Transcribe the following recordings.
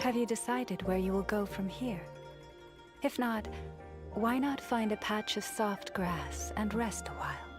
Have you decided where you will go from here? If not, why not find a patch of soft grass and rest a while?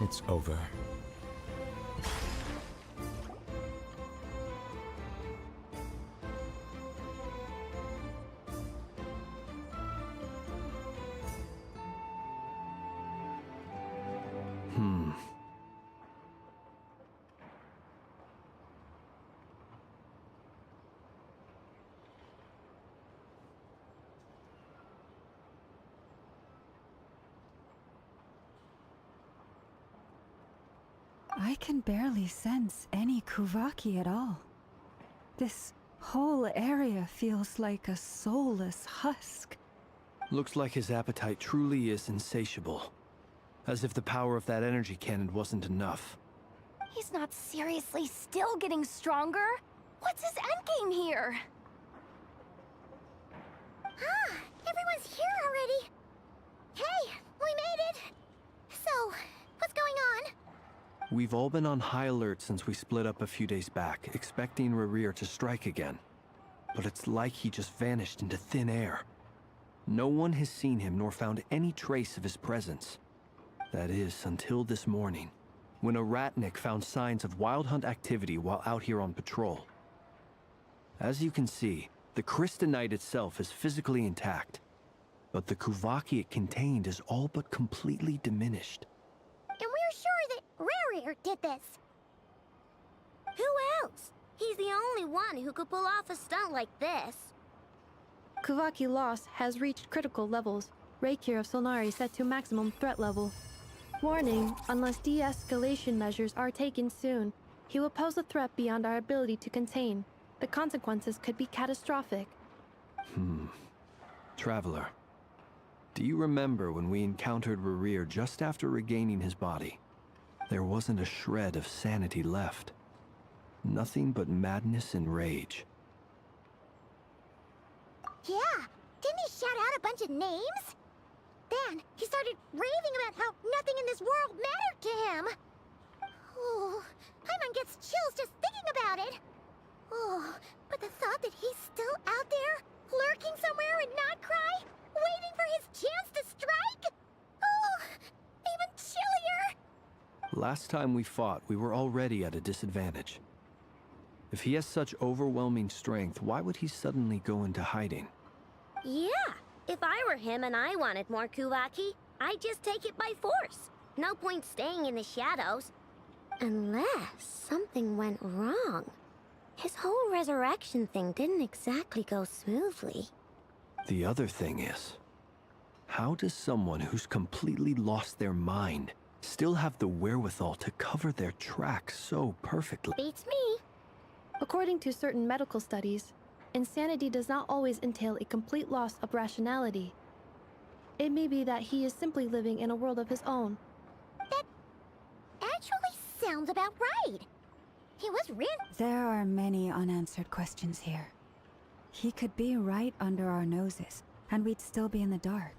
It's over. I can barely sense any Kuvaki at all. This whole area feels like a soulless husk. Looks like his appetite truly is insatiable. As if the power of that energy cannon wasn't enough. He's not seriously still getting stronger? What's his endgame here? Ah, everyone's here already. Hey, we made it. So, what's going on? We've all been on high alert since we split up a few days back, expecting Rerir to strike again. But it's like he just vanished into thin air. No one has seen him nor found any trace of his presence. That is, until this morning, when a ratnik found signs of wild hunt activity while out here on patrol. As you can see, the Crystonite itself is physically intact, but the Kuvaki it contained is all but completely diminished. And we're sure that Rerir did this. Who else? He's the only one who could pull off a stunt like this. Kuvaki loss has reached critical levels. Reikir of Solnari set to maximum threat level. Warning, unless de-escalation measures are taken soon, he will pose a threat beyond our ability to contain. The consequences could be catastrophic. Traveler, do you remember when we encountered Rerir just after regaining his body? There wasn't a shred of sanity left. Nothing but madness and rage. Yeah, didn't he shout out a bunch of names? Then he started raving about how nothing in this world mattered to him. Oh, Paimon gets chills just thinking about it. Oh, but the thought that he's still out there, lurking somewhere in Notcry, waiting for his chance to strike? Oh, even chillier. Last time we fought, we were already at a disadvantage. If he has such overwhelming strength, why would he suddenly go into hiding? Yeah, if I were him and I wanted more Kuvaki, I'd just take it by force. No point staying in the shadows. Unless something went wrong. His whole resurrection thing didn't exactly go smoothly. The other thing is, how does someone who's completely lost their mind still have the wherewithal to cover their tracks so perfectly? Beats me. According to certain medical studies, insanity does not always entail a complete loss of rationality. It may be that he is simply living in a world of his own. That actually sounds about right. He was There are many unanswered questions here. He could be right under our noses, and we'd still be in the dark.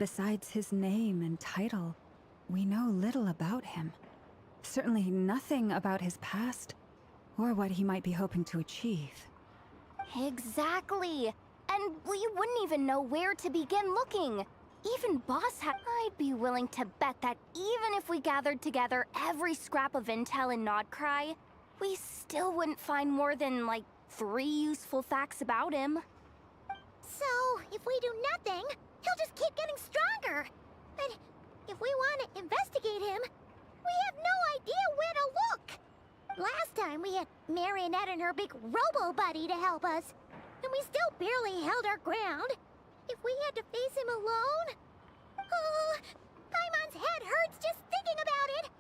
Besides his name and title, we know little about him. Certainly nothing about his past, or what he might be hoping to achieve. Exactly. And we wouldn't even know where to begin looking. Even Boss had... I'd be willing to bet that even if we gathered together every scrap of intel in Nodcry, we still wouldn't find more than, like, 3 useful facts about him. So, if we do nothing, he'll just keep getting stronger. But if we want to investigate him, we have no idea where to look. Last time we had Marionette and her big robo-buddy to help us, and we still barely held our ground. If we had to face him alone... Oh, Paimon's head hurts just thinking about it.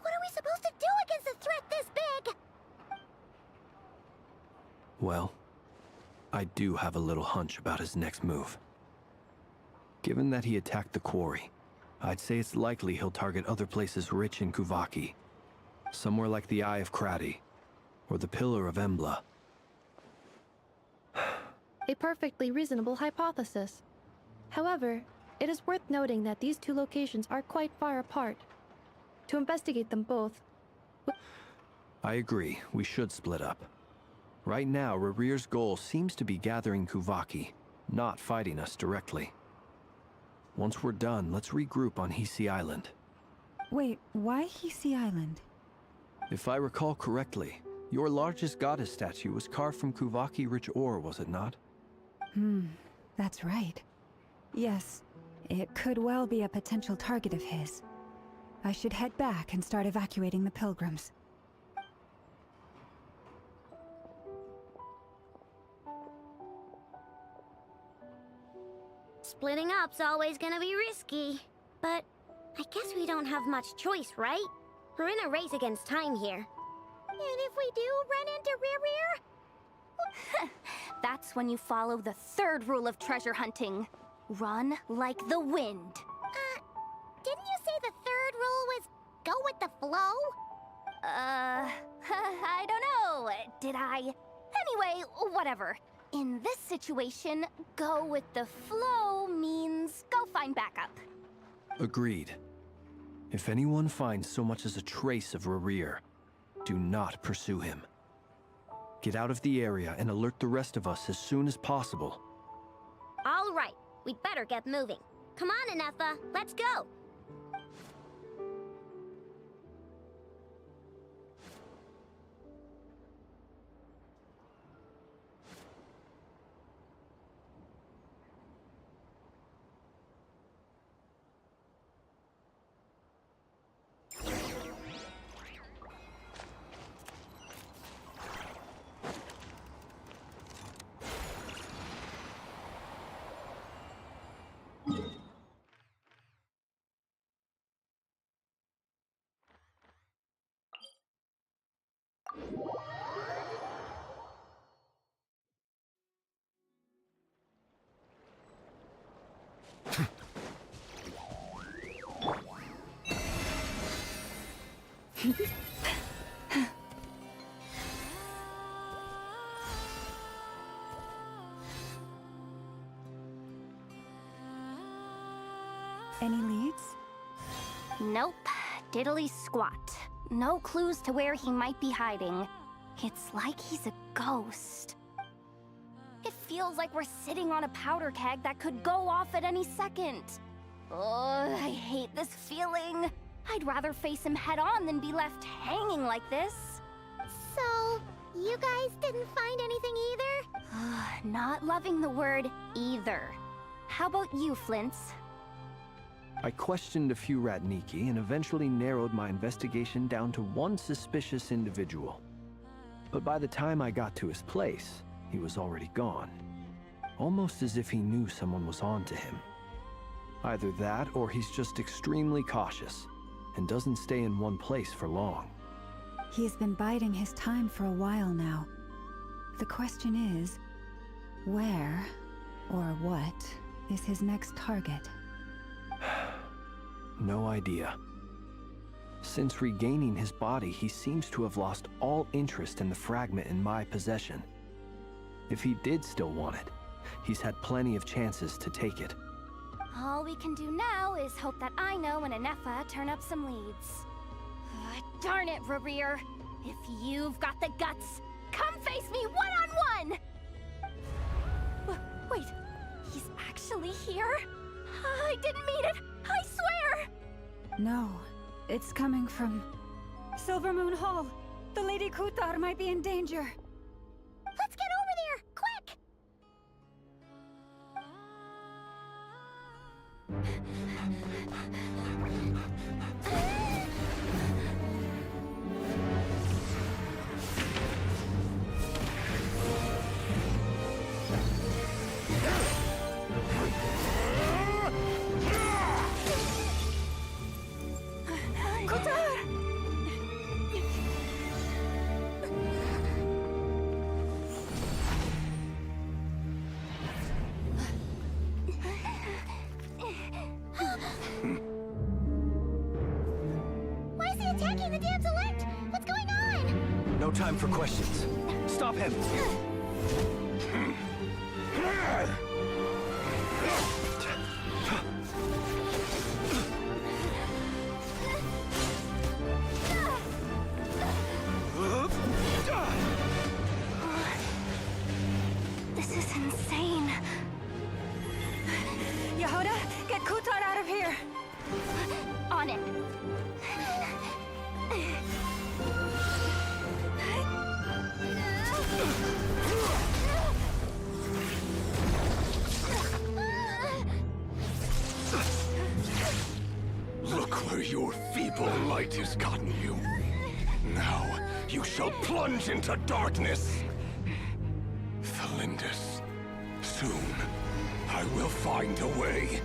What are we supposed to do against a threat this big? Well, I do have a little hunch about his next move. Given that he attacked the quarry, I'd say it's likely he'll target other places rich in Kuvaki. Somewhere like the Eye of Krati, or the Pillar of Embla. A perfectly reasonable hypothesis. However, it is worth noting that these two locations are quite far apart. To investigate them both... I agree, we should split up. Right now, Rerir's goal seems to be gathering Kuvaki, not fighting us directly. Once we're done, let's regroup on Hisi Island. Wait, why Hisi Island? If I recall correctly, your largest goddess statue was carved from Kuvaki-rich ore, was it not? That's right. Yes, it could well be a potential target of his. I should head back and start evacuating the pilgrims. Splitting up's always gonna be risky. But I guess we don't have much choice, right? We're in a race against time here. And if we do run into Rear? That's when you follow the third rule of treasure hunting. Run like the wind. Didn't you say the third rule was go with the flow? I don't know. Did I? Anyway, whatever. In this situation, go with the flow means go find backup. Agreed. If anyone finds so much as a trace of Rerir, do not pursue him. Get out of the area and alert the rest of us as soon as possible. All right, we'd better get moving. Come on, Anefa, let's go. Any leads? Nope. Diddly squat. No clues to where he might be hiding. It's like he's a ghost. It feels like we're sitting on a powder keg that could go off at any second. Oh, I hate this feeling. I'd rather face him head on than be left hanging like this. So, you guys didn't find anything either? Not loving the word either. How about you, Flint's? I questioned a few Ratniki and eventually narrowed my investigation down to one suspicious individual. But by the time I got to his place, he was already gone. Almost as if he knew someone was on to him. Either that, or he's just extremely cautious and doesn't stay in one place for long. He's been biding his time for a while now. The question is, where or what is his next target? No idea. Since regaining his body, he seems to have lost all interest in the fragment in my possession. If he did still want it, he's had plenty of chances to take it. All we can do now is hope that Aino and Anefa turn up some leads. Darn it, Rerir! If you've got the guts, come face me one-on-one! Wait, he's actually here? I didn't mean it! I swear! No, it's coming from Silver Moon Hall. The Lady Kutar might be in danger. Let's get over there, quick! Why is he attacking the damsel elect? What's going on? No time for questions. Stop him! This is insane. Yehoda, get Kutar feeble light has gotten you. Now, you shall plunge into darkness. Felindus, soon, I will find a way.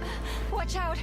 Watch out!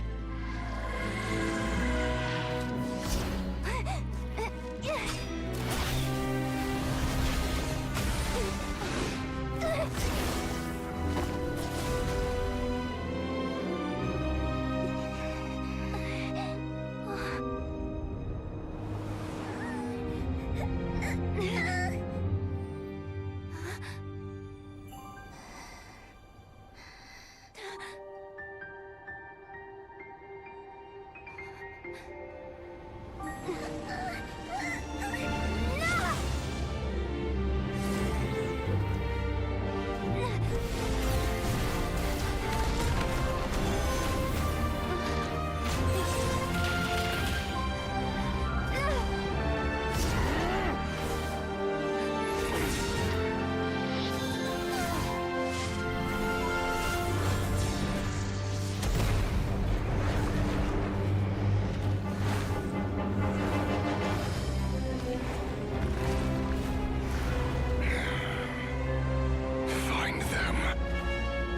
Find them.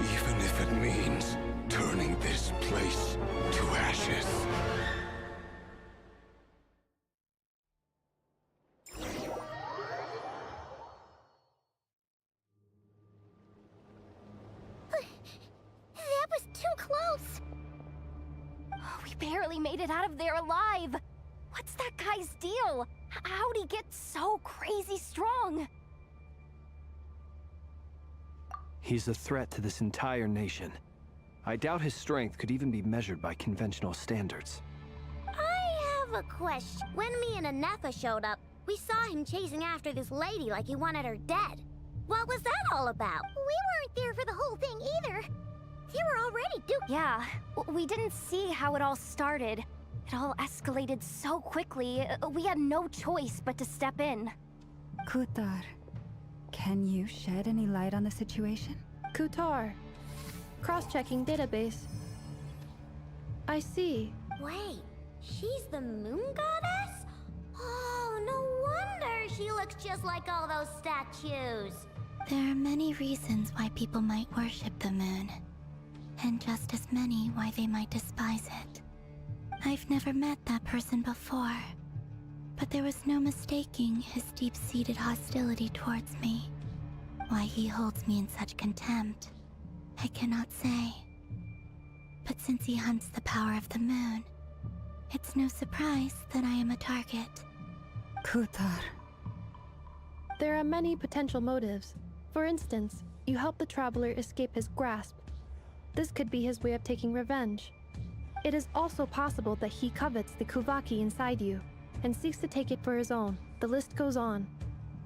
Even if it means turning this place to ashes. That was too close. We barely made it out of there alive. What's that guy's deal? How'd he get so crazy strong? He's a threat to this entire nation. I doubt his strength could even be measured by conventional standards. I have a question. When me and Anefa showed up, we saw him chasing after this lady like he wanted her dead. What was that all about? We weren't there for the whole thing either. You were already Yeah, we didn't see how it all started. It all escalated so quickly, we had no choice but to step in. Kutar, can you shed any light on the situation? Kutar. Cross-checking database. I see. Wait, she's the moon goddess? Oh, no wonder she looks just like all those statues. There are many reasons why people might worship the moon, and just as many why they might despise it. I've never met that person before, but there was no mistaking his deep-seated hostility towards me. Why he holds me in such contempt, I cannot say. But since he hunts the power of the moon, it's no surprise that I am a target. Kutar. There are many potential motives. For instance, you help the traveler escape his grasp. This could be his way of taking revenge. It is also possible that he covets the Kuvaki inside you, and seeks to take it for his own. The list goes on.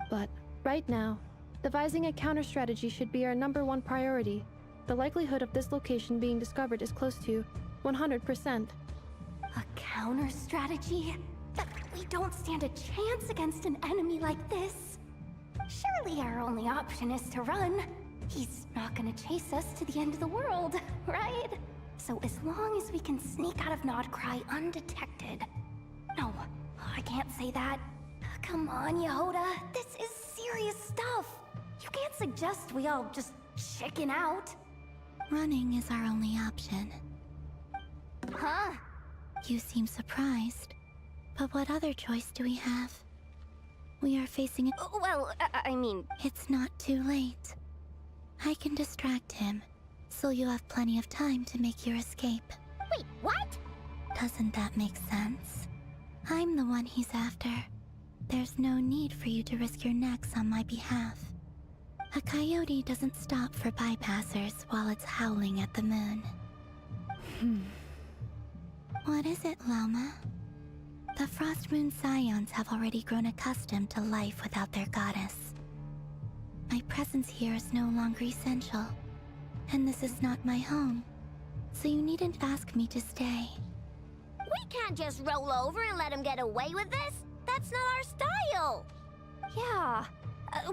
But, right now, devising a counter-strategy should be our #1 priority. The likelihood of this location being discovered is close to 100%. A counter strategy? We don't stand a chance against an enemy like this. Surely our only option is to run. He's not gonna chase us to the end of the world, right? So as long as we can sneak out of Nodcry undetected. No, I can't say that. Come on, Yehoda, this is serious stuff. You can't suggest we all just chicken out. Running is our only option. Huh? You seem surprised, but what other choice do we have? We are facing it. Well, I mean... It's not too late. I can distract him, so you have plenty of time to make your escape. Wait, what? Doesn't that make sense? I'm the one he's after. There's no need for you to risk your necks on my behalf. A coyote doesn't stop for bypassers while it's howling at the moon. What is it, Loma? The Frost Moon Scions have already grown accustomed to life without their goddess. My presence here is no longer essential, and this is not my home, so you needn't ask me to stay. We can't just roll over and let him get away with this. That's not our style. Yeah.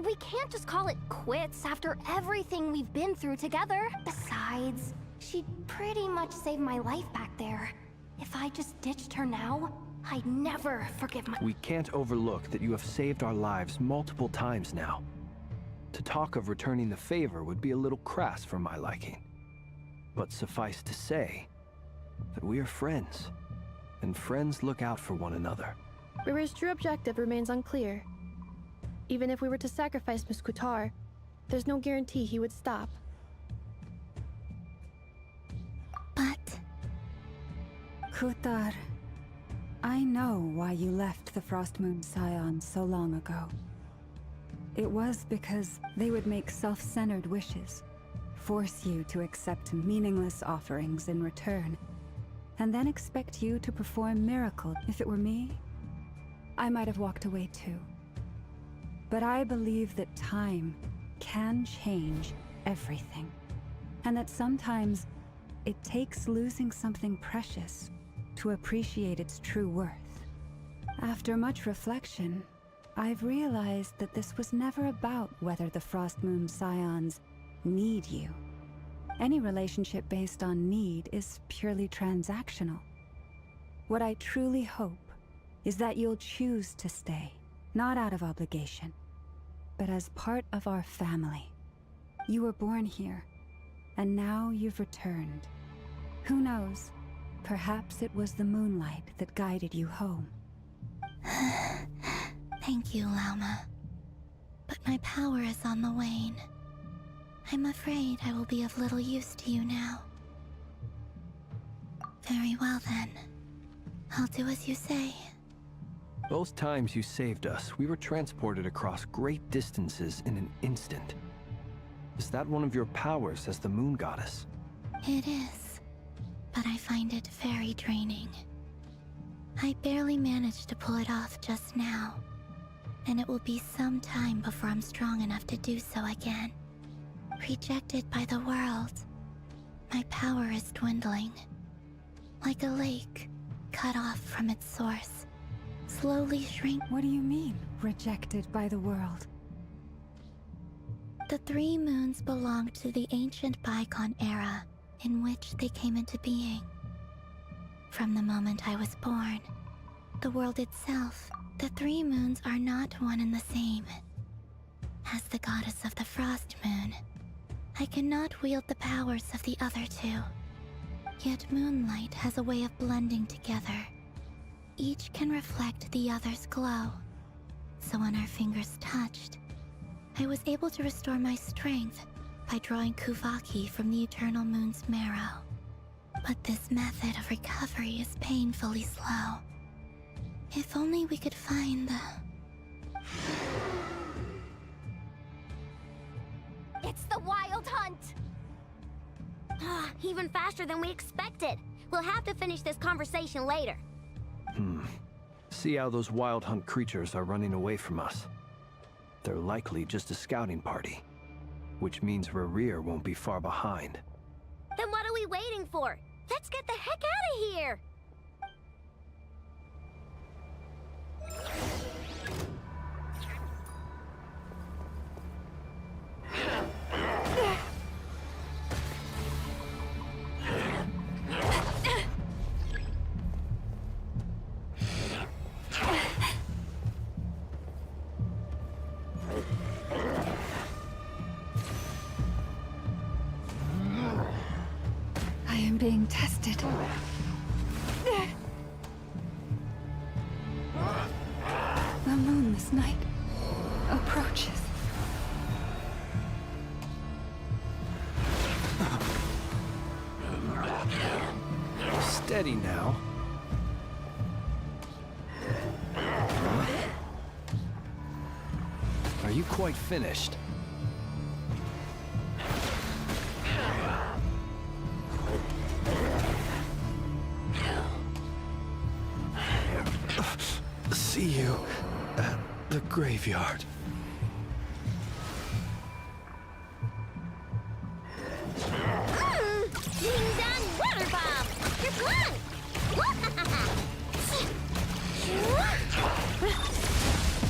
We can't just call it quits after everything we've been through together. Besides, she'd pretty much saved my life back there. If I just ditched her now, I'd never forgive my— We can't overlook that you have saved our lives multiple times now. To talk of returning the favor would be a little crass for my liking. But suffice to say that we are friends, and friends look out for one another. Riri's true objective remains unclear. Even if we were to sacrifice Miss Kutar, there's no guarantee he would stop. But Kutar, I know why you left the Frost Moon Scions so long ago. It was because they would make self-centered wishes, force you to accept meaningless offerings in return, and then expect you to perform miracles. If it were me, I might have walked away too. But I believe that time can change everything, and that sometimes it takes losing something precious to appreciate its true worth. After much reflection, I've realized that this was never about whether the Frost Moon Scions need you. Any relationship based on need is purely transactional. What I truly hope is that you'll choose to stay, not out of obligation, but as part of our family. You were born here, and now you've returned. Who knows? Perhaps it was the moonlight that guided you home. thank you, Lauma. But my power is on the wane. I'm afraid I will be of little use to you now. Very well then. I'll do as you say. Both times you saved us, we were transported across great distances in an instant. Is that one of your powers as the Moon Goddess? It is, but I find it very draining. I barely managed to pull it off just now, and it will be some time before I'm strong enough to do so again. Rejected by the world, my power is dwindling. Like a lake, cut off from its source, slowly shrink. What do you mean, rejected by the world? The 3 moons belonged to the ancient bygone era in which they came into being. From the moment I was born, the world itself, the 3 moons are not one and the same. As the goddess of the Frost Moon, I cannot wield the powers of the other 2. Yet moonlight has a way of blending together. Each can reflect the other's glow. So when our fingers touched, I was able to restore my strength by drawing Kuvaki from the eternal moon's marrow. But this method of recovery is painfully slow. If only we could find the... It's the Wild Hunt! Even faster than we expected. We'll have to finish this conversation later. See how those Wild Hunt creatures are running away from us. They're likely just a scouting party, which means Rerir won't be far behind. Then what are we waiting for? Let's get the heck out of here! I am being tested. The moon this night approaches. Steady now. Are you quite finished? See you at the graveyard. Ding dong water bomb! You're gone!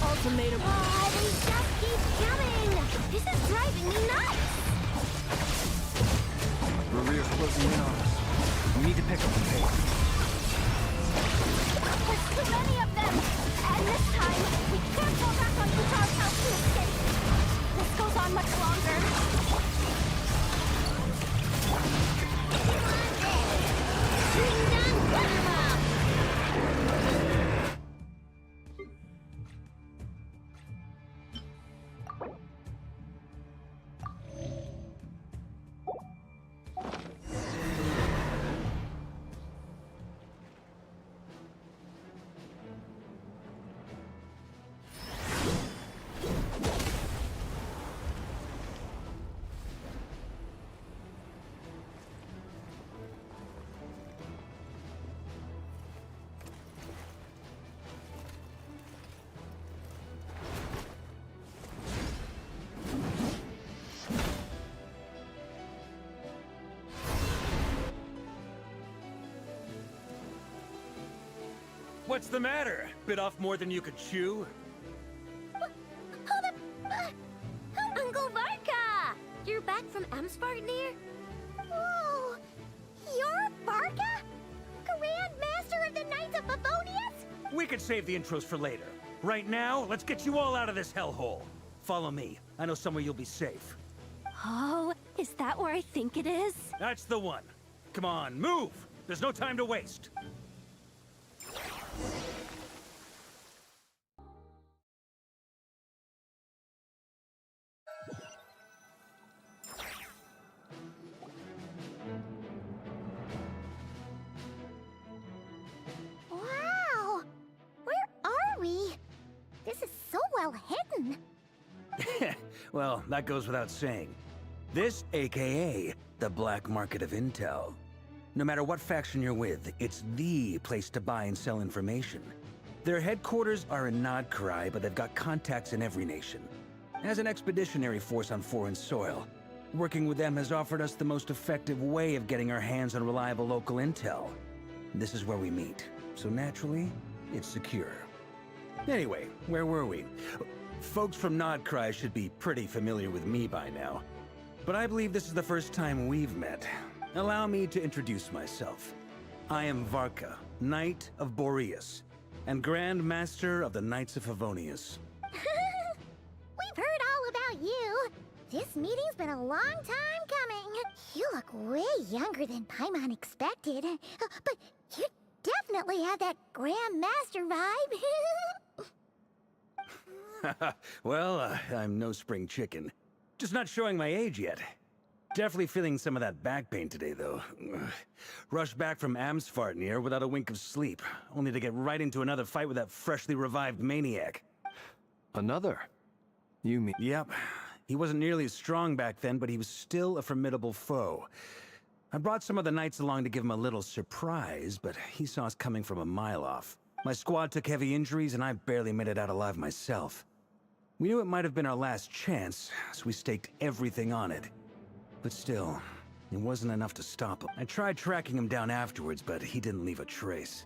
Ultimatum. Oh, they just keep coming! This is driving me nuts! Rerir's closing in on us. We need to pick up the pace. There's too many of them! And this time, we can't fall back on Kutar's house to escape! This goes on much longer. What's the matter? Bit off more than you could chew? Hold up! Uncle Varka! You're back from Amspartnir? Whoa! You're Varka? Grand Master of the Knights of Favonius? We could save the intros for later. Right now, let's get you all out of this hellhole. Follow me. I know somewhere you'll be safe. Oh, is that where I think it is? That's the one. Come on, move! There's no time to waste. Wow! Where are we? This is so well hidden. Well, that goes without saying. This, AKA, the black market of intel. No matter what faction you're with, it's the place to buy and sell information. Their headquarters are in Nodkrai, but they've got contacts in every nation. As an expeditionary force on foreign soil, working with them has offered us the most effective way of getting our hands on reliable local intel. This is where we meet, so naturally, it's secure. Anyway, where were we? Folks from Nodkrai should be pretty familiar with me by now. But I believe this is the first time we've met. Allow me to introduce myself. I am Varka, Knight of Boreas, and Grand Master of the Knights of Favonius. We've heard all about you. This meeting's been a long time coming. You look way younger than Paimon expected. But you definitely have that Grand Master vibe. Well, I'm no spring chicken. Just not showing my age yet. Definitely feeling some of that back pain today, though. Rushed back from Amsfartnir without a wink of sleep, only to get right into another fight with that freshly revived maniac. Another? You mean... Yep. He wasn't nearly as strong back then, but he was still a formidable foe. I brought some of the knights along to give him a little surprise, but he saw us coming from a mile off. My squad took heavy injuries, and I barely made it out alive myself. We knew it might have been our last chance, so we staked everything on it. But still, it wasn't enough to stop him. I tried tracking him down afterwards, but he didn't leave a trace.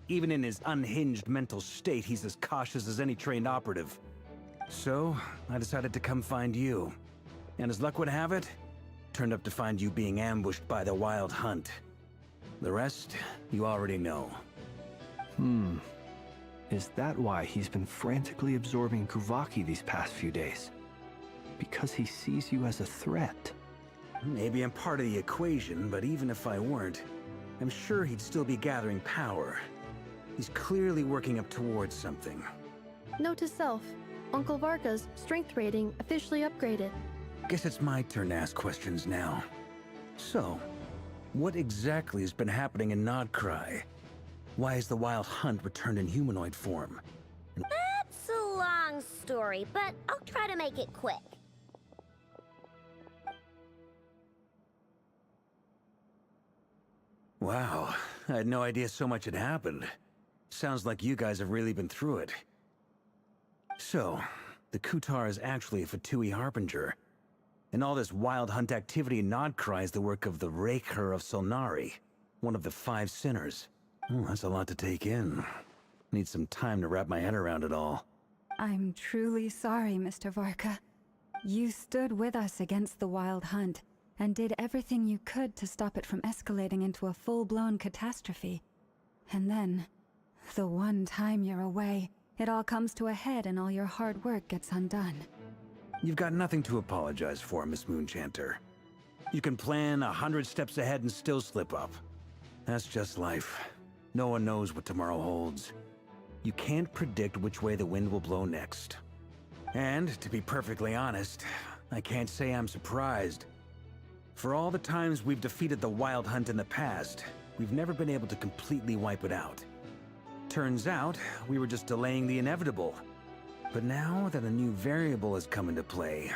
Even in his unhinged mental state, he's as cautious as any trained operative. So, I decided to come find you. And as luck would have it, turned up to find you being ambushed by the Wild Hunt. The rest, you already know. Is that why he's been frantically absorbing Kuvaki these past few days? Because he sees you as a threat? Maybe I'm part of the equation, but even if I weren't, I'm sure he'd still be gathering power. He's clearly working up towards something. Note to self, Uncle Varka's strength rating officially upgraded. Guess it's my turn to ask questions now. So, what exactly has been happening in Nodkrai? Why is the Wild Hunt returned in humanoid form? That's a long story, but I'll try to make it quick. Wow, I had no idea so much had happened. Sounds like you guys have really been through it. So, the Kutar is actually a Fatui Harbinger. And all this Wild Hunt activity in Nodkrai is the work of the Raker of Solnari, one of the 5 sinners. Oh, that's a lot to take in. Need some time to wrap my head around it all. I'm truly sorry, Mr. Varka. You stood with us against the Wild Hunt, and did everything you could to stop it from escalating into a full-blown catastrophe. And then, The one time you're away, it all comes to a head and all your hard work gets undone. You've got nothing to apologize for, Miss Moonchanter. You can plan 100 steps ahead and still slip up. That's just life. No one knows what tomorrow holds. You can't predict which way the wind will blow next. And, to be perfectly honest, I can't say I'm surprised. For all the times we've defeated the Wild Hunt in the past, we've never been able to completely wipe it out. Turns out, we were just delaying the inevitable. But now that a new variable has come into play,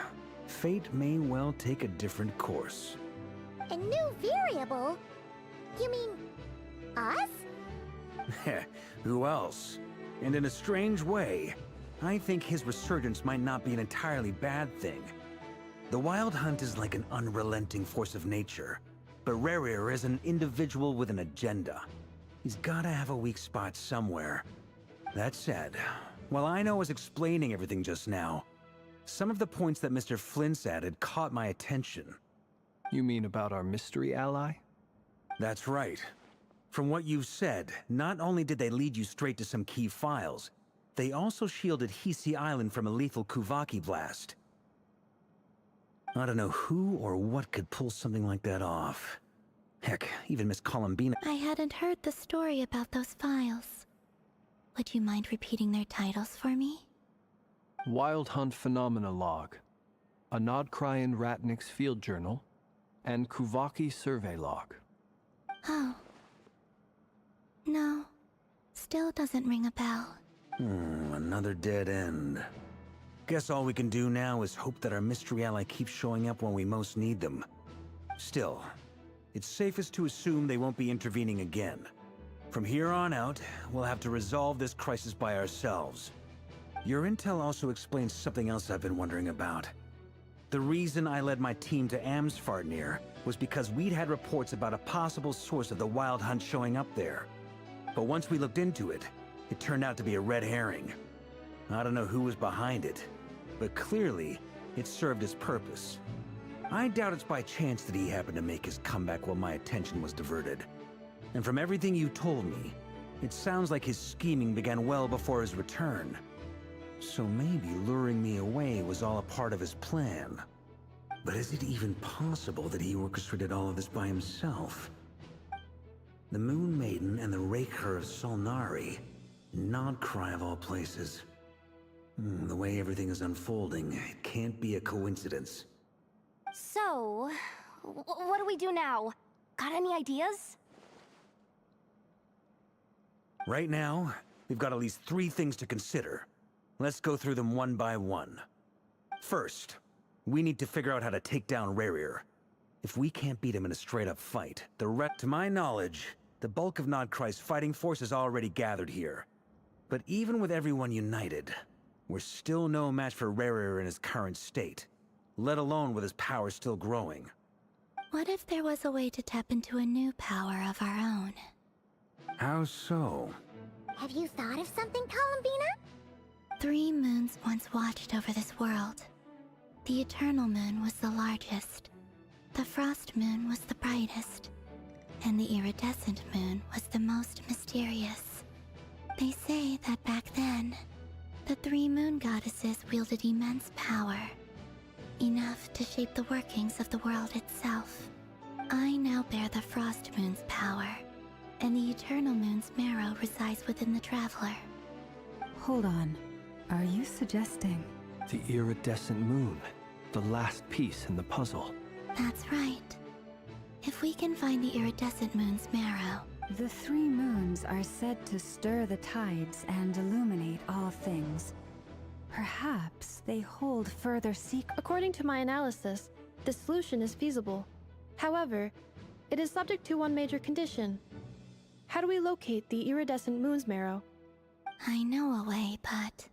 fate may well take a different course. A new variable? You mean us? Who else? And in a strange way, I think his resurgence might not be an entirely bad thing. The Wild Hunt is like an unrelenting force of nature, but Rerir is an individual with an agenda. He's gotta have a weak spot somewhere. That said, while I was explaining everything just now, some of the points that Mr. Flint's added caught my attention. You mean about our mystery ally? That's right. From what you've said, not only did they lead you straight to some key files, they also shielded Hisi Island from a lethal Kuvaki blast. I don't know who or what could pull something like that off. Heck, even Miss Columbina. I hadn't heard the story about those files. Would you mind repeating their titles for me? Wild Hunt Phenomena Log, a Nodcryan Ratnik's Field Journal, and Kuvaki Survey Log. Oh. No. Still doesn't ring a bell. Another dead end. Guess all we can do now is hope that our mystery ally keeps showing up when we most need them. Still, it's safest to assume they won't be intervening again. From here on out, we'll have to resolve this crisis by ourselves. Your intel also explains something else I've been wondering about. The reason I led my team to Amsfarnir was because we'd had reports about a possible source of the Wild Hunt showing up there. But once we looked into it, it turned out to be a red herring. I don't know who was behind it, but clearly, it served its purpose. I doubt it's by chance that he happened to make his comeback while my attention was diverted. And from everything you told me, it sounds like his scheming began well before his return. So maybe luring me away was all a part of his plan. But is it even possible that he orchestrated all of this by himself? The Moon Maiden and the Raker of Solnari, Nodcry of all places. The way everything is unfolding, it can't be a coincidence. So, what do we do now? Got any ideas? Right now, we've got at least 3 things to consider. Let's go through them one by one. First, we need to figure out how to take down Rerir. If we can't beat him in a straight-up fight, to my knowledge, the bulk of Nodcry's fighting force is already gathered here. But even with everyone united, we're still no match for Rerir in his current state, let alone with his power still growing. What if there was a way to tap into a new power of our own? How so? Have you thought of something, Columbina? 3 moons once watched over this world. The Eternal Moon was the largest. The Frost Moon was the brightest. And the Iridescent Moon was the most mysterious. They say that back then, the 3 moon goddesses wielded immense power. Enough to shape the workings of the world itself. I now bear the Frost Moon's power, and the Eternal Moon's marrow resides within the Traveler. Hold on. Are you suggesting? The iridescent moon, the last piece in the puzzle. That's right. If we can find the Iridescent Moon's marrow... The 3 moons are said to stir the tides and illuminate all things. Perhaps they hold further secrets. According to my analysis, the solution is feasible. However, it is subject to one major condition. How do we locate the Iridescent Moon's marrow? I know a way, but...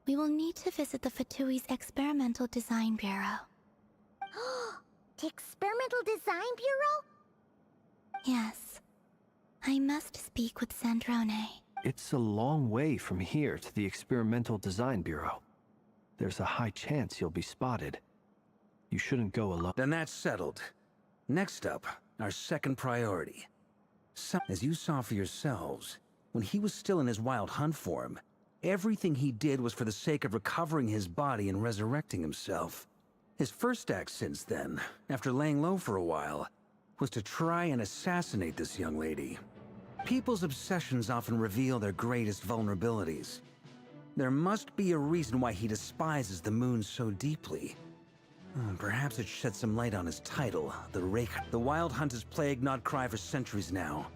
we will need to visit the Fatui's Experimental Design Bureau. The Experimental Design Bureau? Yes. I must speak with Sandrone. It's a long way from here to the Experimental Design Bureau. There's a high chance you'll be spotted. You shouldn't go alone. Then that's settled. Next up, our second priority. As you saw for yourselves, When he was still in his wild hunt form, everything he did was for the sake of recovering his body and resurrecting himself. His first act since then, after laying low for a while, was to try and assassinate this young lady. People's obsessions often reveal their greatest vulnerabilities. There must be a reason why he despises the moon so deeply. Perhaps it sheds some light on his title, the Rake. The Wild Hunt has plagued Nodcry for centuries now.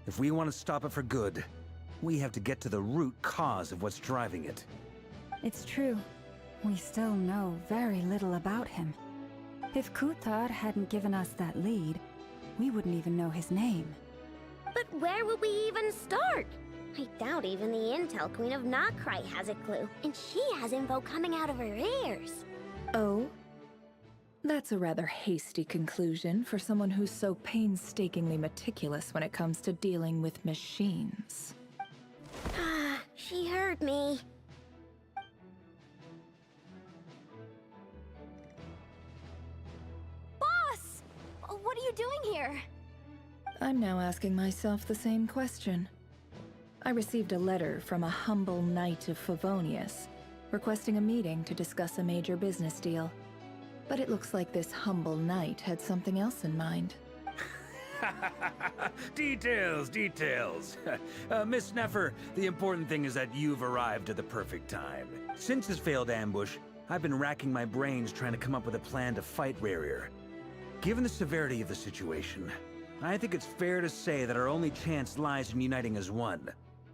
If we want to stop it for good, we have to get to the root cause of what's driving it. It's true. We still know very little about him. If Kuthar hadn't given us that lead, we wouldn't even know his name. But where would we even start? I doubt even the Intel Queen of Nodcry has a clue, and she has info coming out of her ears. Oh? That's a rather hasty conclusion for someone who's so painstakingly meticulous when it comes to dealing with machines. Ah, she heard me. Boss! What are you doing here? I'm now asking myself the same question. I received a letter from a humble knight of Favonius, requesting a meeting to discuss a major business deal. But it looks like this humble knight had something else in mind. Details, details. Miss Sneffer, the important thing is that you've arrived at the perfect time. Since his failed ambush, I've been racking my brains trying to come up with a plan to fight Rarier. Given the severity of the situation, I think it's fair to say that our only chance lies in uniting as one.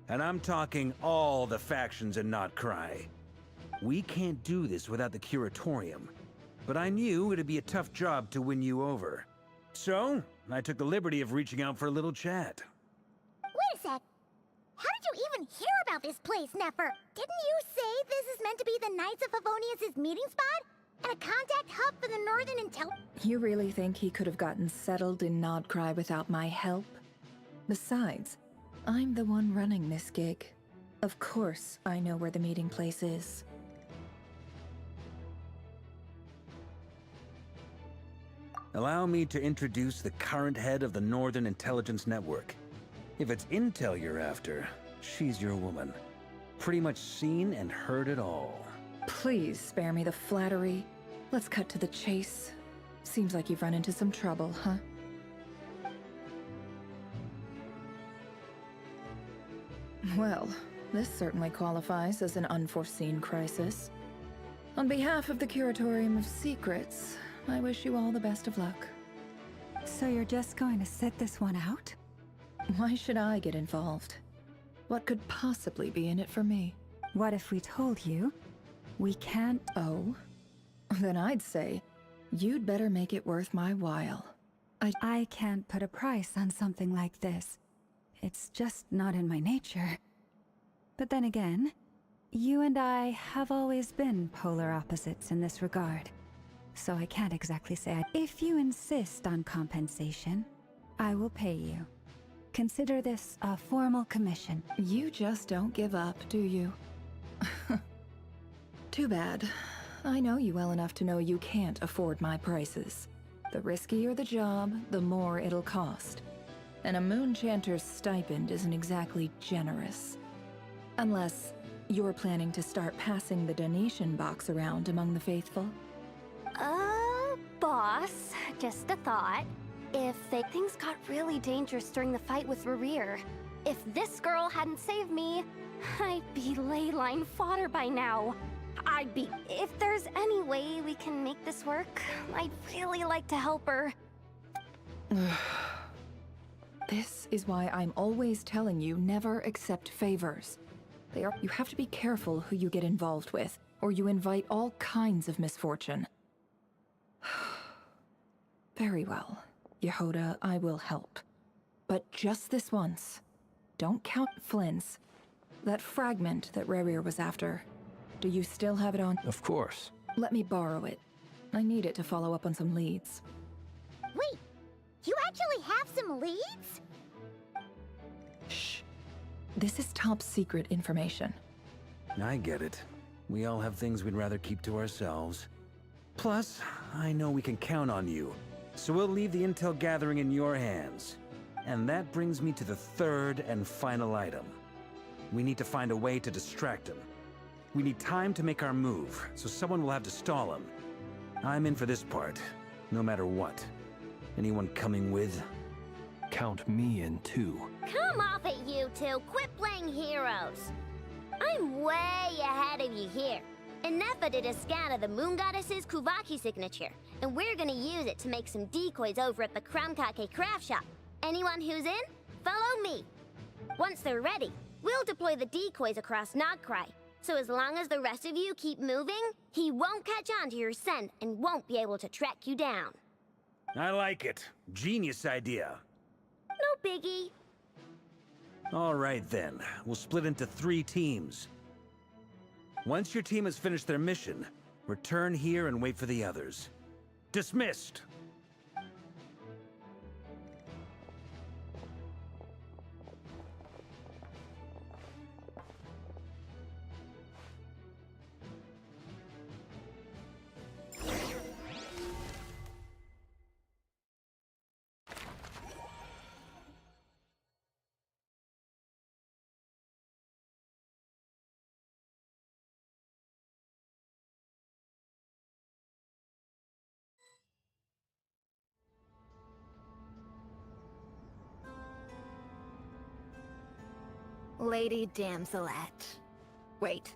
And I'm talking all the factions in Nodcry. We can't do this without the Curatorium, but I knew it'd be a tough job to win you over. So, I took the liberty of reaching out for a little chat. Wait a sec. How did you even hear about this place, Neffer? Didn't you say this is meant to be the Knights of Favonius' meeting spot? And a contact hub for the Northern Intel? You really think he could have gotten settled in Nodcry without my help? Besides, I'm the one running this gig. Of course I know where the meeting place is. Allow me to introduce the current head of the Northern Intelligence Network. If it's intel you're after, she's your woman. Pretty much seen and heard it all. Please spare me the flattery. Let's cut to the chase. Seems like you've run into some trouble, huh? Well, this certainly qualifies as an unforeseen crisis. On behalf of the Curatorium of Secrets, I wish you all the best of luck. So you're just going to sit this one out? Why should I get involved? What could possibly be in it for me? What if we told you we can't? Oh? Then I'd say, you'd better make it worth my while. I can't put a price on something like this. It's just not in my nature. But then again, you and I have always been polar opposites in this regard. So I can't exactly say if you insist on compensation, I will pay you. Consider this a formal commission. You just don't give up, do you? Too bad. I know you well enough to know you can't afford my prices. The riskier the job, the more it'll cost. And a Moonchanter's stipend isn't exactly generous. Unless you're planning to start passing the donation box around among the faithful. Boss, just a thought. If things got really dangerous during the fight with Rarier, if this girl hadn't saved me, I'd be ley line fodder by now. If there's any way we can make this work, I'd really like to help her. This is why I'm always telling you never accept favors. You have to be careful who you get involved with, or you invite all kinds of misfortune. Very well, Yehoda, I will help. But just this once. Don't count Flynn's. That fragment that Rarier was after. Do you still have it on? Of course. Let me borrow it. I need it to follow up on some leads. Wait, you actually have some leads? Shh. This is top secret information. I get it. We all have things we'd rather keep to ourselves. Plus, I know we can count on you, so we'll leave the intel gathering in your hands. And that brings me to the third and final item. We need to find a way to distract him. We need time to make our move, so someone will have to stall him. I'm in for this part, no matter what. Anyone coming with? Count me in too. Come off it, you two. Quit playing heroes. I'm way ahead of you here. Nefa did a scan of the Moon Goddess's Kuvaki signature, and we're gonna use it to make some decoys over at the Krumkake craft shop. Anyone who's in, follow me. Once they're ready, we'll deploy the decoys across Nogcry. So as long as the rest of you keep moving, he won't catch on to your scent and won't be able to track you down. I like it. Genius idea. No biggie. All right then, we'll split into 3 teams. Once your team has finished their mission, return here and wait for the others. Dismissed! Lady Damselette. Wait.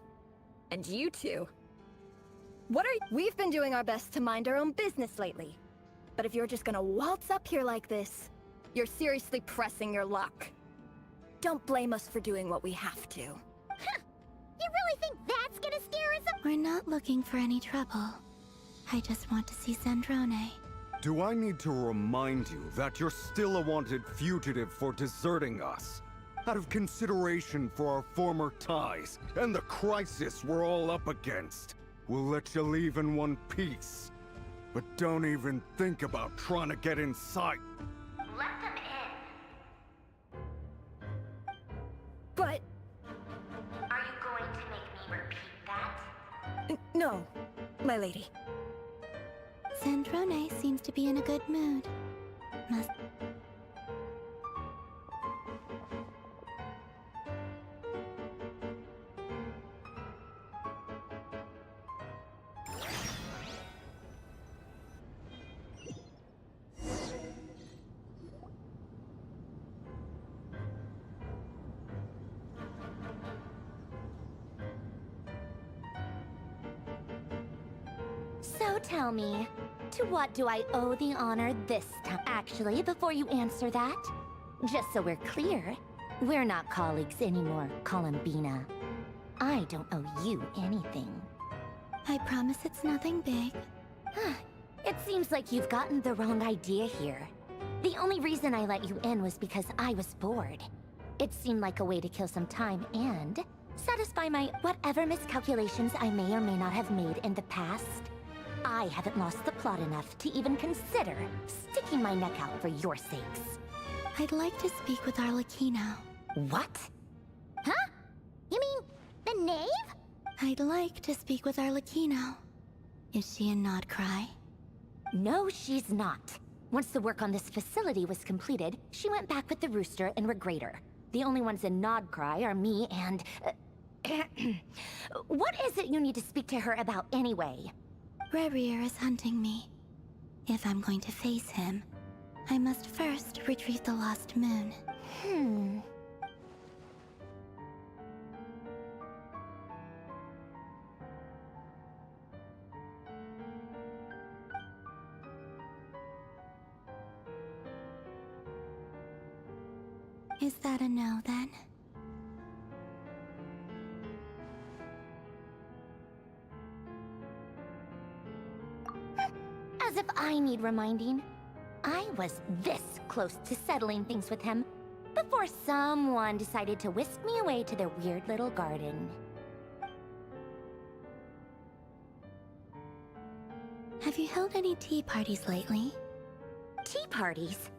And you two? What are We've been doing our best to mind our own business lately. But if you're just gonna waltz up here like this, you're seriously pressing your luck. Don't blame us for doing what we have to. Huh! You really think that's gonna scare us up? We're not looking for any trouble. I just want to see Zandrone. Do I need to remind you that you're still a wanted fugitive for deserting us? Out of consideration for our former ties and the crisis we're all up against, we'll let you leave in one piece. But don't even think about trying to get inside. Let them in. But... Are you going to make me repeat that? no, my lady. Zandrone seems to be in a good mood. Must... So tell me, to what do I owe the honor this time? Actually, before you answer that, just so we're clear, we're not colleagues anymore, Columbina. I don't owe you anything. I promise it's nothing big. It seems like you've gotten the wrong idea here. The only reason I let you in was because I was bored. It seemed like a way to kill some time and satisfy my whatever miscalculations I may or may not have made in the past. I haven't lost the plot enough to even consider sticking my neck out for your sakes. I'd like to speak with Arlecchino. What? Huh? You mean the knave? I'd like to speak with Arlecchino. Is she in Nodcry? No, she's not. Once the work on this facility was completed, she went back with the Rooster and Regrator. The only ones in Nodcry are me and... what is it you need to speak to her about anyway? Rerir is hunting me. If I'm going to face him, I must first retrieve the lost moon. Is that a no, then? As if I need reminding. I was this close to settling things with him before someone decided to whisk me away to their weird little garden. Have you held any tea parties lately? Tea parties?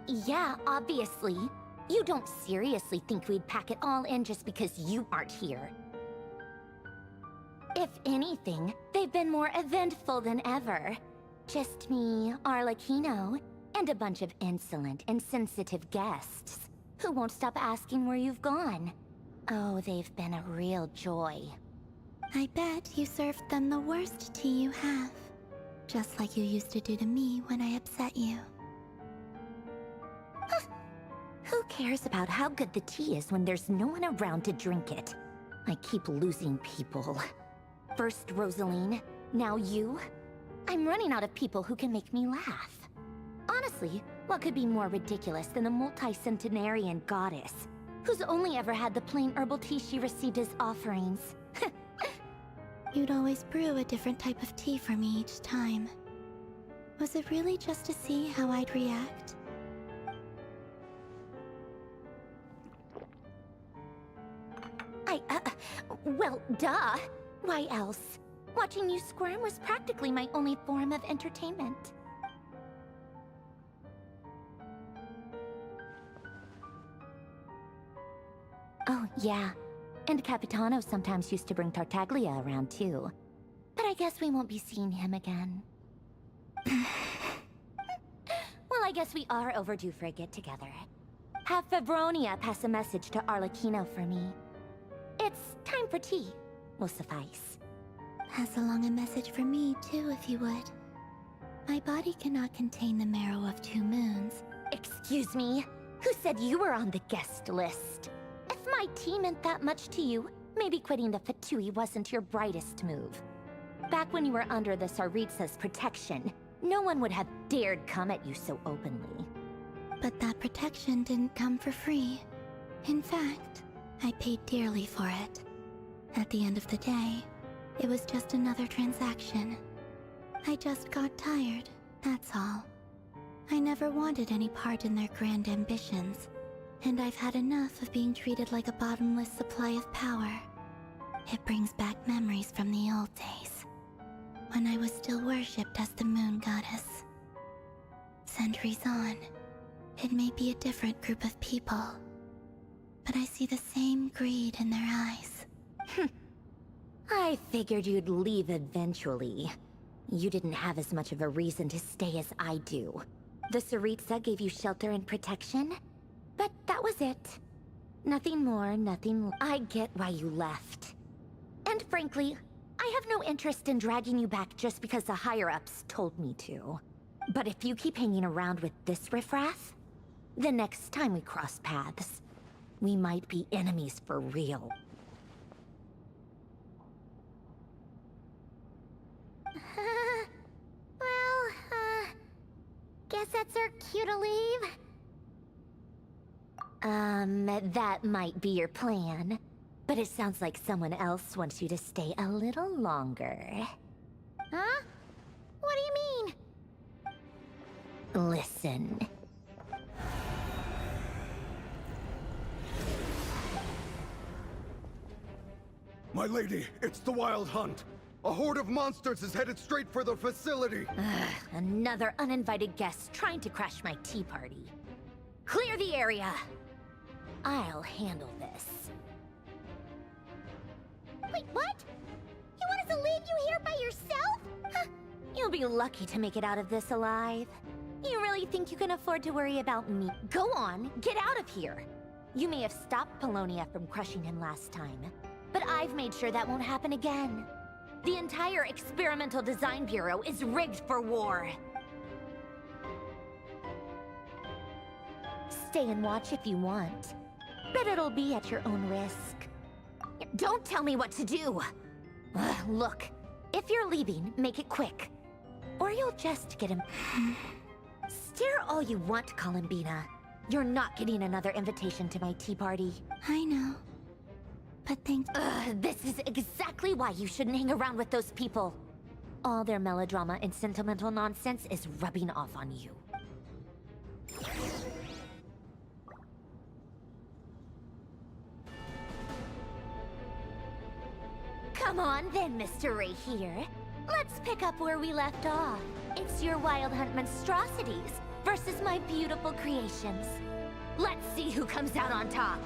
Yeah, obviously. You don't seriously think we'd pack it all in just because you aren't here. If anything, they've been more eventful than ever. Just me, Arlecchino, and a bunch of insolent and sensitive guests who won't stop asking where you've gone. Oh, they've been a real joy. I bet you served them the worst tea you have. Just like you used to do to me when I upset you. Who cares about how good the tea is when there's no one around to drink it? I keep losing people. First Rosaline, now you. I'm running out of people who can make me laugh. Honestly, what could be more ridiculous than a multi-centenarian goddess who's only ever had the plain herbal tea she received as offerings? You'd always brew a different type of tea for me each time. Was it really just to see how I'd react? Well, duh. Why else? Watching you squirm was practically my only form of entertainment. Oh, yeah. And Capitano sometimes used to bring Tartaglia around, too. But I guess we won't be seeing him again. Well, I guess we are overdue for a get-together. Have Fevronia pass a message to Arlecchino for me. It's time for tea. Will suffice. Pass along a message for me, too, if you would. My body cannot contain the marrow of 2 moons. Excuse me? Who said you were on the guest list? If my tea meant that much to you, maybe quitting the Fatui wasn't your brightest move. Back when you were under the Tsaritsa's protection, no one would have dared come at you so openly. But that protection didn't come for free. In fact, I paid dearly for it. At the end of the day, it was just another transaction. I just got tired, that's all. I never wanted any part in their grand ambitions, and I've had enough of being treated like a bottomless supply of power. It brings back memories from the old days, when I was still worshipped as the moon goddess. Centuries on, it may be a different group of people, but I see the same greed in their eyes. I figured you'd leave eventually. You didn't have as much of a reason to stay as I do. The Tsaritsa gave you shelter and protection, but that was it. Nothing more, nothing. I get why you left. And frankly, I have no interest in dragging you back just because the higher-ups told me to. But if you keep hanging around with this riffraff, the next time we cross paths, we might be enemies for real. Guess that's our cue to leave. That might be your plan. But it sounds like someone else wants you to stay a little longer. Huh? What do you mean? Listen. My lady, it's the Wild Hunt. A horde of monsters is headed straight for the facility. Another uninvited guest trying to crash my tea party. Clear the area. I'll handle this. Wait, what? You want us to leave you here by yourself? Huh. You'll be lucky to make it out of this alive. You really think you can afford to worry about me? Go on, get out of here. You may have stopped Polonia from crushing him last time, but I've made sure that won't happen again. The entire Experimental Design Bureau is rigged for war. Stay and watch if you want, but it'll be at your own risk. Don't tell me what to do! Look, if you're leaving, make it quick. Or you'll just get him. Stare all you want, Columbina. You're not getting another invitation to my tea party. I know. But thanks. This is exactly why you shouldn't hang around with those people. All their melodrama and sentimental nonsense is rubbing off on you. Come on then, Mr. Ray here. Let's pick up where we left off. It's your Wild Hunt monstrosities versus my beautiful creations. Let's see who comes out on top.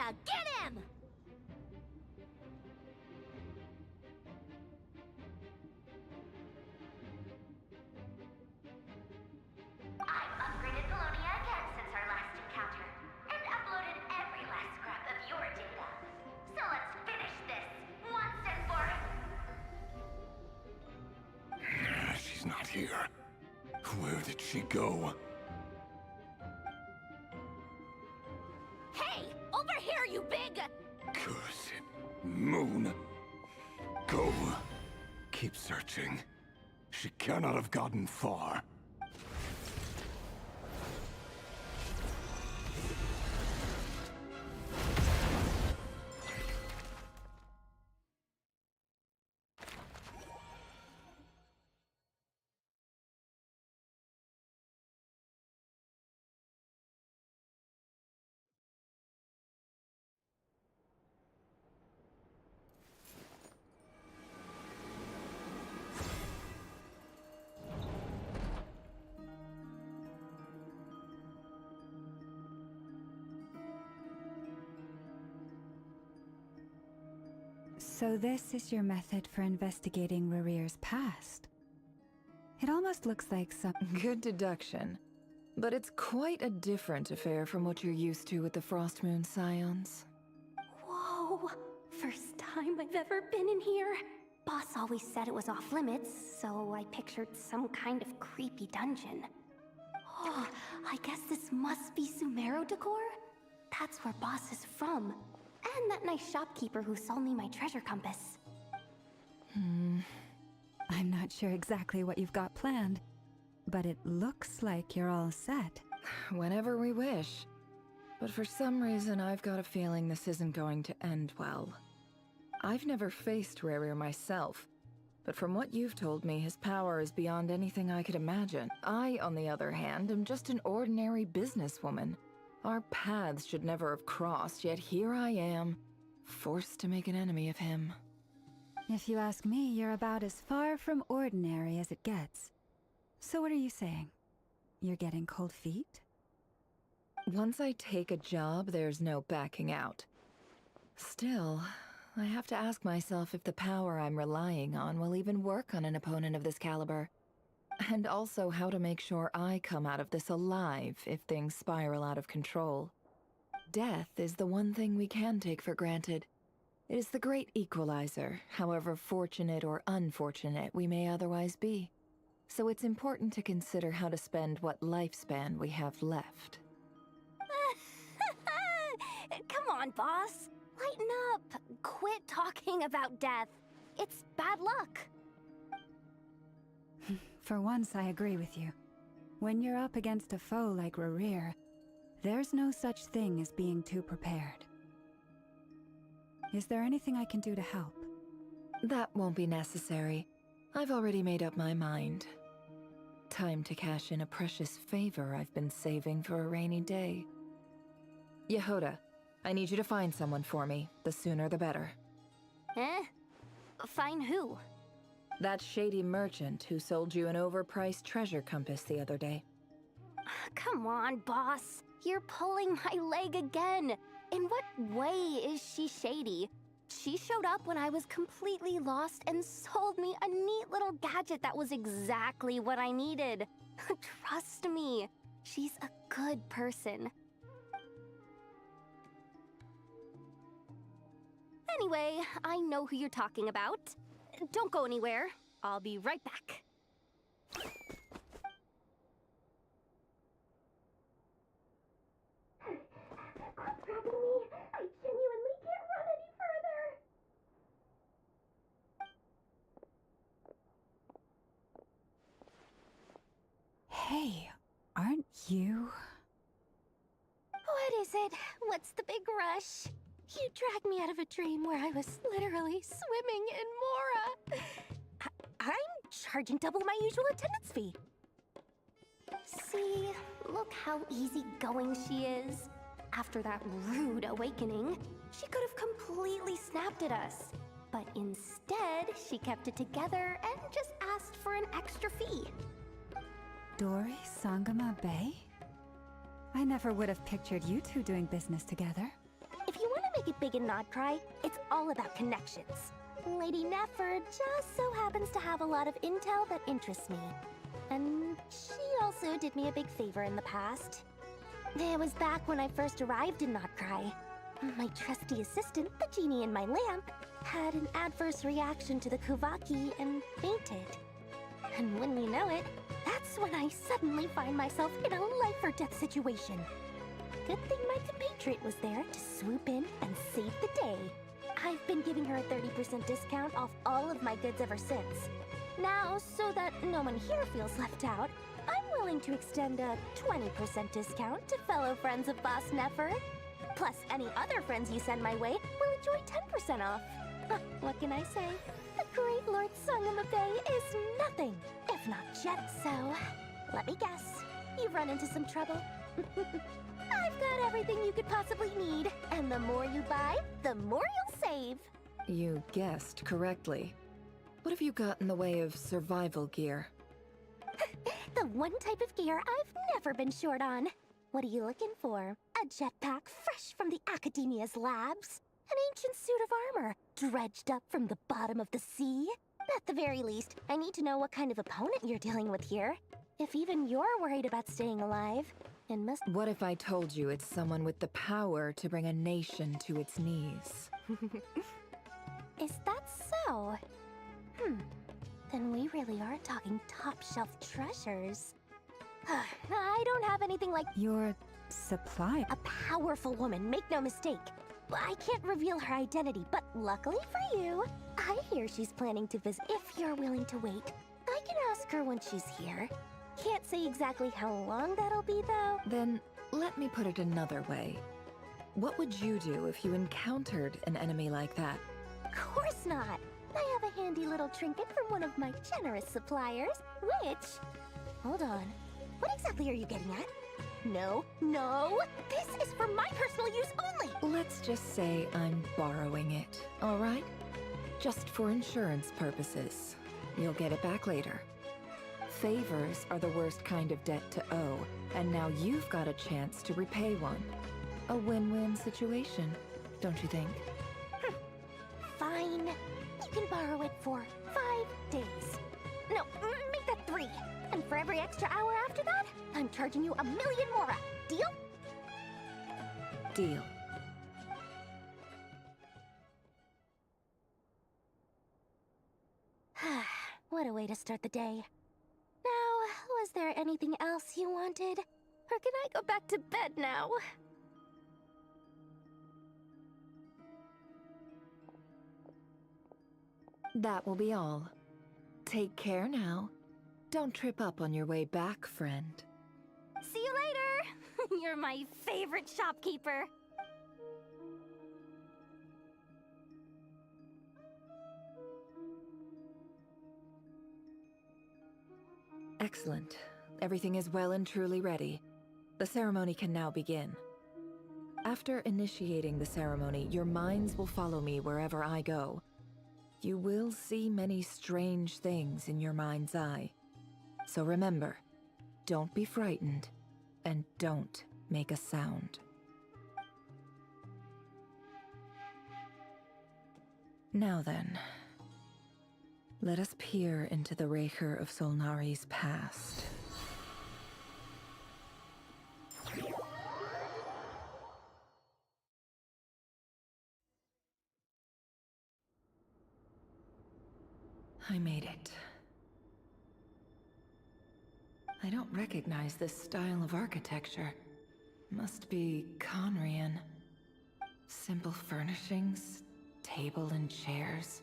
Apollonia! Get him! I've upgraded Apollonia again since our last encounter, and uploaded every last scrap of your data. So let's finish this, once and for... She's not here. Where did she go? Hey! Over here, you big... Cursed moon. Go. Keep searching. She cannot have gotten far. So this is your method for investigating Rarir's past. It almost looks like some... Good deduction. But it's quite a different affair from what you're used to with the Frost Moon Scions. Whoa! First time I've ever been in here. Boss always said it was off limits, so I pictured some kind of creepy dungeon. Oh, I guess this must be Sumero decor? That's where Boss is from. And that nice shopkeeper who sold me my treasure compass. I'm not sure exactly what you've got planned, but it looks like you're all set. Whenever we wish. But for some reason, I've got a feeling this isn't going to end well. I've never faced Rarir myself, but from what you've told me, his power is beyond anything I could imagine. I, on the other hand, am just an ordinary businesswoman. Our paths should never have crossed, yet here I am, forced to make an enemy of him. If you ask me, you're about as far from ordinary as it gets. So what are you saying? You're getting cold feet? Once I take a job, there's no backing out. Still, I have to ask myself if the power I'm relying on will even work on an opponent of this caliber. And also how to make sure I come out of this alive if things spiral out of control. Death is the one thing we can take for granted. It is the great equalizer, however fortunate or unfortunate we may otherwise be. So it's important to consider how to spend what lifespan we have left. Come on, boss. Lighten up. Quit talking about death. It's bad luck. For once, I agree with you. When you're up against a foe like Rarir, there's no such thing as being too prepared. Is there anything I can do to help? That won't be necessary. I've already made up my mind. Time to cash in a precious favor I've been saving for a rainy day. Yehoda, I need you to find someone for me. The sooner the better. Eh? Find who? That shady merchant who sold you an overpriced treasure compass the other day. Come on, boss. You're pulling my leg again. In what way is she shady? She showed up when I was completely lost and sold me a neat little gadget that was exactly what I needed. Trust me, she's a good person. Anyway, I know who you're talking about. Don't go anywhere. I'll be right back. Quit grabbing me. I genuinely can't run any further. Hey, aren't you... What is it? What's the big rush? You dragged me out of a dream where I was literally swimming in Mora. I'm charging double my usual attendance fee. See, look how easygoing she is. After that rude awakening, she could have completely snapped at us. But instead, she kept it together and just asked for an extra fee. Dori Sangama Bay? I never would have pictured you two doing business together. If you want to make it big in Nodcry, it's all about connections. Lady Nefer just so happens to have a lot of intel that interests me. And she also did me a big favor in the past. It was back when I first arrived in Nodcry. My trusty assistant, the genie in my lamp, had an adverse reaction to the Kuvaki and fainted. And when you know it, that's when I suddenly find myself in a life-or-death situation. Good thing my compatriot was there to swoop in and save the day. I've been giving her a 30% discount off all of my goods ever since. Now, so that no one here feels left out, I'm willing to extend a 20% discount to fellow friends of Boss Nefer. Plus, any other friends you send my way will enjoy 10% off. What can I say? The great Lord Sangama Bay is nothing if not jealous. So, let me guess. You've run into some trouble? I've got everything you could possibly need. And the more you buy, the more you'll save. You guessed correctly. What have you got in the way of survival gear? The one type of gear I've never been short on. What are you looking for? A jetpack fresh from the Academia's labs? An ancient suit of armor, dredged up from the bottom of the sea? At the very least, I need to know what kind of opponent you're dealing with here. If even you're worried about staying alive, it must— What if I told you it's someone with the power to bring a nation to its knees? Is that so? Then we really are talking top-shelf treasures. I don't have anything like— Your supply? A powerful woman, make no mistake. I can't reveal her identity, but luckily for you, I hear she's planning to visit. If you're willing to wait, I can ask her when she's here. Can't say exactly how long that'll be, though. Then let me put it another way. What would you do if you encountered an enemy like that? Of course not. I have a handy little trinket from one of my generous suppliers, which— Hold on. What exactly are you getting at? No, no! This is for my personal use only! Let's just say I'm borrowing it, all right? Just for insurance purposes. You'll get it back later. Favors are the worst kind of debt to owe, and now you've got a chance to repay one. A win-win situation, don't you think? Fine. You can borrow it for 5 days. No, make that 3. And for every extra hour after that, I'm charging you 1,000,000 more. Deal? Deal. What a way to start the day. Now, was there anything else you wanted? Or can I go back to bed now? That will be all. Take care now. Don't trip up on your way back, friend. See you later! You're my favorite shopkeeper. Excellent. Everything is well and truly ready. The ceremony can now begin. After initiating the ceremony, your minds will follow me wherever I go. You will see many strange things in your mind's eye. So remember, don't be frightened, and don't make a sound. Now then, let us peer into the Raker of Solnari's past. I made it. I don't recognize this style of architecture. Must be Conrian. Simple furnishings, table and chairs.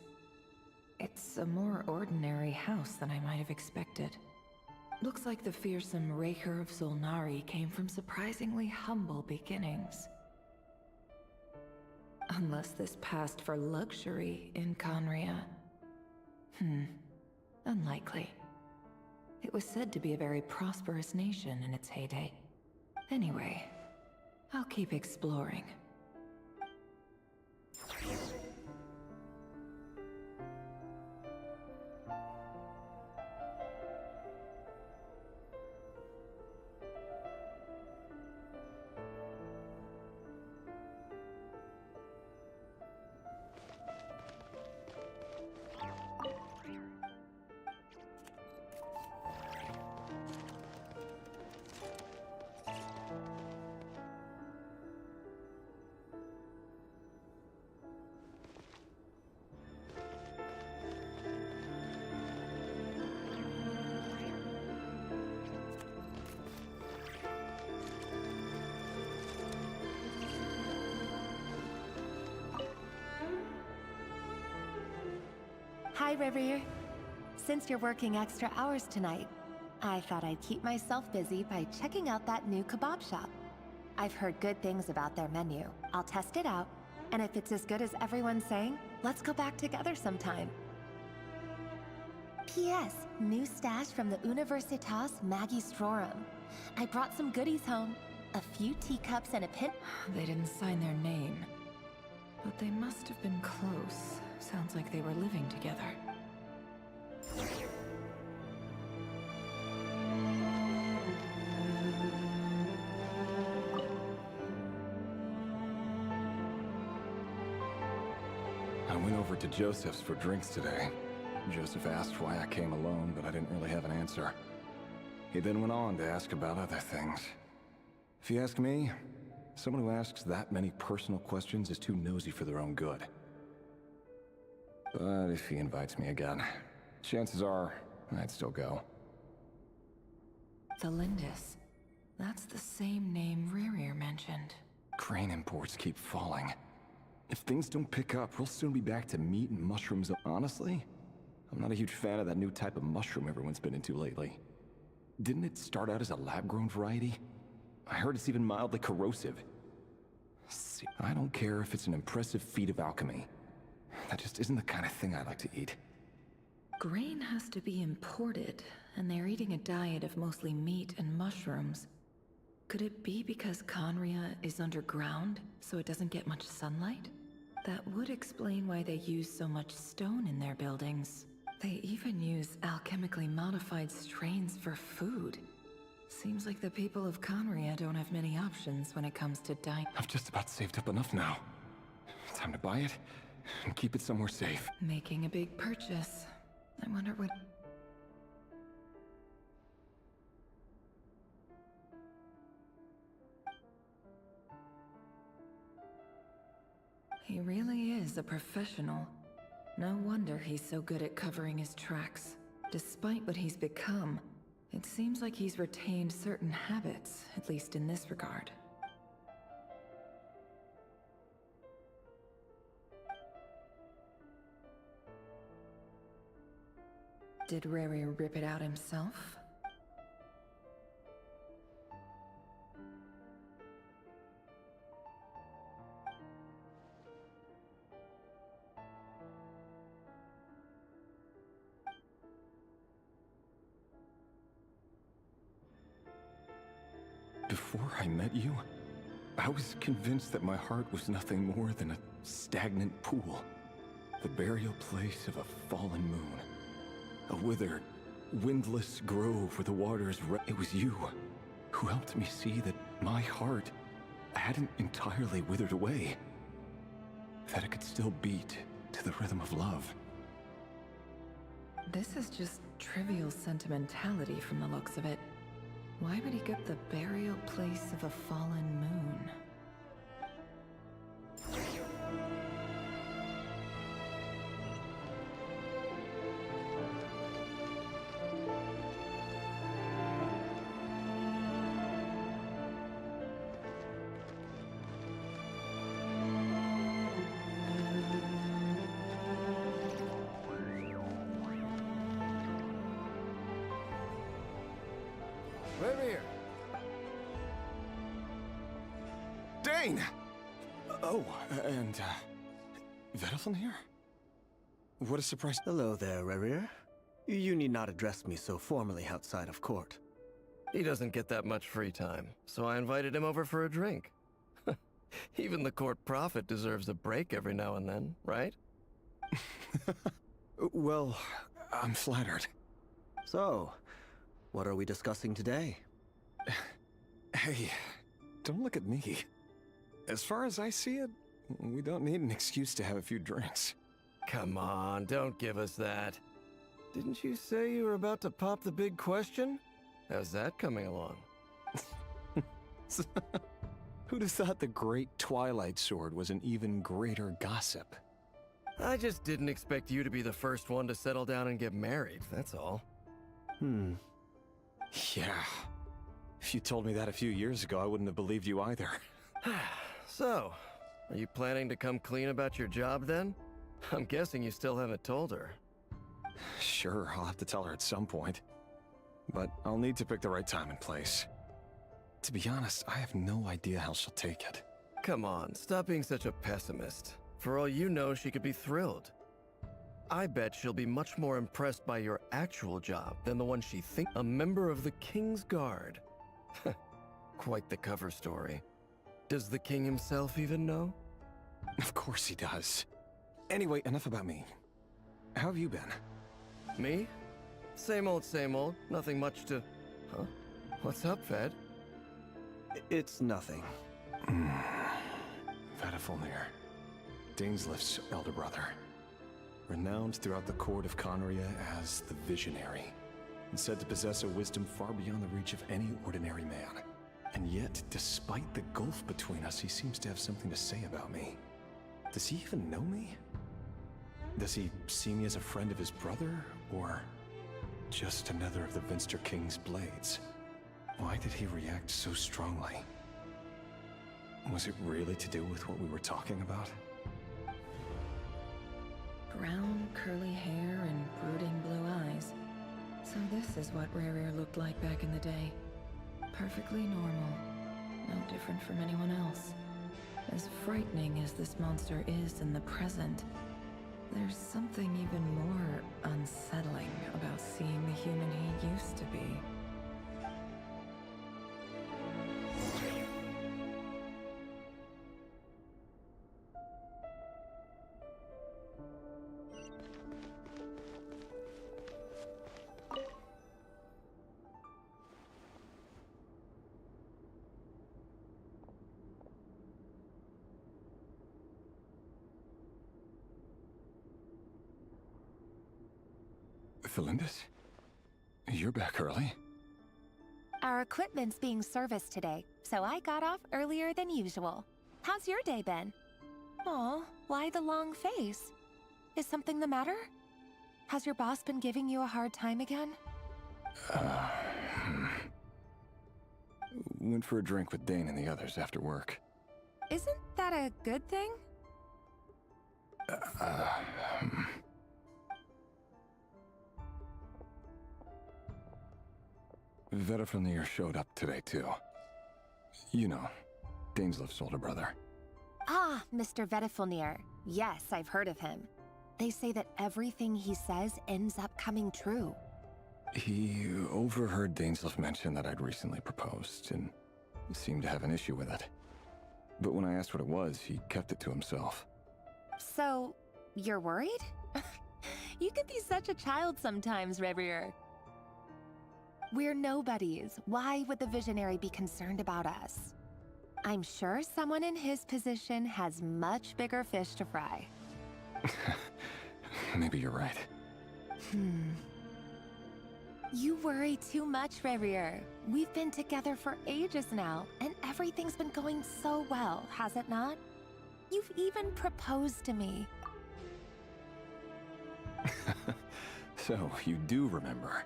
It's a more ordinary house than I might have expected. Looks like the fearsome Raker of Solnari came from surprisingly humble beginnings. Unless this passed for luxury in Conria. Unlikely. It was said to be a very prosperous nation in its heyday. Anyway, I'll keep exploring. Hi, River. Since you're working extra hours tonight, I thought I'd keep myself busy by checking out that new kebab shop. I've heard good things about their menu. I'll test it out, and if it's as good as everyone's saying, let's go back together sometime. P.S. New stash from the Universitas Magistrorum. I brought some goodies home. A few teacups and a pin. They didn't sign their name. But they must have been close. Sounds like they were living together. I went over to Joseph's for drinks today. Joseph asked why I came alone, but I didn't really have an answer. He then went on to ask about other things. If you ask me, someone who asks that many personal questions is too nosy for their own good. But if he invites me again, chances are I'd still go. The Lindis. That's the same name Rerir mentioned. Crane imports keep falling. If things don't pick up, we'll soon be back to meat and mushrooms. Honestly, I'm not a huge fan of that new type of mushroom everyone's been into lately. Didn't it start out as a lab-grown variety? I heard it's even mildly corrosive. See, I don't care if it's an impressive feat of alchemy. That just isn't the kind of thing I like to eat. Grain has to be imported, and they're eating a diet of mostly meat and mushrooms. Could it be because Conria is underground, so it doesn't get much sunlight? That would explain why they use so much stone in their buildings. They even use alchemically modified strains for food. Seems like the people of Conria don't have many options when it comes to dining. I've just about saved up enough now. Time to buy it and keep it somewhere safe. Making a big purchase. I wonder what... He really is a professional. No wonder he's so good at covering his tracks. Despite what he's become, it seems like he's retained certain habits, at least in this regard. Did Riri rip it out himself? Before I met you, I was convinced that my heart was nothing more than a stagnant pool. The burial place of a fallen moon. A withered, windless grove where the waters It was you who helped me see that my heart hadn't entirely withered away. That it could still beat to the rhythm of love. This is just trivial sentimentality from the looks of it. Why would he get the burial place of a fallen moon? Rerir! Dane! Oh, and, Vedelfin here? What a surprise. Hello there, Rerir. You need not address me so formally outside of court. He doesn't get that much free time, so I invited him over for a drink. Even the court prophet deserves a break every now and then, right? Well, I'm flattered. So, what are we discussing today? Hey, don't look at me. As far as I see it, we don't need an excuse to have a few drinks. Come on, don't give us that. Didn't you say you were about to pop the big question? How's that coming along? Who'd have thought the great Twilight Sword was an even greater gossip? I just didn't expect you to be the first one to settle down and get married, that's all. Yeah. If you told me that a few years ago, I wouldn't have believed you either. So, are you planning to come clean about your job then? I'm guessing you still haven't told her. Sure, I'll have to tell her at some point. But I'll need to pick the right time and place. To be honest, I have no idea how she'll take it. Come on, stop being such a pessimist. For all you know, she could be thrilled. I bet she'll be much more impressed by your actual job than the one she thinks. A member of the King's Guard. Quite the cover story. Does the king himself even know? Of course he does. Anyway, enough about me. How have you been? Me? Same old, nothing much to... Huh? What's up, Fed? It's nothing. Vedifulnir, Dainsleif's elder brother. Renowned throughout the court of Conria as the Visionary, and said to possess a wisdom far beyond the reach of any ordinary man. And yet, despite the gulf between us, he seems to have something to say about me. Does he even know me? Does he see me as a friend of his brother, or just another of the Vinster King's blades? Why did he react so strongly? Was it really to do with what we were talking about? Brown, curly hair and brooding blue eyes. So this is what Rarier looked like back in the day. Perfectly normal. No different from anyone else. As frightening as this monster is in the present, there's something even more unsettling about seeing the human he used to be. Felindis? You're back early? Our equipment's being serviced today, so I got off earlier than usual. How's your day been? Aw, why the long face? Is something the matter? Has your boss been giving you a hard time again? Went for a drink with Dane and the others after work. Isn't that a good thing? Vedifulnir showed up today, too. You know, Dainsleif's older brother. Ah, Mr. Vedifulnir. Yes, I've heard of him. They say that everything he says ends up coming true. He overheard Dainsleif mention that I'd recently proposed, and seemed to have an issue with it. But when I asked what it was, he kept it to himself. So, you're worried? You can be such a child sometimes, Revier. We're nobodies. Why would the Visionary be concerned about us? I'm sure someone in his position has much bigger fish to fry. Maybe you're right. You worry too much, Revier. We've been together for ages now, and everything's been going so well, has it not? You've even proposed to me. So, you do remember.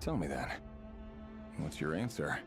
Tell me then. What's your answer?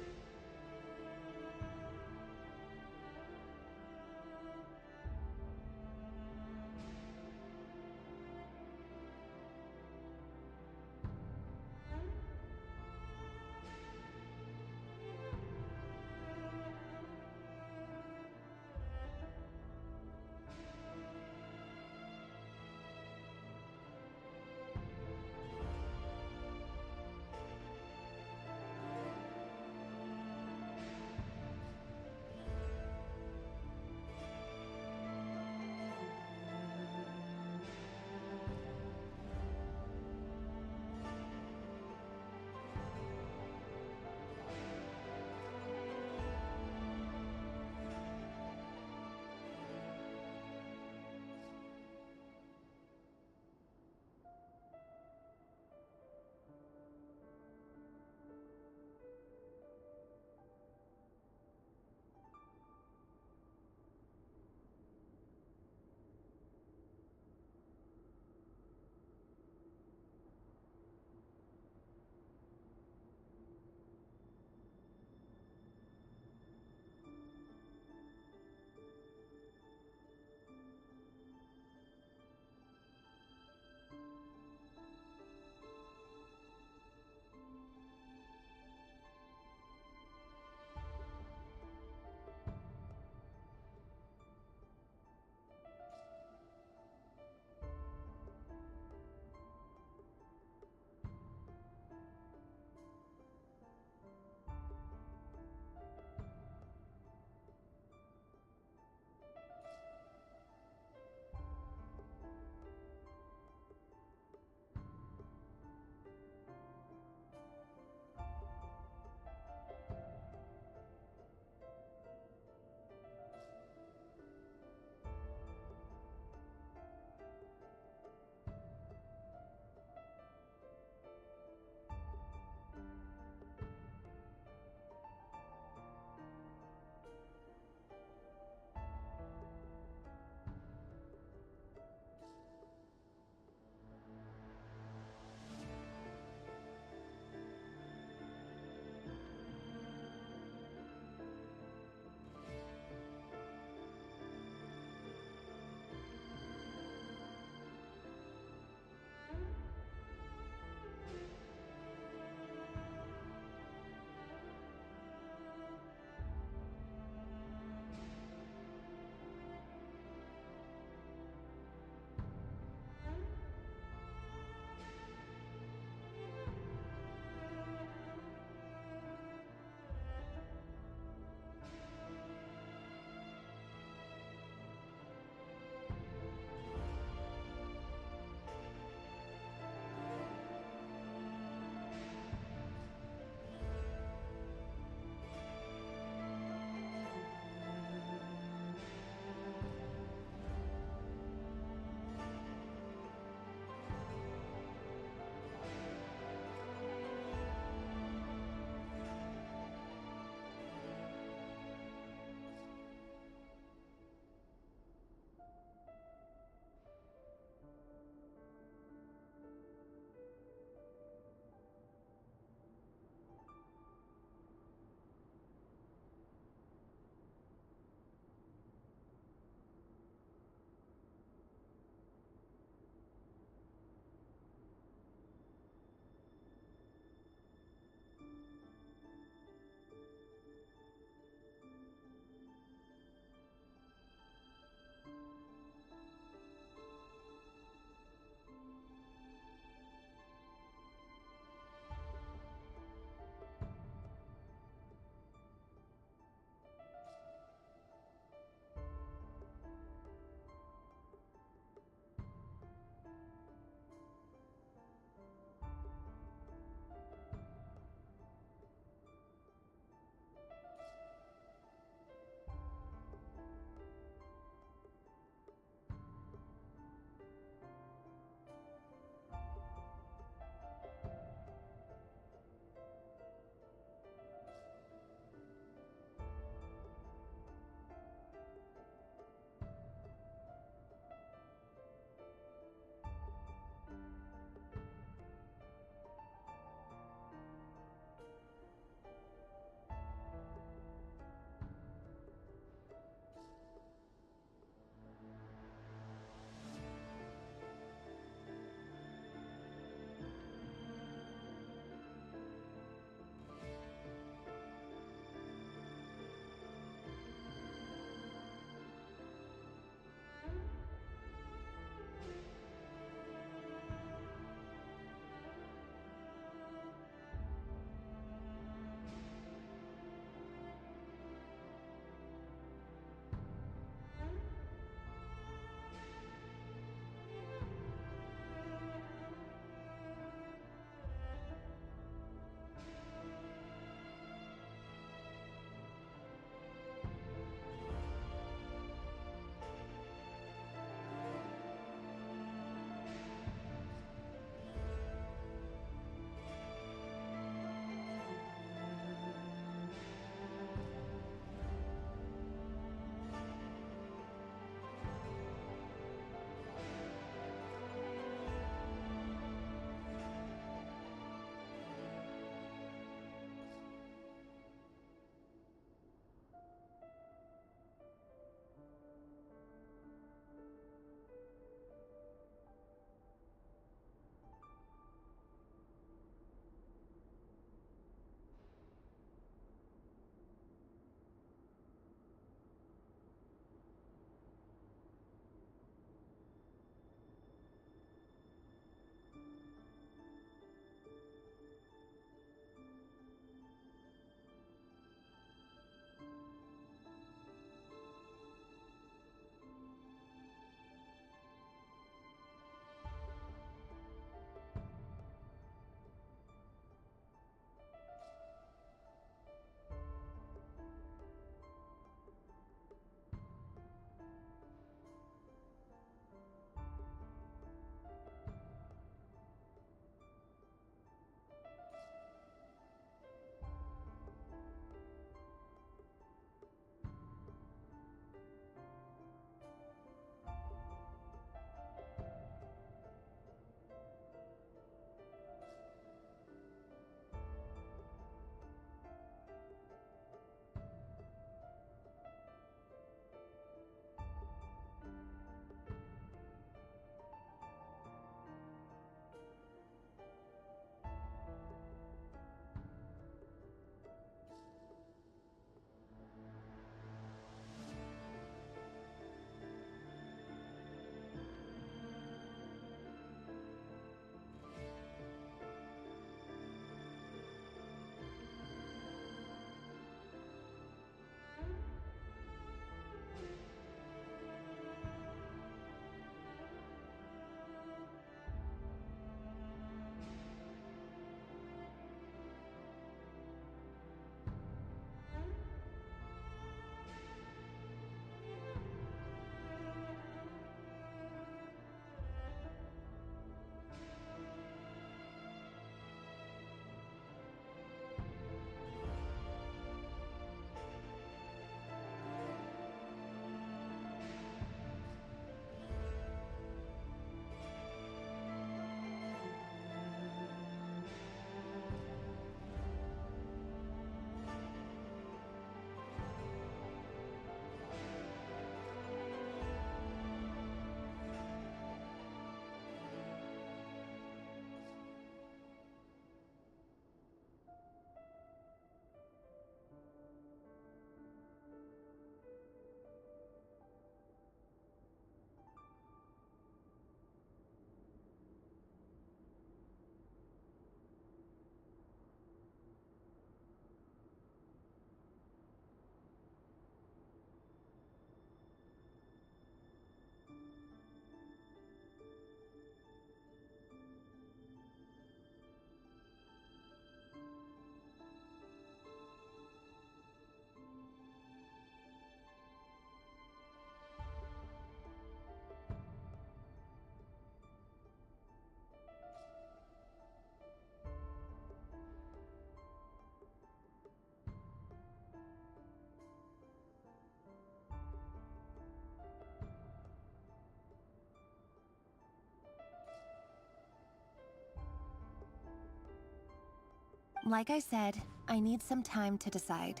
Like I said, I need some time to decide.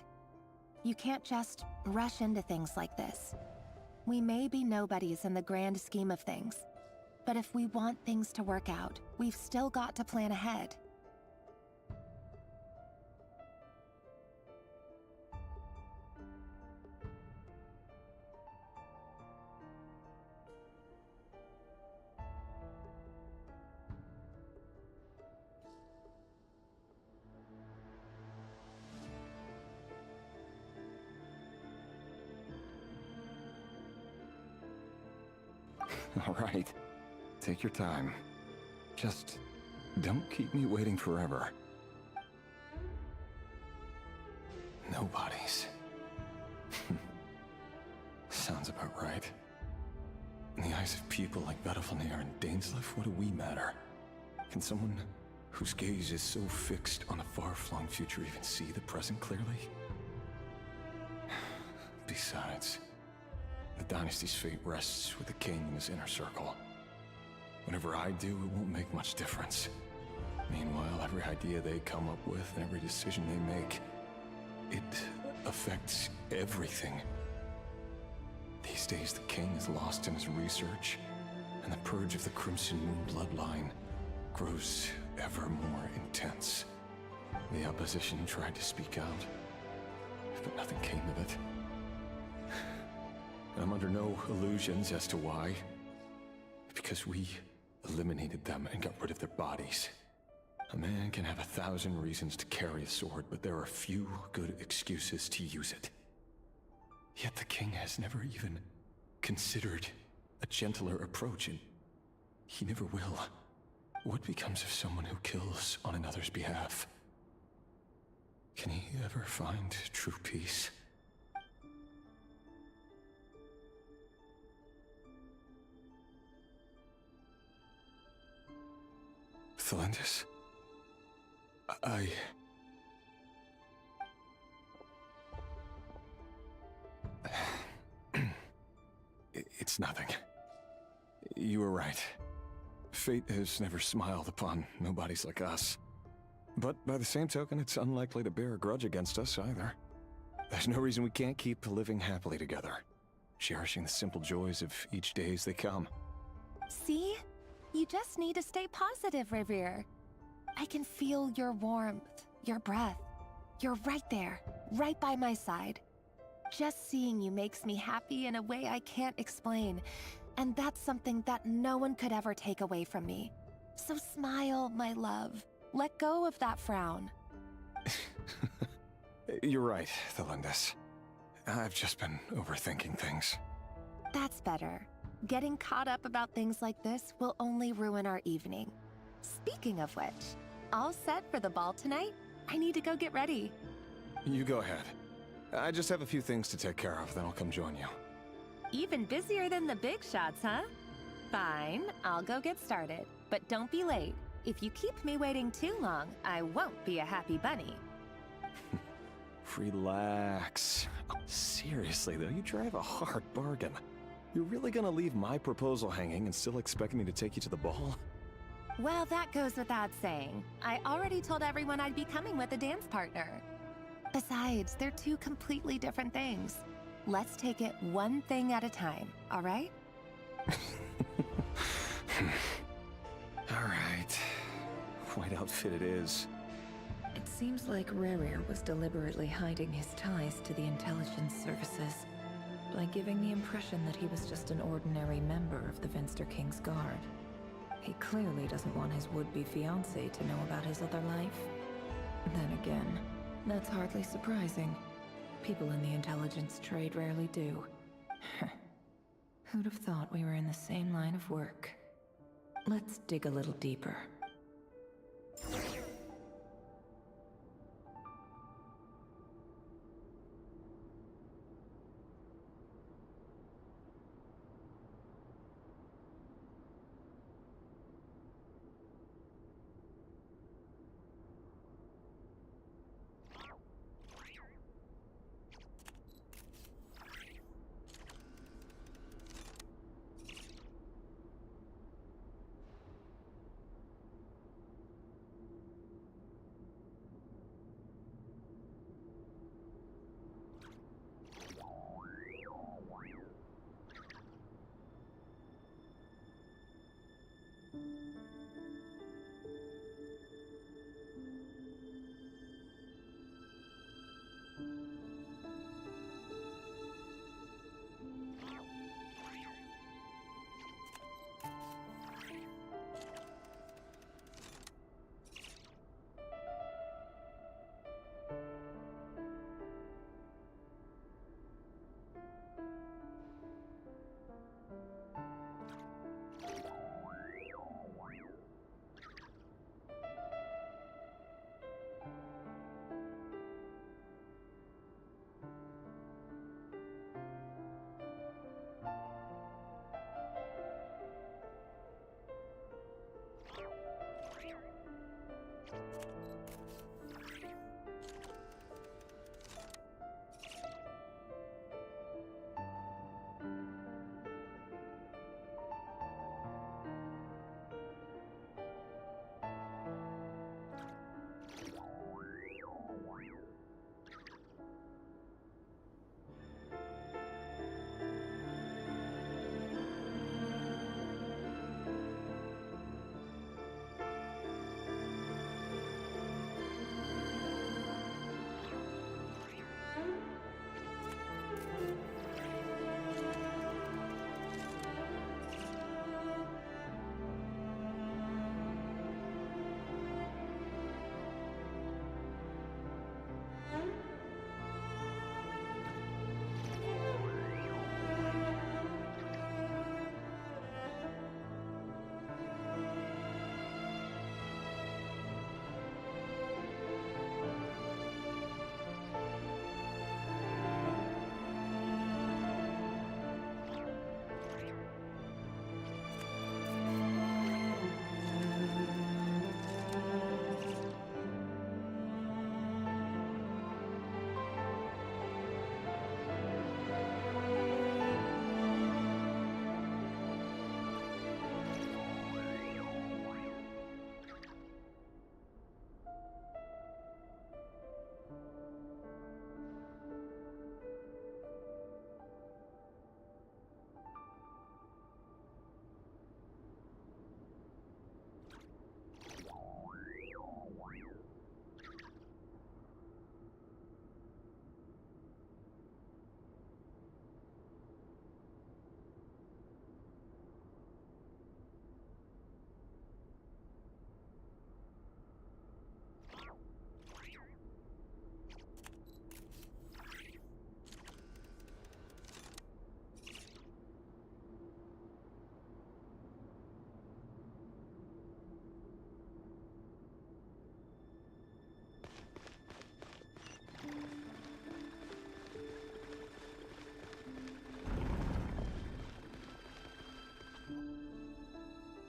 You can't just rush into things like this. We may be nobodies in the grand scheme of things, but if we want things to work out, we've still got to plan ahead. All right. Take your time. Just don't keep me waiting forever. Nobody's. Sounds about right. In the eyes of people like Vedalfnir and Dainsleif, what do we matter? Can someone whose gaze is so fixed on a far-flung future even see the present clearly? Besides, the dynasty's fate rests with the king and his inner circle. Whatever I do, it won't make much difference. Meanwhile, every idea they come up with and every decision they make, it affects everything. These days, the king is lost in his research, and the purge of the Crimson Moon bloodline grows ever more intense. The opposition tried to speak out, but nothing came of it. I'm under no illusions as to why. Because we eliminated them and got rid of their bodies. A man can have 1,000 reasons to carry a sword, but there are few good excuses to use it. Yet the king has never even considered a gentler approach, and he never will. What becomes of someone who kills on another's behalf? Can he ever find true peace? Thelendis? It's nothing. You were right. Fate has never smiled upon nobodies like us. But by the same token, it's unlikely to bear a grudge against us either. There's no reason we can't keep living happily together, cherishing the simple joys of each day as they come. See? You just need to stay positive, Revere. I can feel your warmth, your breath. You're right there, right by my side. Just seeing you makes me happy in a way I can't explain, and that's something that no one could ever take away from me. So smile, my love. Let go of that frown. You're right, Thelendis. I've just been overthinking things. That's better. Getting caught up about things like this will only ruin our evening. Speaking of which, all set for the ball tonight? I need to go get ready. You go ahead. I just have a few things to take care of, then I'll come join you. Even busier than the big shots, huh? Fine, I'll go get started. But don't be late. If you keep me waiting too long, I won't be a happy bunny. Relax. Seriously, though, you drive a hard bargain. You're really gonna leave my proposal hanging and still expect me to take you to the ball? Well, that goes without saying. I already told everyone I'd be coming with a dance partner. Besides, they're two completely different things. Let's take it one thing at a time, all right? All right. White outfit it is. It seems like Rerir was deliberately hiding his ties to the intelligence services by giving the impression that he was just an ordinary member of the Vinster King's Guard. He clearly doesn't want his would-be fiancée to know about his other life. Then again, that's hardly surprising. People in the intelligence trade rarely do. Who'd have thought we were in the same line of work? Let's dig a little deeper.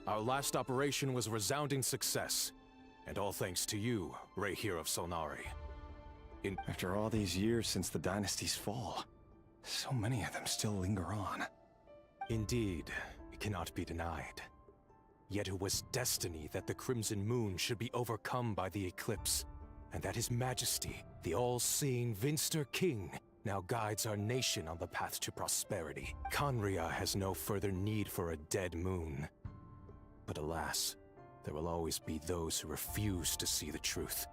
Our last operation was a resounding success. And all thanks to you, Rayhir of Solnari. After all these years since the dynasty's fall, so many of them still linger on. Indeed, it cannot be denied. Yet it was destiny that the Crimson Moon should be overcome by the eclipse, and that His Majesty, the all-seeing Vinster King, now guides our nation on the path to prosperity. Conria has no further need for a dead moon. But alas, there will always be those who refuse to see the truth,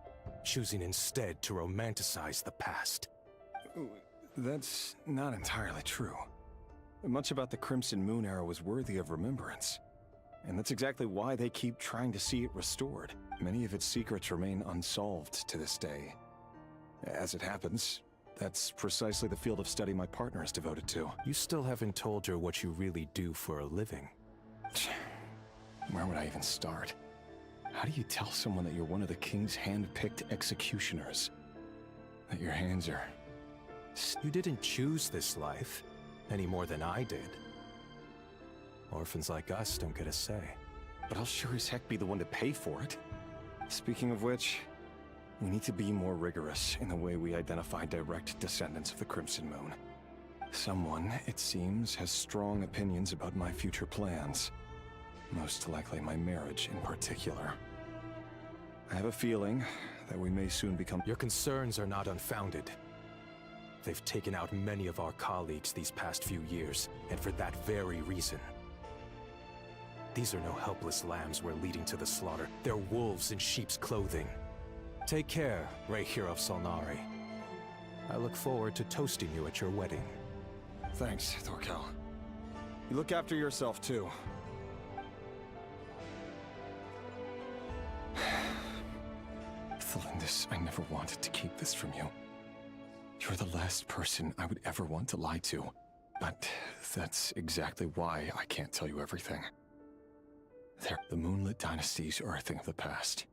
choosing instead to romanticize the past. That's not entirely true. Much about the Crimson Moon era was worthy of remembrance. And that's exactly why they keep trying to see it restored. Many of its secrets remain unsolved to this day. As it happens, that's precisely the field of study my partner is devoted to. You still haven't told her what you really do for a living. Where would I even start? How do you tell someone that you're one of the King's hand-picked executioners? That your hands are... You didn't choose this life, any more than I did. Orphans like us don't get a say. But I'll sure as heck be the one to pay for it. Speaking of which, we need to be more rigorous in the way we identify direct descendants of the Crimson Moon. Someone, it seems, has strong opinions about my future plans. Most likely my marriage in particular. I have a feeling that we may soon become... Your concerns are not unfounded. They've taken out many of our colleagues these past few years, and for that very reason. These are no helpless lambs we're leading to the slaughter. They're wolves in sheep's clothing. Take care, Rayhir of Solnari. I look forward to toasting you at your wedding. Thanks, Thorkel. You look after yourself, too. Thelindis, I never wanted to keep this from you. You're the last person I would ever want to lie to. But that's exactly why I can't tell you everything. The moonlit dynasties are a thing of the past.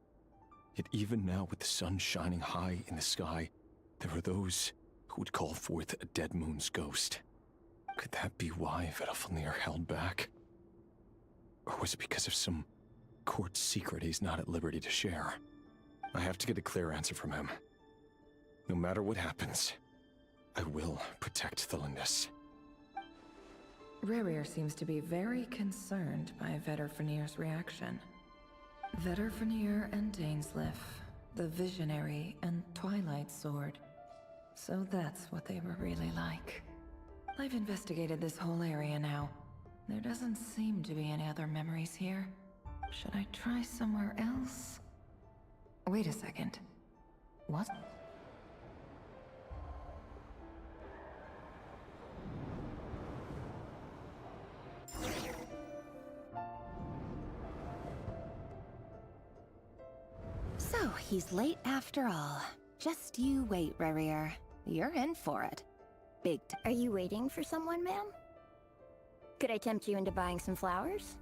Yet even now, with the sun shining high in the sky, there are those who would call forth a dead moon's ghost. Could that be why Vedalfnir held back? Or was it because of some court secret he's not at liberty to share? I have to get a clear answer from him. No matter what happens, I will protect Thelindis. Rayhir seems to be very concerned by Vedalfnir's reaction. Vedalfnir and Dainsleif, the Visionary and Twilight Sword. So that's what they were really like. I've investigated this whole area now. There doesn't seem to be any other memories here. Should I try somewhere else? Wait a second. What? So, he's late after all. Just you wait, Rayhir. You're in for it. Are you waiting for someone, ma'am? Could I tempt you into buying some flowers?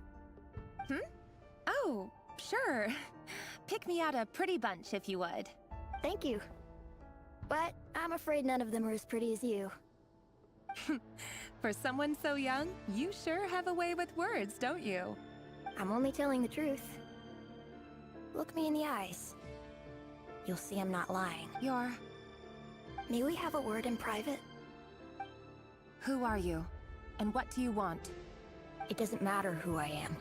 Oh, sure. Pick me out a pretty bunch if you would. Thank you. But I'm afraid none of them are as pretty as you. For someone so young, you sure have a way with words, don't you? I'm only telling the truth. Look me in the eyes. You'll see I'm not lying. May we have a word in private? Who are you? And what do you want? It doesn't matter who I am.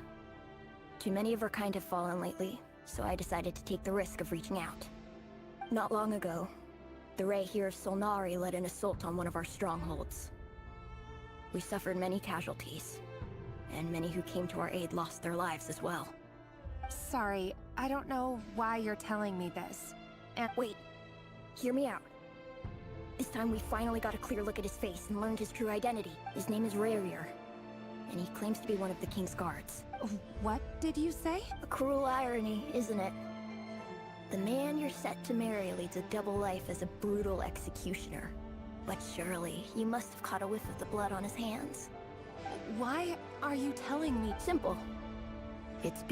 Too many of our kind have fallen lately, so I decided to take the risk of reaching out. Not long ago, the Rayhir of Solnari led an assault on one of our strongholds. We suffered many casualties, and many who came to our aid lost their lives as well. Sorry, I don't know why you're telling me this. And wait, hear me out. This time we finally got a clear look at his face and learned his true identity. His name is Rayhir, and he claims to be one of the King's guards. What did you say? A cruel irony, isn't it? The man you're set to marry leads a double life as a brutal executioner. But surely, you must have caught a whiff of the blood on his hands. Why are you telling me? Simple. It's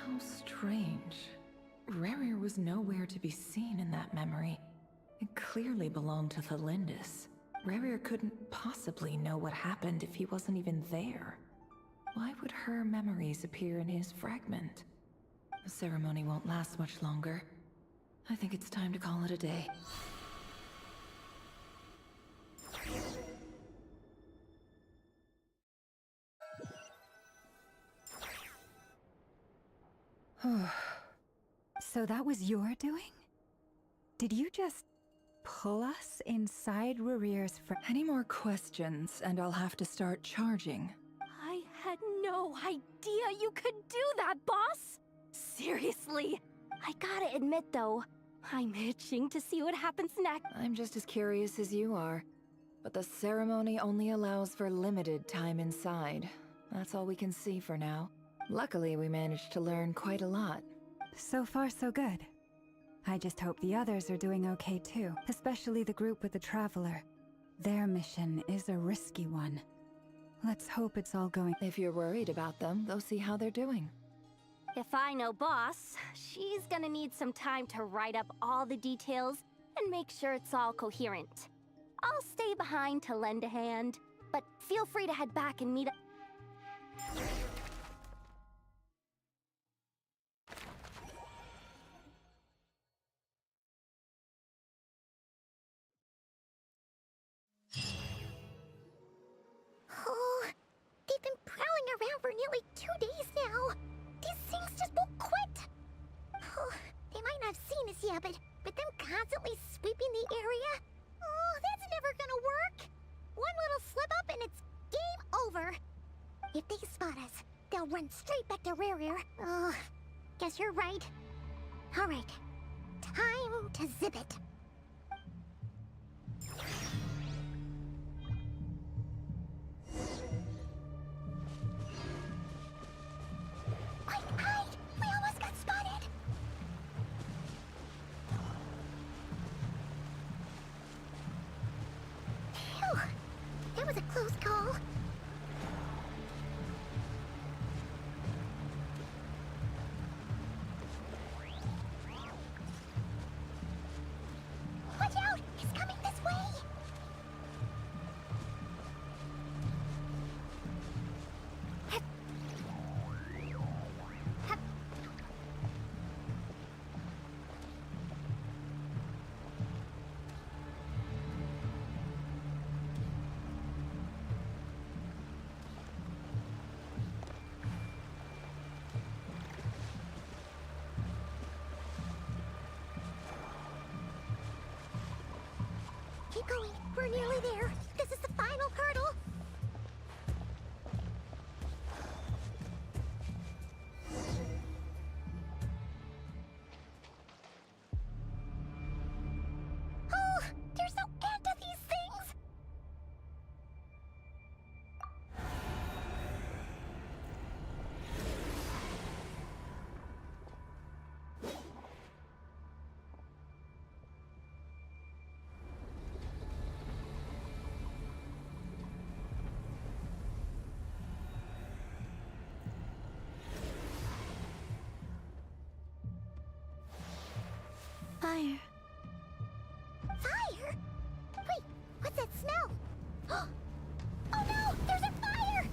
How strange. Rayhir was nowhere to be seen in that memory. It clearly belonged to Thelindis. Rayhir couldn't possibly know what happened if he wasn't even there. Why would her memories appear in his fragment? The ceremony won't last much longer. I think it's time to call it a day. So that was your doing? Did you just pull us inside Rarir's Any more questions, and I'll have to start charging. I had no idea you could do that, boss! Seriously! I gotta admit though, I'm itching to see what happens next. I'm just as curious as you are. But the ceremony only allows for limited time inside. That's all we can see for now. Luckily, we managed to learn quite a lot. So far, so good. I just hope the others are doing okay too, especially the group with the Traveler. Their mission is a risky one. Let's hope it's all going. If you're worried about them, go see how they're doing. If I know boss, she's gonna need some time to write up all the details and make sure it's all coherent. I'll stay behind to lend a hand, but feel free to head back and meet up. Oh, they've been prowling around for nearly 2 days now. These things just won't quit. Oh, they might not have seen us yet, but them constantly sweeping the area? Oh, that's never gonna work. One little slip up and it's game over. If they spot us, they'll run straight back to Rarir. Oh, guess you're right. All right, time to zip it. Quick, hide! We almost got spotted! Phew! That was a close call. Watch out! He's coming this way! Keep going. We're nearly there. This is the final hurdle. Oh, there's no end to these things. Fire. Fire? Wait, what's that smell? Oh no, there's a fire!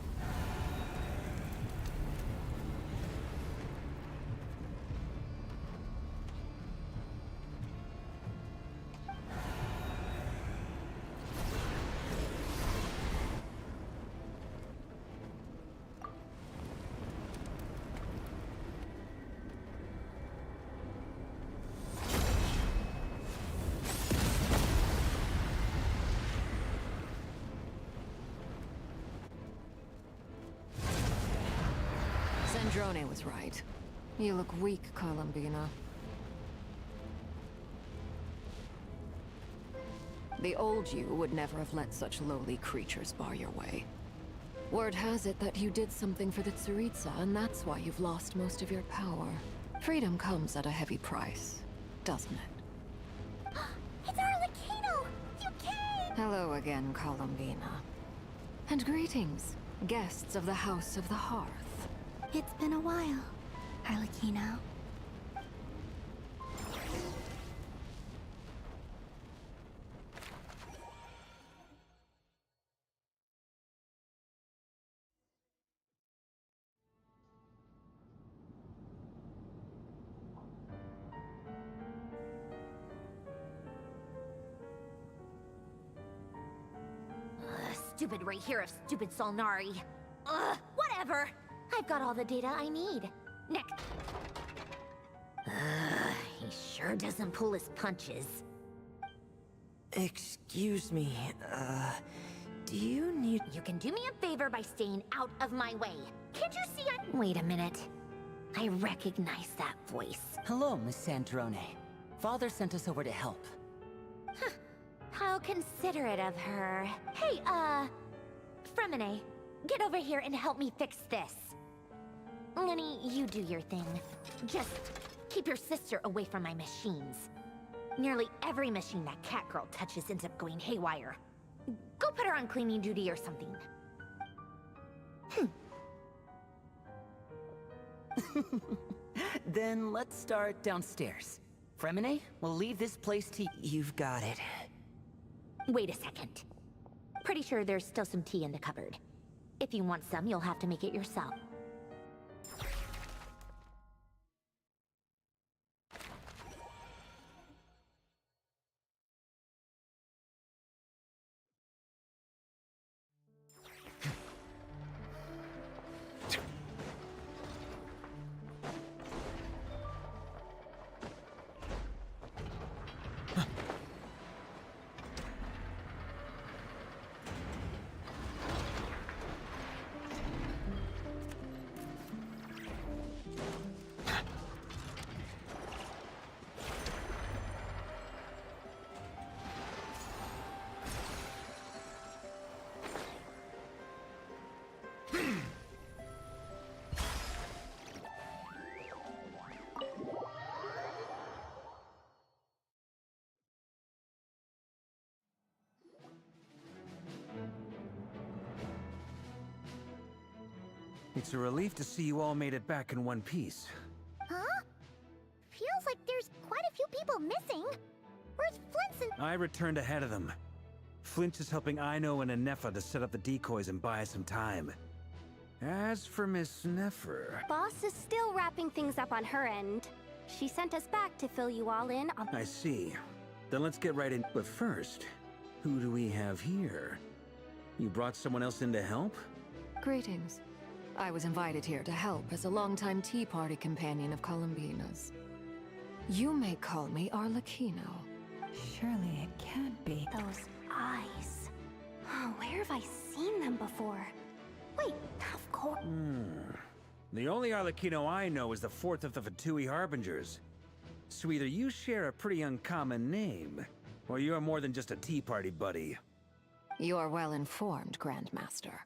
Sandrone was right. You look weak, Columbina. The old you would never have let such lowly creatures bar your way. Word has it that you did something for the Tsaritsa, and that's why you've lost most of your power. Freedom comes at a heavy price, doesn't it? It's Arlecchino! You came! Hello again, Columbina. And greetings, guests of the House of the Hearth. It's been a while, Arlecchino. stupid right here of stupid Solnari. Ugh, whatever. I've got all the data I need. Next. He sure doesn't pull his punches. Excuse me, do you need... You can do me a favor by staying out of my way. Can't you see I... Wait a minute. I recognize that voice. Hello, Miss Sandrone. Father sent us over to help. Huh. How considerate of her. Hey, Fremine, get over here and help me fix this. Lenny, you do your thing. Just keep your sister away from my machines. Nearly every machine that Catgirl touches ends up going haywire. Go put her on cleaning duty or something. Then let's start downstairs. Fremine, we'll leave this place to... You've got it. Wait a second. Pretty sure there's still some tea in the cupboard. If you want some, you'll have to make it yourself. It's a relief to see you all made it back in one piece. Huh? Feels like there's quite a few people missing. Where's Flint's and... I returned ahead of them. Flint is helping Aino and Anefa to set up the decoys and buy us some time. As for Miss Nefer... Boss is still wrapping things up on her end. She sent us back to fill you all in on... I see. Then let's get right in. But first, who do we have here? You brought someone else in to help? Greetings. I was invited here to help as a longtime Tea Party companion of Columbina's. You may call me Arlecchino. Surely it can't be. Those eyes. Oh, where have I seen them before? Wait, of course. The only Arlecchino I know is the fourth of the Fatui Harbingers. So either you share a pretty uncommon name, or you're more than just a Tea Party buddy. You're well informed, Grandmaster.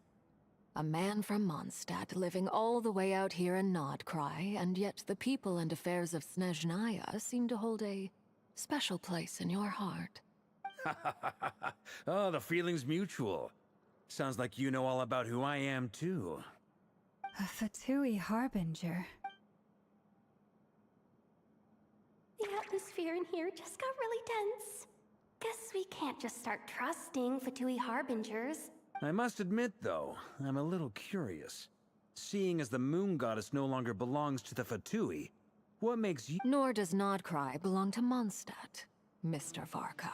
A man from Mondstadt living all the way out here in Nodcry, and yet the people and affairs of Snezhnaya seem to hold a special place in your heart. Oh, the feeling's mutual. Sounds like you know all about who I am, too. A Fatui Harbinger. The atmosphere in here just got really tense. Guess we can't just start trusting Fatui Harbingers. I must admit, though, I'm a little curious. Seeing as the moon goddess no longer belongs to the Fatui, what makes you— Nor does Nodcry belong to Mondstadt, Mr. Varka.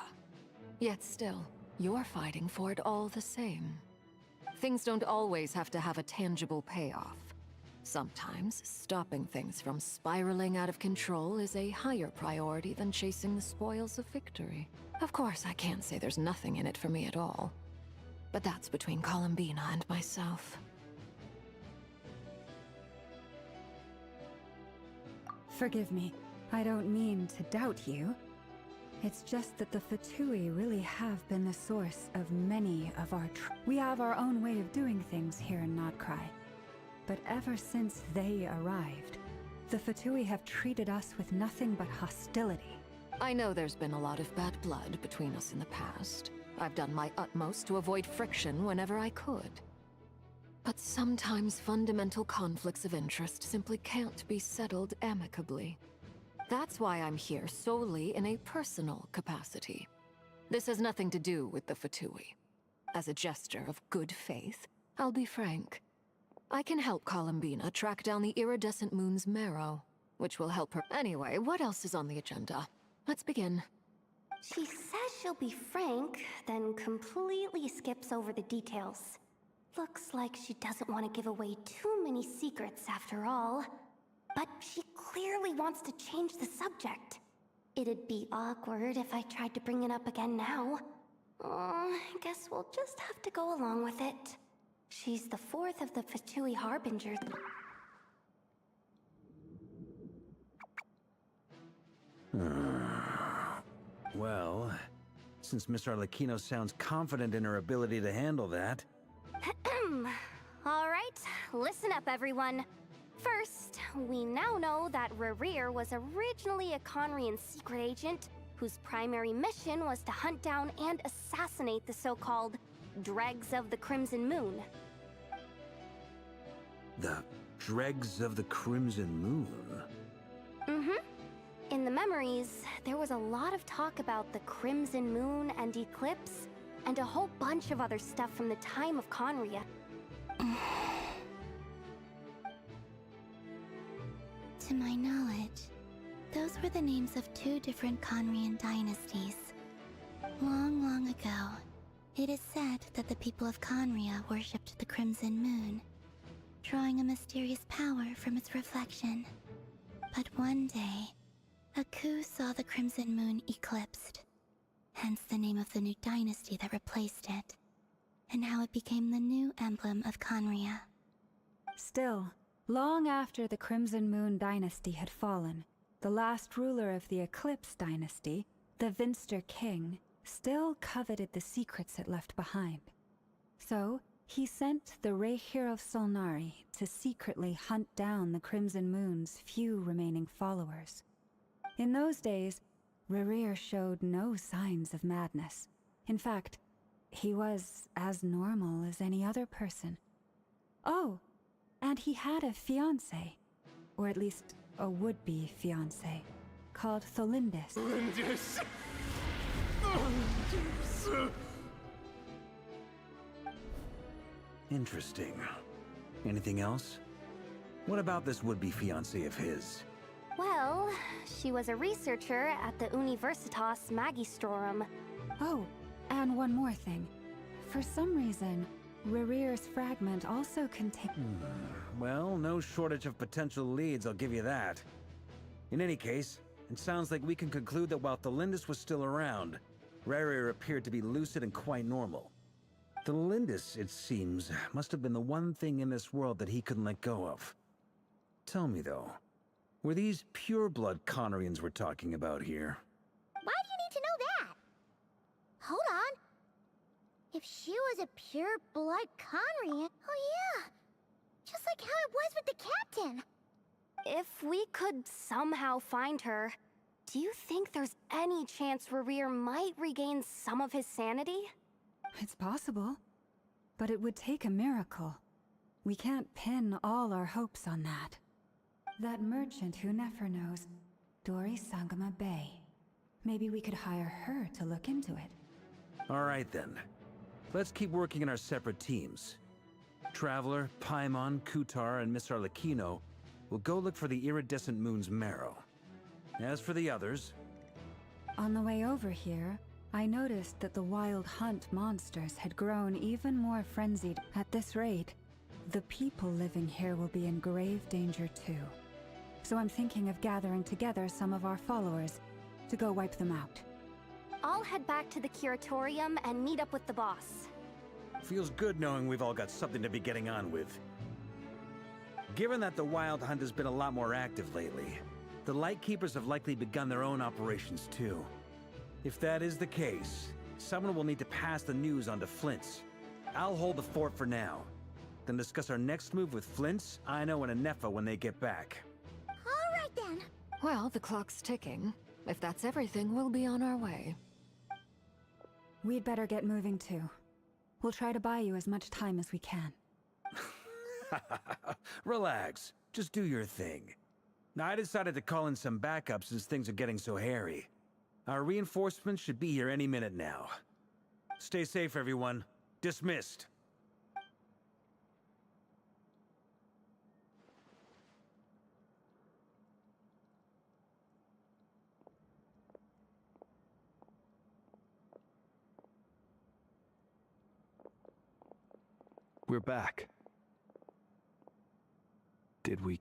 Yet still, you're fighting for it all the same. Things don't always have to have a tangible payoff. Sometimes, stopping things from spiraling out of control is a higher priority than chasing the spoils of victory. Of course, I can't say there's nothing in it for me at all. But that's between Columbina and myself. Forgive me. I don't mean to doubt you. It's just that the Fatui really have been the source of many of our we have our own way of doing things here in Nodcry. But ever since they arrived, the Fatui have treated us with nothing but hostility. I know there's been a lot of bad blood between us in the past. I've done my utmost to avoid friction whenever I could. But sometimes fundamental conflicts of interest simply can't be settled amicably. That's why I'm here solely in a personal capacity. This has nothing to do with the Fatui. As a gesture of good faith, I'll be frank. I can help Columbina track down the iridescent moon's marrow, which will help her. Anyway, what else is on the agenda? Let's begin. She says she'll be frank, then completely skips over the details. Looks like she doesn't want to give away too many secrets after all. But she clearly wants to change the subject. It'd be awkward if I tried to bring it up again now. I guess we'll just have to go along with it. She's the fourth of the Fatui Harbingers. Well, since Miss Arlecchino sounds confident in her ability to handle that... All right, listen up, everyone. First, we now know that Rerir was originally a Conrian secret agent whose primary mission was to hunt down and assassinate the so-called Dregs of the Crimson Moon. The Dregs of the Crimson Moon? Mm-hmm. In the memories, there was a lot of talk about the Crimson Moon and Eclipse, and a whole bunch of other stuff from the time of Conria. To my knowledge, those were the names of two different Conrian dynasties. Long, long ago, it is said that the people of Conria worshipped the Crimson Moon, drawing a mysterious power from its reflection. But one day, a coup saw the Crimson Moon eclipsed, hence the name of the new dynasty that replaced it, and how it became the new emblem of Conria. Still, long after the Crimson Moon dynasty had fallen, the last ruler of the Eclipse dynasty, the Vinster King, still coveted the secrets it left behind. So, he sent the Rehir of Solnari to secretly hunt down the Crimson Moon's few remaining followers. In those days, Rerir showed no signs of madness. In fact, he was as normal as any other person. Oh, and he had a fiancé, or at least a would-be fiancé, called Tholindis. Interesting. Anything else? What about this would-be fiancé of his? Well, she was a researcher at the Universitas Magistrorum. Oh, and one more thing. For some reason, Rerir's fragment also contained... Well, no shortage of potential leads, I'll give you that. In any case, it sounds like we can conclude that while Tholindis was still around, Rerir appeared to be lucid and quite normal. Tholindis, it seems, must have been the one thing in this world that he couldn't let go of. Tell me, though, were these pure-blood Conrians we're talking about here? Why do you need to know that? Hold on. If she was a pure-blood Conrian... Oh yeah! Just like how it was with the captain! If we could somehow find her, do you think there's any chance Rerir might regain some of his sanity? It's possible, but it would take a miracle. We can't pin all our hopes on that. That merchant who Nefer knows, Dori Sangama Bay. Maybe we could hire her to look into it. All right, then. Let's keep working in our separate teams. Traveler, Paimon, Kutar, and Miss Arlecchino will go look for the iridescent moon's marrow. As for the others... On the way over here, I noticed that the wild hunt monsters had grown even more frenzied. At this rate, the people living here will be in grave danger too. So I'm thinking of gathering together some of our followers to go wipe them out. I'll head back to the curatorium and meet up with the boss. Feels good knowing we've all got something to be getting on with. Given that the Wild Hunt has been a lot more active lately, the Lightkeepers have likely begun their own operations too. If that is the case, someone will need to pass the news on to Flint's. I'll hold the fort for now, then discuss our next move with Flint's, Aino, and Anefa when they get back. All right then. Well, the clock's ticking. If that's everything, we'll be on our way. We'd better get moving too. We'll try to buy you as much time as we can. Relax. Just do your thing. Now, I decided to call in some backup since things are getting so hairy. Our reinforcements should be here any minute now. Stay safe, everyone. Dismissed. We're back. Did we...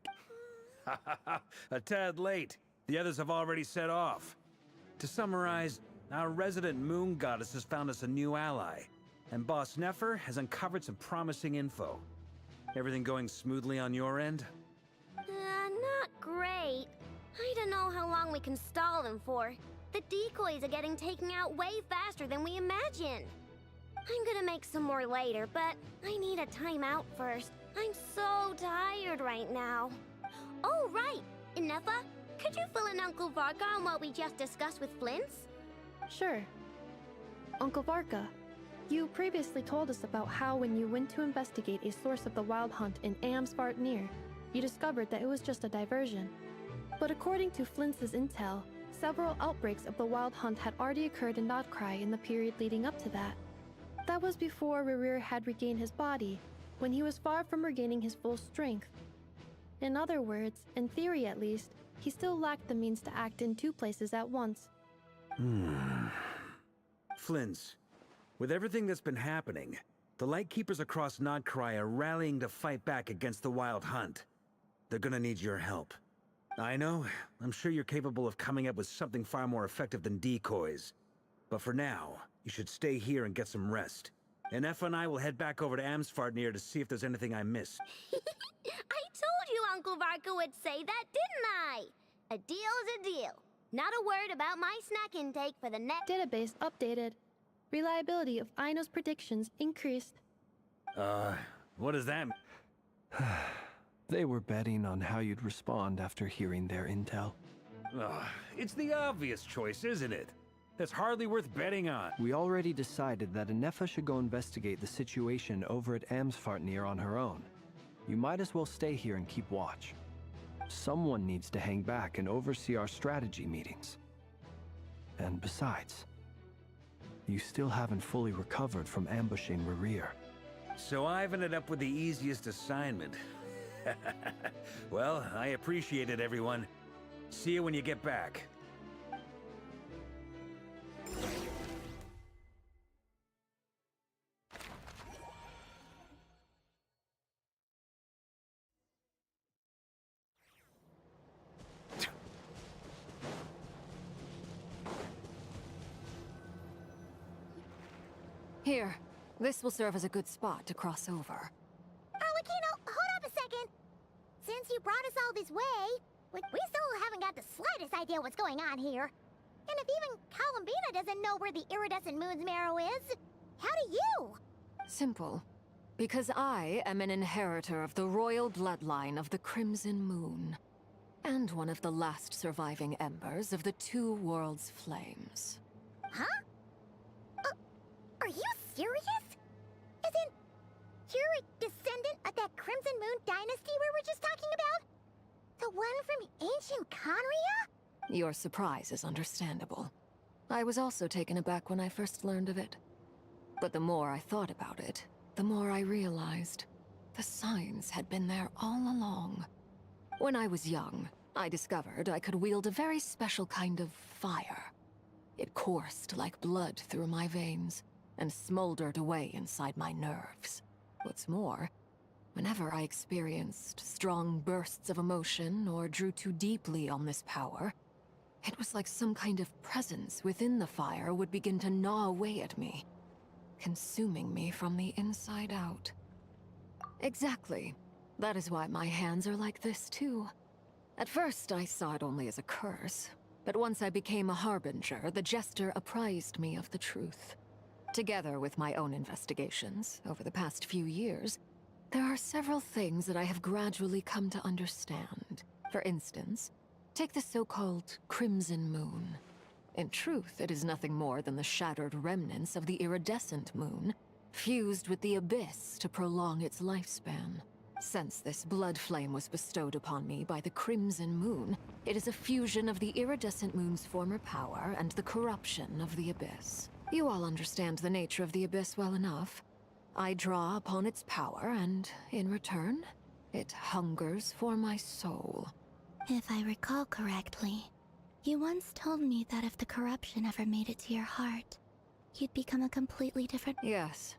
A tad late. The others have already set off. To summarize, our resident moon goddess has found us a new ally, and Boss Nefer has uncovered some promising info. Everything going smoothly on your end? Not great. I don't know how long we can stall them for. The decoys are getting taken out way faster than we imagined. I'm gonna make some more later, but I need a timeout first. I'm so tired right now. Oh, right! Inefa, could you fill in Uncle Varka on what we just discussed with Flints? Sure. Uncle Varka, you previously told us about how when you went to investigate a source of the Wild Hunt in Amsvartnir, you discovered that it was just a diversion. But according to Flints' intel, several outbreaks of the Wild Hunt had already occurred in Nodcry in the period leading up to that. That was before Rerir had regained his body, when he was far from regaining his full strength. In other words, in theory at least, he still lacked the means to act in 2 places at once. Flints, with everything that's been happening, the Lightkeepers across Nodcry are rallying to fight back against the Wild Hunt. They're gonna need your help. I know, I'm sure you're capable of coming up with something far more effective than decoys. But for now, you should stay here and get some rest. And Effa and I will head back over to Amsvartnir to see if there's anything I missed. I told you Uncle Varka would say that, didn't I? A deal's a deal. Not a word about my snack intake for the next... Database updated. Reliability of Aino's predictions increased. What does that mean? They were betting on how you'd respond after hearing their intel. It's the obvious choice, isn't it? That's hardly worth betting on. We already decided that Inefa should go investigate the situation over at Amsvartnir on her own. You might as well stay here and keep watch. Someone needs to hang back and oversee our strategy meetings. And besides, you still haven't fully recovered from ambushing Rerir. So I've ended up with the easiest assignment. Well, I appreciate it, everyone. See you when you get back. Here, this will serve as a good spot to cross over. Arlecchino, hold up a second. Since you brought us all this way, we still haven't got the slightest idea what's going on here. And if even Columbina doesn't know where the iridescent moon's marrow is, how do you? Simple. Because I am an inheritor of the royal bloodline of the Crimson Moon. And one of the last surviving embers of the 2 worlds' flames. Huh? Are you serious? Isn't you're a descendant of that Crimson Moon dynasty we were just talking about? The one from ancient Conria? Your surprise is understandable. I was also taken aback when I first learned of it. But the more I thought about it, the more I realized the signs had been there all along. When I was young, I discovered I could wield a very special kind of fire. It coursed like blood through my veins and smoldered away inside my nerves. What's more, whenever I experienced strong bursts of emotion or drew too deeply on this power, it was like some kind of presence within the fire would begin to gnaw away at me, consuming me from the inside out. Exactly. That is why my hands are like this too. At first, I saw it only as a curse, but once I became a harbinger, the Jester apprised me of the truth. Together with my own investigations over the past few years, there are several things that I have gradually come to understand. For instance, take the so-called Crimson Moon. In truth, it is nothing more than the shattered remnants of the iridescent moon, fused with the abyss to prolong its lifespan. Since this blood flame was bestowed upon me by the Crimson Moon, it is a fusion of the iridescent moon's former power and the corruption of the abyss. You all understand the nature of the abyss well enough. I draw upon its power, and in return, it hungers for my soul. If I recall correctly, you once told me that if the corruption ever made it to your heart, you'd become a completely different... Yes.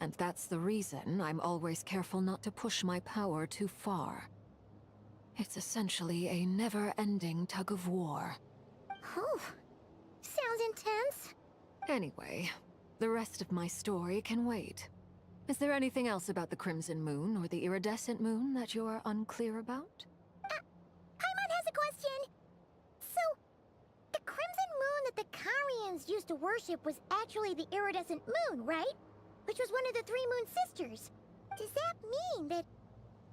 and that's the reason I'm always careful not to push my power too far. It's essentially a never-ending tug-of-war. Whew. Sounds intense. Anyway, the rest of my story can wait. Is there anything else about the Crimson Moon or the Iridescent Moon that you're unclear about? Paimon has a question. So, the crimson moon that the Karians used to worship was actually the iridescent moon, right? Which was one of the three moon sisters. Does that mean that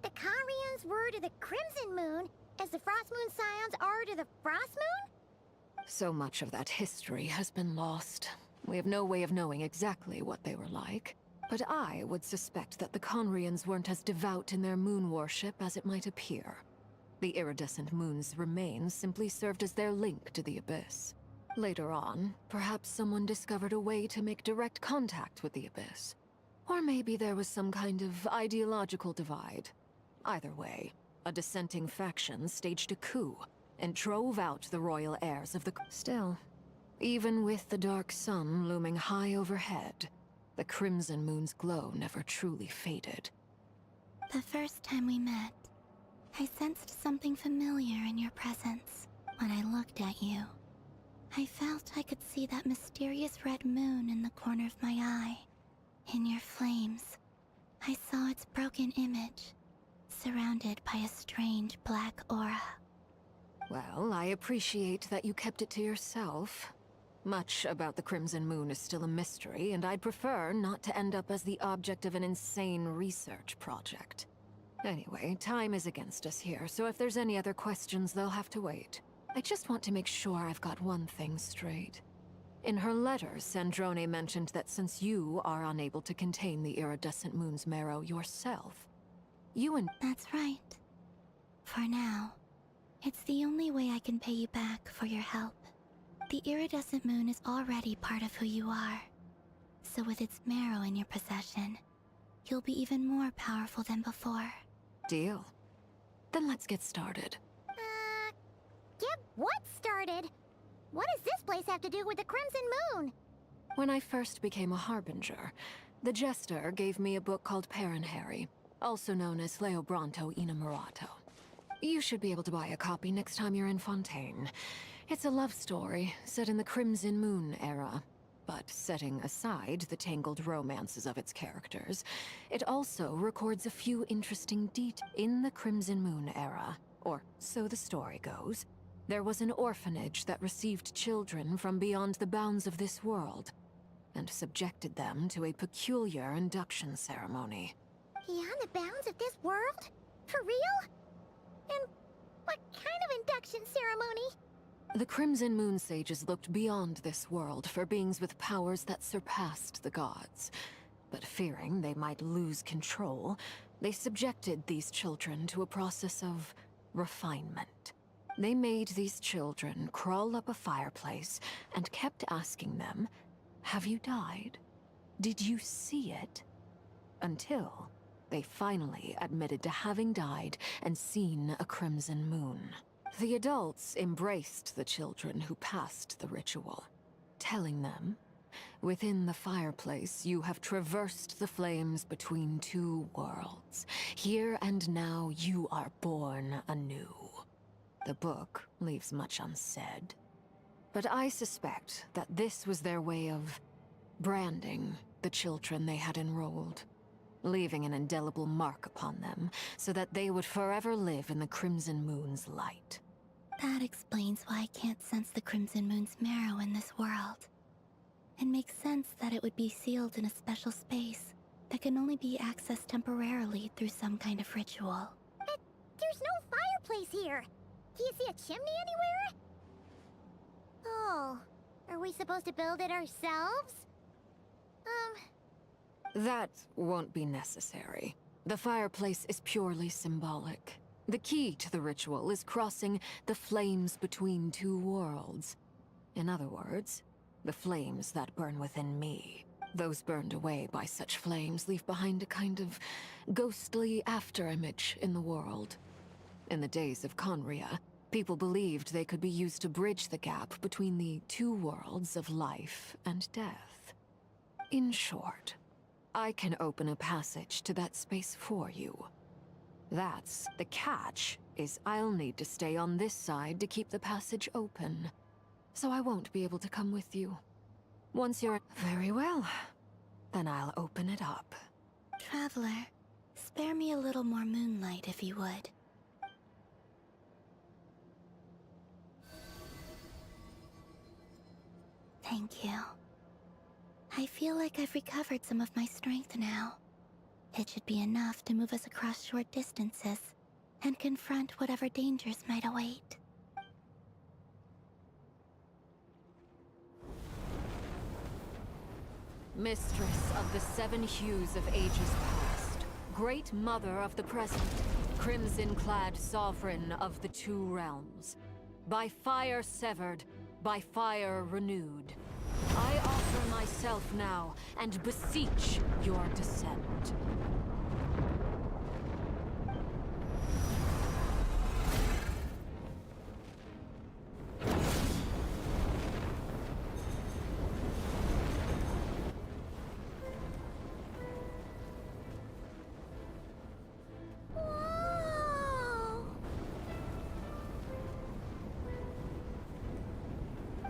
the Karians were to the crimson moon as the frost moon scions are to the frost moon? So much of that history has been lost. We have no way of knowing exactly what they were like. But I would suspect that the Conrians weren't as devout in their moon worship as it might appear. The iridescent moon's remains simply served as their link to the Abyss. Later on, perhaps someone discovered a way to make direct contact with the Abyss. Or maybe there was some kind of ideological divide. Either way, a dissenting faction staged a coup and drove out the royal heirs of the... Still, even with the dark sun looming high overhead, the Crimson Moon's glow never truly faded. The first time we met, I sensed something familiar in your presence. When I looked at you, I felt I could see that mysterious red moon in the corner of my eye. In your flames, I saw its broken image, surrounded by a strange black aura. Well, I appreciate that you kept it to yourself. Much about the Crimson Moon is still a mystery, and I'd prefer not to end up as the object of an insane research project. Anyway, time is against us here, so if there's any other questions, they'll have to wait. I just want to make sure I've got one thing straight. In her letter, Sandrone mentioned that since you are unable to contain the iridescent moon's marrow yourself, you and... That's right. For now, it's the only way I can pay you back for your help. The iridescent moon is already part of who you are. So with its marrow in your possession, you'll be even more powerful than before. Deal. Then let's get started. Get what started? What does this place have to do with the Crimson Moon? When I first became a Harbinger, the Jester gave me a book called Paranhari, also known as Leobranto Inamorato. You should be able to buy a copy next time you're in Fontaine. It's a love story set in the Crimson Moon era. But setting aside the tangled romances of its characters, it also records a few interesting details. In the Crimson Moon era, or so the story goes, there was an orphanage that received children from beyond the bounds of this world, and subjected them to a peculiar induction ceremony. Beyond the bounds of this world? For real? And what kind of induction ceremony? The Crimson Moon sages looked beyond this world for beings with powers that surpassed the gods. But fearing they might lose control, they subjected these children to a process of refinement. They made these children crawl up a fireplace and kept asking them, "Have you died? Did you see it?" Until they finally admitted to having died and seen a crimson moon. The adults embraced the children who passed the ritual, telling them, "Within the fireplace, you have traversed the flames between two worlds. Here and now, you are born anew." The book leaves much unsaid, but I suspect that this was their way of branding the children they had enrolled, leaving an indelible mark upon them so that they would forever live in the Crimson Moon's light. That explains why I can't sense the Crimson Moon's marrow in this world. It makes sense that it would be sealed in a special space that can only be accessed temporarily through some kind of ritual. But there's no fireplace here. Do you see a chimney anywhere? Oh, are we supposed to build it ourselves? That won't be necessary. The fireplace is purely symbolic. The key to the ritual is crossing the flames between two worlds. In other words, the flames that burn within me. Those burned away by such flames leave behind a kind of ghostly afterimage in the world. In the days of Conria, people believed they could be used to bridge the gap between the two worlds of life and death. In short, I can open a passage to that space for you. That's the catch, is I'll need to stay on this side to keep the passage open. So I won't be able to come with you. Once you're... Very well. Then I'll open it up. Traveler, spare me a little more moonlight if you would. Thank you. I feel like I've recovered some of my strength now. It should be enough to move us across short distances and confront whatever dangers might await. Mistress of the 7 hues of ages past, Great Mother of the present, crimson-clad sovereign of the 2 realms, by fire severed, by fire renewed, I offer myself now and beseech your descent.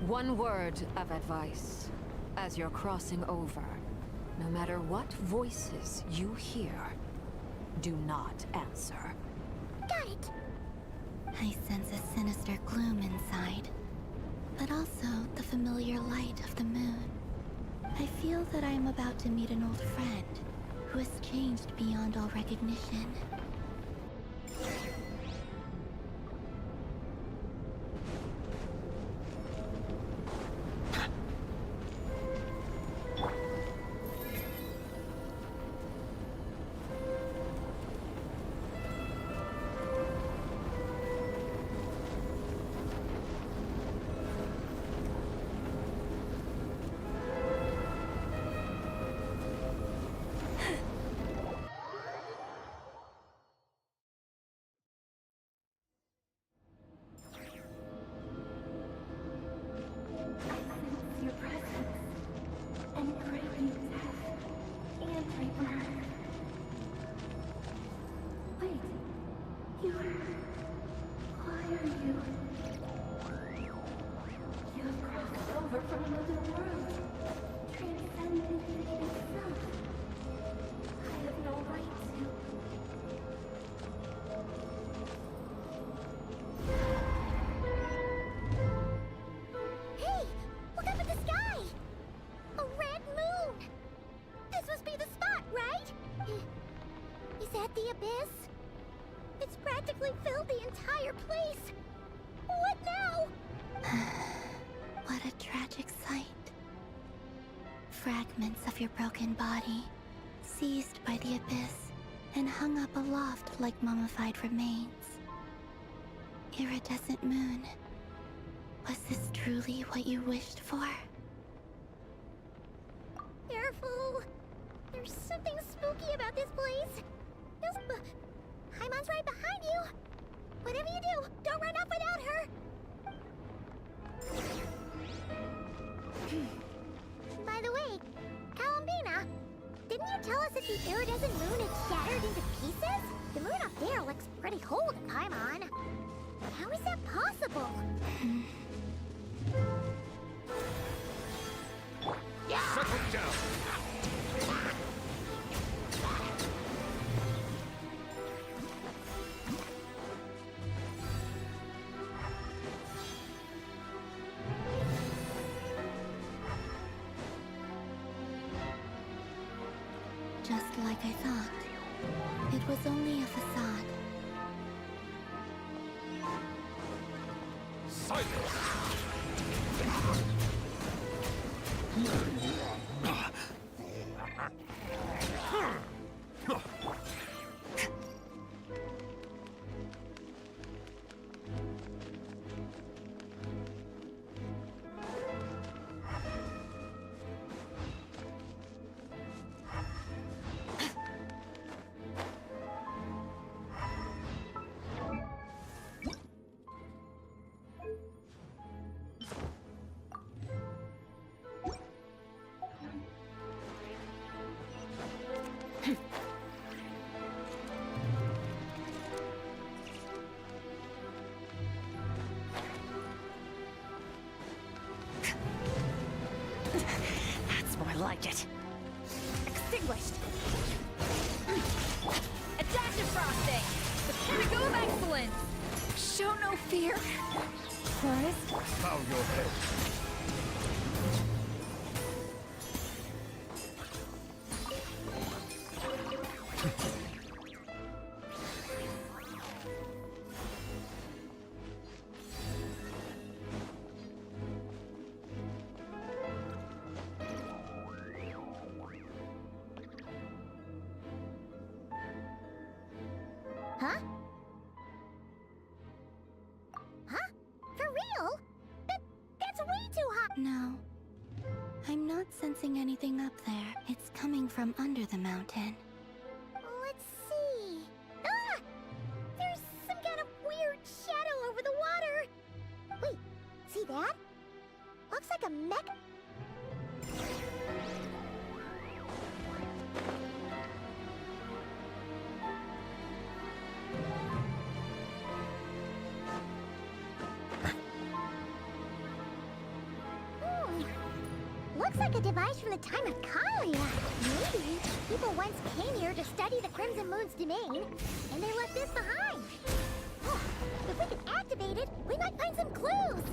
One word of advice. As you're crossing over, no matter what voices you hear, do not answer. Got it! I sense a sinister gloom inside, but also the familiar light of the moon. I feel that I am about to meet an old friend who has changed beyond all recognition. Your presence, and great new death, and rebirth. Wait, why are you? You have crossed over from another world, transcended fate itself. I have no right to. Hey! Look up at the sky! A red moon! This must be the spot, right? Is that the abyss? It's practically filled the entire place! What now? What a tragic sight. Fragments of your broken body, seized by the abyss, and hung up aloft like mummified remains. Iridescent moon. Was this truly what you wished for? Careful! There's something spooky about this place. Haimon's right behind you. Whatever you do, don't run off without her. By the way, Columbina, didn't you tell us that the iridescent moon had shattered into pieces? The moon up there looks pretty whole to Paimon. How is that possible? Settle down! Just like I thought. It was only a facade. like it. Extinguished. A dash of frosting. The pinnacle of excellence. Show no fear. Forest. Bow your head. Huh? Huh? For real? That's way too hot! No. I'm not sensing anything up there. It's coming from under the mountain. Let's see. Ah! There's some kind of weird shadow over the water. Wait, see that? Looks like a mech. Looks like a device from the time of Kalia. Maybe people once came here to study the Crimson Moon's domain, and they left this behind. Oh, if we can activate it, we might find some clues.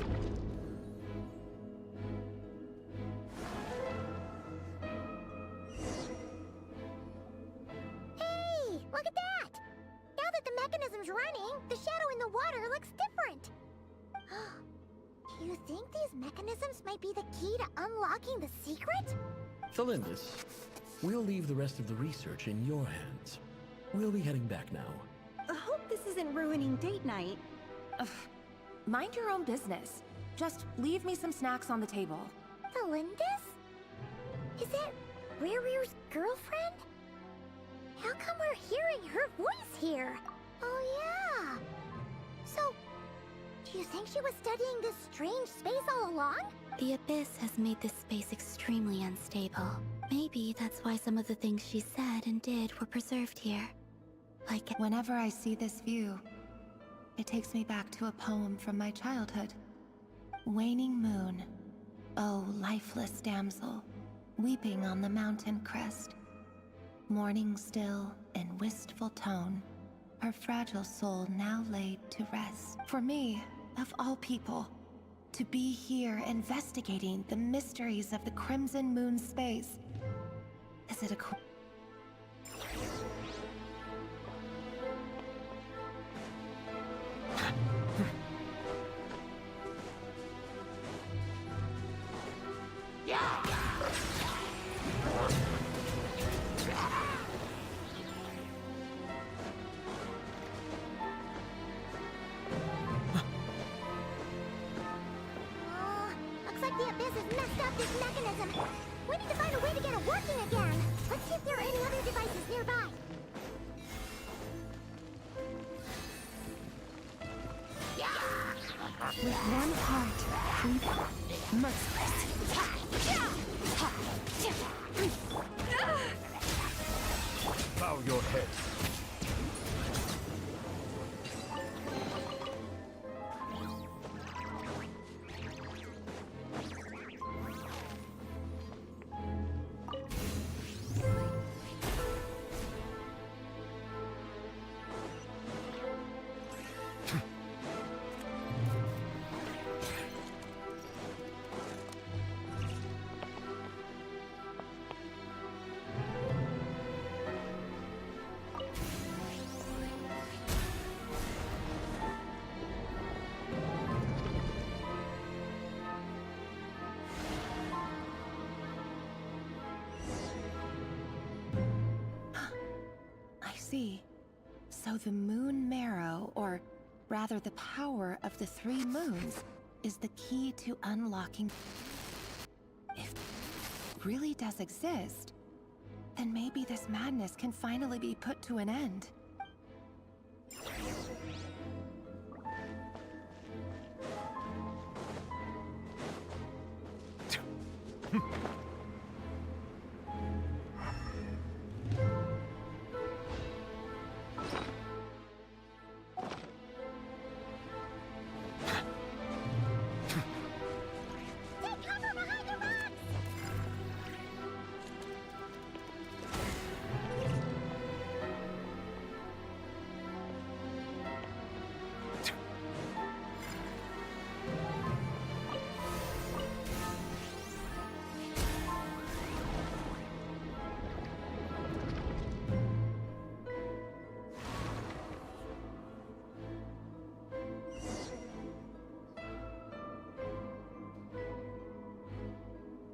Hey, look at that! Now that the mechanism's running, the shadow in the water looks different. Do you think these mechanisms might be the key to unlocking the secret? Thelindis, we'll leave the rest of the research in your hands. We'll be heading back now. I hope this isn't ruining date night. Ugh. Mind your own business. Just leave me some snacks on the table. Thelindis? Is that Rir's girlfriend? How come we're hearing her voice here? Oh yeah. So, do you think she was studying this strange space all along? The Abyss has made this space extremely unstable. Maybe that's why some of the things she said and did were preserved here. Like whenever I see this view, it takes me back to a poem from my childhood. Waning moon, oh lifeless damsel, weeping on the mountain crest. Mourning still in wistful tone, her fragile soul now laid to rest. For me, of all people, to be here investigating the mysteries of the Crimson Moon space. Is it a Looks like the Abyss has messed up this mechanism. We need to find a way to get it working again. Let's see if there are any other devices nearby. With one heart, we merciless. Bow your head. see. So the moon marrow, or rather the power of the 3 moons, is the key to unlocking... If it really does exist, then maybe this madness can finally be put to an end.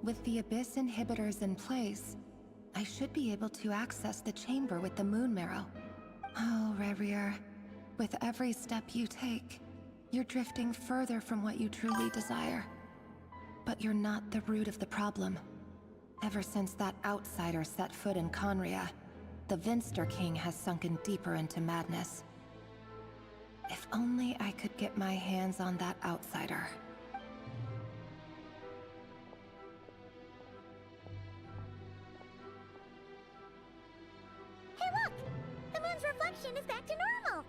With the Abyss inhibitors in place, I should be able to access the chamber with the Moon Marrow. Oh, Rerir, with every step you take, you're drifting further from what you truly desire. But you're not the root of the problem. Ever since that outsider set foot in Conria, the Vinster King has sunken deeper into madness. If only I could get my hands on that outsider. Hey look! The moon's reflection is back to normal!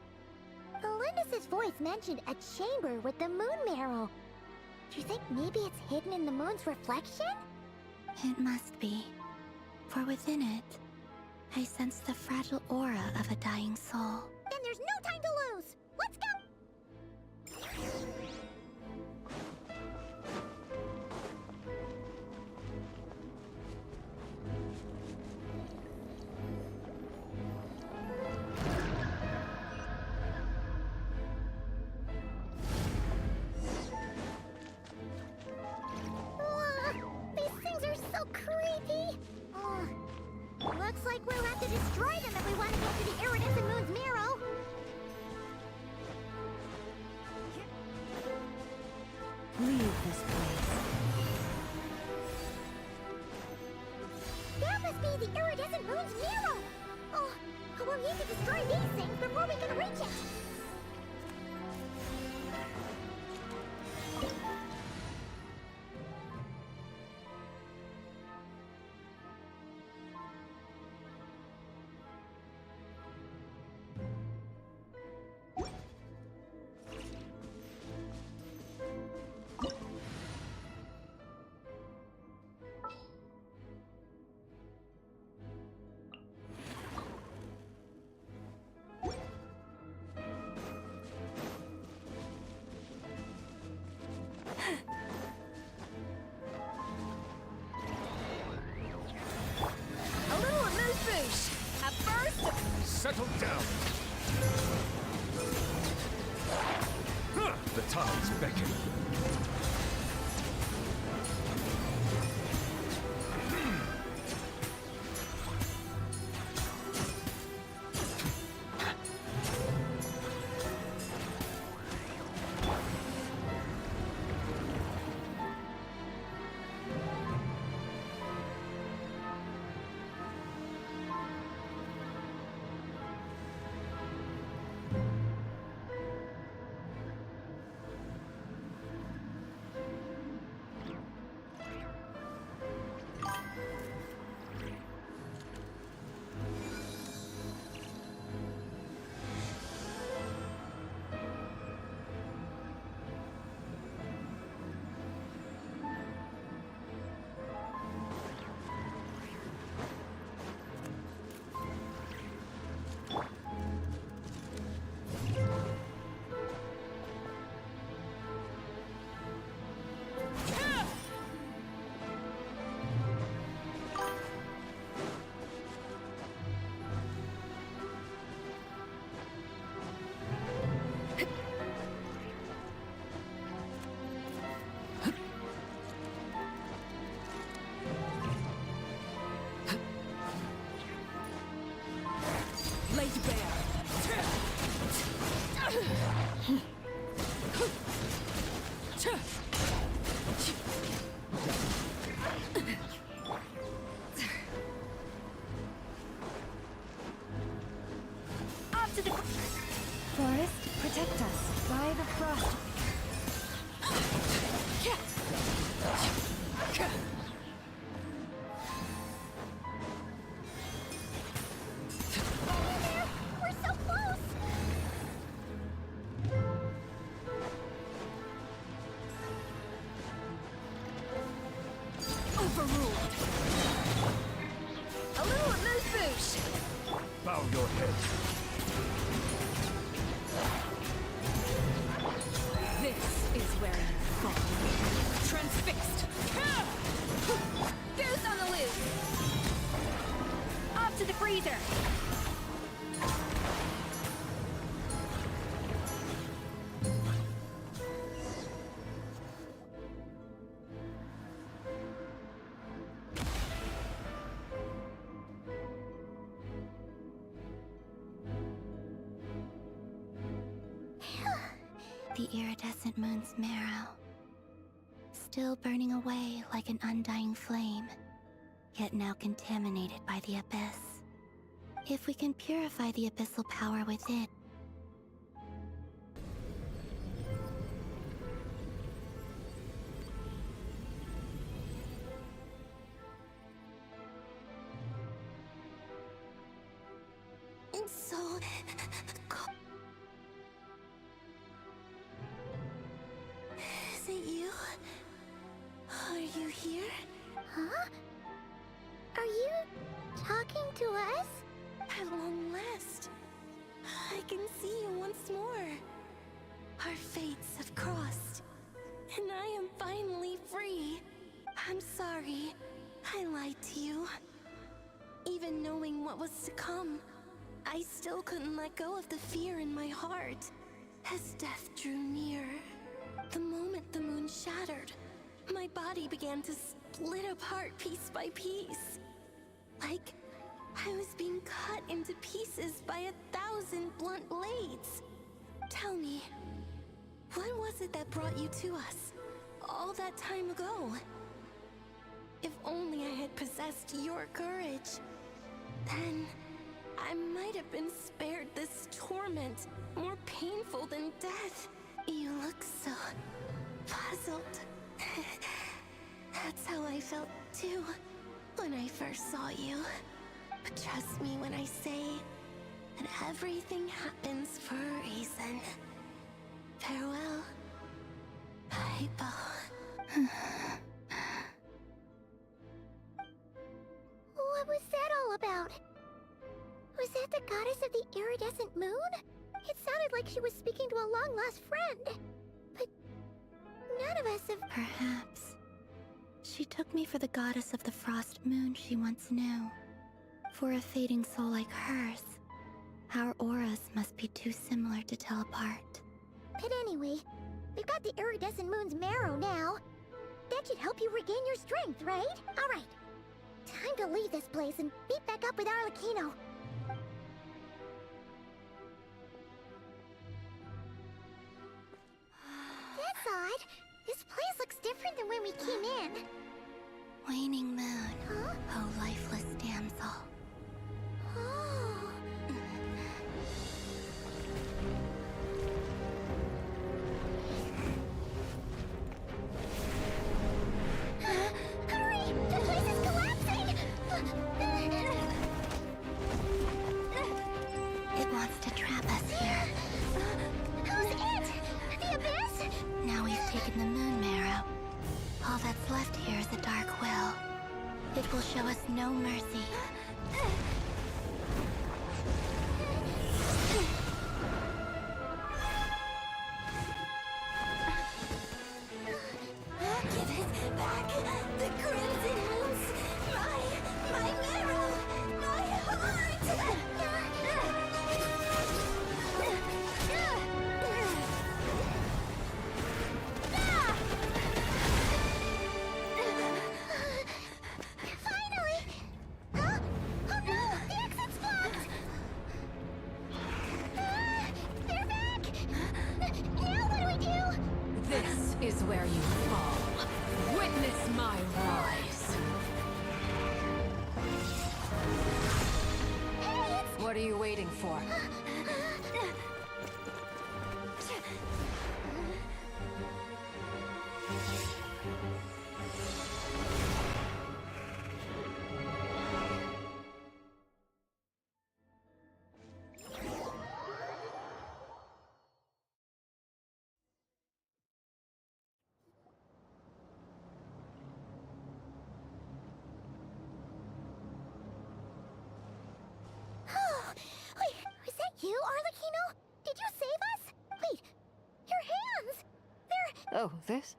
Elendis' voice mentioned a chamber with the Moon Marrow. Do you think maybe it's hidden in the moon's reflection? It must be. For within it, I sense the fragile aura of a dying soul. Then there's no time to lose! Let's go! These things are so creepy! Looks like we'll have to destroy them if we want to get to the iridescent moon's marrow! Leave this place. That must be the iridescent moon's marrow! Oh, we'll need to destroy these things before we can reach it! A little amuse-bouche! At first... Settle down! The tides beckon. Laid bare. Off to the forest, protect us by the frost. We're so close! Overruled. A little amuse-bouche. Bow your head. This is where you fall. Transfixed. The iridescent moon's marrow. Still burning away like an undying flame, yet now contaminated by the abyss. If we can purify the abyssal power within, it's so cold. Is it you? Are you here? Huh? Are you talking to us? At long last, I can see you once more. Our fates have crossed, and I am finally free. I'm sorry, I lied to you. Even knowing what was to come, I still couldn't let go of the fear in my heart. As death drew near, the moment the moon shattered, my body began to split apart piece by piece. Like I was being cut into pieces by 1,000 blunt blades. Tell me, what was it that brought you to us all that time ago? If only I had possessed your courage, then I might have been spared this torment, more painful than death. You look so puzzled. That's how I felt too when I first saw you. But trust me when I say that everything happens for a reason. Farewell, Hypo. What was that all about? Was that the goddess of the iridescent moon? It sounded like she was speaking to a long-lost friend. But none of us have... Perhaps. She took me for the goddess of the frost moon she once knew. For a fading soul like hers, our auras must be too similar to tell apart. But anyway, we've got the iridescent moon's marrow now. That should help you regain your strength, right? Alright. Time to leave this place and meet back up with Arlecchino. That's odd. This place looks different than when we came in. Waning moon, huh? oh lifeless damsel. Oh. Hurry! The place is collapsing! It wants to trap us here. Who's it? The abyss? Now we've taken the moon marrow. All that's left here is a dark will. It will show us no mercy. Give it back! The crimson moons! My marrow! My heart! Finally! Huh? Oh no! The exit's blocked! They're back! Now what do we do? This is where you fall. Witness my rise. Hey, it's... What are you waiting for? Wait, was that you, Arlecchino? Did you save us? Wait, your hands! They're... Oh, this?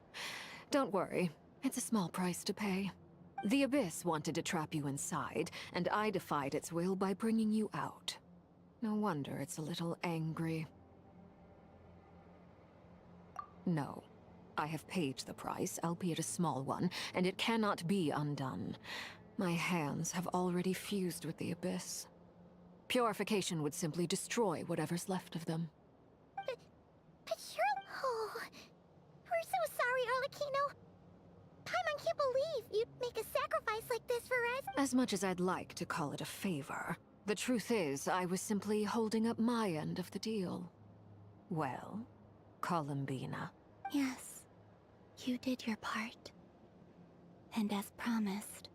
Don't worry. It's a small price to pay. The Abyss wanted to trap you inside, and I defied its will by bringing you out. No wonder it's a little angry. No. I have paid the price, albeit a small one, and it cannot be undone. My hands have already fused with the Abyss. Purification would simply destroy whatever's left of them. But you're... can't believe you'd make a sacrifice like this for us. As much as I'd like to call it a favor, the truth is I was simply holding up my end of the deal. Well, Columbina. Yes, you did your part. And as promised,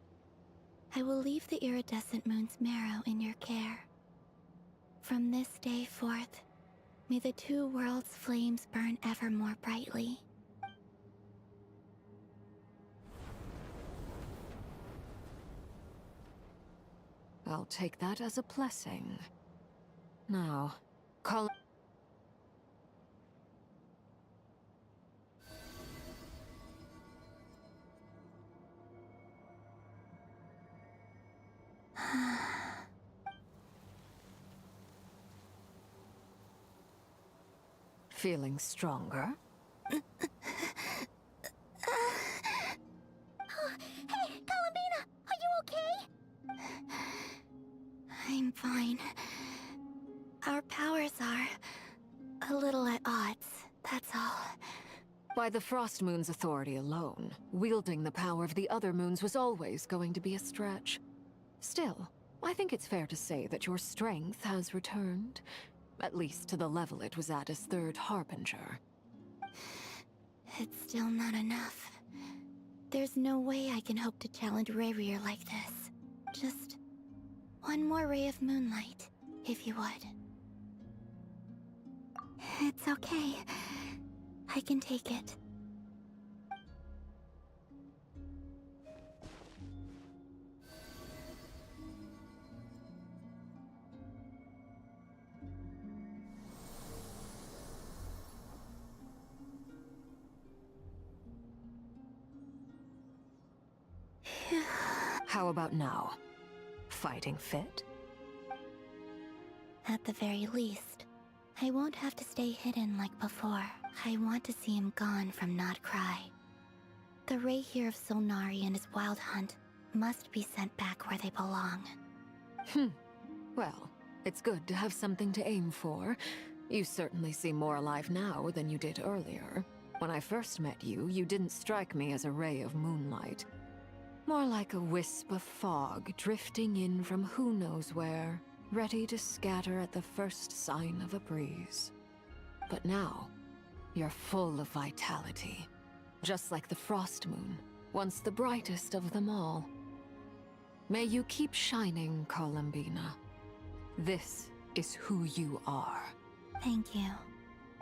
I will leave the iridescent moon's marrow in your care. From this day forth, may the two worlds' flames burn ever more brightly. I'll take that as a blessing. Now, Col- Feeling stronger? Hey, Columbina, are you okay? I'm fine. Our powers are a little at odds, that's all. By the Frost Moon's authority alone, wielding the power of the other moons was always going to be a stretch. Still, I think it's fair to say that your strength has returned, at least to the level it was at as Third Harbinger. It's still not enough. There's no way I can hope to challenge Rayrear like this. Just one more ray of moonlight, if you would. It's okay. I can take it. How about now? Fighting fit? At the very least, I won't have to stay hidden like before. I want to see him gone from Nodcry. The Rayhear of Solnari and his wild hunt must be sent back where they belong. Well, it's good to have something to aim for. You certainly seem more alive now than you did earlier. When I first met you, you didn't strike me as a ray of moonlight. More like a wisp of fog drifting in from who knows where, ready to scatter at the first sign of a breeze. But now, you're full of vitality. Just like the Frost Moon, once the brightest of them all. May you keep shining, Columbina. This is who you are. Thank you.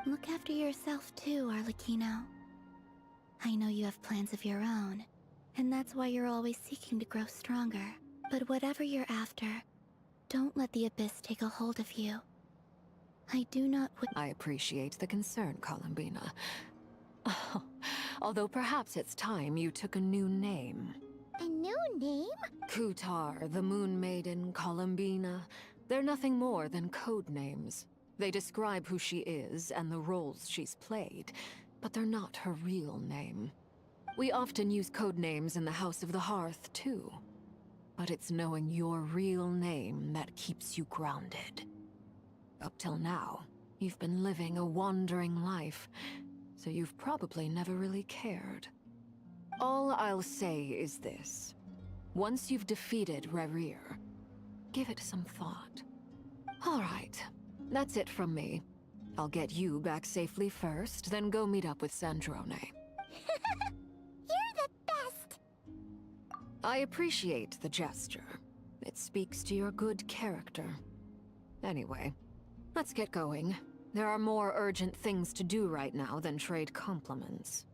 Look after yourself too, Arlecchino. I know you have plans of your own, and that's why you're always seeking to grow stronger. But whatever you're after, don't let the Abyss take a hold of you. I do not I appreciate the concern, Columbina. Although perhaps it's time you took a new name. A new name? Kutar, the Moon Maiden, Columbina. They're nothing more than code names. They describe who she is and the roles she's played, but they're not her real name. We often use code names in the House of the Hearth, too. But it's knowing your real name that keeps you grounded. Up till now, you've been living a wandering life, so you've probably never really cared. All I'll say is this. Once you've defeated Rayrear, give it some thought. All right, that's it from me. I'll get you back safely first, then go meet up with Sandrone. You're the best! I appreciate the gesture. It speaks to your good character. Anyway, let's get going. There are more urgent things to do right now than trade compliments.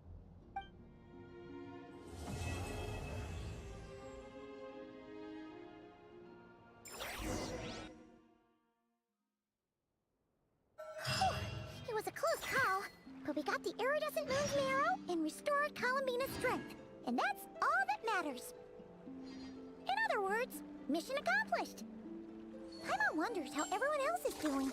It was a close call, but we got the iridescent moon's marrow and restored Columbina's strength. And that's all that matters. In other words, mission accomplished. Paimon wonders how everyone else is doing.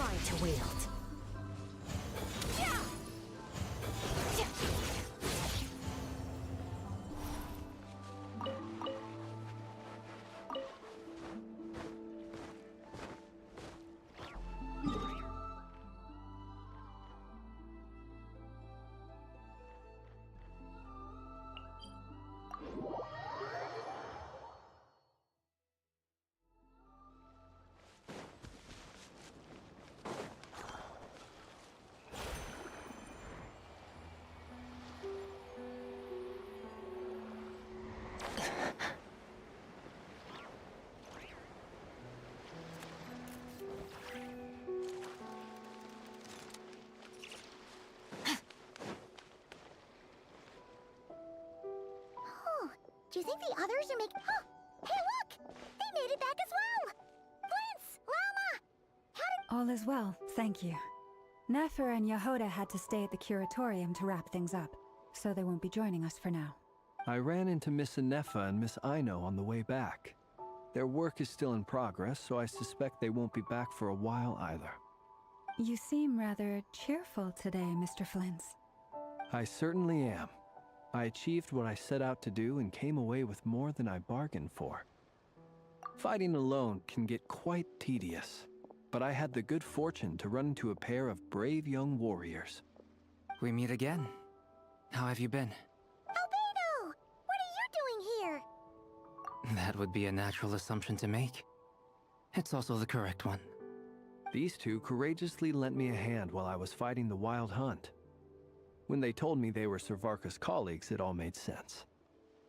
mine to wield. Do you think the others are making... Oh! Hey, look! They made it back as well! Prince! Lama! All is well, thank you. Nefer and Yehoda had to stay at the curatorium to wrap things up, so they won't be joining us for now. I ran into Miss Anefa and Miss Aino on the way back. Their work is still in progress, so I suspect they won't be back for a while either. You seem rather cheerful today, Mr. Flins. I certainly am. I achieved what I set out to do and came away with more than I bargained for. Fighting alone can get quite tedious, but I had the good fortune to run into a pair of brave young warriors. We meet again. How have you been? Albedo! What are you doing here? That would be a natural assumption to make. It's also the correct one. These two courageously lent me a hand while I was fighting the Wild Hunt. When they told me they were Servarka's colleagues, it all made sense.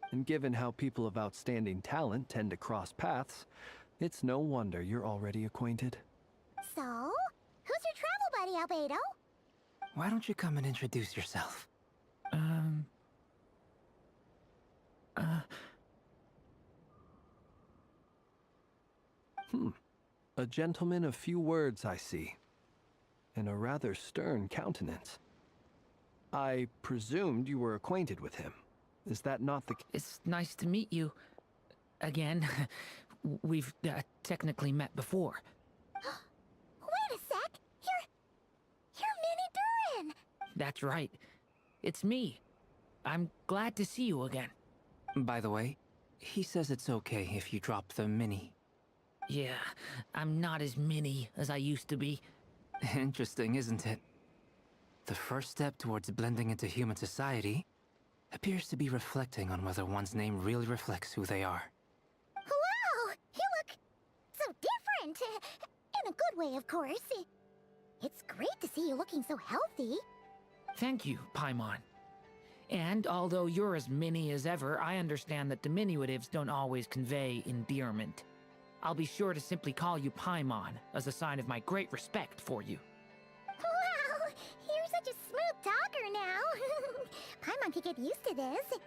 And given how people of outstanding talent tend to cross paths, it's no wonder you're already acquainted. So, who's your travel buddy, Albedo? Why don't you come and introduce yourself? A gentleman of few words, I see. And a rather stern countenance. I presumed you were acquainted with him. Is that not the... It's nice to meet you. Again. We've technically met before. Wait a sec! You're Minnie Durin! That's right. It's me. I'm glad to see you again. By the way, he says it's okay if you drop the mini. Yeah, I'm not as mini as I used to be. Interesting, isn't it? The first step towards blending into human society appears to be reflecting on whether one's name really reflects who they are. Wow! You look so different! In a good way, of course. It's great to see you looking so healthy. Thank you, Paimon. And although you're as mini as ever, I understand that diminutives don't always convey endearment. I'll be sure to simply call you Paimon as a sign of my great respect for you. Wow! You're such a smooth talker now. Paimon could get used to this.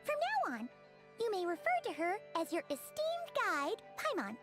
From now on, you may refer to her as your esteemed guide, Paimon.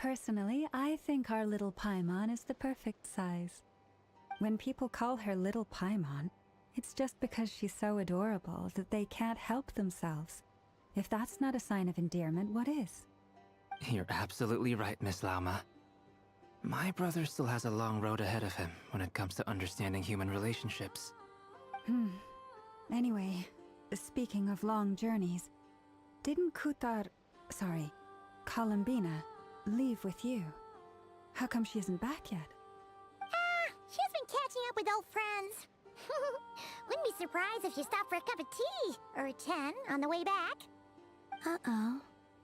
Personally, I think our little Paimon is the perfect size. When people call her Little Paimon, it's just because she's so adorable that they can't help themselves. If that's not a sign of endearment, what is? You're absolutely right, Miss Lauma. My brother still has a long road ahead of him when it comes to understanding human relationships. Anyway, speaking of long journeys, didn't Columbina, leave with you? How come she isn't back yet? She's been catching up with old friends. Wouldn't be surprised if she stopped for a cup of tea or a 10 on the way back. Uh-oh.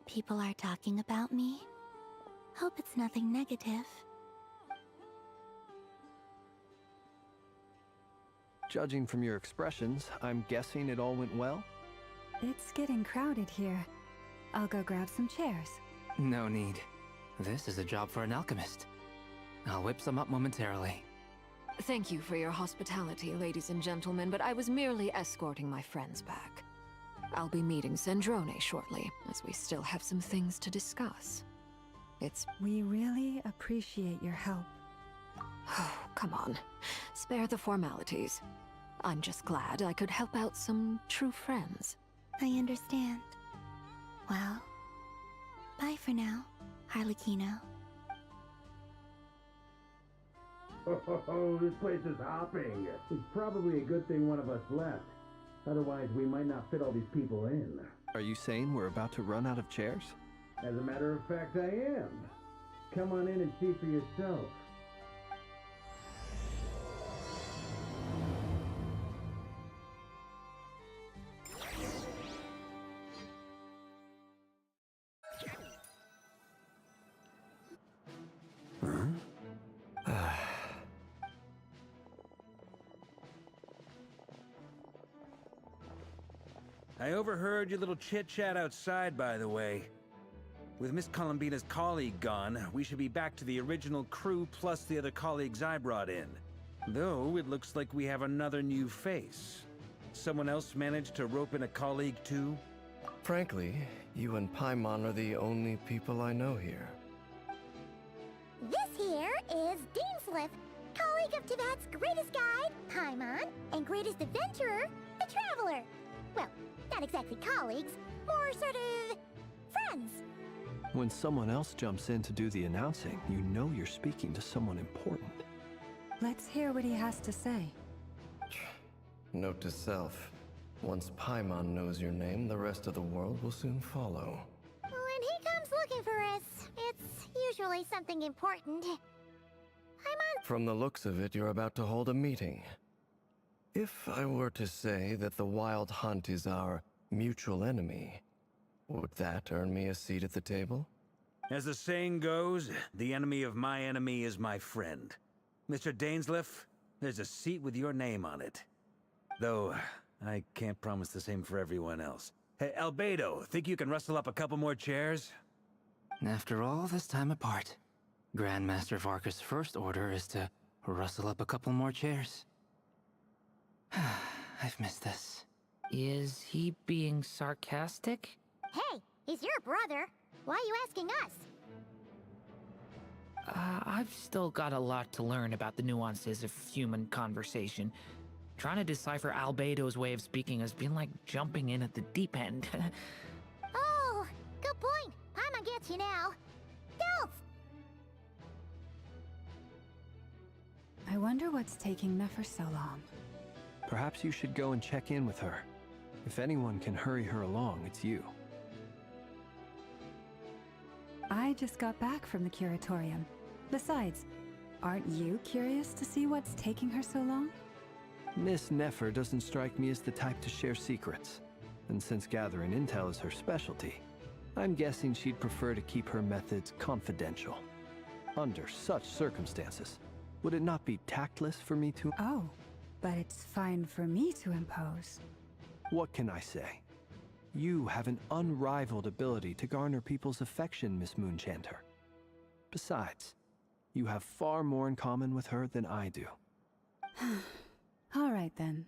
People are talking about me. Hope it's nothing negative. Judging from your expressions, I'm guessing it all went well? It's getting crowded here. I'll go grab some chairs. No need. This is a job for an alchemist. I'll whip some up momentarily. Thank you for your hospitality, ladies and gentlemen, but I was merely escorting my friends back. I'll be meeting Zendrone shortly, as we still have some things to discuss. We really appreciate your help. Oh, come on. Spare the formalities. I'm just glad I could help out some true friends. I understand. Well, bye for now, Harlequino. Oh, this place is hopping. It's probably a good thing one of us left. Otherwise, we might not fit all these people in. Are you saying we're about to run out of chairs? As a matter of fact, I am. Come on in and see for yourself. I overheard your little chit-chat outside, by the way. With Miss Columbina's colleague gone, we should be back to the original crew plus the other colleagues I brought in. Though, it looks like we have another new face. Someone else managed to rope in a colleague too? Frankly, you and Paimon are the only people I know here. This here is Deanslip, colleague of Tibet's greatest guide, Paimon, and greatest adventurer, the Traveler. Well, not exactly colleagues, more sort of friends. When someone else jumps in to do the announcing, you know you're speaking to someone important. Let's hear what he has to say. Note to self. Once Paimon knows your name, the rest of the world will soon follow. When he comes looking for us, it's usually something important. Paimon... From the looks of it, you're about to hold a meeting. If I were to say that the Wild Hunt is our mutual enemy, would that earn me a seat at the table? As the saying goes, the enemy of my enemy is my friend. Mr. Dainsleif, there's a seat with your name on it. Though, I can't promise the same for everyone else. Hey, Albedo, think you can rustle up a couple more chairs? After all this time apart, Grandmaster Varka's first order is to rustle up a couple more chairs. I've missed this. Is he being sarcastic? Hey, he's your brother. Why are you asking us? I've still got a lot to learn about the nuances of human conversation. Trying to decipher Albedo's way of speaking has been like jumping in at the deep end. Oh, good point. Paimon gets you now. Delph! I wonder what's taking Nefer so long. Perhaps you should go and check in with her. If anyone can hurry her along, it's you. I just got back from the curatorium. Besides, aren't you curious to see what's taking her so long? Miss Nefer doesn't strike me as the type to share secrets. And since gathering intel is her specialty, I'm guessing she'd prefer to keep her methods confidential. Under such circumstances, would it not be tactless for me to— Oh, but it's fine for me to impose. What can I say? You have an unrivaled ability to garner people's affection, Miss Moonchanter. Besides, you have far more in common with her than I do. All right then.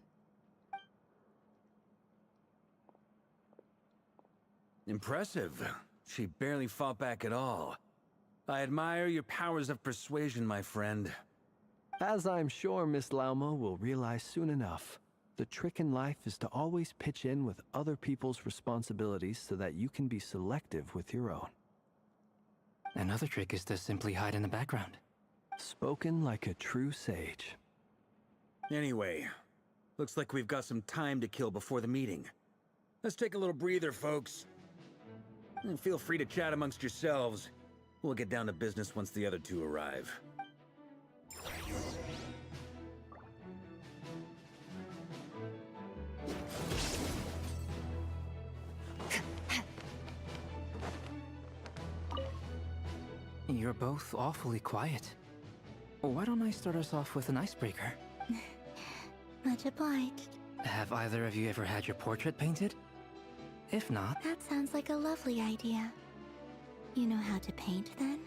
Impressive. She barely fought back at all. I admire your powers of persuasion, my friend. As I'm sure Miss Lauma will realize soon enough, the trick in life is to always pitch in with other people's responsibilities so that you can be selective with your own. Another trick is to simply hide in the background. Spoken like a true sage. Anyway, looks like we've got some time to kill before the meeting. Let's take a little breather, folks. And feel free to chat amongst yourselves. We'll get down to business once the other two arrive. You're both awfully quiet. Why don't I start us off with an icebreaker? Much obliged. Have either of you ever had your portrait painted? If not... That sounds like a lovely idea. You know how to paint, then?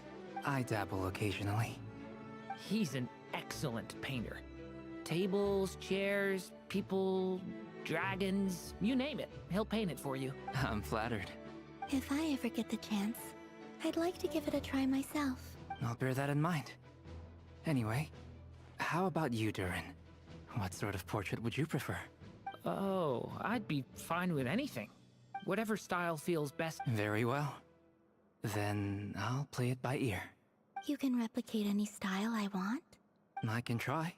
I dabble occasionally. He's an excellent painter. Tables, chairs, people, dragons, you name it. He'll paint it for you. I'm flattered. If I ever get the chance, I'd like to give it a try myself. I'll bear that in mind. Anyway, how about you, Durin? What sort of portrait would you prefer? Oh, I'd be fine with anything. Whatever style feels best. Very well. Then I'll play it by ear. You can replicate any style I want? I can try.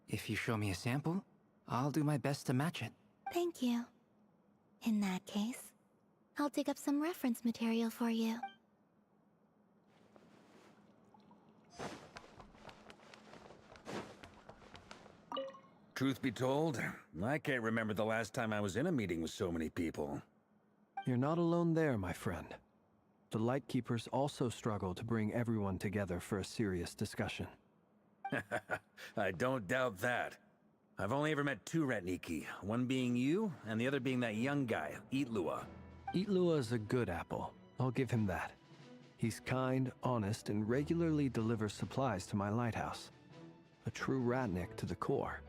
If you show me a sample, I'll do my best to match it. Thank you. In that case, I'll dig up some reference material for you. Truth be told, I can't remember the last time I was in a meeting with so many people. You're not alone there, my friend. The Lightkeepers also struggle to bring everyone together for a serious discussion. I don't doubt that. I've only ever met two Ratniki, one being you, and the other being that young guy, Eatlua. Eatlua is a good apple. I'll give him that. He's kind, honest, and regularly delivers supplies to my lighthouse. A true Ratnik to the core.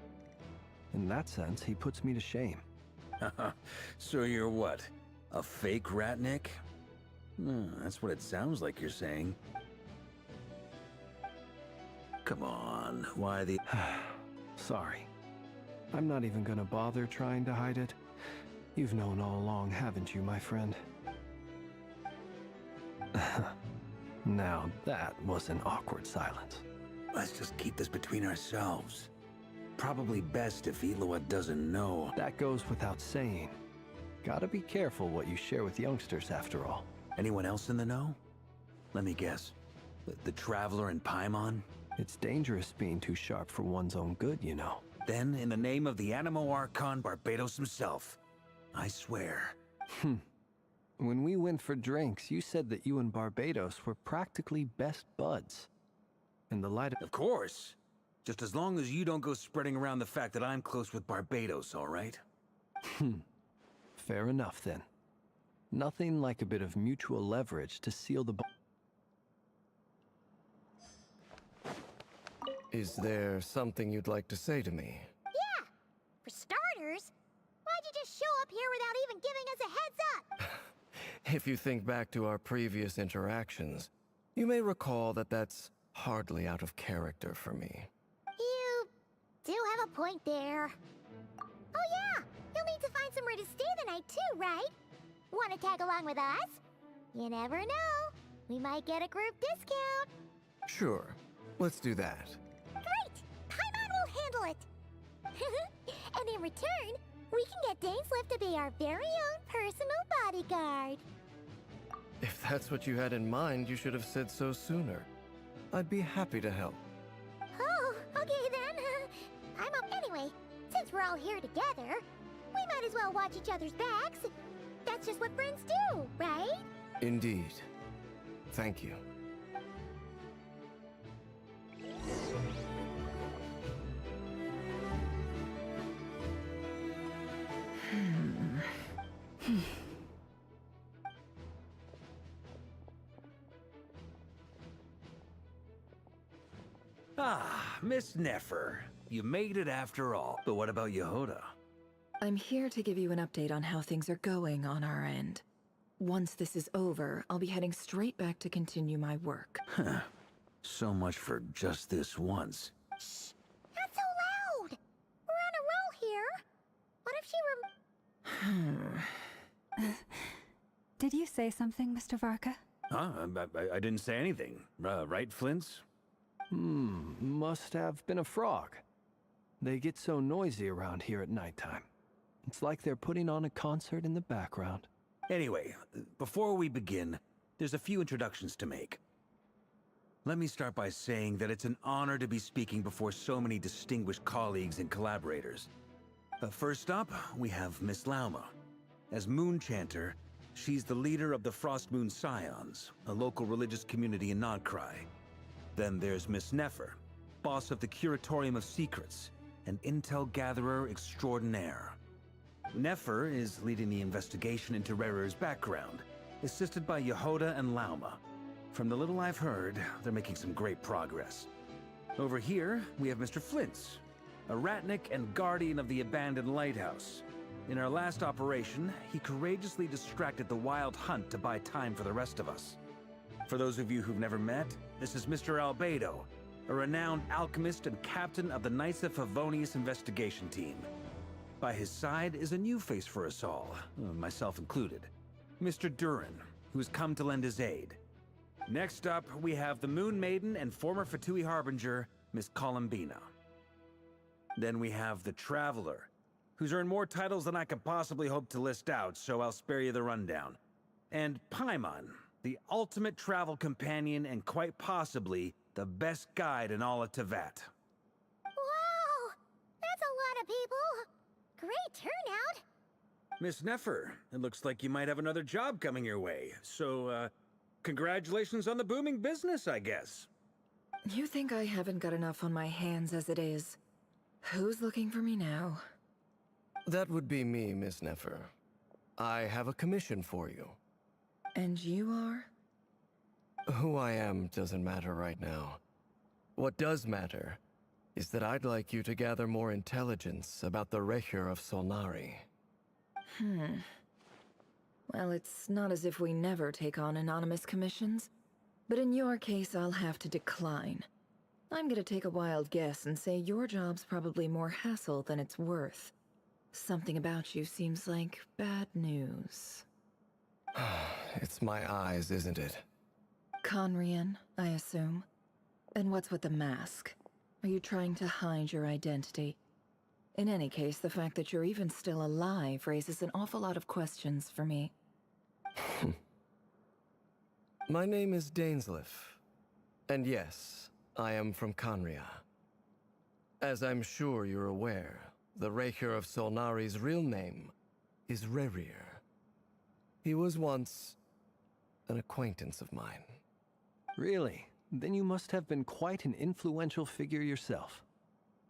In that sense, he puts me to shame. So you're what? A fake Ratnik? That's what it sounds like you're saying. Come on, why the... Sorry. I'm not even gonna bother trying to hide it. You've known all along, haven't you, my friend? Now, that was an awkward silence. Let's just keep this between ourselves. Probably best if Eatlua doesn't know. That goes without saying. Gotta be careful what you share with youngsters, after all. Anyone else in the know? Let me guess. The Traveler and Paimon? It's dangerous being too sharp for one's own good, you know. Then, in the name of the Animo Archon Barbados himself, I swear. When we went for drinks, you said that you and Barbados were practically best buds. In the light Of course! Just as long as you don't go spreading around the fact that I'm close with Barbados, all right? Fair enough, then. Nothing like a bit of mutual leverage to seal the Is there something you'd like to say to me? Yeah! For starters, why'd you just show up here without even giving us a heads up? If you think back to our previous interactions, you may recall that that's hardly out of character for me. You do have a point there. Oh yeah! You'll need to find somewhere to stay the night too, right? Want to tag along with us? You never know. We might get a group discount. Sure. Let's do that. Great! Paimon will handle it! And in return, we can get Dainslift to be our very own personal bodyguard. If that's what you had in mind, you should have said so sooner. I'd be happy to help. Oh, okay then. I'm up anyway. Since we're all here together, we might as well watch each other's backs. That's just what friends do, right? Indeed. Thank you. Ah, Miss Nefer. You made it after all. But what about Yehoda? I'm here to give you an update on how things are going on our end. Once this is over, I'll be heading straight back to continue my work. Huh. So much for just this once. Shh! Not so loud! We're on a roll here. What if she Did you say something, Mr. Varka? Huh? I didn't say anything. Right, Flints? Must have been a frog. They get so noisy around here at nighttime. It's like they're putting on a concert in the background. Anyway, before we begin, there's a few introductions to make. Let me start by saying that it's an honor to be speaking before so many distinguished colleagues and collaborators. First up, we have Miss Lauma. As Moon Chanter, she's the leader of the Frost Moon Scions, a local religious community in Nodcry. Then there's Miss Nefer, boss of the Curatorium of Secrets, an intel gatherer extraordinaire. Nefer is leading the investigation into Rerer's background, assisted by Yehoda and Lauma. From the little I've heard, they're making some great progress. Over here, we have Mr. Flints, a ratnik and guardian of the abandoned lighthouse. In our last operation, he courageously distracted the wild hunt to buy time for the rest of us. For those of you who've never met, this is Mr. Albedo, a renowned alchemist and captain of the Knights of Favonius investigation team. By his side is a new face for us all, myself included, Mr. Durin, who's come to lend his aid. Next up, we have the Moon Maiden and former Fatui Harbinger, Miss Columbina. Then we have the Traveler, who's earned more titles than I could possibly hope to list out, so I'll spare you the rundown. And Paimon, the ultimate travel companion and quite possibly the best guide in all of Tevat. Wow! That's a lot of people! Great turnout! Miss Nefer, it looks like you might have another job coming your way, so, congratulations on the booming business, I guess. You think I haven't got enough on my hands as it is? Who's looking for me now? That would be me, Miss Nefer. I have a commission for you. And you are? Who I am doesn't matter right now. What does matter is that I'd like you to gather more intelligence about the Recher of Solnari. Well, it's not as if we never take on anonymous commissions, but in your case, I'll have to decline. I'm gonna take a wild guess and say your job's probably more hassle than it's worth. Something about you seems like bad news. It's my eyes, isn't it? Conrian, I assume. And what's with the mask? Are you trying to hide your identity? In any case, the fact that you're even still alive raises an awful lot of questions for me. My name is Dainsleif. And yes, I am from Conria. As I'm sure you're aware, the Recher of Solnari's real name is Rerir. He was once an acquaintance of mine. Really? Then you must have been quite an influential figure yourself.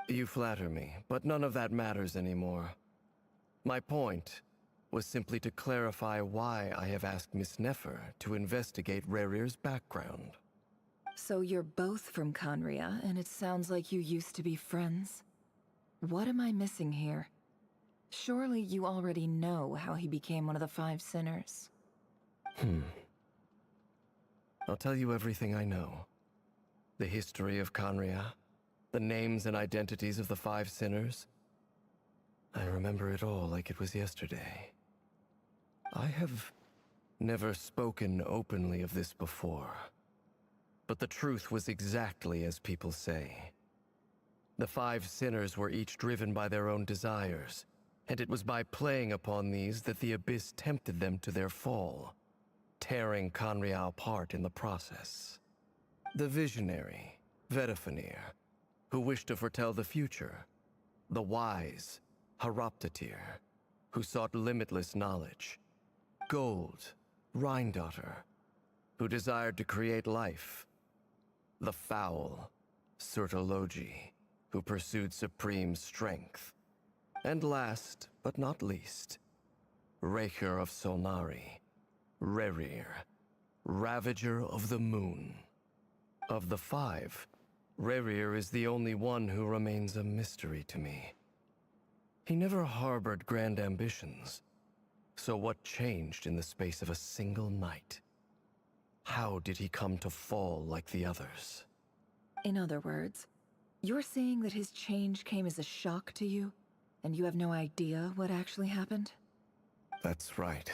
You flatter me, but none of that matters anymore. My point was simply to clarify why I have asked Miss Nefer to investigate Rerir's background. So you're both from Conria, and it sounds like you used to be friends? What am I missing here? Surely you already know how he became one of the Five Sinners. I'll tell you everything I know. The history of Conria, the names and identities of the Five Sinners. I remember it all like it was yesterday. I have never spoken openly of this before, but the truth was exactly as people say. The Five Sinners were each driven by their own desires, and it was by playing upon these that the Abyss tempted them to their fall, tearing Conria apart in the process. The visionary, Vedafenir, who wished to foretell the future. The wise, Haroptatir, who sought limitless knowledge. Gold, Rhindaughter, who desired to create life. The foul, Surtologi, who pursued supreme strength. And last, but not least, Recher of Solnari, Rerir, Ravager of the Moon. Of the five, Rerir is the only one who remains a mystery to me. He never harbored grand ambitions, So what changed in the space of a single night? How did he come to fall like the others? In other words, you're saying that his change came as a shock to you, and you have no idea what actually happened? That's right.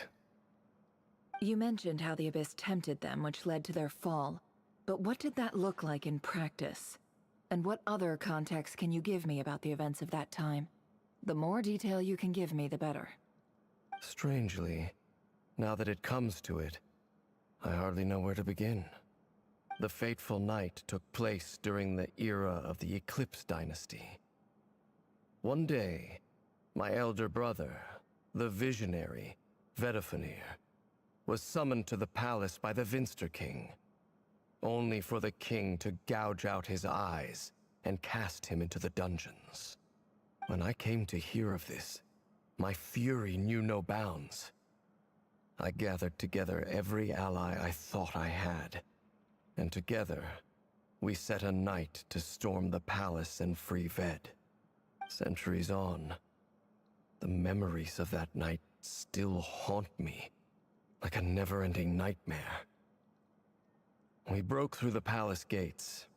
You mentioned how the Abyss tempted them, which led to their fall. But what did that look like in practice? And what other context can you give me about the events of that time? The more detail you can give me, the better. Strangely, now that it comes to it, I hardly know where to begin. The fateful night took place during the era of the Eclipse Dynasty. One day, my elder brother, the visionary, Vedifenir, was summoned to the palace by the Vinster King, only for the king to gouge out his eyes and cast him into the dungeons. When I came to hear of this, my fury knew no bounds. I gathered together every ally I thought I had, and together, we set a night to storm the palace and free Ved. Centuries on, the memories of that night still haunt me, like a never-ending nightmare. We broke through the palace gates,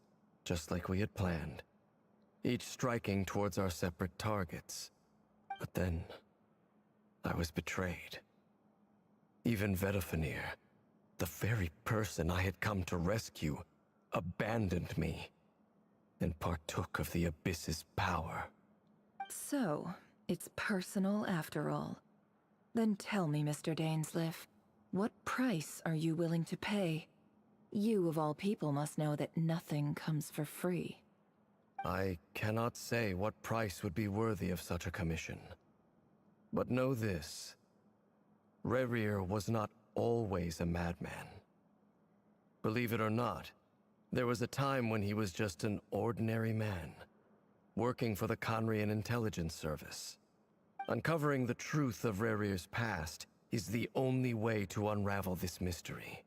just like we had planned, each striking towards our separate targets. But then, I was betrayed. Even Vedifenir, the very person I had come to rescue, abandoned me and partook of the Abyss's power. So, it's personal after all. Then tell me, Mr. Dainsleif, what price are you willing to pay? You, of all people, must know that nothing comes for free. I cannot say what price would be worthy of such a commission. But know this. Rerir was not always a madman. Believe it or not, there was a time when he was just an ordinary man, working for the Conrian Intelligence Service. Uncovering the truth of Rerir's past is the only way to unravel this mystery.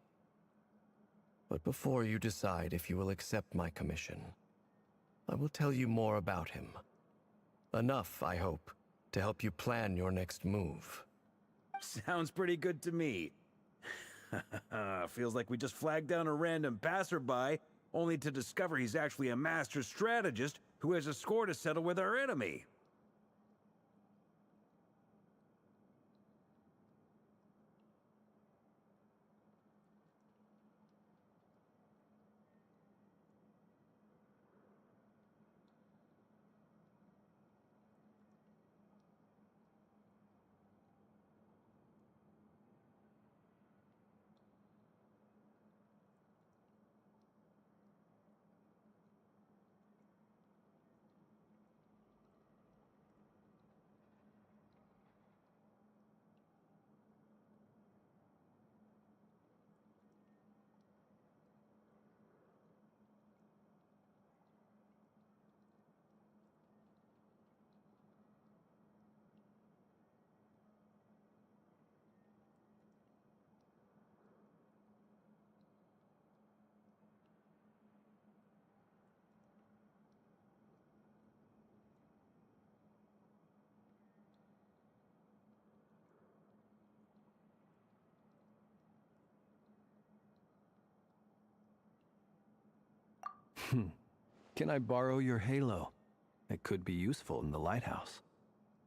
But before you decide if you will accept my commission, I will tell you more about him. Enough, I hope, to help you plan your next move. Sounds pretty good to me. Feels like we just flagged down a random passerby, only to discover he's actually a master strategist who has a score to settle with our enemy. Can I borrow your halo? It could be useful in the lighthouse.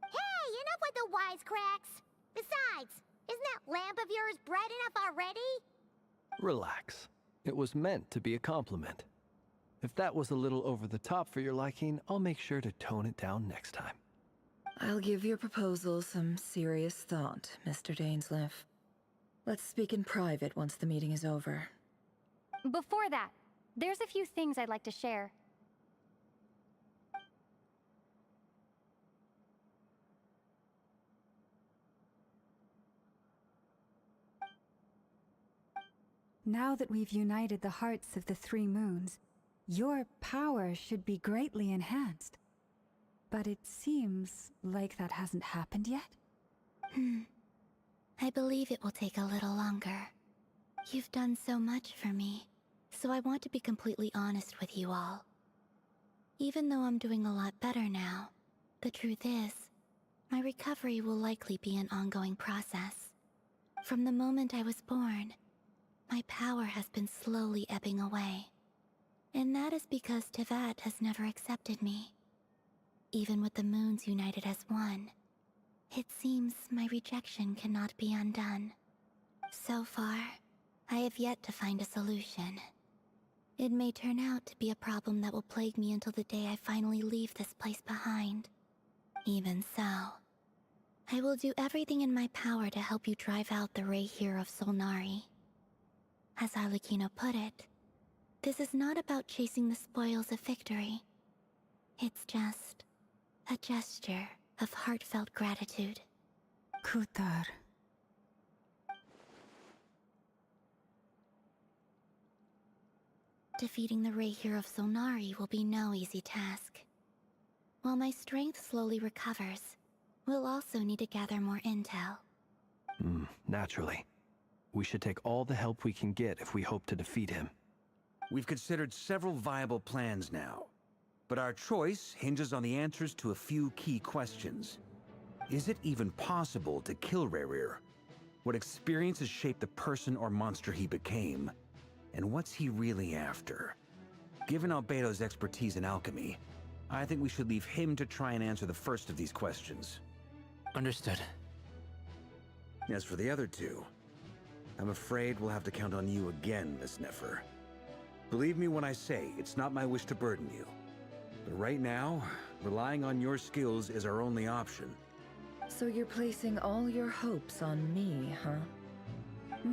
Hey, enough with the wisecracks! Besides, isn't that lamp of yours bright enough already? Relax. It was meant to be a compliment. If that was a little over the top for your liking, I'll make sure to tone it down next time. I'll give your proposal some serious thought, Mr. Dainsleif. Let's speak in private once the meeting is over. Before that, there's a few things I'd like to share. Now that we've united the hearts of the three moons, your power should be greatly enhanced. But it seems like that hasn't happened yet? I believe it will take a little longer. You've done so much for me, so I want to be completely honest with you all. Even though I'm doing a lot better now, the truth is, My recovery will likely be an ongoing process. From the moment I was born, my power has been slowly ebbing away. And that is because Tevat has never accepted me. Even with the moons united as one, it seems my rejection cannot be undone. So far, I have yet to find a solution. It may turn out to be a problem that will plague me until the day I finally leave this place behind. Even so, I will do everything in my power to help you drive out the Ray here of Solnari. As Arlecchino put it, this is not about chasing the spoils of victory. It's just a gesture of heartfelt gratitude. Kutar. Defeating the Ray here of Solnari will be no easy task. While my strength slowly recovers, we'll also need to gather more intel. Naturally. We should take all the help we can get if we hope to defeat him. We've considered several viable plans now, but our choice hinges on the answers to a few key questions. Is it even possible to kill Rerir? What experiences shaped the person or monster he became? And what's he really after? Given Albedo's expertise in alchemy, I think we should leave him to try and answer the first of these questions. Understood. As for the other two, I'm afraid we'll have to count on you again, Miss Nefer. Believe me when I say it's not my wish to burden you. But right now, relying on your skills is our only option. So you're placing all your hopes on me, huh?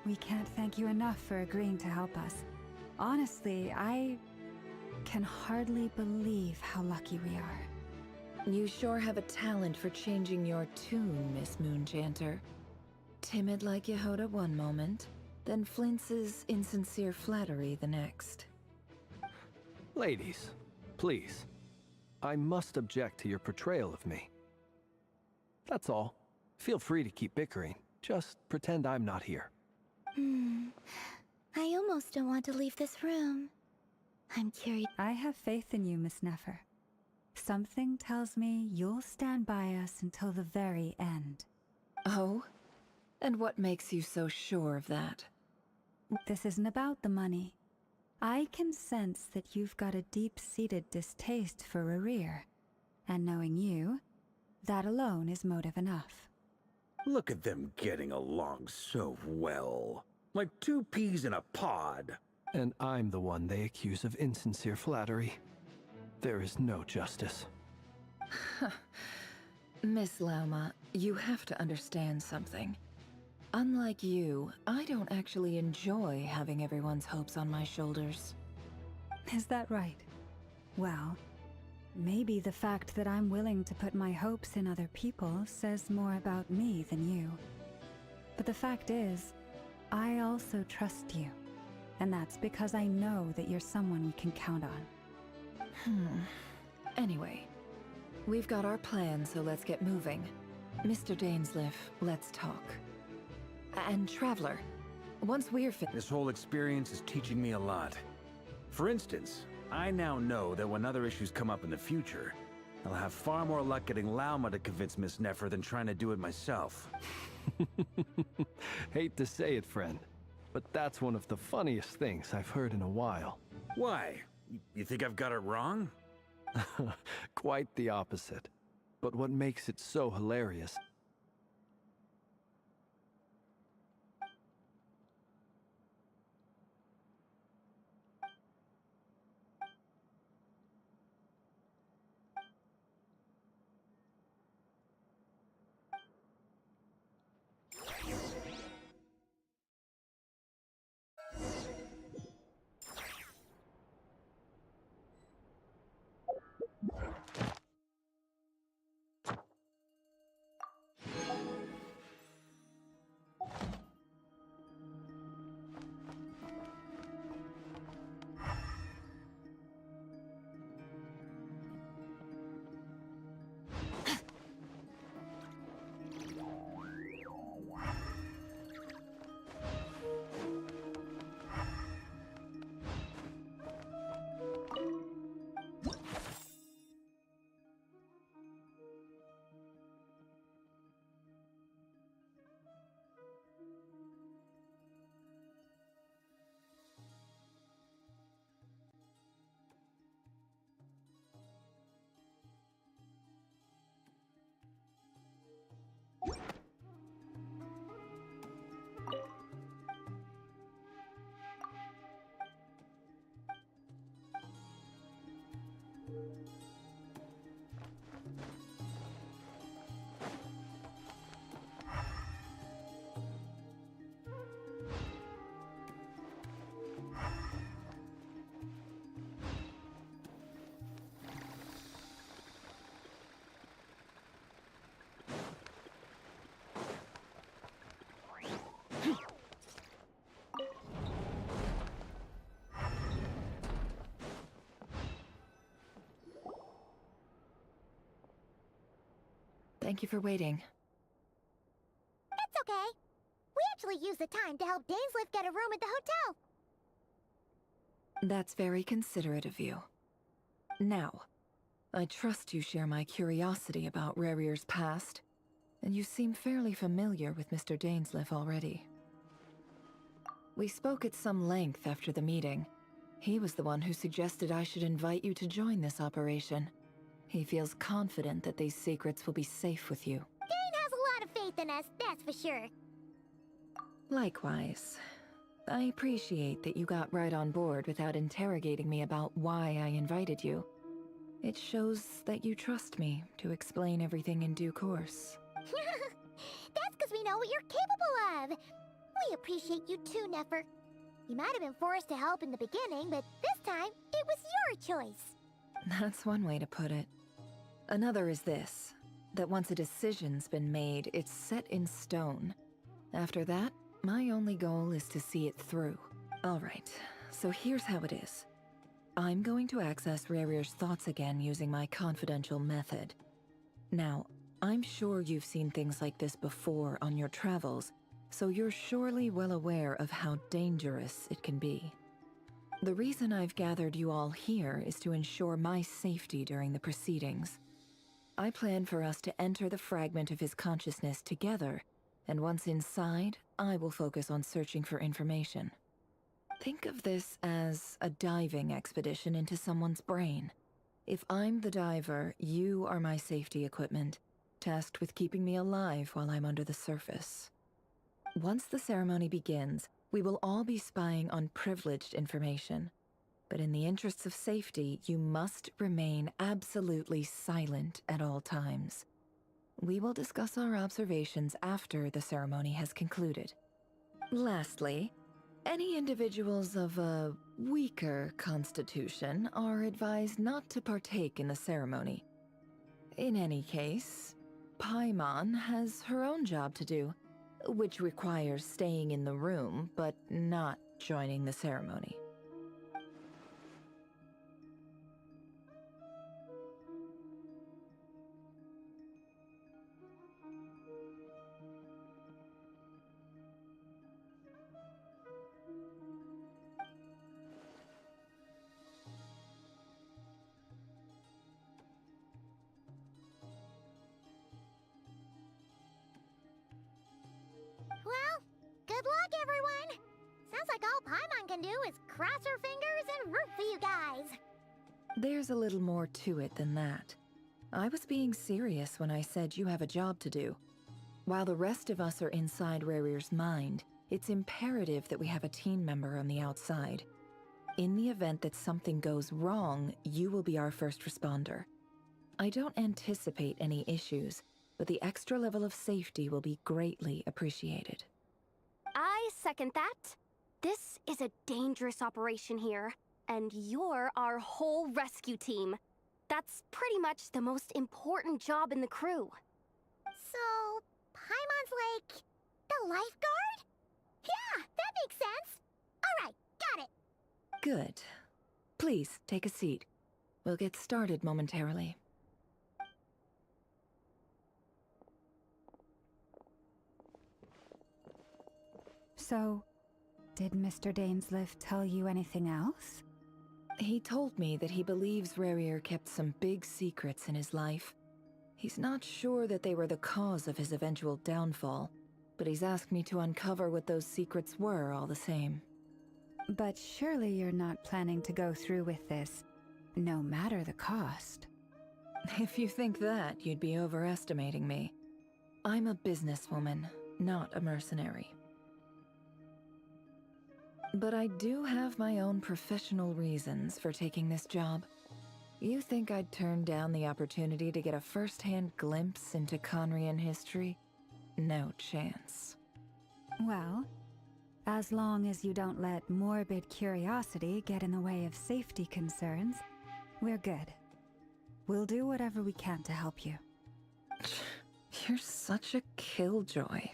We can't thank you enough for agreeing to help us. Honestly, I can hardly believe how lucky we are. You sure have a talent for changing your tune, Miss Moonchanter. Timid like Yehoda one moment, then flinches insincere flattery the next. Ladies, please. I must object to your portrayal of me. That's all. Feel free to keep bickering. Just pretend I'm not here. I almost don't want to leave this room. I'm curious. I have faith in you, Miss Nefer. Something tells me you'll stand by us until the very end. Oh? And what makes you so sure of that? This isn't about the money. I can sense that you've got a deep-seated distaste for Rerir. And knowing you, that alone is motive enough. Look at them getting along so well. Like two peas in a pod. And I'm the one they accuse of insincere flattery. There is no justice. Miss Lauma, you have to understand something. Unlike you, I don't actually enjoy having everyone's hopes on my shoulders. Is that right? Well, maybe the fact that I'm willing to put my hopes in other people says more about me than you. But the fact is, I also trust you. And that's because I know that you're someone we can count on. Anyway, we've got our plan, so let's get moving. Mr. Dainsliff, let's talk. And Traveler, once we're This whole experience is teaching me a lot. For instance, I now know that when other issues come up in the future, I'll have far more luck getting Lauma to convince Miss Nefer than trying to do it myself. Hate to say it, friend, but that's one of the funniest things I've heard in a while. Why? You think I've got it wrong? Quite the opposite. But what makes it so hilarious Thank you for waiting. It's okay. We actually used the time to help Dainsliff get a room at the hotel. That's very considerate of you. Now, I trust you share my curiosity about Rarier's past, and you seem fairly familiar with Mr. Dainsliff already. We spoke at some length after the meeting. He was the one who suggested I should invite you to join this operation. He feels confident that these secrets will be safe with you. Dane has a lot of faith in us, that's for sure. Likewise. I appreciate that you got right on board without interrogating me about why I invited you. It shows that you trust me to explain everything in due course. That's because we know what you're capable of. We appreciate you too, Nefer. You might have been forced to help in the beginning, but this time, it was your choice. That's one way to put it. Another is this, that once a decision's been made, it's set in stone. After that, my only goal is to see it through. Alright, so here's how it is. I'm going to access Rarier's thoughts again using my confidential method. Now, I'm sure you've seen things like this before on your travels, so you're surely well aware of how dangerous it can be. The reason I've gathered you all here is to ensure my safety during the proceedings. I plan for us to enter the fragment of his consciousness together, and once inside, I will focus on searching for information. Think of this as a diving expedition into someone's brain. If I'm the diver, you are my safety equipment, tasked with keeping me alive while I'm under the surface. Once the ceremony begins, we will all be spying on privileged information. But in the interests of safety, you must remain absolutely silent at all times. We will discuss our observations after the ceremony has concluded. Lastly, any individuals of a weaker constitution are advised not to partake in the ceremony. In any case, Paimon has her own job to do, which requires staying in the room but not joining the ceremony. Well, good luck, everyone. Sounds like all Paimon can do is cross her fingers and root for you guys. There's a little more to it than that. I was being serious when I said you have a job to do. While the rest of us are inside Rarier's mind, it's imperative that we have a team member on the outside. In the event that something goes wrong, you will be our first responder. I don't anticipate any issues, but the extra level of safety will be greatly appreciated. I second that. This is a dangerous operation here, and you're our whole rescue team. That's pretty much the most important job in the crew. So, Paimon's like the lifeguard? Yeah, that makes sense. All right, got it. Good. Please, take a seat. We'll get started momentarily. So, did Mr. Dainsliff tell you anything else? He told me that he believes Rarier kept some big secrets in his life. He's not sure that they were the cause of his eventual downfall, but he's asked me to uncover what those secrets were all the same. But surely you're not planning to go through with this, no matter the cost. If you think that, you'd be overestimating me. I'm a businesswoman, not a mercenary. But I do have my own professional reasons for taking this job. You think I'd turn down the opportunity to get a first-hand glimpse into Conrian history? No chance. Well, as long as you don't let morbid curiosity get in the way of safety concerns, we're good. We'll do whatever we can to help you. You're such a killjoy.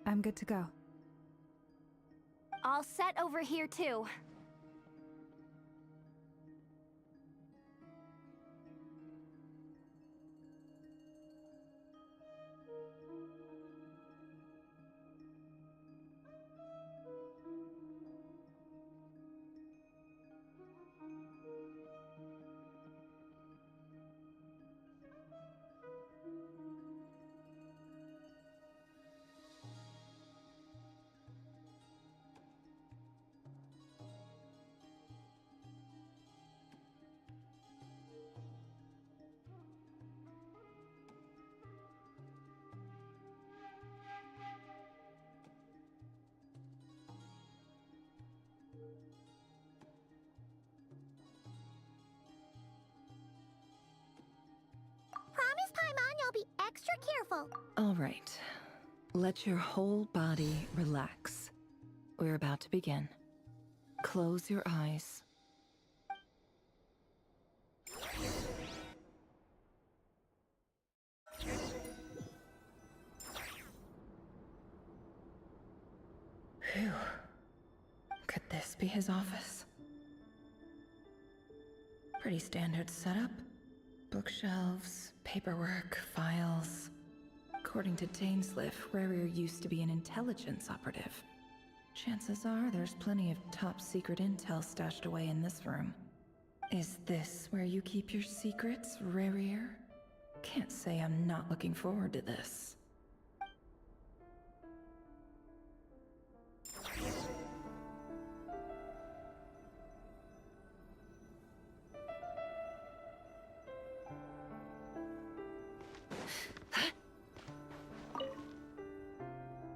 I'm good to go. All set over here, too. Promise, Paimon, you'll be extra careful. All right. Let your whole body relax. We're about to begin. Close your eyes. Phew. Could this be his office? Pretty standard setup. Bookshelves, paperwork, files. According to Dainsliff, Rarier used to be an intelligence operative. Chances are there's plenty of top secret intel stashed away in this room. Is this where you keep your secrets, Rarier? Can't say I'm not looking forward to this.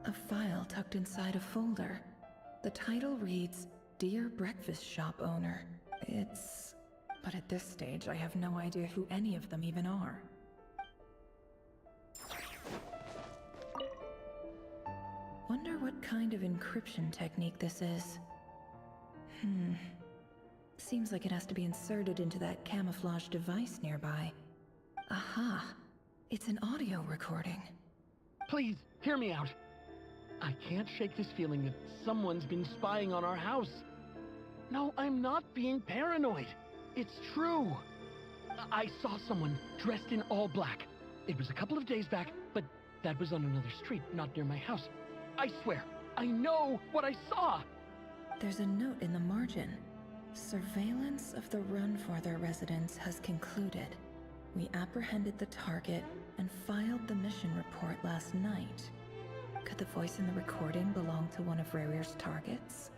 A file tucked inside a folder. The title reads, Dear Breakfast Shop Owner. But at this stage, I have no idea who any of them even are. Wonder what kind of encryption technique this is. Seems like it has to be inserted into that camouflage device nearby. Aha! It's an audio recording. Please, hear me out. I can't shake this feeling that someone's been spying on our house. No, I'm not being paranoid. It's true. I saw someone dressed in all black. It was a couple of days back, but that was on another street, not near my house. I swear, I know what I saw. There's a note in the margin. Surveillance of the Run Farther residence has concluded. We apprehended the target and filed the mission report last night. Could the voice in the recording belong to one of Rarier's targets?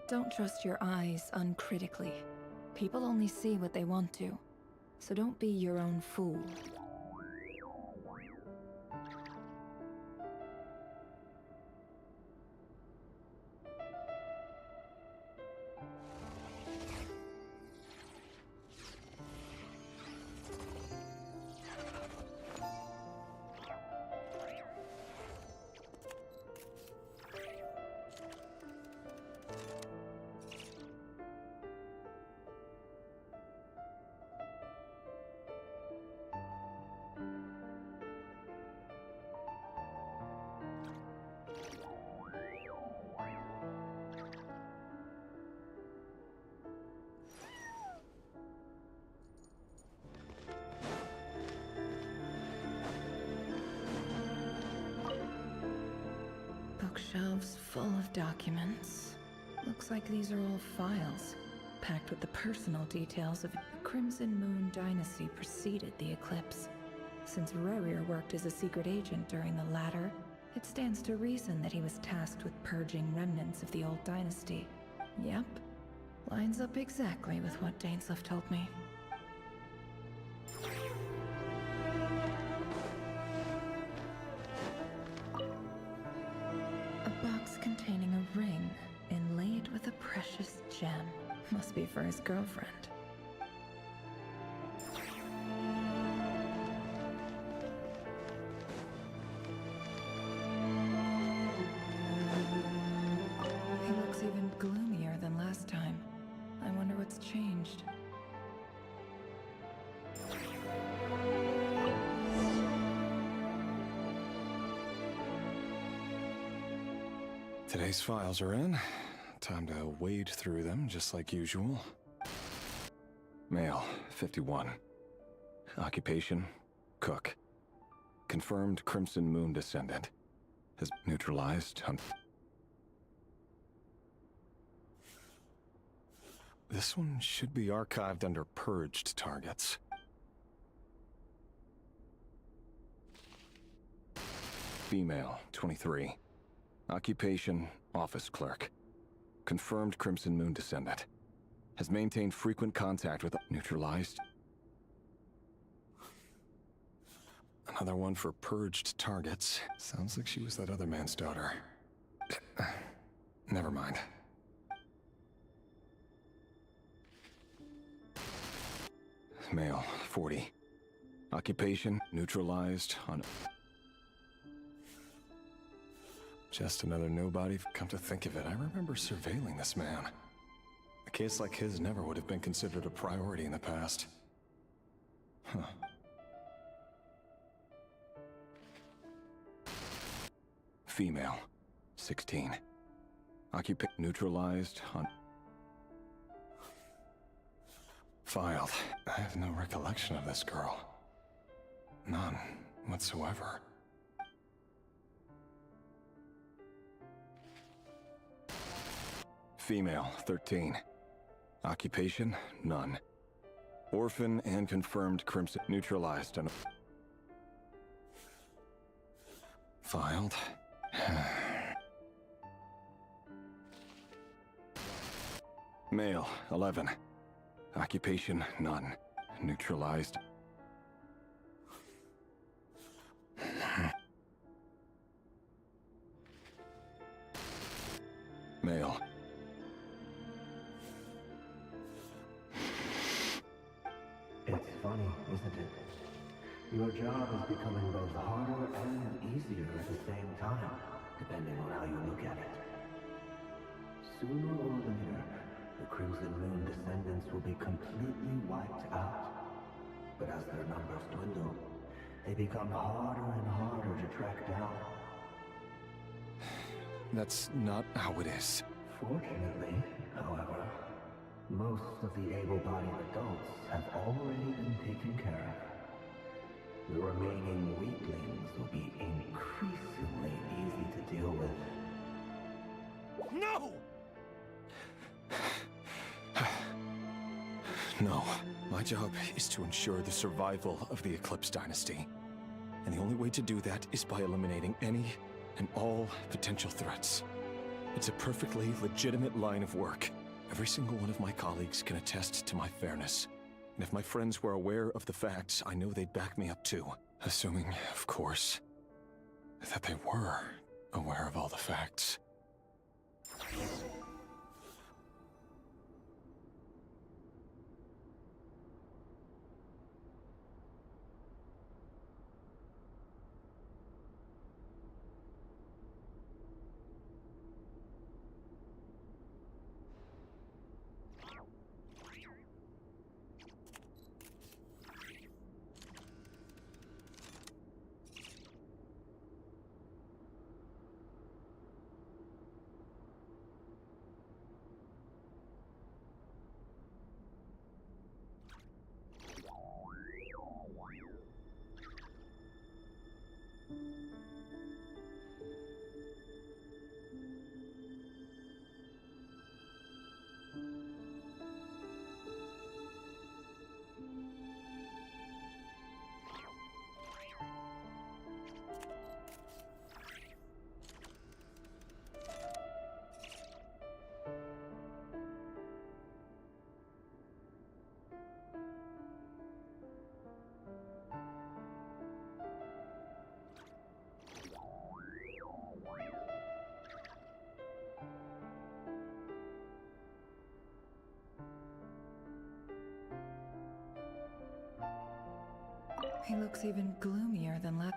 Don't trust your eyes uncritically. People only see what they want to, so don't be your own fool. Bookshelves full of documents. Looks like these are all files, packed with the personal details of the Crimson Moon dynasty preceded the eclipse. Since Rerir worked as a secret agent during the latter, it stands to reason that he was tasked with purging remnants of the old dynasty. Yep, lines up exactly with what Dainsleif told me. A box containing a ring inlaid with a precious gem. Must be for his girlfriend. He looks even gloomier than last time. I wonder what's changed. Today's files are in. Time to wade through them, just like usual. Male, 51. Occupation, cook. Confirmed Crimson Moon descendant. Has neutralized This one should be archived under purged targets. Female, 23. Occupation, office clerk. Confirmed Crimson Moon descendant. Has maintained frequent contact with neutralized. Another one for purged targets. Sounds like she was that other man's daughter. Never mind. Male, 40. Occupation, neutralized on... Just another nobody. Come to think of it, I remember surveilling this man. A case like his never would have been considered a priority in the past. Huh. Female, 16. Occupation neutralized on... Filed. I have no recollection of this girl. None whatsoever. Female, 13. Occupation, none. Orphan and confirmed Crimson neutralized and... Filed. Male, 11. Occupation, none. Neutralized. Male. It's funny, isn't it? Your job is becoming both harder and easier at the same time, depending on how you look at it. Sooner or later, the Crimson Moon descendants will be completely wiped out. But as their numbers dwindle, they become harder and harder to track down. That's not how it is. Fortunately, however, most of the able-bodied adults have already been taken care of. The remaining weaklings will be increasingly easy to deal with. No! No. My job is to ensure the survival of the Eclipse Dynasty. And the only way to do that is by eliminating any and all potential threats. It's a perfectly legitimate line of work. Every single one of my colleagues can attest to my fairness. And if my friends were aware of the facts, I know they'd back me up too. Assuming, of course, that they were aware of all the facts. He looks even gloomier than last.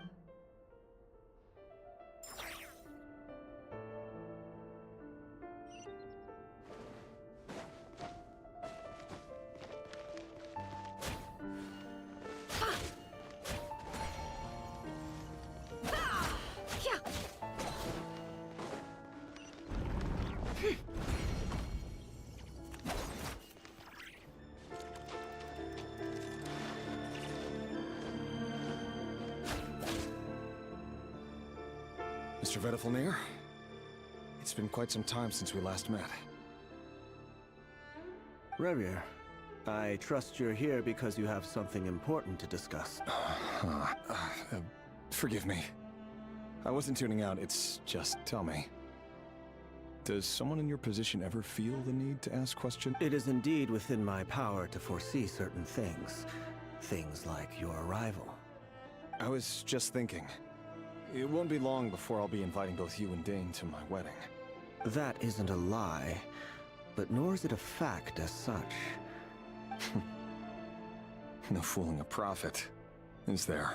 Mr. Vedifalnir, it's been quite some time since we last met. Rerir, I trust you're here because you have something important to discuss. Forgive me. I wasn't tuning out, it's just, tell me. Does someone in your position ever feel the need to ask questions? It is indeed within my power to foresee certain things. Things like your arrival. I was just thinking. It won't be long before I'll be inviting both you and Dane to my wedding. That isn't a lie, but nor is it a fact as such. No fooling a prophet, is there?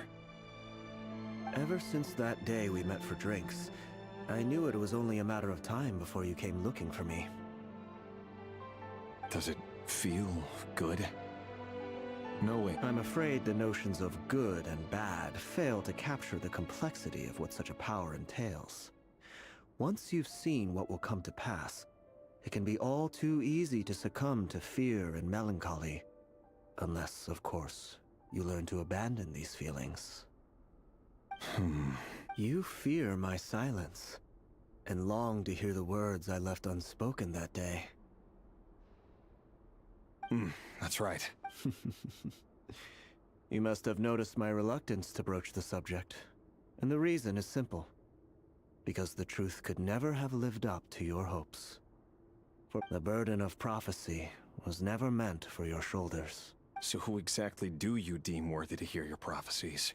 Ever since that day we met for drinks, I knew it was only a matter of time before you came looking for me. Does it feel good? Knowing I'm afraid the notions of good and bad fail to capture the complexity of what such a power entails. Once you've seen what will come to pass, it can be all too easy to succumb to fear and melancholy. Unless, of course, you learn to abandon these feelings. You fear my silence, and long to hear the words I left unspoken that day. That's right. You must have noticed my reluctance to broach the subject. And the reason is simple. Because the truth could never have lived up to your hopes. For the burden of prophecy was never meant for your shoulders. So who exactly do you deem worthy to hear your prophecies?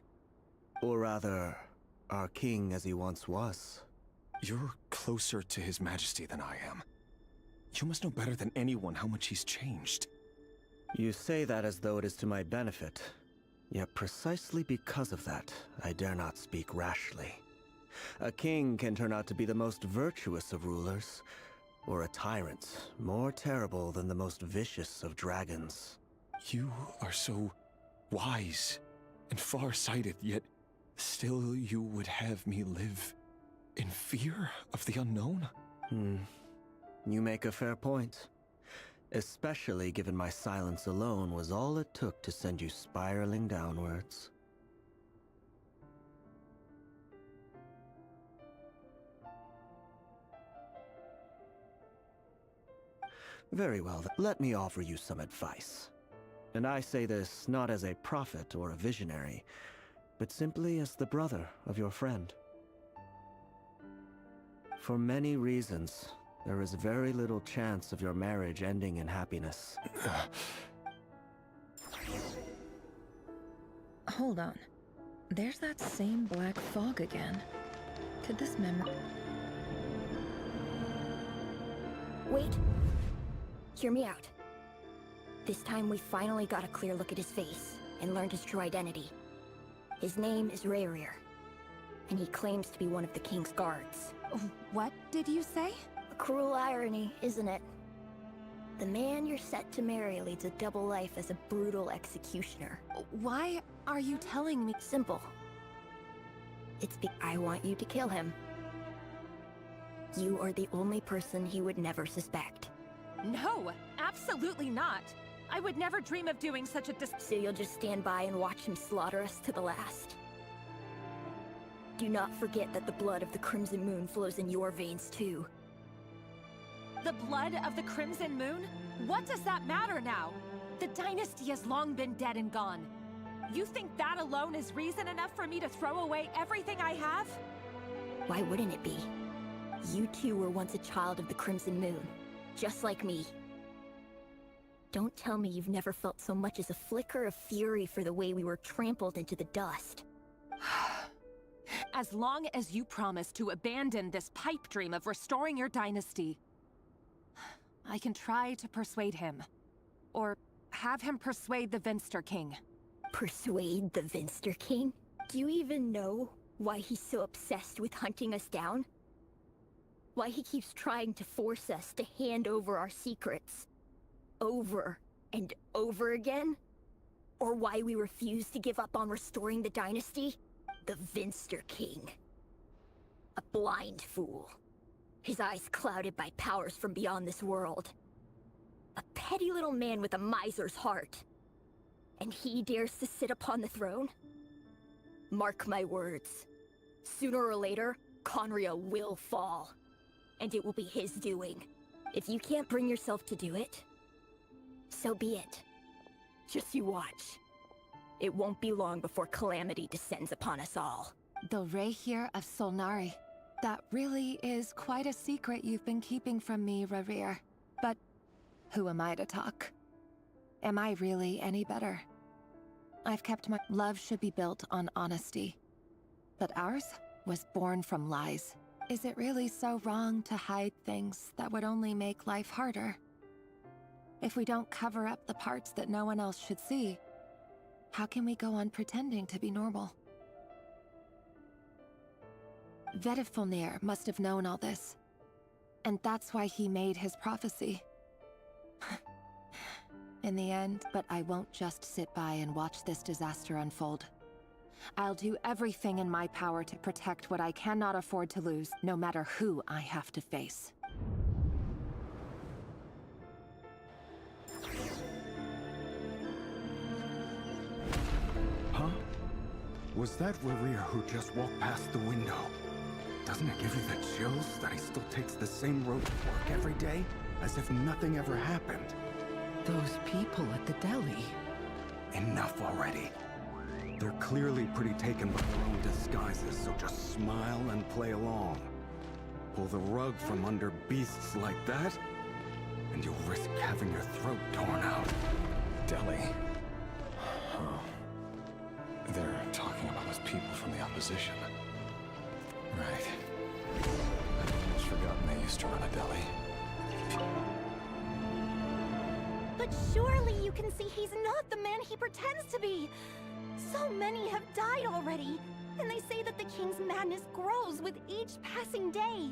Or rather, our king as he once was. You're closer to His Majesty than I am. You must know better than anyone how much he's changed. You say that as though it is to my benefit. Yet precisely because of that, I dare not speak rashly. A king can turn out to be the most virtuous of rulers, or a tyrant more terrible than the most vicious of dragons. You are so wise and far-sighted, yet still you would have me live in fear of the unknown? You make a fair point. Especially given my silence alone was all it took to send you spiraling downwards. Very well, then. Let me offer you some advice. And I say this not as a prophet or a visionary, but simply as the brother of your friend. For many reasons, there is very little chance of your marriage ending in happiness. Hold on. There's that same black fog again. Could this memory... Wait. Hear me out. This time we finally got a clear look at his face and learned his true identity. His name is Rerir, and he claims to be one of the king's guards. What did you say? A cruel irony, isn't it? The man you're set to marry leads a double life as a brutal executioner. Why are you telling me? Simple. I want you to kill him. You are the only person he would never suspect. No, absolutely not. I would never dream of doing such a So you'll just stand by and watch him slaughter us to the last? Do not forget that the blood of the Crimson Moon flows in your veins too. The blood of the Crimson Moon? What does that matter now? The dynasty has long been dead and gone. You think that alone is reason enough for me to throw away everything I have? Why wouldn't it be? You too were once a child of the Crimson Moon, just like me. Don't tell me you've never felt so much as a flicker of fury for the way we were trampled into the dust. As long as you promise to abandon this pipe dream of restoring your dynasty, I can try to persuade him. Or have him persuade the Venster King. Persuade the Vinster King? Do you even know why he's so obsessed with hunting us down? Why he keeps trying to force us to hand over our secrets? Over and over again? Or why we refuse to give up on restoring the dynasty? The Vinster King. A blind fool. His eyes clouded by powers from beyond this world. A petty little man with a miser's heart. And he dares to sit upon the throne? Mark my words. Sooner or later, Conria will fall. And it will be his doing. If you can't bring yourself to do it, so be it. Just you watch. It won't be long before calamity descends upon us all. The Rehir of Solnari. That really is quite a secret you've been keeping from me, Rerir. But who am I to talk? Am I really any better? I've kept my... Love should be built on honesty. But ours was born from lies. Is it really so wrong to hide things that would only make life harder? If we don't cover up the parts that no one else should see, how can we go on pretending to be normal? Vedifulnir must have known all this. And that's why he made his prophecy. In the end, but I won't just sit by and watch this disaster unfold. I'll do everything in my power to protect what I cannot afford to lose, no matter who I have to face. Huh? Was that Rerir who just walked past the window? Doesn't it give you the chills that he still takes the same road to work every day? As if nothing ever happened. Those people at the deli. Enough already. They're clearly pretty taken by their own disguises, so just smile and play along. Pull the rug from under beasts like that, and you'll risk having your throat torn out. Deli. Oh. They're talking about those people from the opposition. Right. I'd almost forgotten they used to run a deli. But surely you can see he's not the man he pretends to be. So many have died already, and they say that the king's madness grows with each passing day.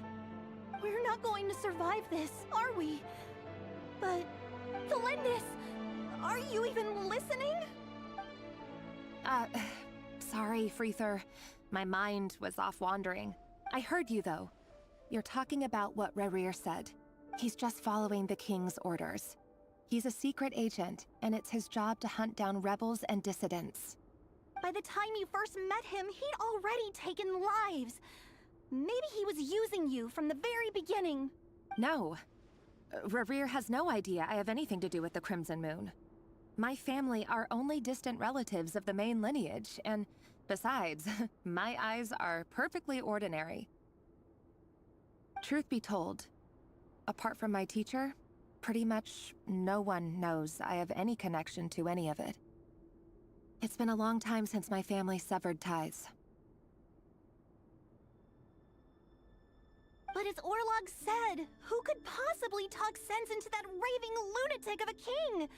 We're not going to survive this, are we? But, Felindis, are you even listening? Sorry, Freether. My mind was off wandering. I heard you, though. You're talking about what Rerir said. He's just following the king's orders. He's a secret agent, and it's his job to hunt down rebels and dissidents. By the time you first met him, he'd already taken lives. Maybe he was using you from the very beginning. No. Rerir has no idea I have anything to do with the Crimson Moon. My family are only distant relatives of the main lineage, and besides, my eyes are perfectly ordinary. Truth be told, apart from my teacher, pretty much no one knows I have any connection to any of it. It's been a long time since my family severed ties. But as Orlog said, who could possibly talk sense into that raving lunatic of a king?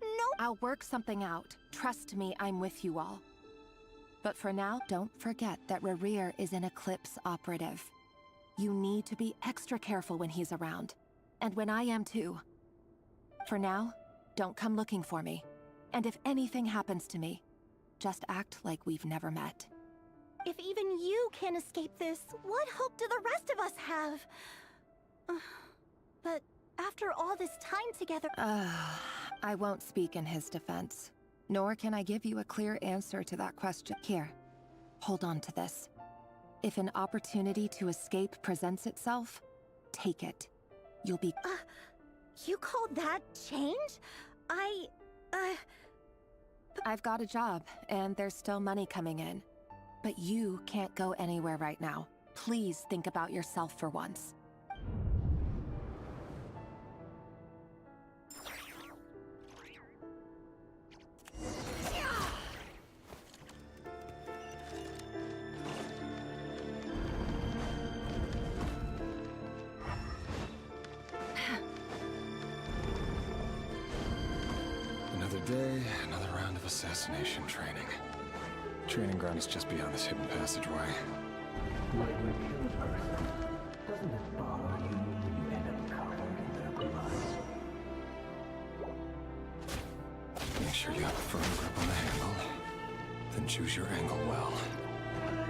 No. I'll work something out. Trust me, I'm with you all. But for now, don't forget that Rerir is an Eclipse operative. You need to be extra careful when he's around. And when I am too. For now, don't come looking for me. And if anything happens to me, just act like we've never met. If even you can't escape this, what hope do the rest of us have? But after all this time together... I won't speak in his defense. Nor can I give you a clear answer to that question. Here, hold on to this. If an opportunity to escape presents itself, take it. You'll be... You call that change? I've got a job, and there's still money coming in. But you can't go anywhere right now. Please think about yourself for once. Another day, another round of of assassination training. Training ground is just beyond this hidden passageway. When you kill a person, doesn't it bother you when you end up covered in their blood? Make sure you have a firm grip on the handle. Then choose your angle well.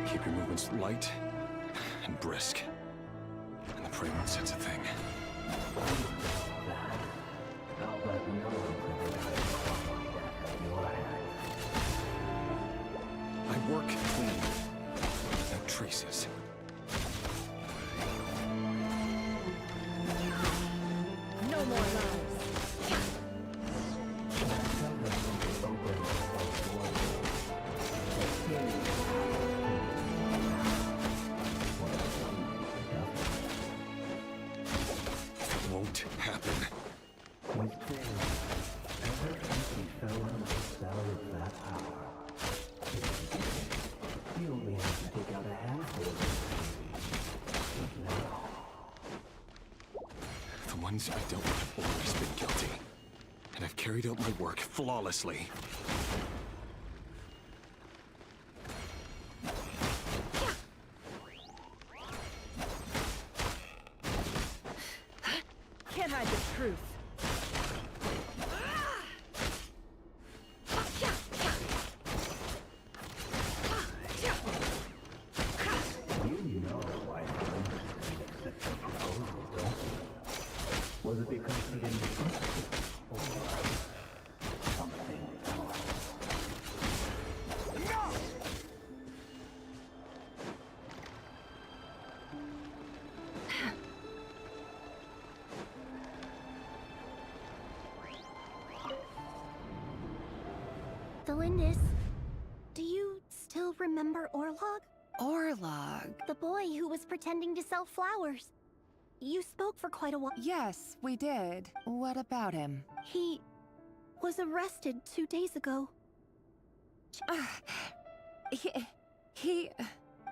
Keep your movements light and brisk. And the prey won't sense a thing. I'll bet no one can deny that in your hands. I work clean. No traces. No more lies. It won't happen. With James, ever since he fell out of the cell of that hour, he only had to take out a handful of them. But now, The ones I dealt with have always been guilty. And I've carried out my work flawlessly. Can't hide the truth. you know why Columbus didn't accept your proposal, don't you? Was it because he didn't trust you? Or something else? Delindis, do you still remember Orlog? Orlog? The boy who was pretending to sell flowers. You spoke for quite a while. Yes, we did. What about him? He was arrested 2 days ago. He...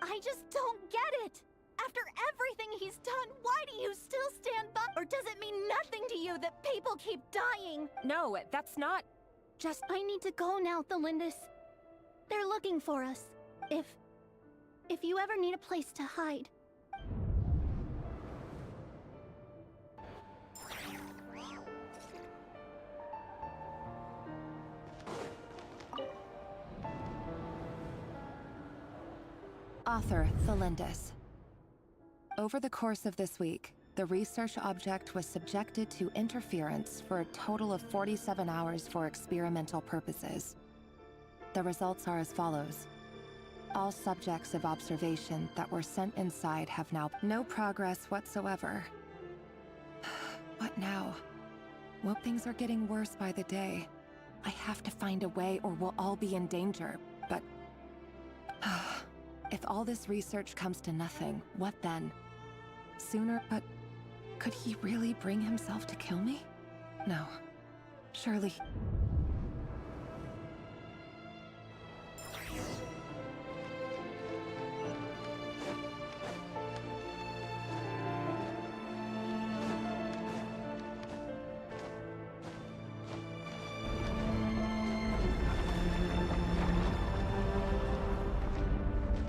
I just don't get it! After everything he's done, why do you still stand by? Or does it mean nothing to you that people keep dying? No, that's not... Just, I need to go now, Thelindis. They're looking for us. If you ever need a place to hide. Author Thelindis. Over the course of this week, the research object was subjected to interference for a total of 47 hours for experimental purposes. The results are as follows. All subjects of observation that were sent inside have now no progress whatsoever. What now? Well, things are getting worse by the day. I have to find a way or we'll all be in danger, but... if all this research comes to nothing, what then? Sooner, but... could he really bring himself to kill me? No. Surely...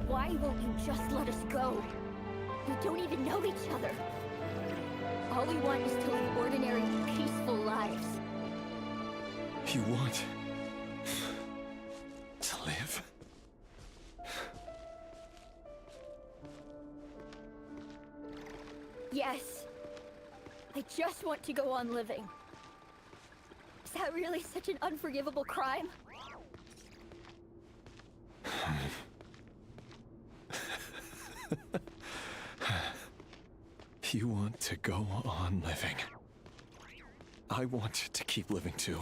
Why won't you just let us go? We don't even know each other. All we want is to live ordinary, peaceful lives. You want to live? Yes. I just want to go on living. Is that really such an unforgivable crime? You want to go on living. I want to keep living too.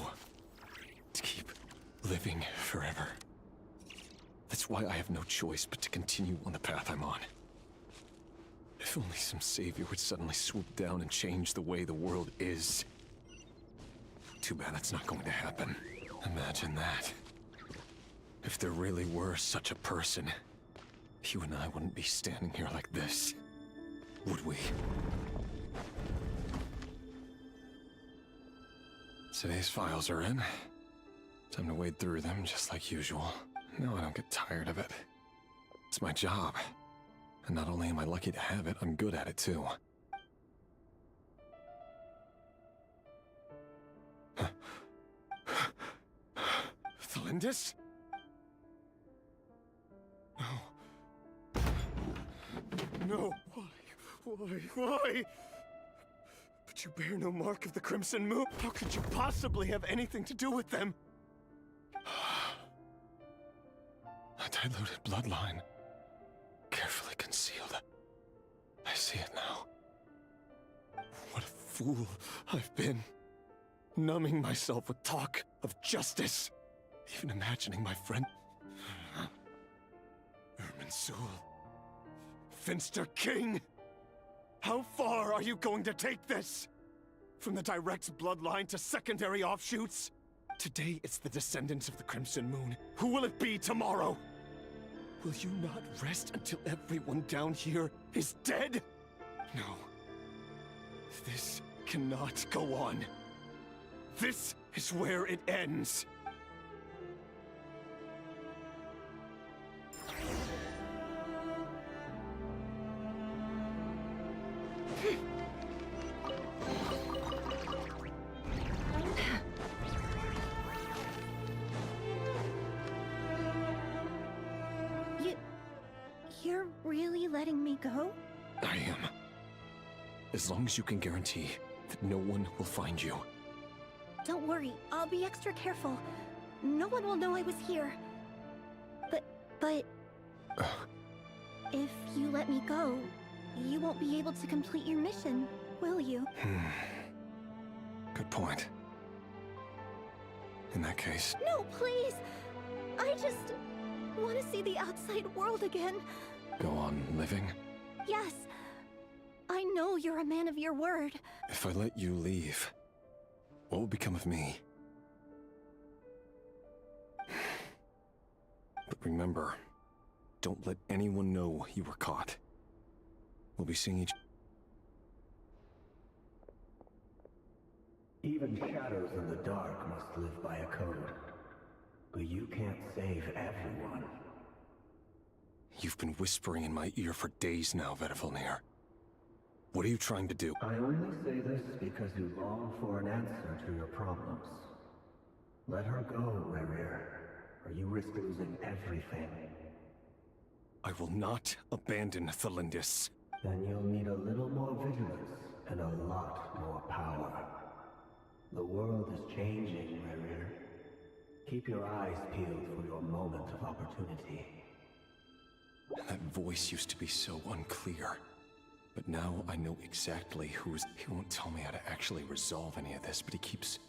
To keep living forever. That's why I have no choice but to continue on the path I'm on. If only some savior would suddenly swoop down and change the way the world is. Too bad that's not going to happen. Imagine that. If there really were such a person, you and I wouldn't be standing here like this, would we? Today's files are in. Time to wade through them just like usual. No, I don't get tired of it. It's my job. And not only am I lucky to have it, I'm good at it too. Thalindis? No. No. Why? But you bear no mark of the Crimson Moon. How could you possibly have anything to do with them? A diluted bloodline. Carefully concealed. I see it now. What a fool I've been. Numbing myself with talk of justice. Even imagining my friend... Irminsul. Finster King! How far are you going to take this? From the direct bloodline to secondary offshoots? Today it's the descendants of the Crimson Moon. Who will it be tomorrow? Will you not rest until everyone down here is dead? No. This cannot go on. This is where it ends. You're really letting me go? I am. As long as you can guarantee that no one will find you. Don't worry, I'll be extra careful. No one will know I was here. But... If you let me go, you won't be able to complete your mission, will you? Good point. In that case... No, please! I just want to see the outside world again. Go on living? Yes. I know you're a man of your word. If I let you leave, what will become of me? But remember, don't let anyone know you were caught. We'll be seeing each... Even shadows in the dark must live by a code. But you can't save everyone. You've been whispering in my ear for days now, Vedavulnir. What are you trying to do? I only say this because you long for an answer to your problems. Let her go, Rerir, or you risk losing everything. I will not abandon Thalindis. Then you'll need a little more vigilance and a lot more power. The world is changing, Rerir. Keep your eyes peeled for your moment of opportunity. That voice used to be so unclear. But now I know exactly who's... He won't tell me how to actually resolve any of this, but he keeps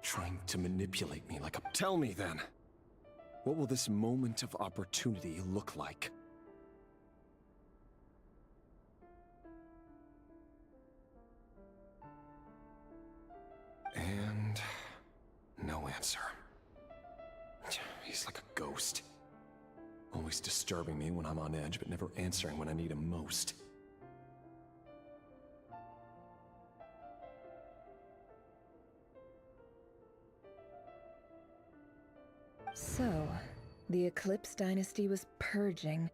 trying to manipulate me like a... Tell me then! What will this moment of opportunity look like? And... no answer. He's like a ghost. Always disturbing me when I'm on edge, but never answering when I need him most. So, the Eclipse dynasty was purging,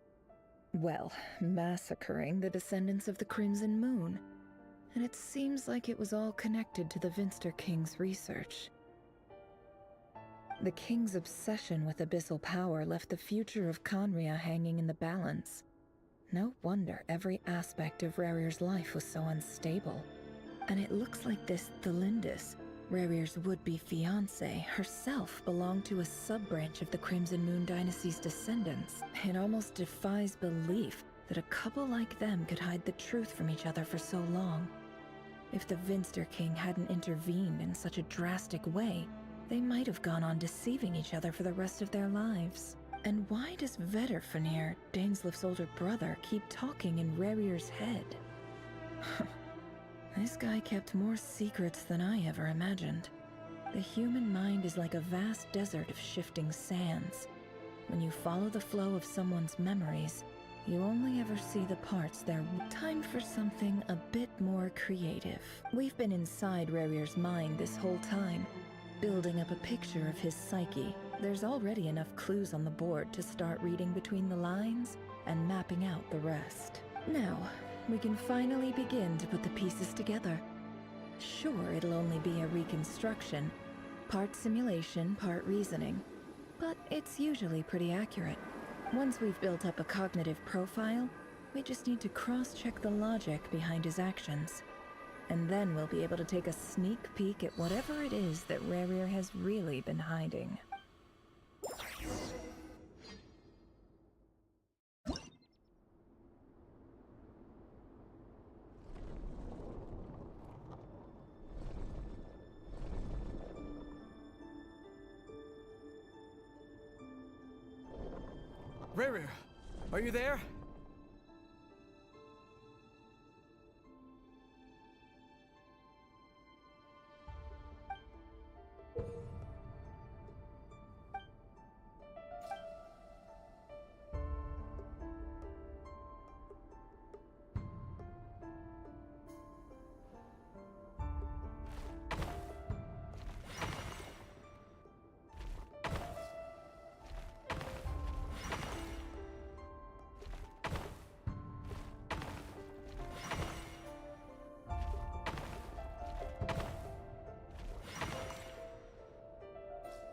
well, massacring the descendants of the Crimson Moon. And it seems like it was all connected to the Vinster King's research. The King's obsession with abyssal power left the future of Khaenri'ah hanging in the balance. No wonder every aspect of Rerir's life was so unstable. And it looks like this Thalindis, Rerir's would-be fiancée, herself belonged to a sub-branch of the Crimson Moon dynasty's descendants. It almost defies belief that a couple like them could hide the truth from each other for so long. If the Vinster King hadn't intervened in such a drastic way, they might have gone on deceiving each other for the rest of their lives. And why does Vedrfunir, Daneslif's older brother, keep talking in Rerir's head? This guy kept more secrets than I ever imagined. The human mind is like a vast desert of shifting sands. When you follow the flow of someone's memories, you only ever see the parts they're... Time for something a bit more creative. We've been inside Rerir's mind this whole time, building up a picture of his psyche. There's already enough clues on the board to start reading between the lines and mapping out the rest. Now, we can finally begin to put the pieces together. Sure, it'll only be a reconstruction, part simulation, part reasoning, but it's usually pretty accurate. Once we've built up a cognitive profile, we just need to cross-check the logic behind his actions. And then we'll be able to take a sneak peek at whatever it is that Rerir has really been hiding. Rerir, are you there?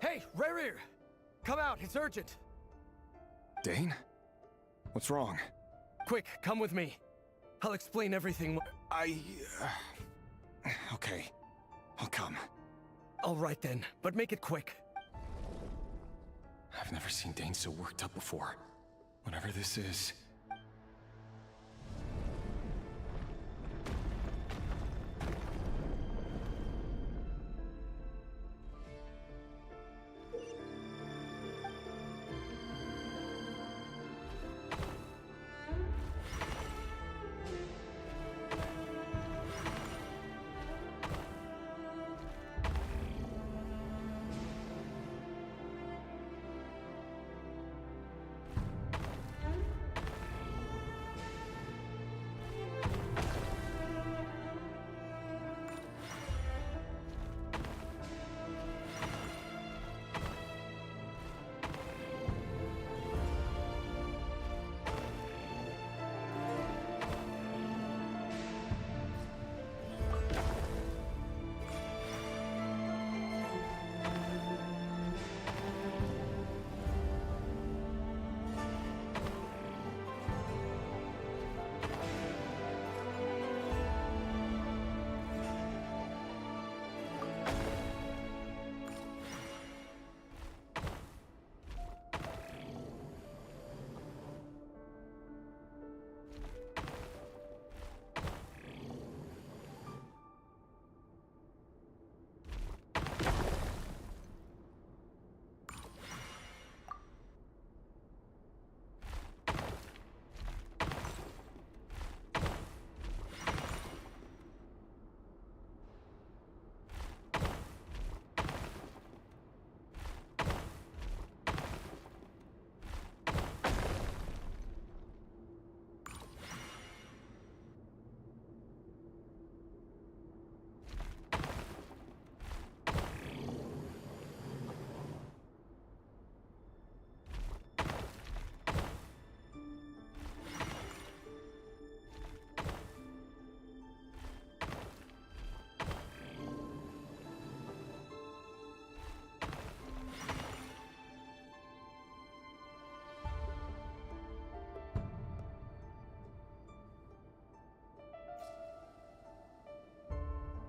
Hey, Rerir! Come out, it's urgent! Dane? What's wrong? Quick, come with me. I'll explain everything. Okay. I'll come. All right then, but make it quick. I've never seen Dane so worked up before. Whatever this is...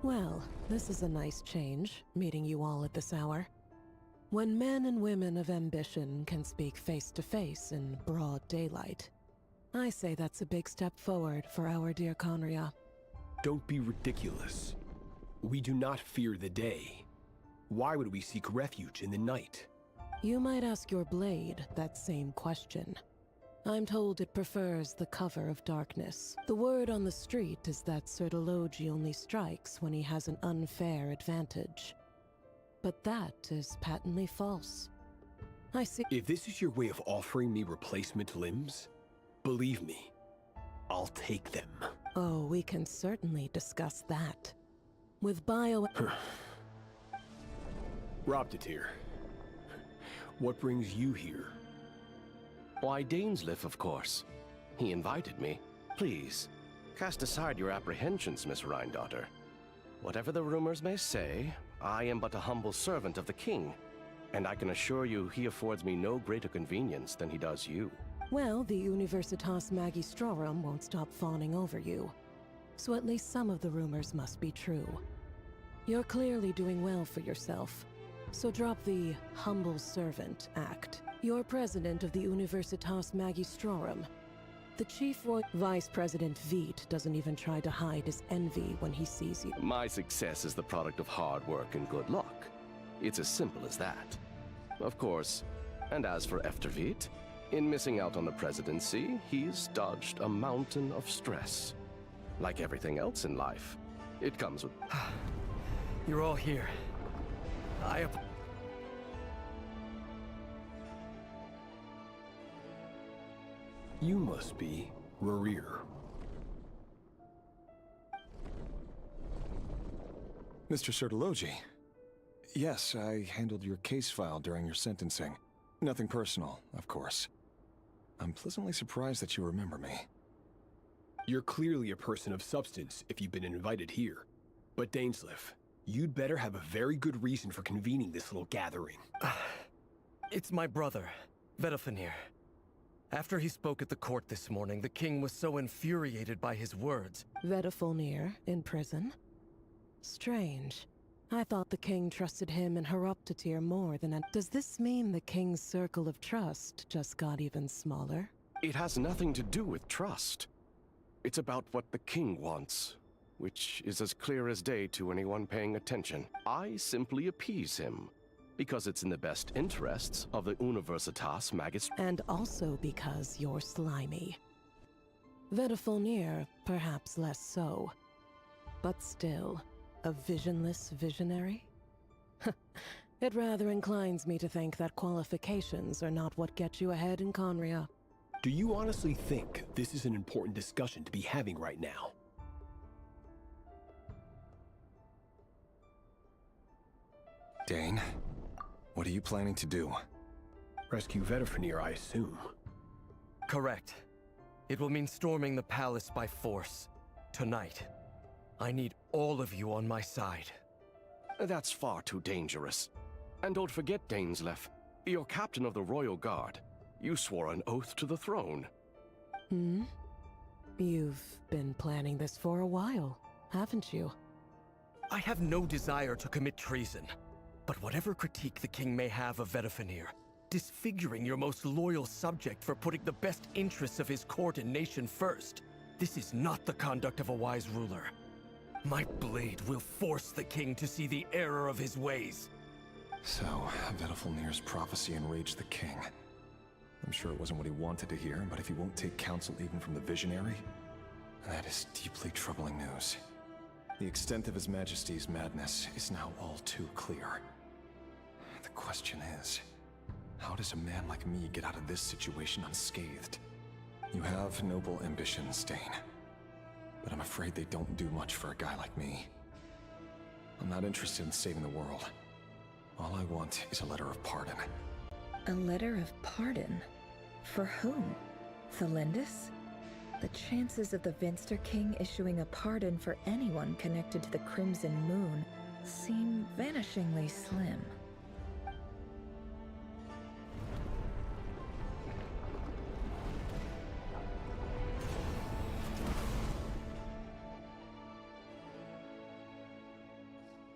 Well, this is a nice change, meeting you all at this hour. When men and women of ambition can speak face to face in broad daylight, I say that's a big step forward for our dear Conria. Don't be ridiculous. We do not fear the day. Why would we seek refuge in the night? You might ask your blade that same question. I'm told it prefers the cover of darkness. The word on the street is that Sertologi only strikes when he has an unfair advantage. But that is patently false. I see— If this is your way of offering me replacement limbs, believe me, I'll take them. Oh, we can certainly discuss that. With bio— Robtatir, what brings you here? Why, Dainsleif, of course. He invited me. Please, cast aside your apprehensions, Miss Rhindaughter. Whatever the rumors may say, I am but a humble servant of the king, and I can assure you he affords me no greater convenience than he does you. Well, the Universitas Magistrorum won't stop fawning over you. So at least some of the rumors must be true. You're clearly doing well for yourself. So drop the humble servant act. You're president of the Universitas Magistrorum. The chief vice president Veit doesn't even try to hide his envy when he sees you. My success is the product of hard work and good luck. It's as simple as that. Of course, and as for Efterveit, in missing out on the presidency, he's dodged a mountain of stress. Like everything else in life, it comes with... You're all here. You must be Rerir. Mr. Sertologi. Yes, I handled your case file during your sentencing. Nothing personal, of course. I'm pleasantly surprised that you remember me. You're clearly a person of substance if you've been invited here. But Dainsleif, you'd better have a very good reason for convening this little gathering. It's my brother, Vedalfenir. After he spoke at the court this morning, the king was so infuriated by his words. Vedalfenir in prison? Strange. I thought the king trusted him and Horoptatir more than... Does this mean the king's circle of trust just got even smaller? It has nothing to do with trust. It's about what the king wants, which is as clear as day to anyone paying attention. I simply appease him, because it's in the best interests of the Universitas Magistrorum. And also because you're slimy. Vedalfenir, perhaps less so. But still, a visionless visionary? It rather inclines me to think that qualifications are not what get you ahead in Conria. Do you honestly think this is an important discussion to be having right now? Dane, what are you planning to do? Rescue Vedalfenir, I assume. Correct. It will mean storming the palace by force. Tonight. I need all of you on my side. That's far too dangerous. And don't forget, Dainsleif, you're captain of the Royal Guard. You swore an oath to the throne. Hmm? You've been planning this for a while, haven't you? I have no desire to commit treason. But whatever critique the king may have of Vedalfenir, disfiguring your most loyal subject for putting the best interests of his court and nation first, this is not the conduct of a wise ruler. My blade will force the king to see the error of his ways. So, Vedalfenir's prophecy enraged the king. I'm sure it wasn't what he wanted to hear, but if he won't take counsel even from the visionary, that is deeply troubling news. The extent of His Majesty's madness is now all too clear. The question is, how does a man like me get out of this situation unscathed? You have noble ambitions, Dane, but I'm afraid they don't do much for a guy like me. I'm not interested in saving the world. All I want is a letter of pardon. A letter of pardon? For whom? Thelindis? The chances of the Vinster King issuing a pardon for anyone connected to the Crimson Moon seem vanishingly slim.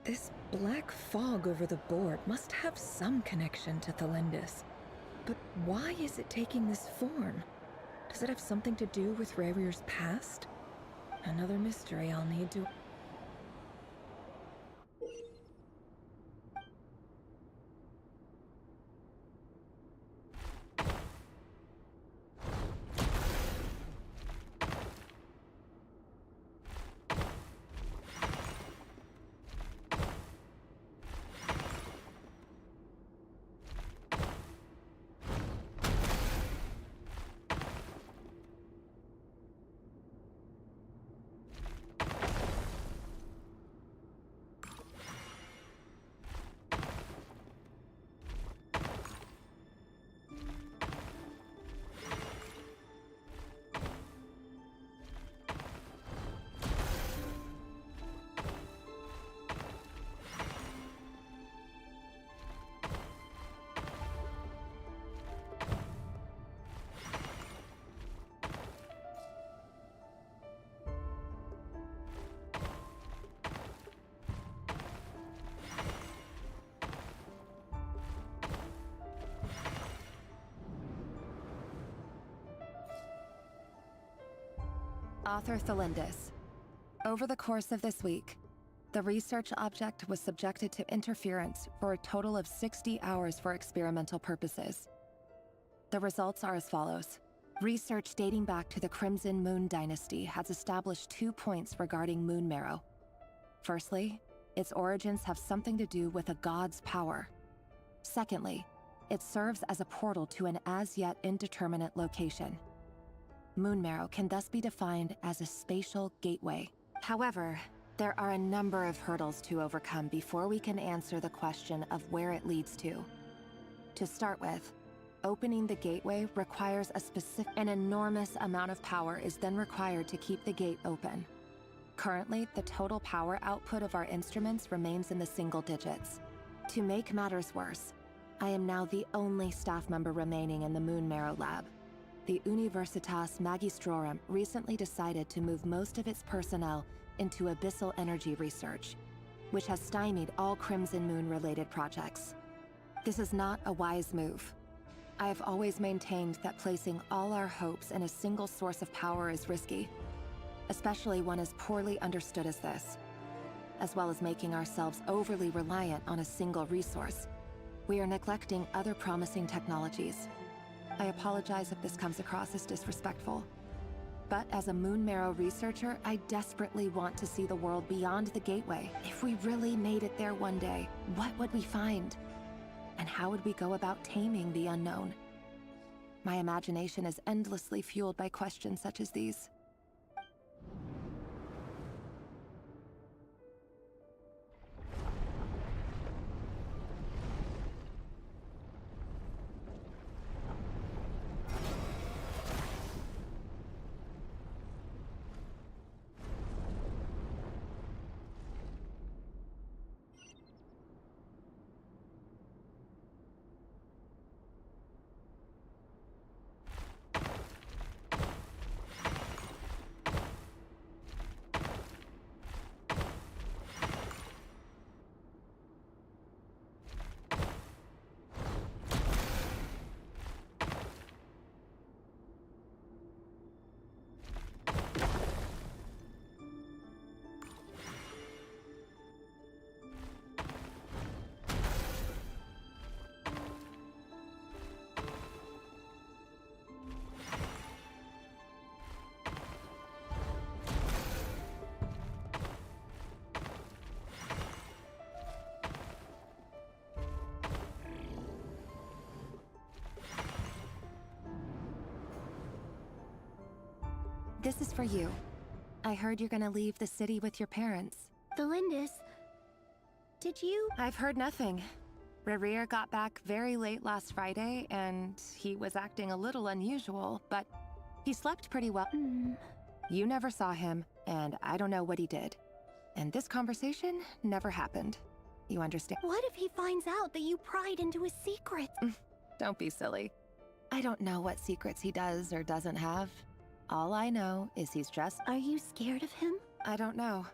This black fog over the board must have some connection to Thelindis. But why is it taking this form? Does it have something to do with Rerir's past? Another mystery I'll need to... Author Thelindis. Over the course of this week, the research object was subjected to interference for a total of 60 hours for experimental purposes. The results are as follows. Research dating back to the Crimson Moon dynasty has established 2 points regarding moon marrow. Firstly, its origins have something to do with a god's power. Secondly, it serves as a portal to an as-yet indeterminate location. Moon marrow can thus be defined as a spatial gateway. However, there are a number of hurdles to overcome before we can answer the question of where it leads to. To start with, opening the gateway requires an enormous amount of power is then required to keep the gate open. Currently, the total power output of our instruments remains in the single digits. To make matters worse, I am now the only staff member remaining in the Moon Marrow lab. The Universitas Magistrorum recently decided to move most of its personnel into abyssal energy research, which has stymied all Crimson Moon-related projects. This is not a wise move. I have always maintained that placing all our hopes in a single source of power is risky, especially one as poorly understood as this. As well as making ourselves overly reliant on a single resource, we are neglecting other promising technologies. I apologize if this comes across as disrespectful. But as a Moon Marrow researcher, I desperately want to see the world beyond the gateway. If we really made it there one day, what would we find? And how would we go about taming the unknown? My imagination is endlessly fueled by questions such as these. This is for you. I heard you're gonna leave the city with your parents. Thelindis, did you? I've heard nothing. Rerir got back very late last Friday, and he was acting a little unusual, but he slept pretty well. You never saw him, and I don't know what he did. And this conversation never happened. You understand? What if he finds out that you pried into his secrets? Don't be silly. I don't know what secrets he does or doesn't have. All I know is he's just... Are you scared of him? I don't know.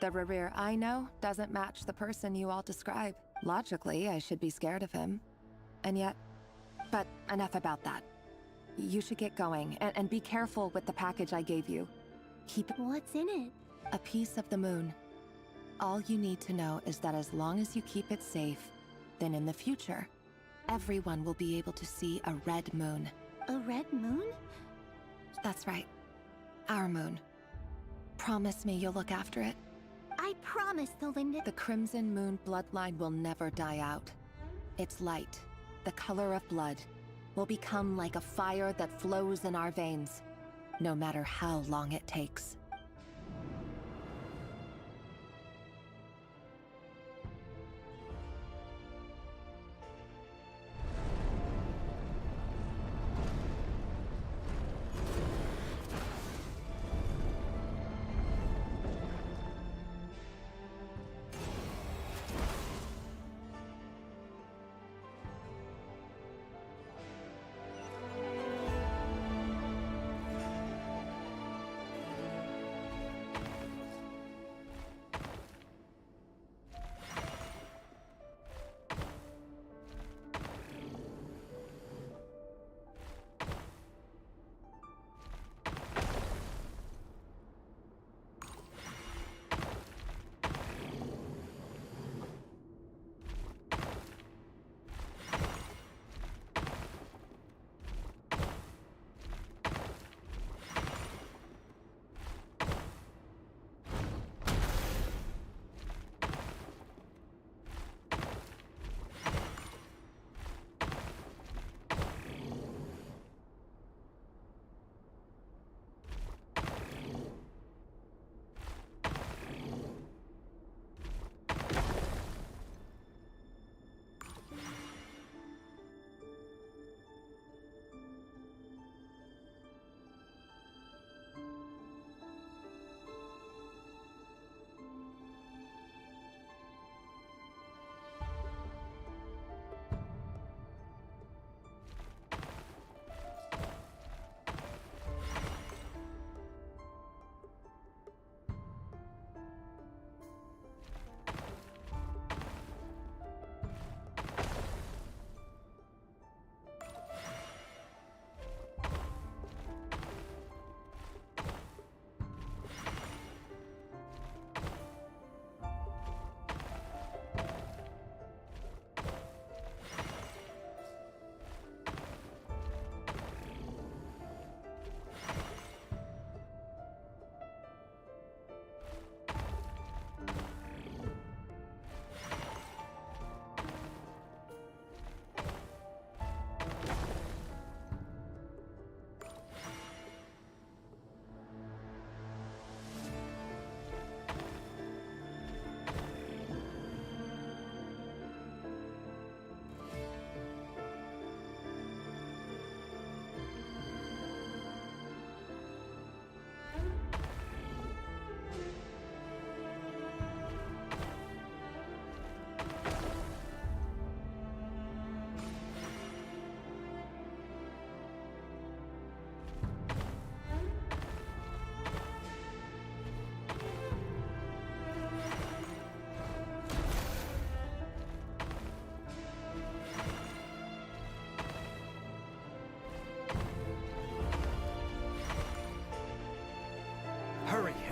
The Rerir I know doesn't match the person you all describe. Logically, I should be scared of him. And yet... But enough about that. You should get going, and be careful with the package I gave you. Keep... What's in it? A piece of the moon. All you need to know is that as long as you keep it safe, then in the future, everyone will be able to see a red moon. A red moon? That's right. Our moon. Promise me you'll look after it. I promise, Thelindis. The Crimson Moon bloodline will never die out. Its light, the color of blood, will become like a fire that flows in our veins, no matter how long it takes.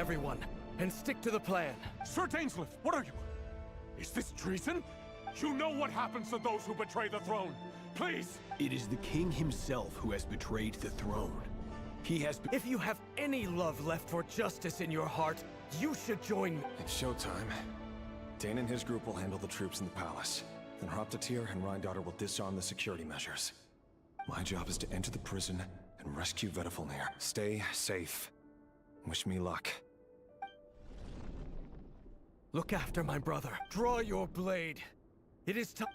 everyone, and stick to the plan. Sir Dainsleif, what are you? Is this treason? You know what happens to those who betray the throne. Please! It is the king himself who has betrayed the throne. He has If you have any love left for justice in your heart, you should join me. It's showtime. Dane and his group will handle the troops in the palace. Then Hraptatir and Rheindaughtr will disarm the security measures. My job is to enter the prison and rescue Vedifalnir. Stay safe. Wish me luck. Look after my brother. Draw your blade. It is time.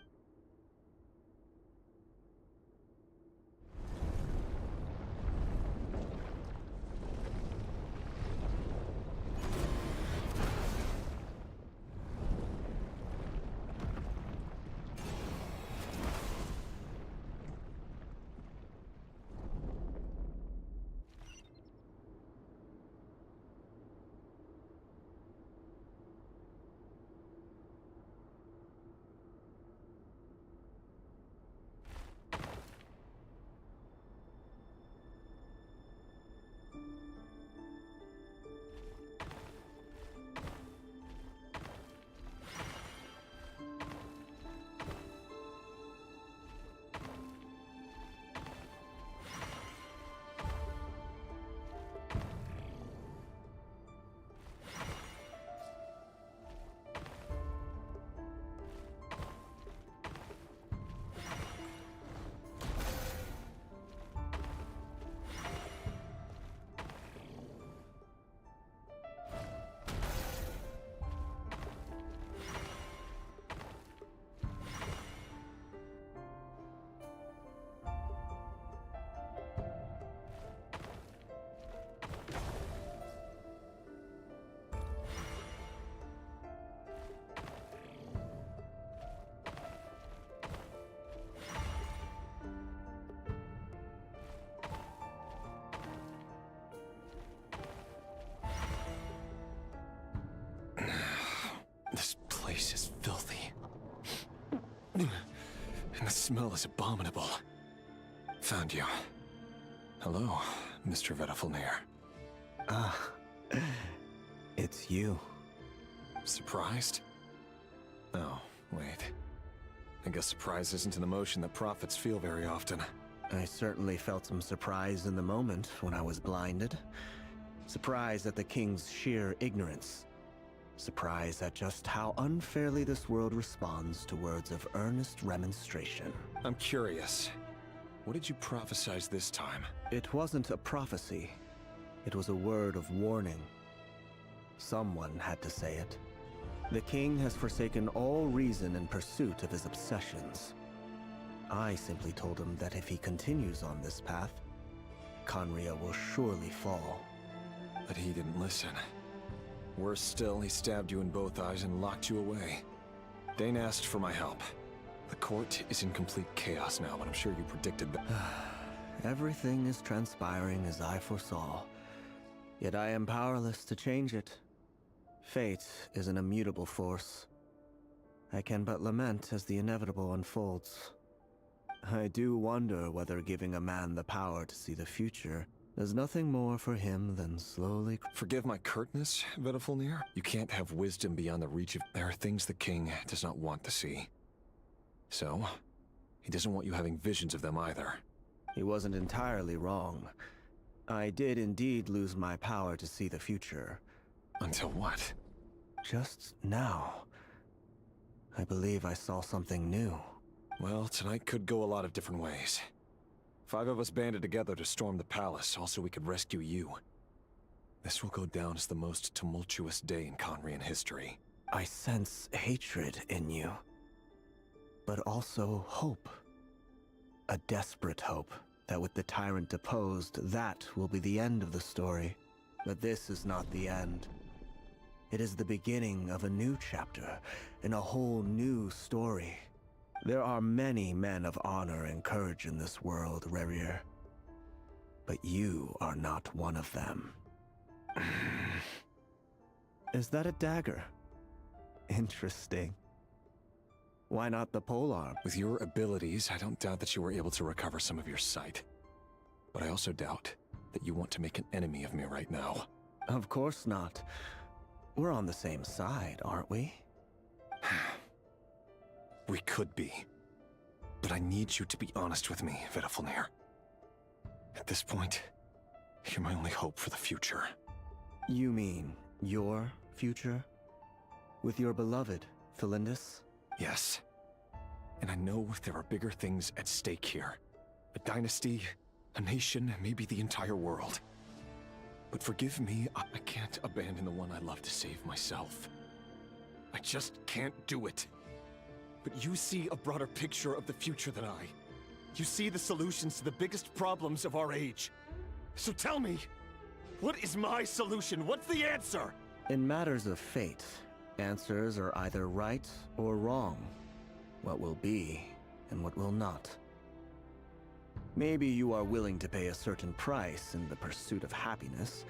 This place is filthy. And the smell is abominable. Found you. Hello, Mr. Vedifalnir. Ah, it's you. Surprised? Oh, wait. I guess surprise isn't an emotion that prophets feel very often. I certainly felt some surprise in the moment when I was blinded. Surprise at the king's sheer ignorance. Surprise at just how unfairly this world responds to words of earnest remonstration. I'm curious. What did you prophesize this time? It wasn't a prophecy. It was a word of warning. Someone had to say it. The king has forsaken all reason in pursuit of his obsessions. I simply told him that if he continues on this path, Khaenri'ah will surely fall. But he didn't listen. Worse still, he stabbed you in both eyes and locked you away. Dane asked for my help. The court is in complete chaos now, but I'm sure you predicted that. Everything is transpiring as I foresaw. Yet I am powerless to change it. Fate is an immutable force. I can but lament as the inevitable unfolds. I do wonder whether giving a man the power to see the future does nothing more for him than slowly... Forgive my curtness, Vedifalnir. You can't have wisdom beyond the reach of... There are things the king does not want to see. So, he doesn't want you having visions of them either. He wasn't entirely wrong. I did indeed lose my power to see the future. Until what? Just now. I believe I saw something new. Well, tonight could go a lot of different ways. 5 of us banded together to storm the palace, also we could rescue you. This will go down as the most tumultuous day in Khaenri'ah history. I sense hatred in you. But also hope. A desperate hope that with the tyrant deposed, that will be the end of the story. But this is not the end. It is the beginning of a new chapter, in a whole new story. There are many men of honor and courage in this world, Rerir. But you are not one of them. Is that a dagger? Interesting. Why not the polearm? With your abilities, I don't doubt that you were able to recover some of your sight. But I also doubt that you want to make an enemy of me right now. Of course not. We're on the same side, aren't we? We could be. But I need you to be honest with me, Vedafilnir. At this point, you're my only hope for the future. You mean your future? With your beloved, Thelindis? Yes. And I know there are bigger things at stake here. A dynasty, a nation, maybe the entire world. But forgive me, I can't abandon the one I love to save myself. I just can't do it. But you see a broader picture of the future than I. You see the solutions to the biggest problems of our age. So tell me, what is my solution? What's the answer? In matters of fate, answers are either right or wrong. What will be, and what will not. Maybe you are willing to pay a certain price in the pursuit of happiness,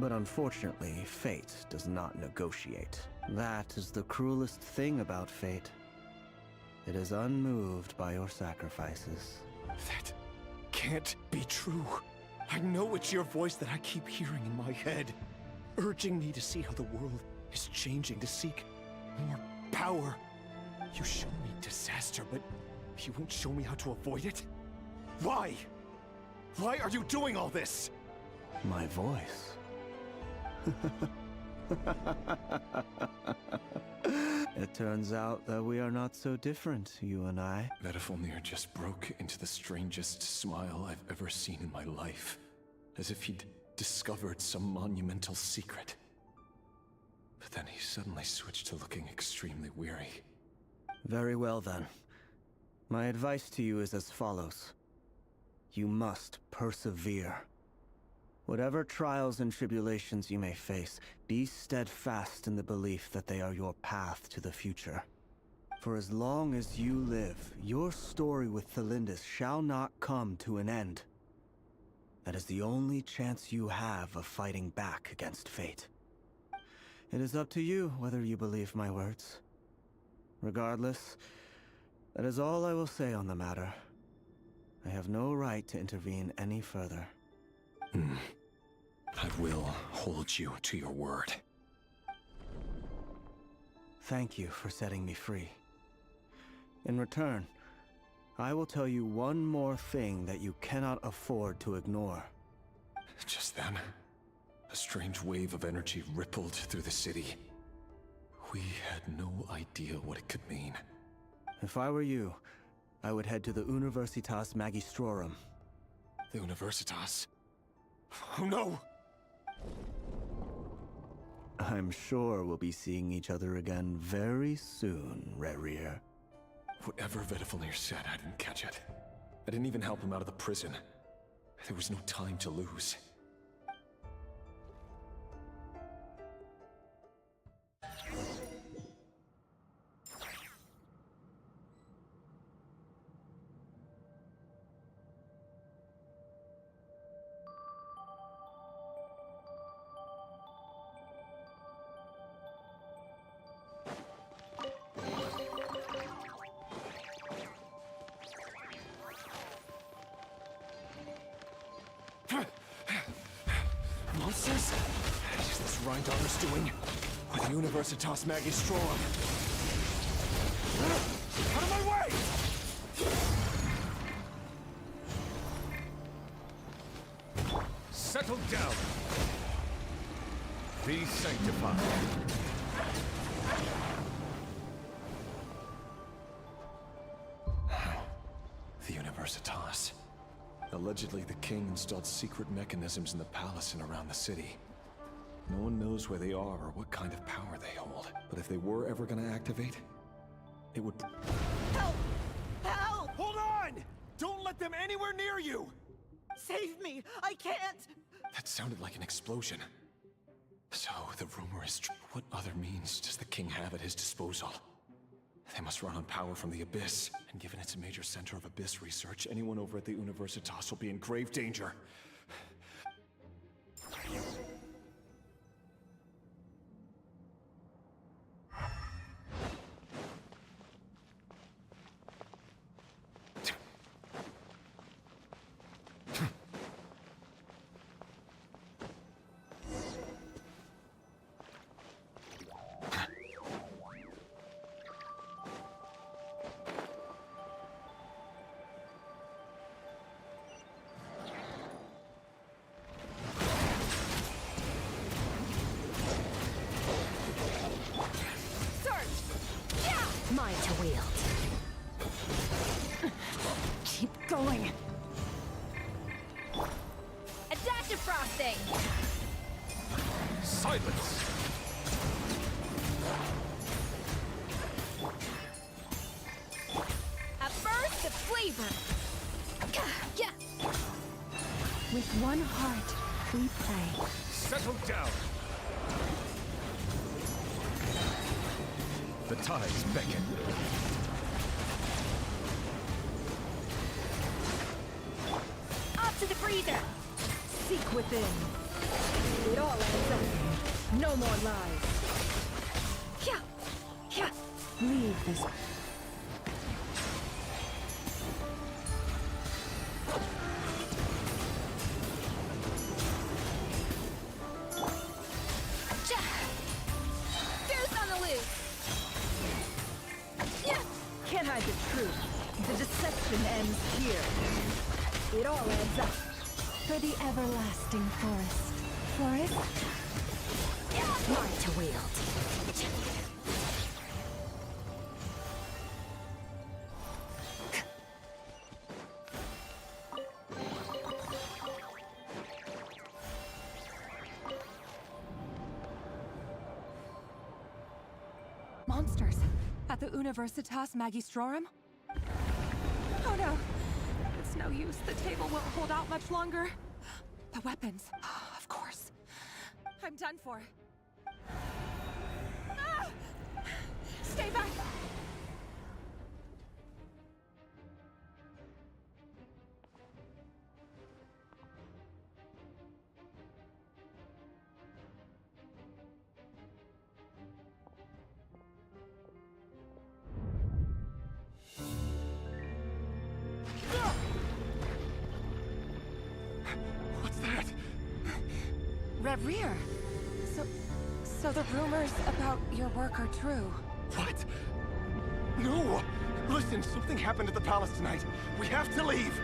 but unfortunately, fate does not negotiate. That is the cruelest thing about fate. It is unmoved by your sacrifices. That can't be true. I know it's your voice that I keep hearing in my head, urging me to see how the world is changing, to seek more power. You show me disaster, but you won't show me how to avoid it? Why? Why are you doing all this? My voice. It turns out that we are not so different, you and I. Vedafilnir just broke into the strangest smile I've ever seen in my life, as if he'd discovered some monumental secret. But then he suddenly switched to looking extremely weary. Very well then. My advice to you is as follows. You must persevere. Whatever trials and tribulations you may face, be steadfast in the belief that they are your path to the future. For as long as you live, your story with Thelindis shall not come to an end. That is the only chance you have of fighting back against fate. It is up to you whether you believe my words. Regardless, that is all I will say on the matter. I have no right to intervene any further. I will hold you to your word. Thank you for setting me free. In return, I will tell you one more thing that you cannot afford to ignore. Just then, a strange wave of energy rippled through the city. We had no idea what it could mean. If I were you, I would head to the Universitas Magistrorum. The Universitas? Oh no! I'm sure we'll be seeing each other again very soon, Rerir. Whatever Vedafilnir said, I didn't catch it. I didn't even help him out of the prison. There was no time to lose. Monsters? What is this Rheindaughters doing? With Universitas Magistrorum? Out of my way! Settle down. Be sanctified. The Universitas. Allegedly, the king installed secret mechanisms in the palace and around the city. No one knows where they are or what kind of power they hold. But if they were ever going to activate, it would... Help! Help! Hold on! Don't let them anywhere near you! Save me! I can't! That sounded like an explosion. So, the rumor is true. What other means does the king have at his disposal? They must run on power from the Abyss, and given it's a major center of Abyss research, anyone over at the Universitas will be in grave danger. Silence! A burst of flavor! Yeah! With one heart, we play. Settle down! The tides beckon. Up to the freezer! Seek within. It all ends up. No more lies. Yeah! Yeah! Leave this. Goose on the loose! Yeah! Can't hide the truth. The deception ends here. It all adds up. For the everlasting forest. Forest? Mine to wield. Monsters! At the Universitas Magistrorum? Oh no! It's no use. The table won't hold out much longer. The weapons. Of course. I'm done for. Ah! Stay back! What's that? Reverie! So the rumors about your work are true. What? No! Listen, something happened at the palace tonight. We have to leave!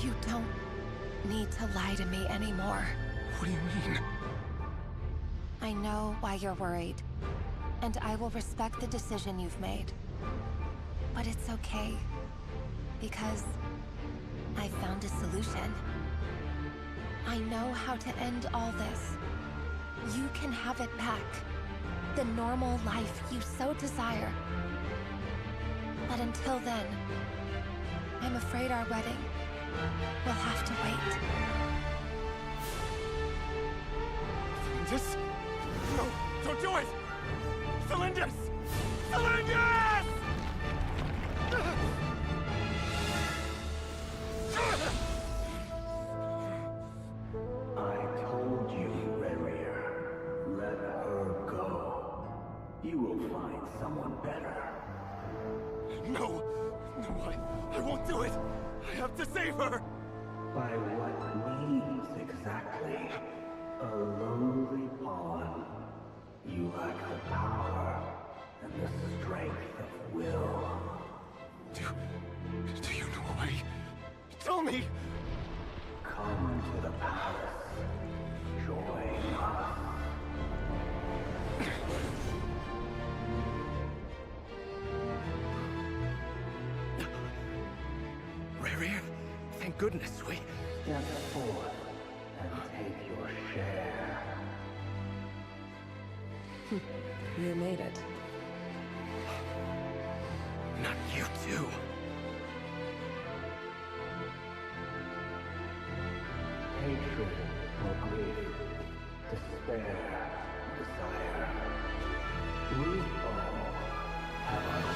You don't need to lie to me anymore. What do you mean? I know why you're worried, and I will respect the decision you've made. But it's okay, because I found a solution. I know how to end all this. You can have it back. The normal life you so desire. But until then, I'm afraid our wedding will have to wait. Felindus? No, don't do it! Felindus! Felindus! I told you, Reverie. Let her go. You will find someone better. No! No, I won't do it! I have to save her! By what means exactly? A lowly pawn. You lack the power and the strength of will. Do you know a way? Tell me! Come to the palace. Join us. Reverie, thank goodness we... Step forth and take your share. You made it. Not you too. Hatred or grief, despair, desire. We all have our own.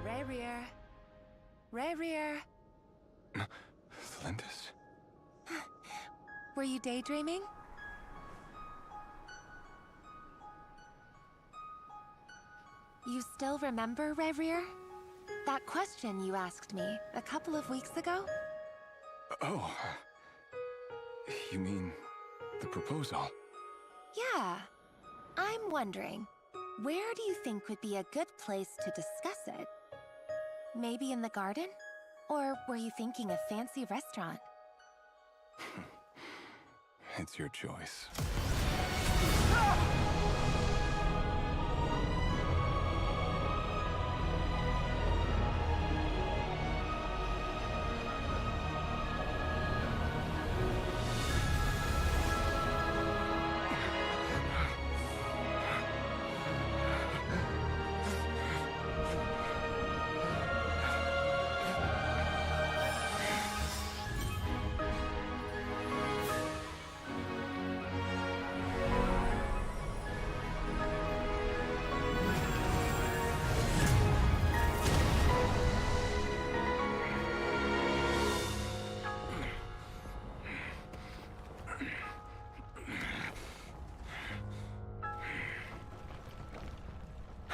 Reverie. Reverie. Felindus? Were you daydreaming? You still remember, Reverie? That question you asked me a couple of weeks ago? Oh. You mean the proposal? Yeah. I'm wondering, where do you think would be a good place to discuss it? Maybe in the garden? Or were you thinking a fancy restaurant? It's your choice.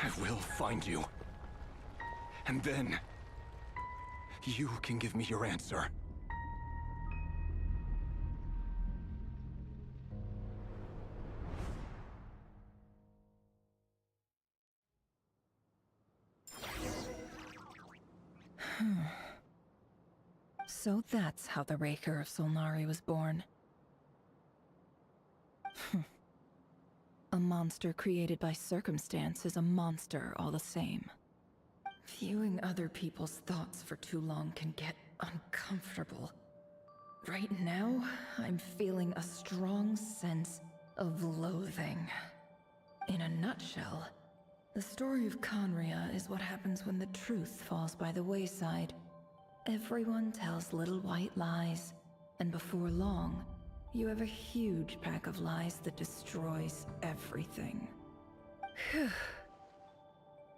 I will find you. And then, you can give me your answer. So that's how the Raker of Solnari was born. A monster created by circumstance is a monster all the same. Viewing other people's thoughts for too long can get uncomfortable. Right now, I'm feeling a strong sense of loathing. In a nutshell, the story of Conria is what happens when the truth falls by the wayside. Everyone tells little white lies, and before long, you have a huge pack of lies that destroys everything. Phew.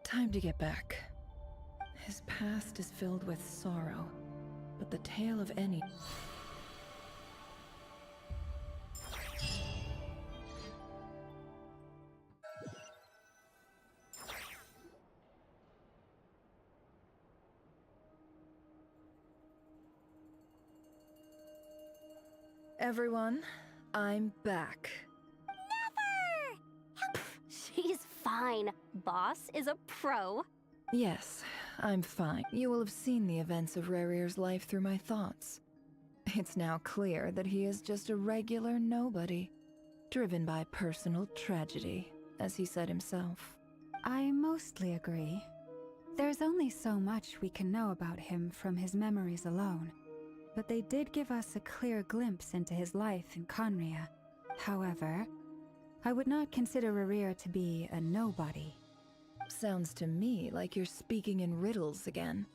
Time to get back. His past is filled with sorrow, but the tale of any... Everyone, I'm back. Never! She's fine. Boss is a pro. Yes, I'm fine. You will have seen the events of Rarir's life through my thoughts. It's now clear that he is just a regular nobody, driven by personal tragedy, as he said himself. I mostly agree. There's only so much we can know about him from his memories alone, but they did give us a clear glimpse into his life in Conria. However, I would not consider Rarir to be a nobody. Sounds to me like you're speaking in riddles again.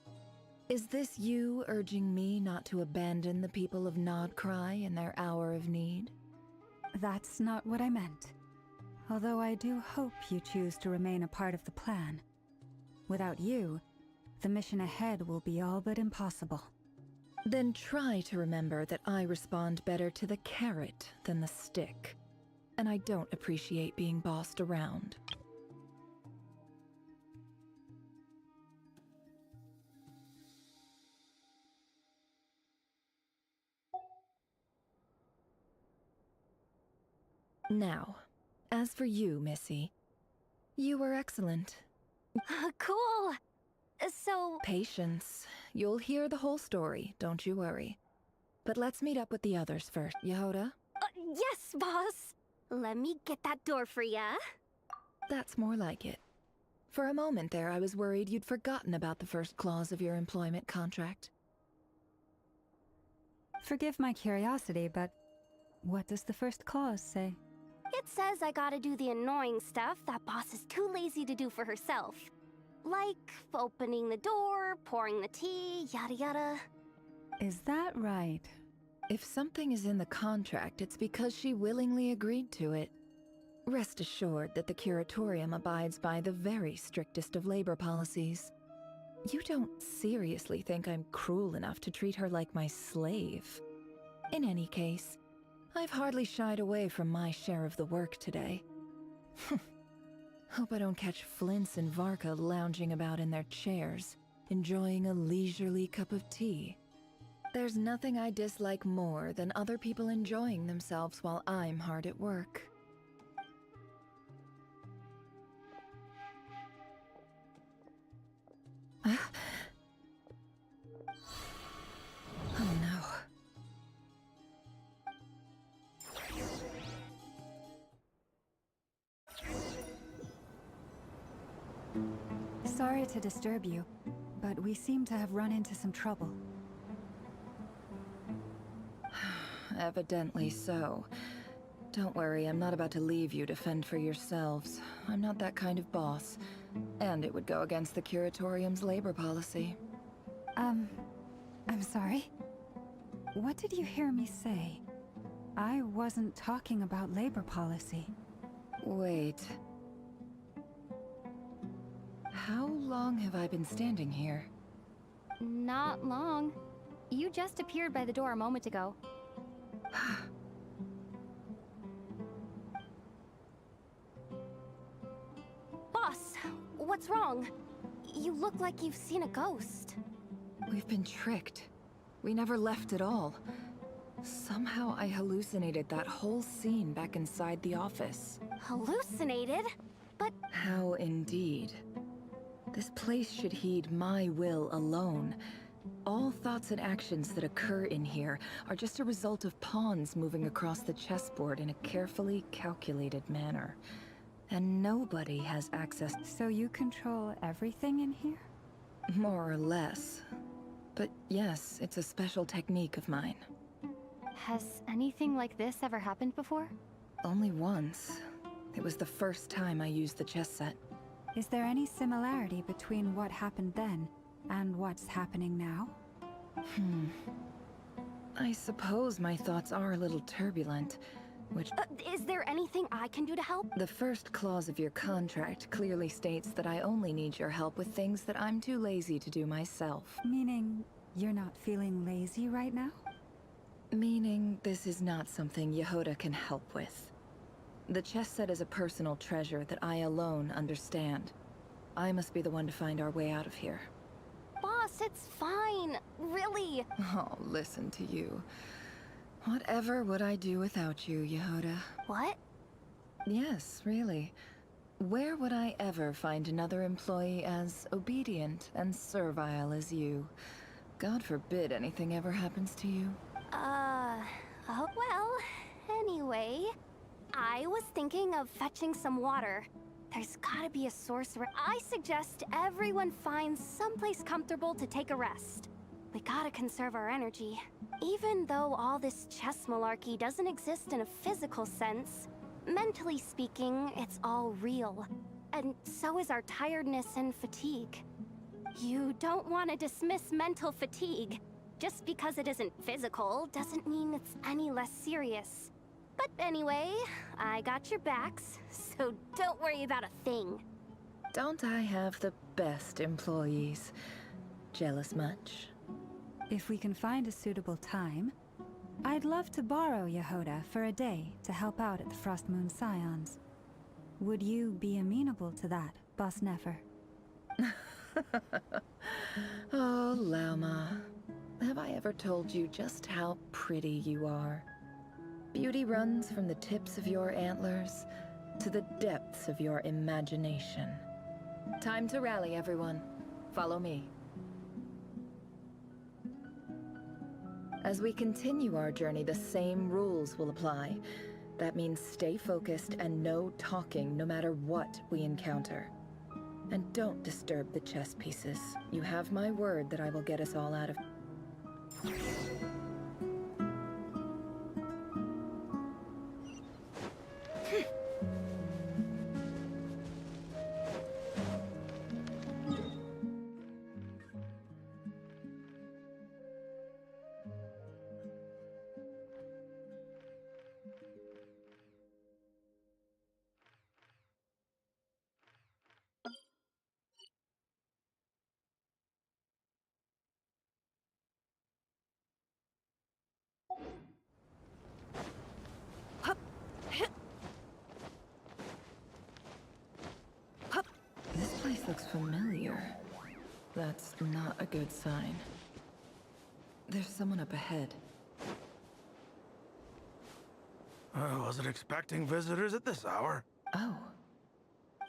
Is this you urging me not to abandon the people of Nodcry in their hour of need? That's not what I meant. Although I do hope you choose to remain a part of the plan. Without you, the mission ahead will be all but impossible. Then try to remember that I respond better to the carrot than the stick. And I don't appreciate being bossed around. Now, as for you, Missy, you were excellent. Cool. So... Patience. You'll hear the whole story, don't you worry. But let's meet up with the others first, Yehoda? Yes, boss. Let me get that door for ya. That's more like it. For a moment there, I was worried you'd forgotten about the first clause of your employment contract. Forgive my curiosity, but what does the first clause say? It says I gotta do the annoying stuff that boss is too lazy to do for herself. Like opening the door, pouring the tea, yada yada. Is that right? If something is in the contract, it's because she willingly agreed to it. Rest assured that the Curatorium abides by the very strictest of labor policies. You don't seriously think I'm cruel enough to treat her like my slave? In any case, I've hardly shied away from my share of the work today. Hope I don't catch Flints and Varka lounging about in their chairs, enjoying a leisurely cup of tea. There's nothing I dislike more than other people enjoying themselves while I'm hard at work. Oh no. Sorry to disturb you, but we seem to have run into some trouble. Evidently so. Don't worry, I'm not about to leave you to fend for yourselves. I'm not that kind of boss. And it would go against the Curatorium's labor policy. I'm sorry? What did you hear me say? I wasn't talking about labor policy. Wait. How long have I been standing here? Not long. You just appeared by the door a moment ago. Boss, What's wrong? You look like you've seen a ghost. We've been tricked. We never left at all. Somehow I hallucinated that whole scene back inside the office. Hallucinated? But... How indeed. This place should heed my will alone. All thoughts and actions that occur in here are just a result of pawns moving across the chessboard in a carefully calculated manner. And nobody has access. So you control everything in here? More or less. But yes, it's a special technique of mine. Has anything like this ever happened before? Only once. It was the first time I used the chess set. Is there any similarity between what happened then and what's happening now? I suppose my thoughts are a little turbulent, which... Is there anything I can do to help? The first clause of your contract clearly states that I only need your help with things that I'm too lazy to do myself. Meaning, you're not feeling lazy right now? Meaning, this is not something Yehoda can help with. The chess set is a personal treasure that I alone understand. I must be the one to find our way out of here. Boss, it's fine. Really. Oh, listen to you. Whatever would I do without you, Yehoda? What? Yes, really. Where would I ever find another employee as obedient and servile as you? God forbid anything ever happens to you. Oh, well, anyway, I was thinking of fetching some water. There's gotta be a source where I suggest everyone finds someplace comfortable to take a rest. We gotta conserve our energy. Even though all this chess malarkey doesn't exist in a physical sense, mentally speaking, it's all real. And so is our tiredness and fatigue. You don't want to dismiss mental fatigue. Just because it isn't physical doesn't mean it's any less serious. But anyway, I got your backs, so don't worry about a thing. Don't I have the best employees? Jealous much? If we can find a suitable time, I'd love to borrow Yehoda for a day to help out at the Frost Moon Scions. Would you be amenable to that, Boss Nefer? Oh, Lauma. Have I ever told you just how pretty you are? Beauty runs from the tips of your antlers to the depths of your imagination. Time to rally, everyone. Follow me. As we continue our journey, the same rules will apply. That means stay focused and no talking no matter what we encounter. And don't disturb the chess pieces. You have my word that I will get us all out of... This place looks familiar. That's not a good sign. There's someone up ahead. I wasn't expecting visitors at this hour. Oh.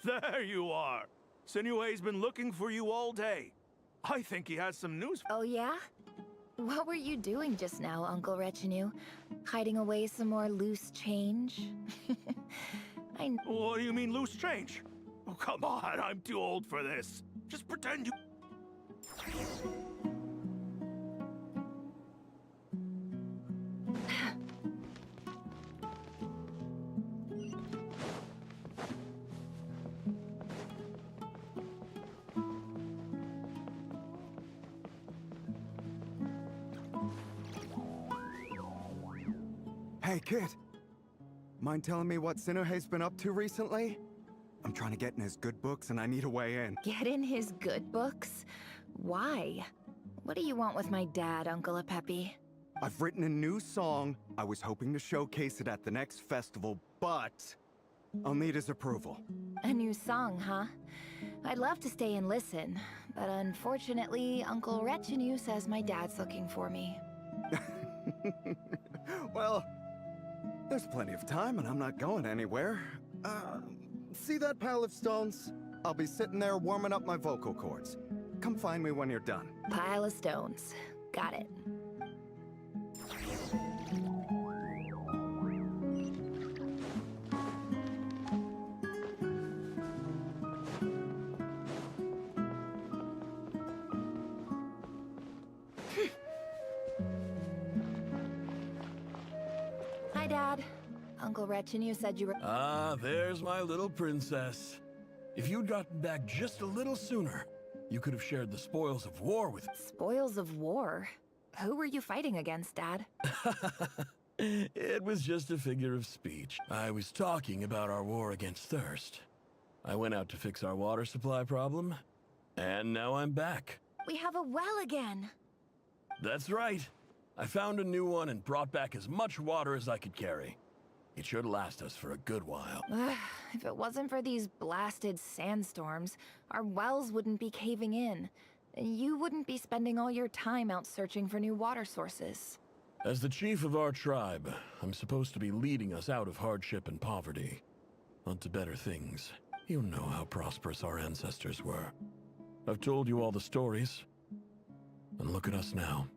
There you are. Sinue's been looking for you all day. I think he has some news. Oh, yeah? What were you doing just now, Uncle Retinue? Hiding away some more loose change? What do you mean, loose change? Oh, come on, I'm too old for this. Just pretend you... Hey, kid. Mind telling me what Sinuhe's been up to recently? I'm trying to get in his good books and I need a way in. Get in his good books? Why? What do you want with my dad, Uncle Peppy? I've written a new song. I was hoping to showcase it at the next festival, but I'll need his approval. A new song, huh? I'd love to stay and listen, but unfortunately, Uncle Retinue says my dad's looking for me. Well, there's plenty of time and I'm not going anywhere. See that pile of stones? I'll be sitting there warming up my vocal cords. Come find me when you're done. Pile of stones. Got it. Hi, Dad. Uncle Retinue said you were— Ah, there's my little princess. If you'd gotten back just a little sooner, you could have shared the spoils of war with— Spoils of war? Who were you fighting against, Dad? It was just a figure of speech. I was talking about our war against thirst. I went out to fix our water supply problem, and now I'm back. We have a well again. That's right. I found a new one and brought back as much water as I could carry. It should last us for a good while. If it wasn't for these blasted sandstorms, our wells wouldn't be caving in. And you wouldn't be spending all your time out searching for new water sources. As the chief of our tribe, I'm supposed to be leading us out of hardship and poverty, onto better things. You know how prosperous our ancestors were. I've told you all the stories. And look at us now.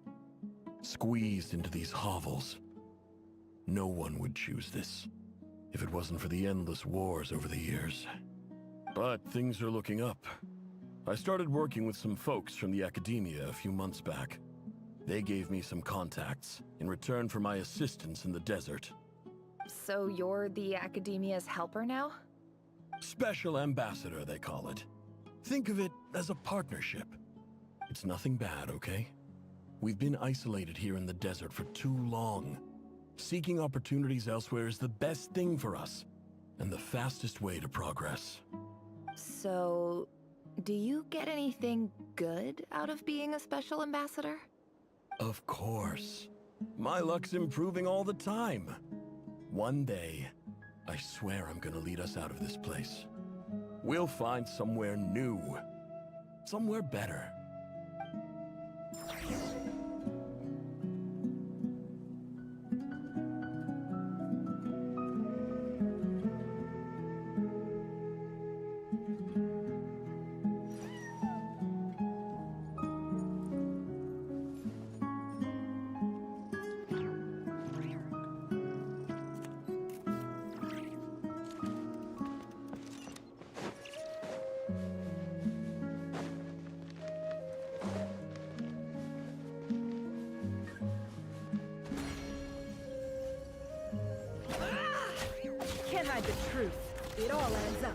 Squeezed into these hovels. No one would choose this, if it wasn't for the endless wars over the years. But things are looking up. I started working with some folks from the academia a few months back. They gave me some contacts in return for my assistance in the desert. So you're the academia's helper now? Special ambassador, they call it. Think of it as a partnership. It's nothing bad, okay? We've been isolated here in the desert for too long. Seeking opportunities elsewhere is the best thing for us, and the fastest way to progress. So, do you get anything good out of being a special ambassador? Of course. My luck's improving all the time. One day, I swear I'm gonna lead us out of this place. We'll find somewhere new. Somewhere better. Can't hide the truth. It all adds up.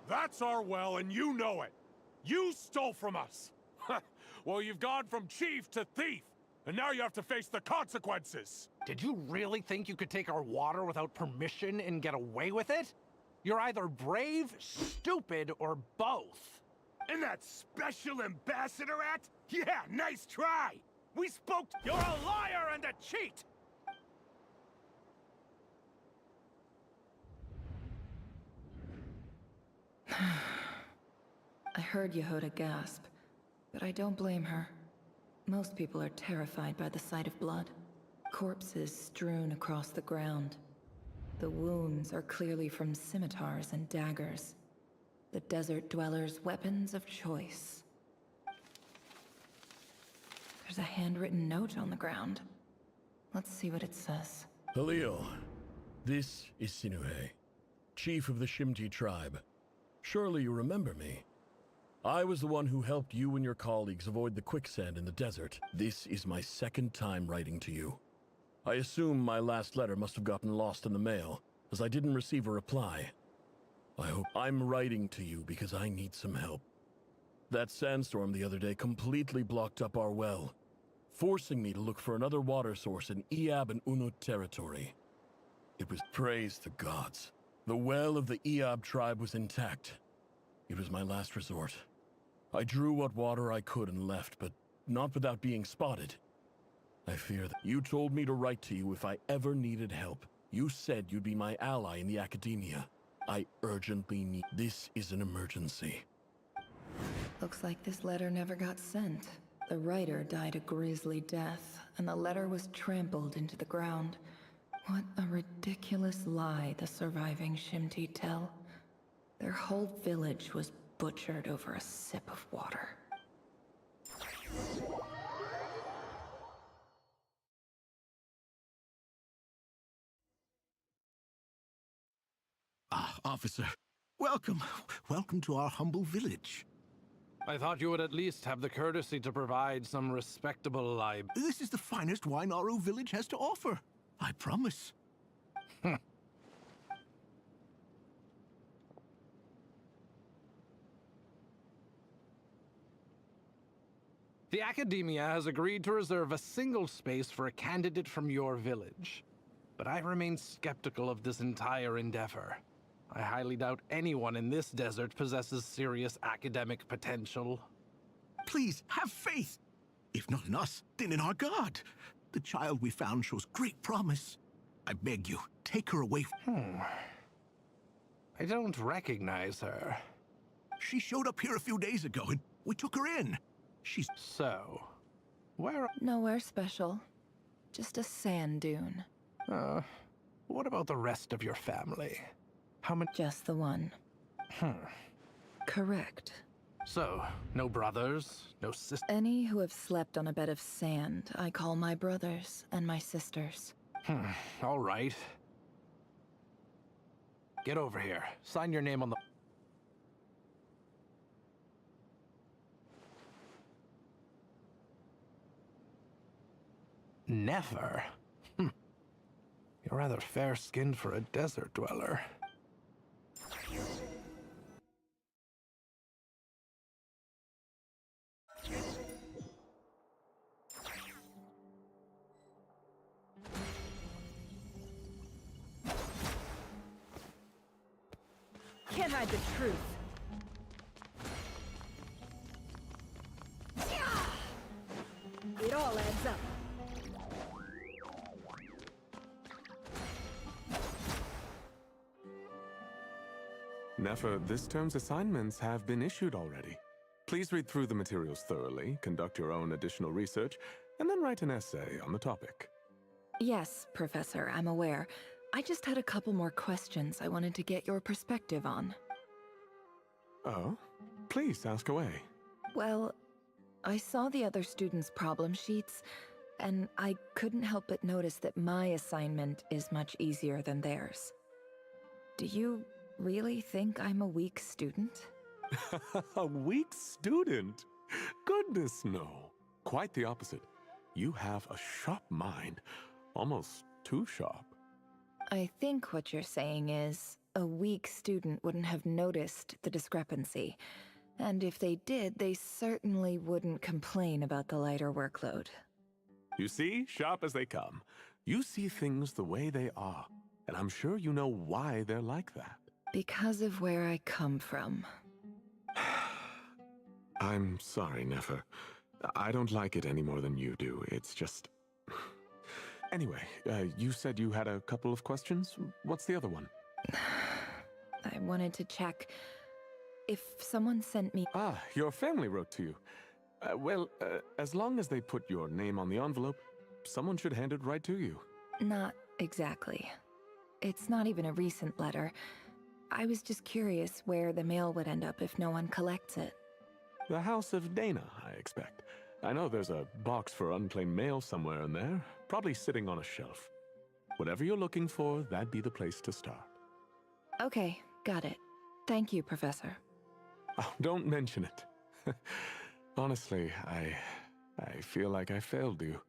That's our well, and you know it. You stole from us. Well, you've gone from chief to thief, and now you have to face the consequences. Did you really think you could take our water without permission and get away with it? You're either brave, stupid, or both. And that special ambassador act? Yeah, nice try! We spoke— You're a liar and a cheat! I heard Yehuda gasp, but I don't blame her. Most people are terrified by the sight of blood. Corpses strewn across the ground. The wounds are clearly from scimitars and daggers. The desert dwellers' weapons of choice. There's a handwritten note on the ground. Let's see what it says. Halil, this is Sinuhe, chief of the Shimti tribe. Surely you remember me. I was the one who helped you and your colleagues avoid the quicksand in the desert. This is my second time writing to you. I assume my last letter must have gotten lost in the mail, as I didn't receive a reply. I'm writing to you because I need some help. That sandstorm the other day completely blocked up our well, forcing me to look for another water source in Iab and Unut territory. It was praise the gods. The well of the Iab tribe was intact. It was my last resort. I drew what water I could and left, but not without being spotted. I fear that you told me to write to you if I ever needed help. You said you'd be my ally in the academia. I urgently need... This is an emergency. Looks like this letter never got sent. The writer died a grisly death, and the letter was trampled into the ground. What a ridiculous lie the surviving Shimti tell. Their whole village was butchered over a sip of water. Ah, officer. Welcome. Welcome to our humble village. I thought you would at least have the courtesy to provide some respectable This is the finest wine Aru village has to offer. I promise. The Academia has agreed to reserve a single space for a candidate from your village. But I remain skeptical of this entire endeavor. I highly doubt anyone in this desert possesses serious academic potential. Please, have faith. If not in us, then in our god. The child we found shows great promise. I beg you, take her away. I don't recognize her. She showed up here a few days ago, and we took her in. She's... So, where... Nowhere special. Just a sand dune. What about the rest of your family? How many... Just the one. Correct. So, no brothers, no sisters? Any who have slept on a bed of sand, I call my brothers and my sisters. All right. Get over here. Sign your name on the... Never? You're rather fair-skinned for a desert dweller. Can't hide the truth. It all adds up. Nefer, this term's assignments have been issued already. Please read through the materials thoroughly, conduct your own additional research, and then write an essay on the topic. Yes, Professor, I'm aware. I just had a couple more questions I wanted to get your perspective on. Oh? Please, ask away. Well, I saw the other students' problem sheets, and I couldn't help but notice that my assignment is much easier than theirs. Do you really think I'm a weak student? A weak student? Goodness, no. Quite the opposite. You have a sharp mind. Almost too sharp. I think what you're saying is, a weak student wouldn't have noticed the discrepancy. And if they did, they certainly wouldn't complain about the lighter workload. You see, sharp as they come. You see things the way they are. And I'm sure you know why they're like that. Because of where I come from. I'm sorry, Nefer. I don't like it any more than you do. It's just... Anyway, you said you had a couple of questions. What's the other one? I wanted to check if someone sent me... Ah, your family wrote to you. As long as they put your name on the envelope, someone should hand it right to you. Not exactly. It's not even a recent letter. I was just curious where the mail would end up if no one collects it. The House of Dana, I expect. I know there's a box for unclaimed mail somewhere in there, probably sitting on a shelf. Whatever you're looking for, that'd be the place to start. Okay, got it. Thank you, Professor. Oh, don't mention it. Honestly, I feel like I failed you.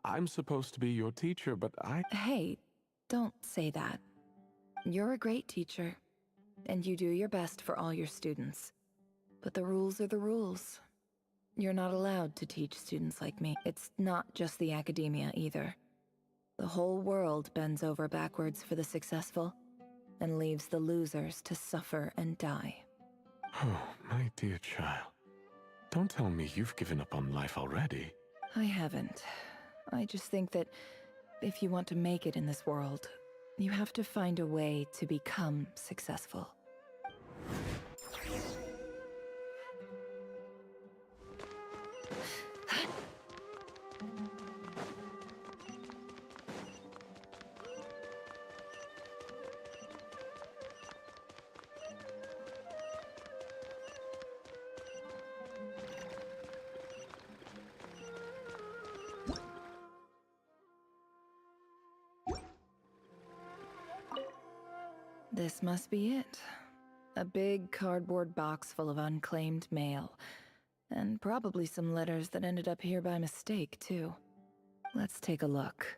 I'm supposed to be your teacher, but Hey, don't say that. You're a great teacher, and you do your best for all your students. But the rules are the rules. You're not allowed to teach students like me. It's not just the academia either. The whole world bends over backwards for the successful, and leaves the losers to suffer and die. Oh, my dear child. Don't tell me you've given up on life already. I haven't. I just think that if you want to make it in this world, you have to find a way to become successful. This must be it. A big cardboard box full of unclaimed mail. And probably some letters that ended up here by mistake, too. Let's take a look.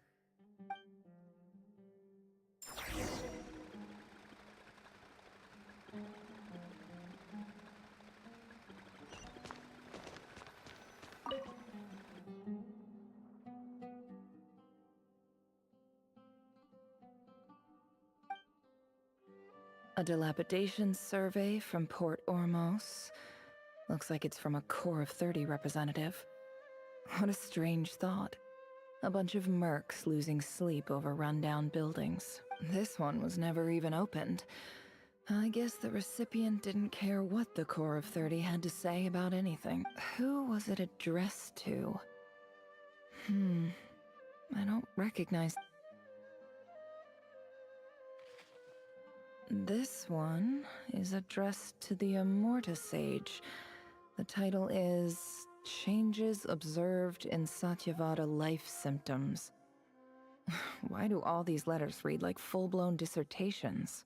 A dilapidation survey from Port Ormos. Looks like it's from a Corps of 30 representative. What a strange thought. A bunch of mercs losing sleep over rundown buildings. This one was never even opened. I guess the recipient didn't care what the Corps of 30 had to say about anything. Who was it addressed to? I don't recognize... This one is addressed to the Immorta Sage. The title is Changes Observed in Satyavada Life Symptoms. Why do all these letters read like full-blown dissertations?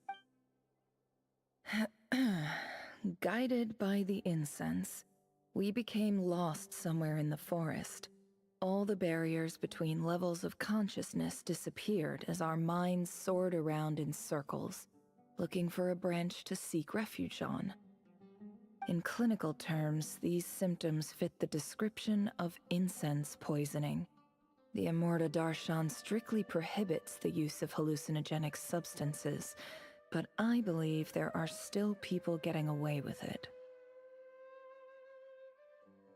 Guided by the incense, we became lost somewhere in the forest. All the barriers between levels of consciousness disappeared as our minds soared around in circles, looking for a branch to seek refuge on. In clinical terms, these symptoms fit the description of incense poisoning. The Immorta Darshan strictly prohibits the use of hallucinogenic substances, but I believe there are still people getting away with it.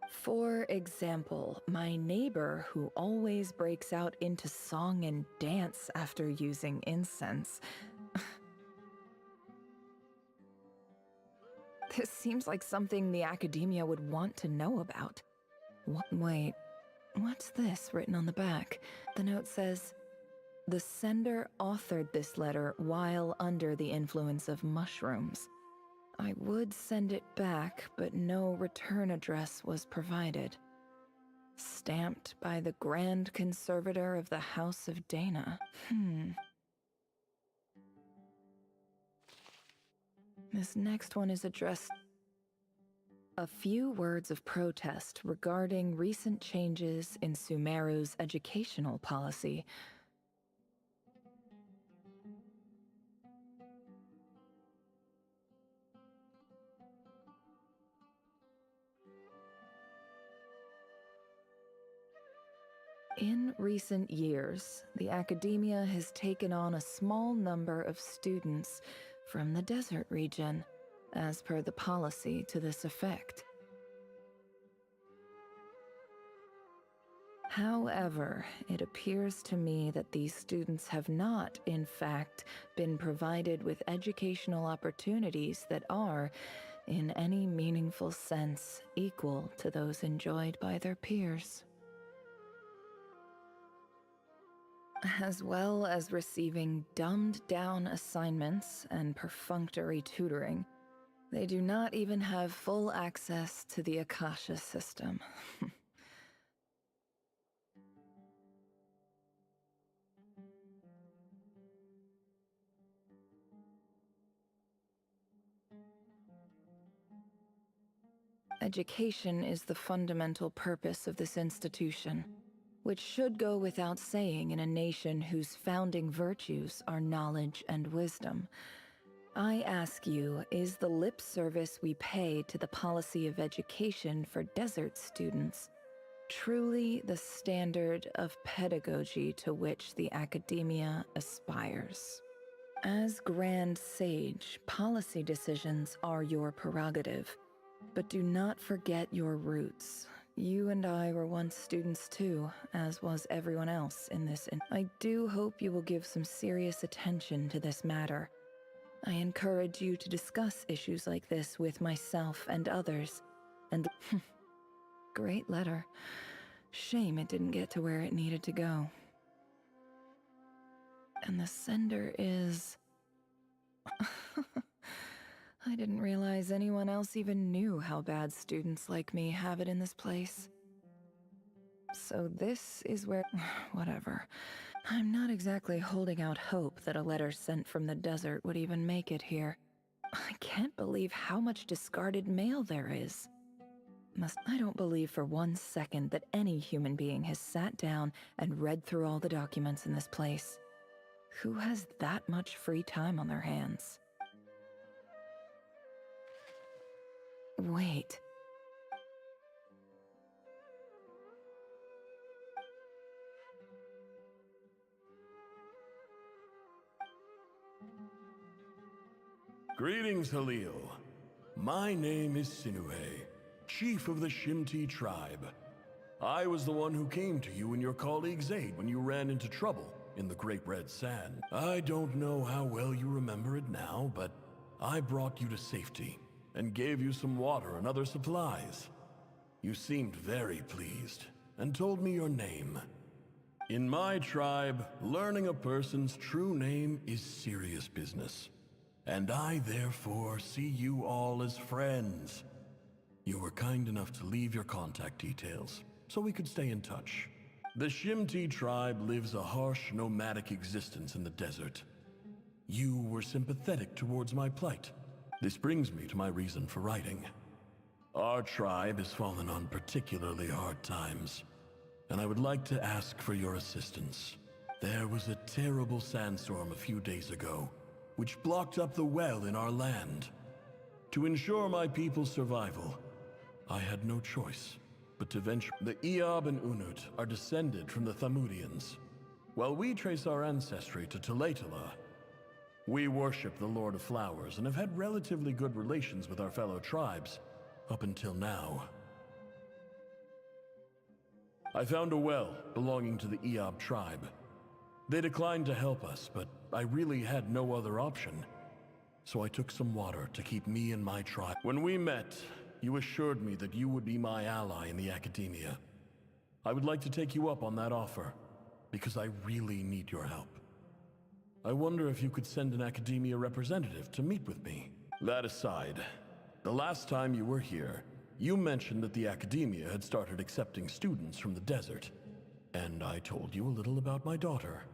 For example, my neighbor who always breaks out into song and dance after using incense. This seems like something the academia would want to know about. Wait, what's this written on the back? The note says, "The sender authored this letter while under the influence of mushrooms. I would send it back, but no return address was provided. Stamped by the Grand Conservator of the House of Dana." This next one is addressed... A few words of protest regarding recent changes in Sumeru's educational policy. In recent years, the academia has taken on a small number of students from the desert region, as per the policy to this effect. However, it appears to me that these students have not, in fact, been provided with educational opportunities that are, in any meaningful sense, equal to those enjoyed by their peers. As well as receiving dumbed-down assignments and perfunctory tutoring, they do not even have full access to the Akasha system. Education is the fundamental purpose of this institution, which should go without saying in a nation whose founding virtues are knowledge and wisdom. I ask you, is the lip service we pay to the policy of education for desert students truly the standard of pedagogy to which the academia aspires? As Grand Sage, policy decisions are your prerogative, but do not forget your roots. You and I were once students too, as was everyone else in this. I do hope you will give some serious attention to this matter. I encourage you to discuss issues like this with myself and others. And great letter. Shame it didn't get to where it needed to go. And the sender is... I didn't realize anyone else even knew how bad students like me have it in this place. So this is where... whatever. I'm not exactly holding out hope that a letter sent from the desert would even make it here. I can't believe how much discarded mail there is. I don't believe for 1 second that any human being has sat down and read through all the documents in this place. Who has that much free time on their hands? Wait. Greetings, Halil. My name is Sinuhe, chief of the Shimti tribe. I was the one who came to you and your colleague's aid when you ran into trouble in the Great Red Sand. I don't know how well you remember it now, but I brought you to safety and gave you some water and other supplies. You seemed very pleased and told me your name. In my tribe, learning a person's true name is serious business, and I therefore see you all as friends. You were kind enough to leave your contact details so we could stay in touch. The Shimti tribe lives a harsh, nomadic existence in the desert. You were sympathetic towards my plight. This brings me to my reason for writing. Our tribe has fallen on particularly hard times, and I would like to ask for your assistance. There was a terrible sandstorm a few days ago, which blocked up the well in our land. To ensure my people's survival, I had no choice but to venture. The Eob and Unut are descended from the Thamudians, while we trace our ancestry to Tulatala. We worship the Lord of Flowers and have had relatively good relations with our fellow tribes up until now. I found a well belonging to the Eob tribe. They declined to help us, but I really had no other option. So I took some water to keep me and my tribe. When we met, you assured me that you would be my ally in the academia. I would like to take you up on that offer, because I really need your help. I wonder if you could send an academia representative to meet with me. That aside, the last time you were here, you mentioned that the academia had started accepting students from the desert, and I told you a little about my daughter.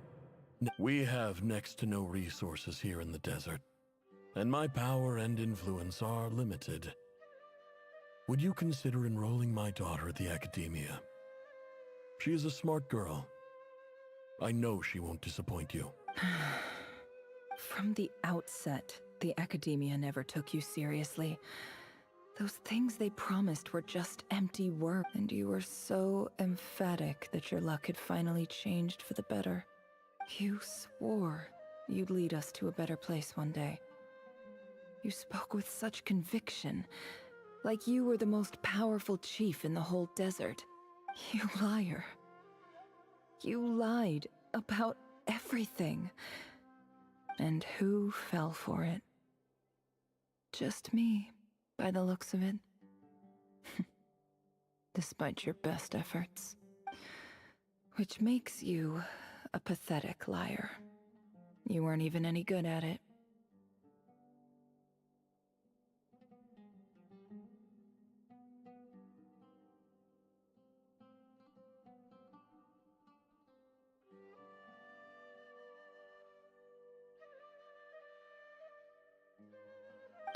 We have next to no resources here in the desert, and my power and influence are limited. Would you consider enrolling my daughter at the academia? She is a smart girl. I know she won't disappoint you. From the outset, the academia never took you seriously. Those things they promised were just empty words, and you were so emphatic that your luck had finally changed for the better. You swore you'd lead us to a better place one day. You spoke with such conviction, like you were the most powerful chief in the whole desert. You liar. You lied about everything. And who fell for it? Just me, by the looks of it. Despite your best efforts. Which makes you a pathetic liar. You weren't even any good at it.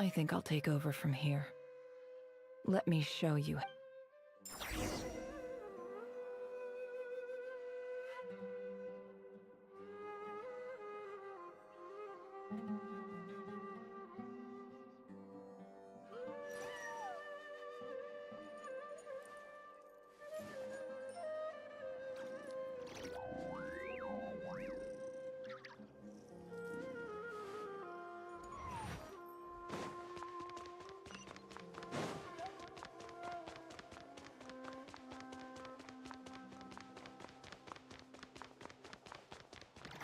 I think I'll take over from here. Let me show you.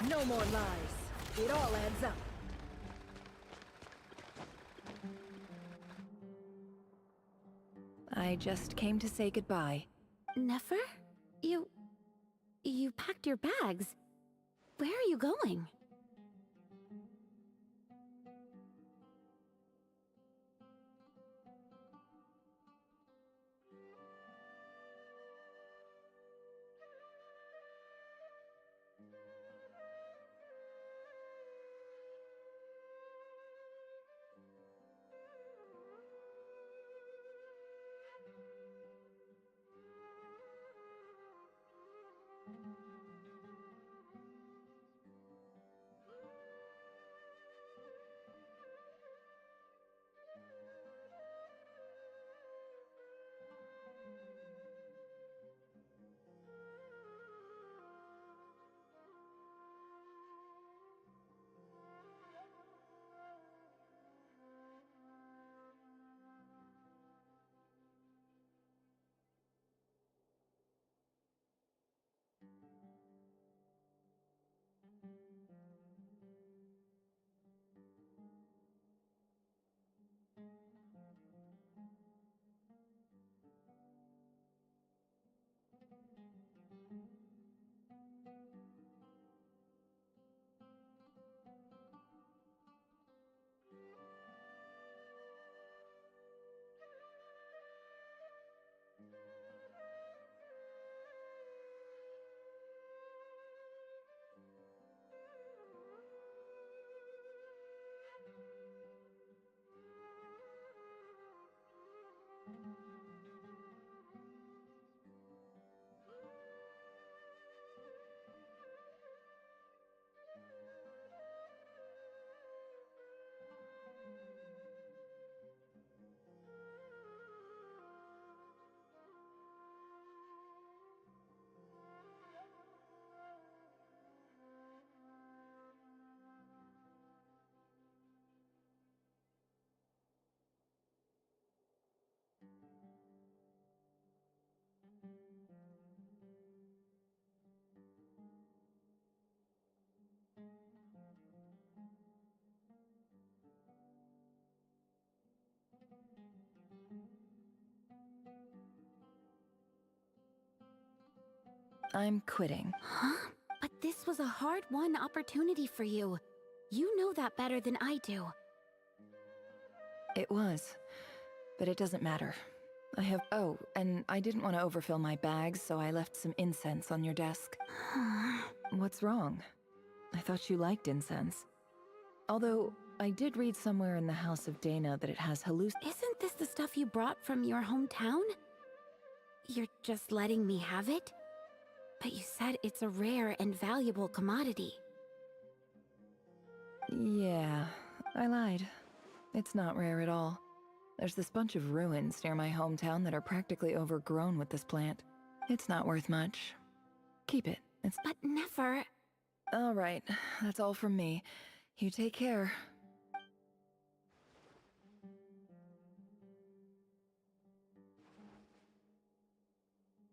No more lies. It all adds up. I just came to say goodbye. Nefer? You packed your bags. Where are you going? I'm quitting. Huh? But this was a hard-won opportunity for you. You know that better than I do. It was. But it doesn't matter. Oh, and I didn't want to overfill my bags, so I left some incense on your desk. What's wrong? I thought you liked incense. Although, I did read somewhere in the House of Dana that it has Isn't this the stuff you brought from your hometown? You're just letting me have it? But you said it's a rare and valuable commodity. Yeah, I lied. It's not rare at all. There's this bunch of ruins near my hometown that are practically overgrown with this plant. It's not worth much. Keep it. But Nefer... All right, that's all from me. You take care.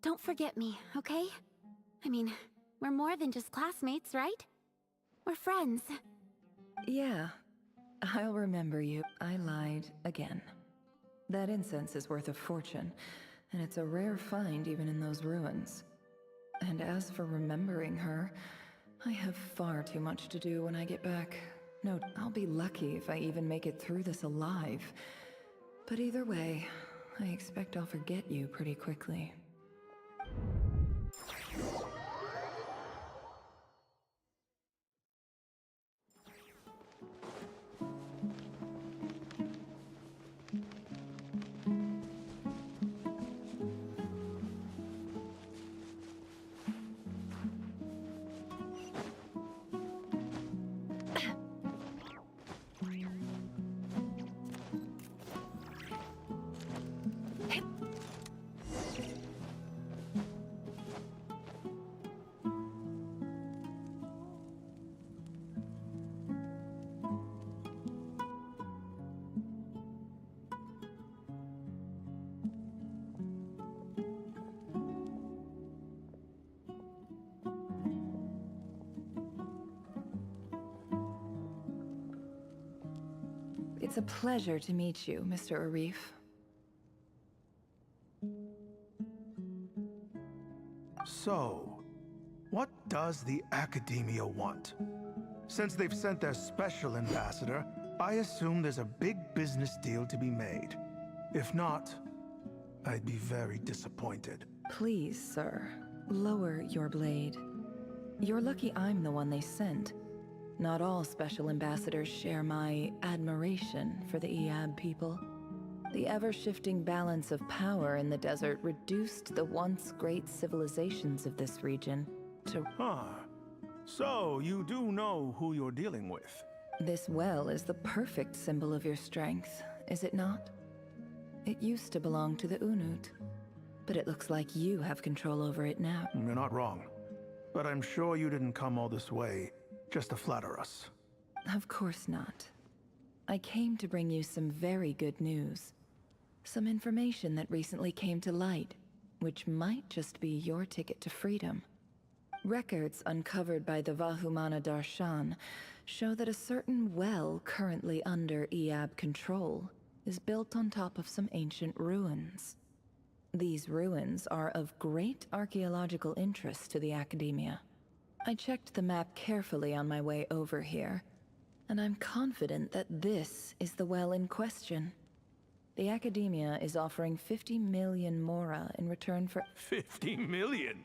Don't forget me, okay? I mean, we're more than just classmates, right? We're friends. Yeah, I'll remember you. I lied again. That incense is worth a fortune, and it's a rare find even in those ruins. And as for remembering her, I have far too much to do when I get back. No, I'll be lucky if I even make it through this alive. But either way, I expect I'll forget you pretty quickly. It's a pleasure to meet you, Mr. Arif. So, what does the Academia want? Since they've sent their special ambassador, I assume there's a big business deal to be made. If not, I'd be very disappointed. Please, sir, lower your blade. You're lucky I'm the one they sent. Not all special ambassadors share my admiration for the Eab people. The ever-shifting balance of power in the desert reduced the once great civilizations of this region to... Huh. So, you do know who you're dealing with? This well is the perfect symbol of your strength, is it not? It used to belong to the Unut, but it looks like you have control over it now. You're not wrong. But I'm sure you didn't come all this way just to flatter us. Of course not. I came to bring you some very good news. Some information that recently came to light, which might just be your ticket to freedom. Records uncovered by the Vahumana Darshan show that a certain well currently under Eab control is built on top of some ancient ruins. These ruins are of great archaeological interest to the Academia. I checked the map carefully on my way over here, and I'm confident that this is the well in question. The Academia is offering 50 million mora in return for... 50 million?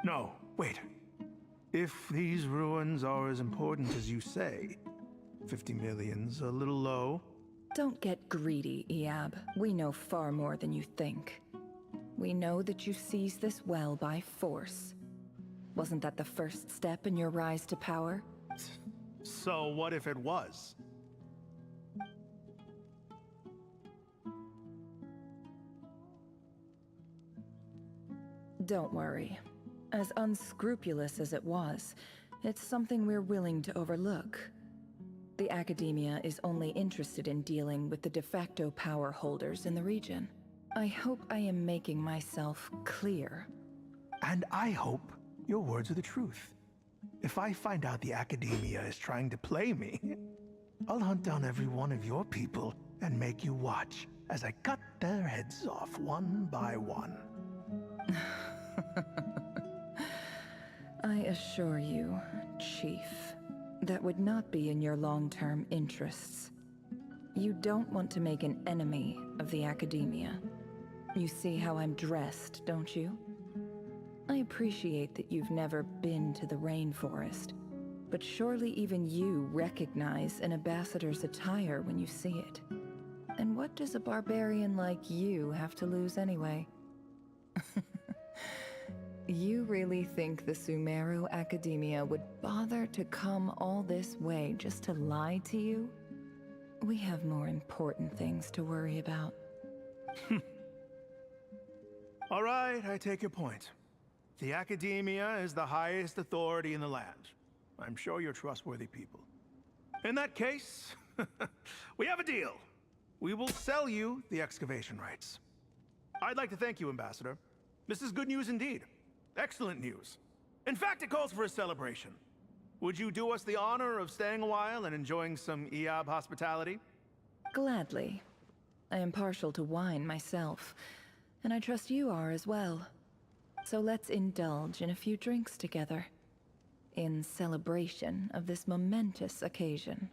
No, wait. If these ruins are as important as you say, 50 million's a little low. Don't get greedy, Eab. We know far more than you think. We know that you seized this well by force. Wasn't that the first step in your rise to power? So what if it was? Don't worry. As unscrupulous as it was, it's something we're willing to overlook. The Academia is only interested in dealing with the de facto power holders in the region. I hope I am making myself clear. And I hope your words are the truth. If I find out the Academia is trying to play me, I'll hunt down every one of your people and make you watch as I cut their heads off one by one. I assure you, Chief, that would not be in your long-term interests. You don't want to make an enemy of the Academia. You see how I'm dressed, don't you? I appreciate that you've never been to the rainforest, but surely even you recognize an ambassador's attire when you see it. And what does a barbarian like you have to lose anyway? You really think the Sumeru Academia would bother to come all this way just to lie to you? We have more important things to worry about. All right, I take your point. The Academia is the highest authority in the land. I'm sure you're trustworthy people. In that case, we have a deal. We will sell you the excavation rights. I'd like to thank you, Ambassador. This is good news indeed. Excellent news. In fact, it calls for a celebration. Would you do us the honor of staying a while and enjoying some Eab hospitality? Gladly. I am partial to wine myself, and I trust you are as well. So let's indulge in a few drinks together, in celebration of this momentous occasion.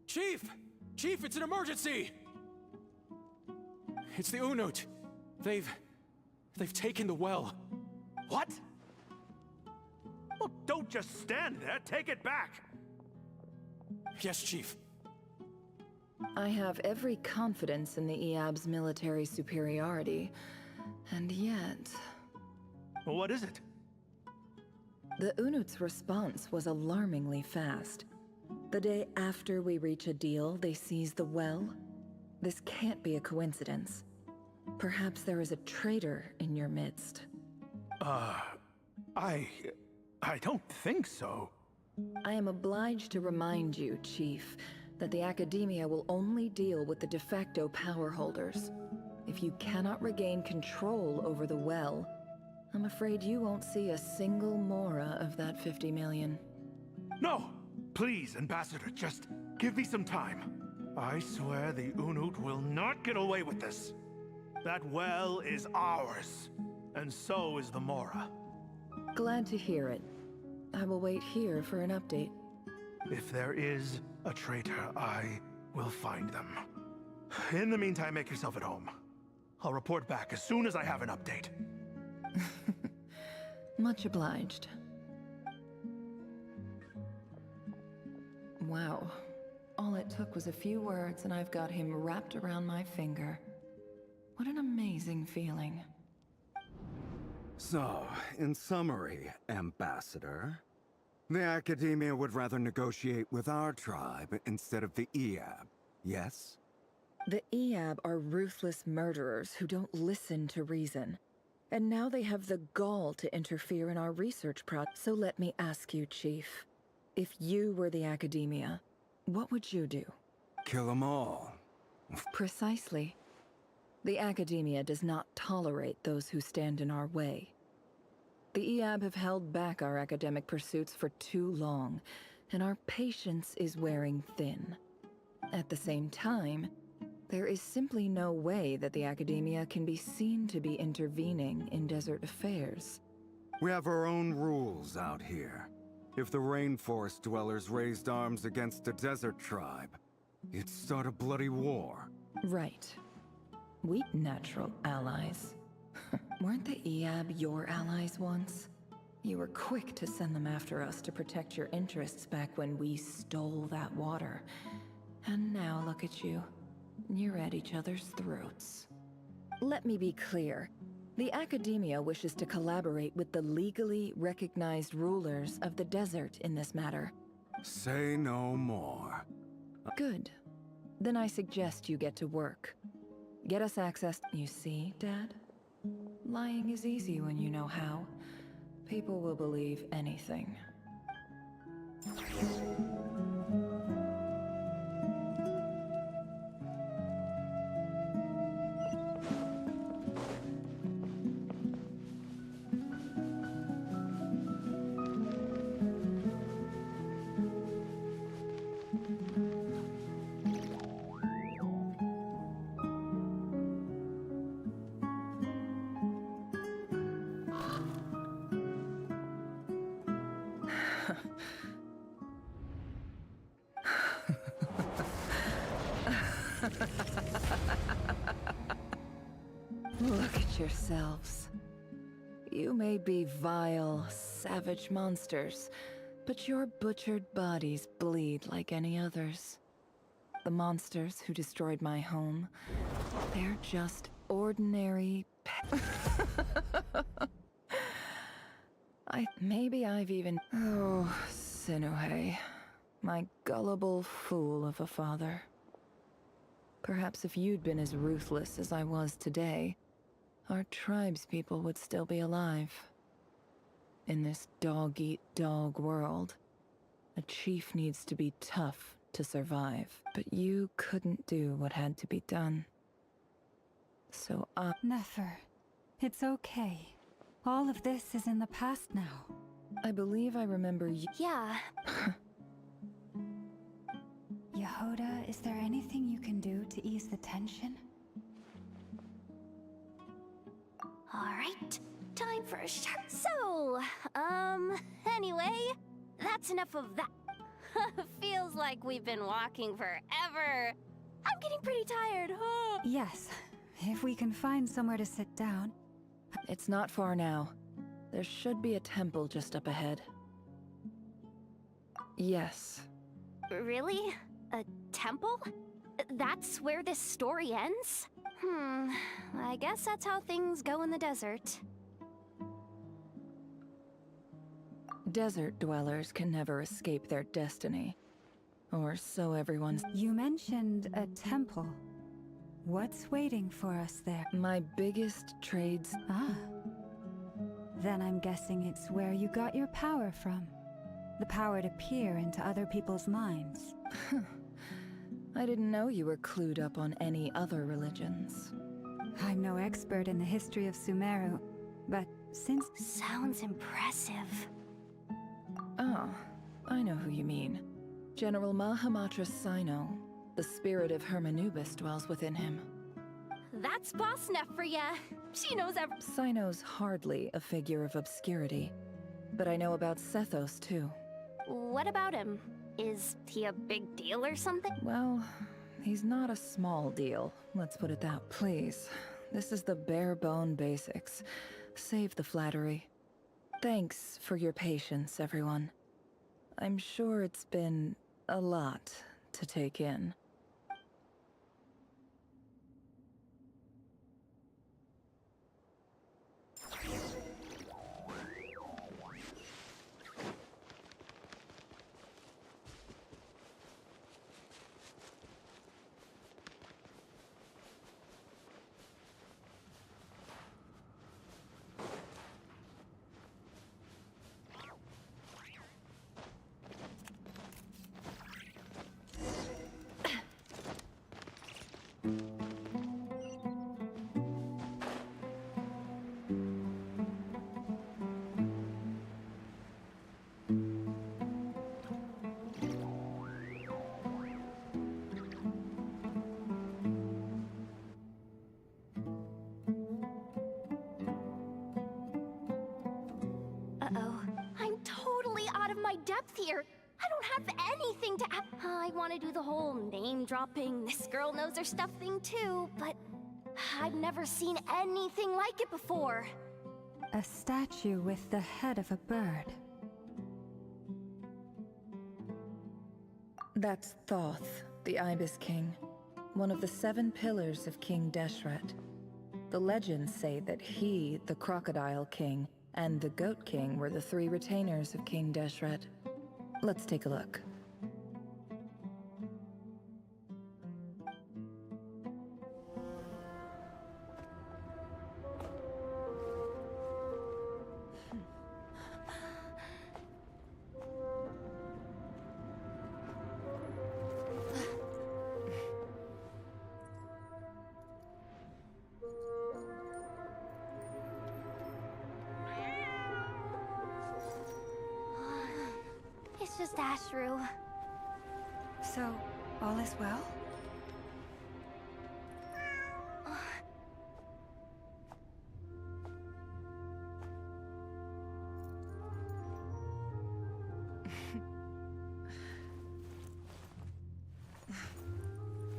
Chief! Chief, it's an emergency! It's the Unut. They've taken the well. What? Well, don't just stand there. Take it back. Yes, Chief. I have every confidence in the Eab's military superiority, and yet... Well, what is it? The Unut's response was alarmingly fast. The day after we reach a deal, they seize the well. This can't be a coincidence. Perhaps there is a traitor in your midst. I don't think so. I am obliged to remind you, Chief, that the Academia will only deal with the de facto power holders. If you cannot regain control over the well, I'm afraid you won't see a single mora of that 50 million. No! Please, Ambassador, just give me some time. I swear the Unut will not get away with this. That well is ours, and so is the Mora. Glad to hear it. I will wait here for an update. If there is a traitor, I will find them. In the meantime, make yourself at home. I'll report back as soon as I have an update. Much obliged. Wow. All it took was a few words and I've got him wrapped around my finger. What an amazing feeling. So, in summary, Ambassador, the Academia would rather negotiate with our tribe instead of the Eab, yes? The Eab are ruthless murderers who don't listen to reason. And now they have the gall to interfere in our research project. So let me ask you, Chief. If you were the Academia, what would you do? Kill them all. Precisely. The Academia does not tolerate those who stand in our way. The Eab have held back our academic pursuits for too long, and our patience is wearing thin. At the same time, there is simply no way that the Academia can be seen to be intervening in desert affairs. We have our own rules out here. If the rainforest dwellers raised arms against a desert tribe, it'd start a bloody war. Right. We natural allies. Weren't the Eab your allies once? You were quick to send them after us to protect your interests back when we stole that water. And now look at you. You're at each other's throats. Let me be clear. The Academia wishes to collaborate with the legally recognized rulers of the desert in this matter. Say no more. Good. Then I suggest you get to work. Get us access. You see, Dad? Lying is easy when you know how. People will believe anything. Look at yourselves. You may be vile, savage monsters, but your butchered bodies bleed like any others. The monsters who destroyed my home, they're just ordinary maybe I've even... Oh, Sinuhe, my gullible fool of a father. Perhaps if you'd been as ruthless as I was today, our tribespeople would still be alive. In this dog-eat-dog world, a chief needs to be tough to survive. But you couldn't do what had to be done. So Nefer, it's okay. All of this is in the past now. I believe I remember you. Yeah. Yehoda, is there anything you can do to ease the tension? Alright, time for a shot. So, anyway, that's enough of that. Feels like we've been walking forever. I'm getting pretty tired. Yes, if we can find somewhere to sit down. It's not far now. There should be a temple just up ahead. Yes. Really? A temple? That's where this story ends? I guess that's how things go in the desert. Desert dwellers can never escape their destiny. Or so everyone's... You mentioned a temple. What's waiting for us there? My biggest trades... Ah. Then I'm guessing it's where you got your power from. The power to peer into other people's minds. I didn't know you were clued up on any other religions. I'm no expert in the history of Sumeru, but since... Sounds impressive. Oh, I know who you mean. General Mahamatra Sino. The spirit of Hermanubis dwells within him. That's Boss Neff for ya. She knows Sino's hardly a figure of obscurity, but I know about Sethos too. What about him? Is he a big deal or something? Well, he's not a small deal, let's put it that. Please, this is the bare-bone basics. Save the flattery. Thanks for your patience, everyone. I'm sure it's been a lot to take in. Uh-oh. I'm totally out of my depth here. I don't have anything to add. I want to do the whole name-dropping, this girl knows her stuff thing too, but I've never seen anything like it before. A statue with the head of a bird. That's Thoth, the Ibis King, one of the 7 pillars of King Deshret. The legends say that he, the Crocodile King, and the Goat King were the 3 retainers of King Deshret. Let's take a look. It's just Ashru. So, all is well?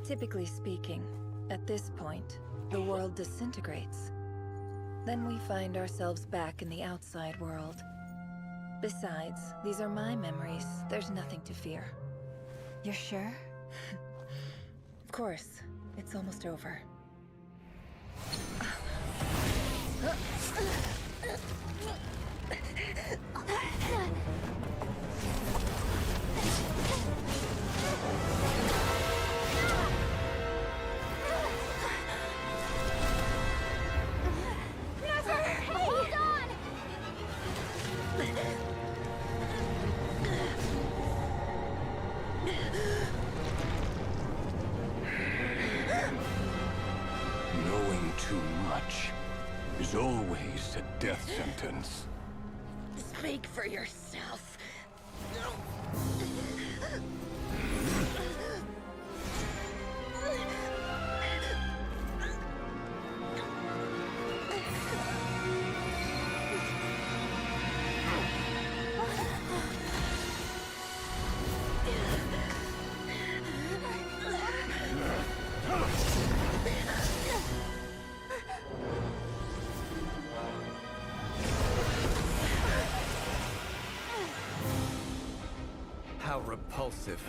Typically speaking, at this point, the world disintegrates. Then we find ourselves back in the outside world. Besides, these are my memories. There's nothing to fear. You're sure? Of course. It's almost over. Knowing too much is always a death sentence. Speak for yourself. How repulsive.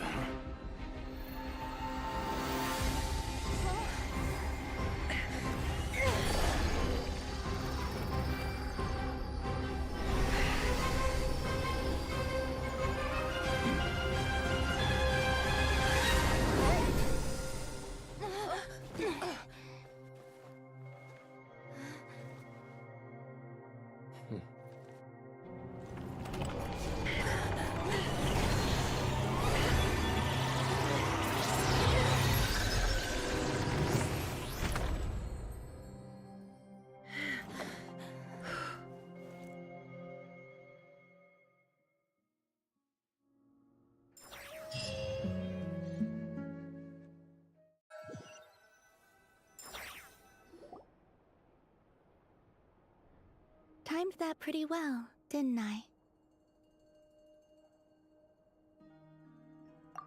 timed that pretty well, didn't I?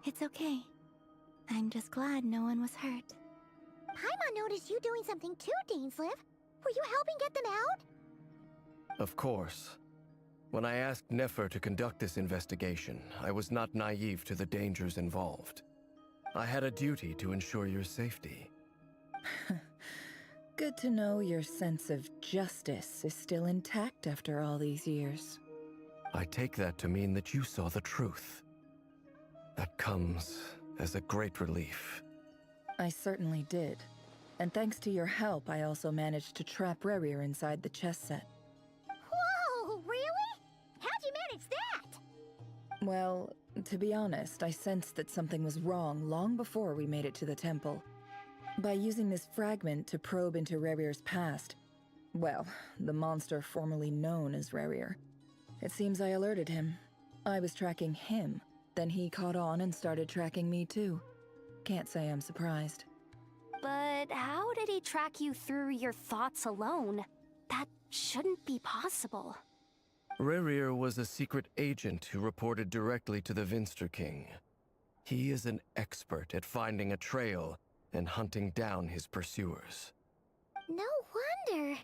It's okay. I'm just glad no one was hurt. Paimon noticed you doing something too, Dainsleif. Were you helping get them out? Of course. When I asked Nefer to conduct this investigation, I was not naive to the dangers involved. I had a duty to ensure your safety. Good to know your sense of justice is still intact after all these years. I take that to mean that you saw the truth. That comes as a great relief. I certainly did. And thanks to your help, I also managed to trap Rerir inside the chess set. Whoa, really? How'd you manage that? Well, to be honest, I sensed that something was wrong long before we made it to the temple. By using this fragment to probe into Rerir's past, well, the monster formerly known as Rerir, it seems I alerted him. I was tracking him, then he caught on and started tracking me too. Can't say I'm surprised. But how did he track you through your thoughts alone? That shouldn't be possible. Rerir was a secret agent who reported directly to the Vinster King. He is an expert at finding a trail and hunting down his pursuers. No wonder.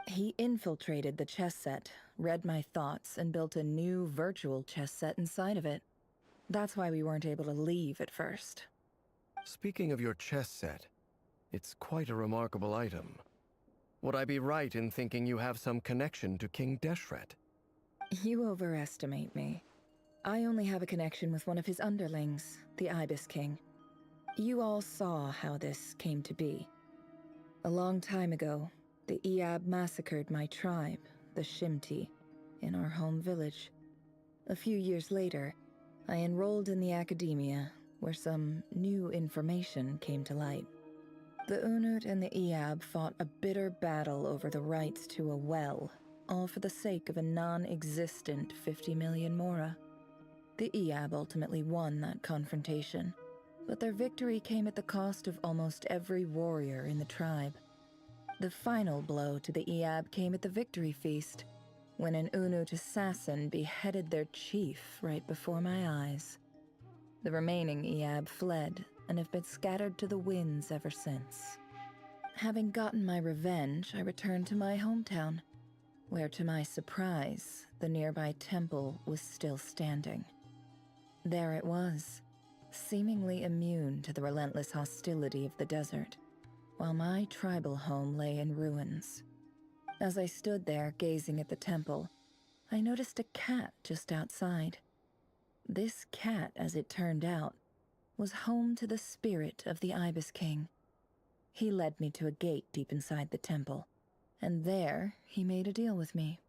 He infiltrated the chess set, read my thoughts, and built a new virtual chess set inside of it. That's why we weren't able to leave at first. Speaking of your chess set, it's quite a remarkable item. Would I be right in thinking you have some connection to King Deshret? You overestimate me. I only have a connection with one of his underlings, the Ibis King. You all saw how this came to be. A long time ago, the Eab massacred my tribe, the Shimti, in our home village. A few years later, I enrolled in the academia, where some new information came to light. The Unut and the Eab fought a bitter battle over the rights to a well, all for the sake of a non-existent 50 million Mora. The Eab ultimately won that confrontation, but their victory came at the cost of almost every warrior in the tribe. The final blow to the Eab came at the victory feast, when an Unut assassin beheaded their chief right before my eyes. The remaining Eab fled and have been scattered to the winds ever since. Having gotten my revenge, I returned to my hometown, where to my surprise, the nearby temple was still standing. There it was, seemingly immune to the relentless hostility of the desert, while my tribal home lay in ruins. As I stood there gazing at the temple, I noticed a cat just outside. This cat, as it turned out, was home to the spirit of the Ibis King. He led me to a gate deep inside the temple, and there he made a deal with me.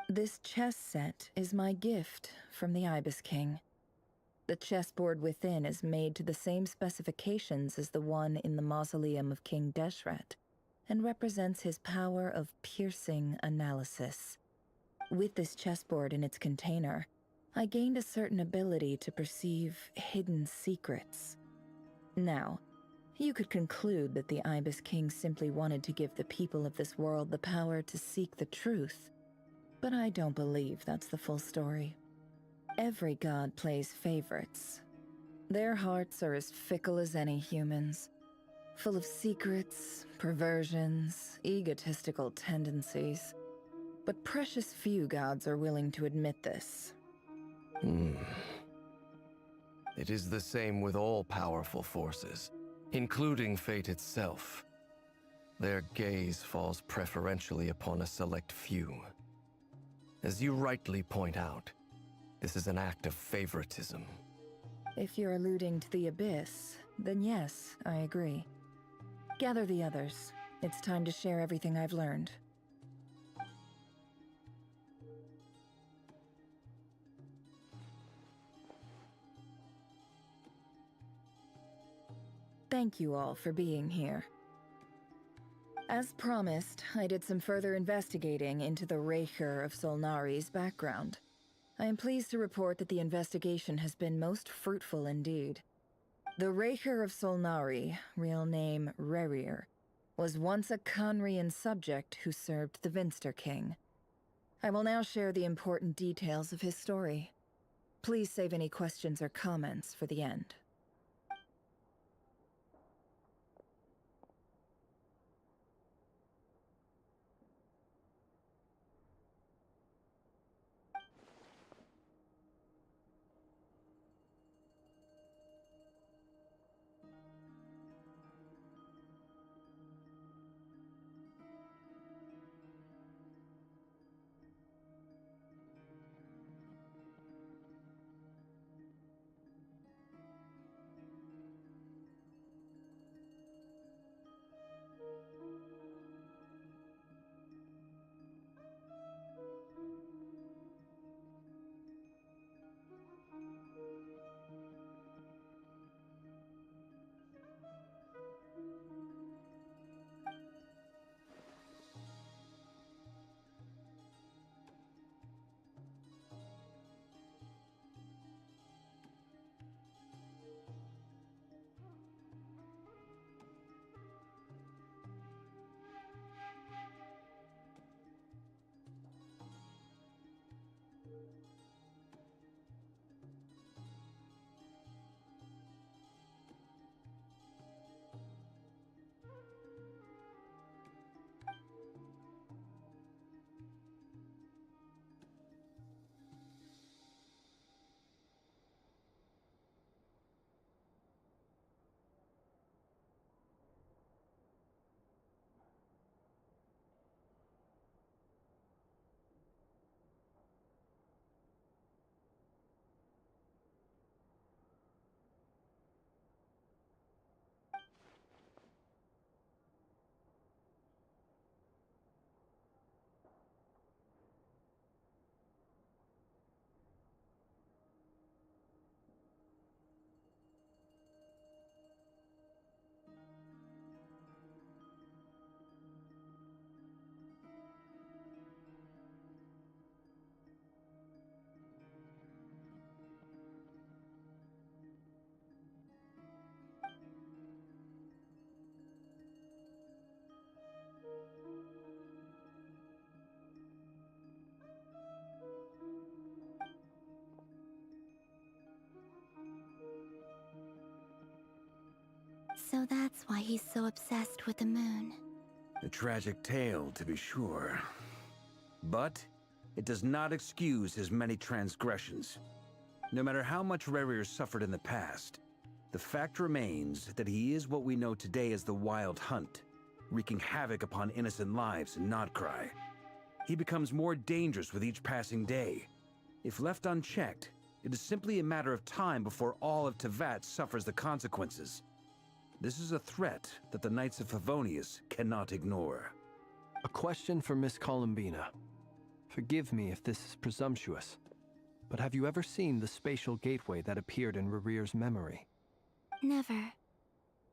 This chess set is my gift from the Ibis King. The chessboard within is made to the same specifications as the one in the mausoleum of King Deshret, and represents his power of piercing analysis. With this chessboard in its container, I gained a certain ability to perceive hidden secrets. Now, you could conclude that the Ibis King simply wanted to give the people of this world the power to seek the truth, but I don't believe that's the full story. Every god plays favorites. Their hearts are as fickle as any human's, full of secrets, perversions, egotistical tendencies. But precious few gods are willing to admit this. It is the same with all powerful forces, including fate itself. Their gaze falls preferentially upon a select few. As you rightly point out, this is an act of favoritism. If you're alluding to the Abyss, then yes, I agree. Gather the others. It's time to share everything I've learned. Thank you all for being here. As promised, I did some further investigating into the Raker of Solnari's background. I am pleased to report that the investigation has been most fruitful indeed. The Raker of Solnari, real name Rerir, was once a Conrian subject who served the Vinster King, I will now share the important details of his story. Please save any questions or comments for the end. So that's why he's so obsessed with the moon. A tragic tale, to be sure. But it does not excuse his many transgressions. No matter how much Rerir suffered in the past, the fact remains that he is what we know today as the Wild Hunt, wreaking havoc upon innocent lives in Nodcry. He becomes more dangerous with each passing day. If left unchecked, it is simply a matter of time before all of Tevat suffers the consequences. This is a threat that the Knights of Favonius cannot ignore. A question for Miss Columbina. Forgive me if this is presumptuous, but have you ever seen the spatial gateway that appeared in Rerir's memory? Never.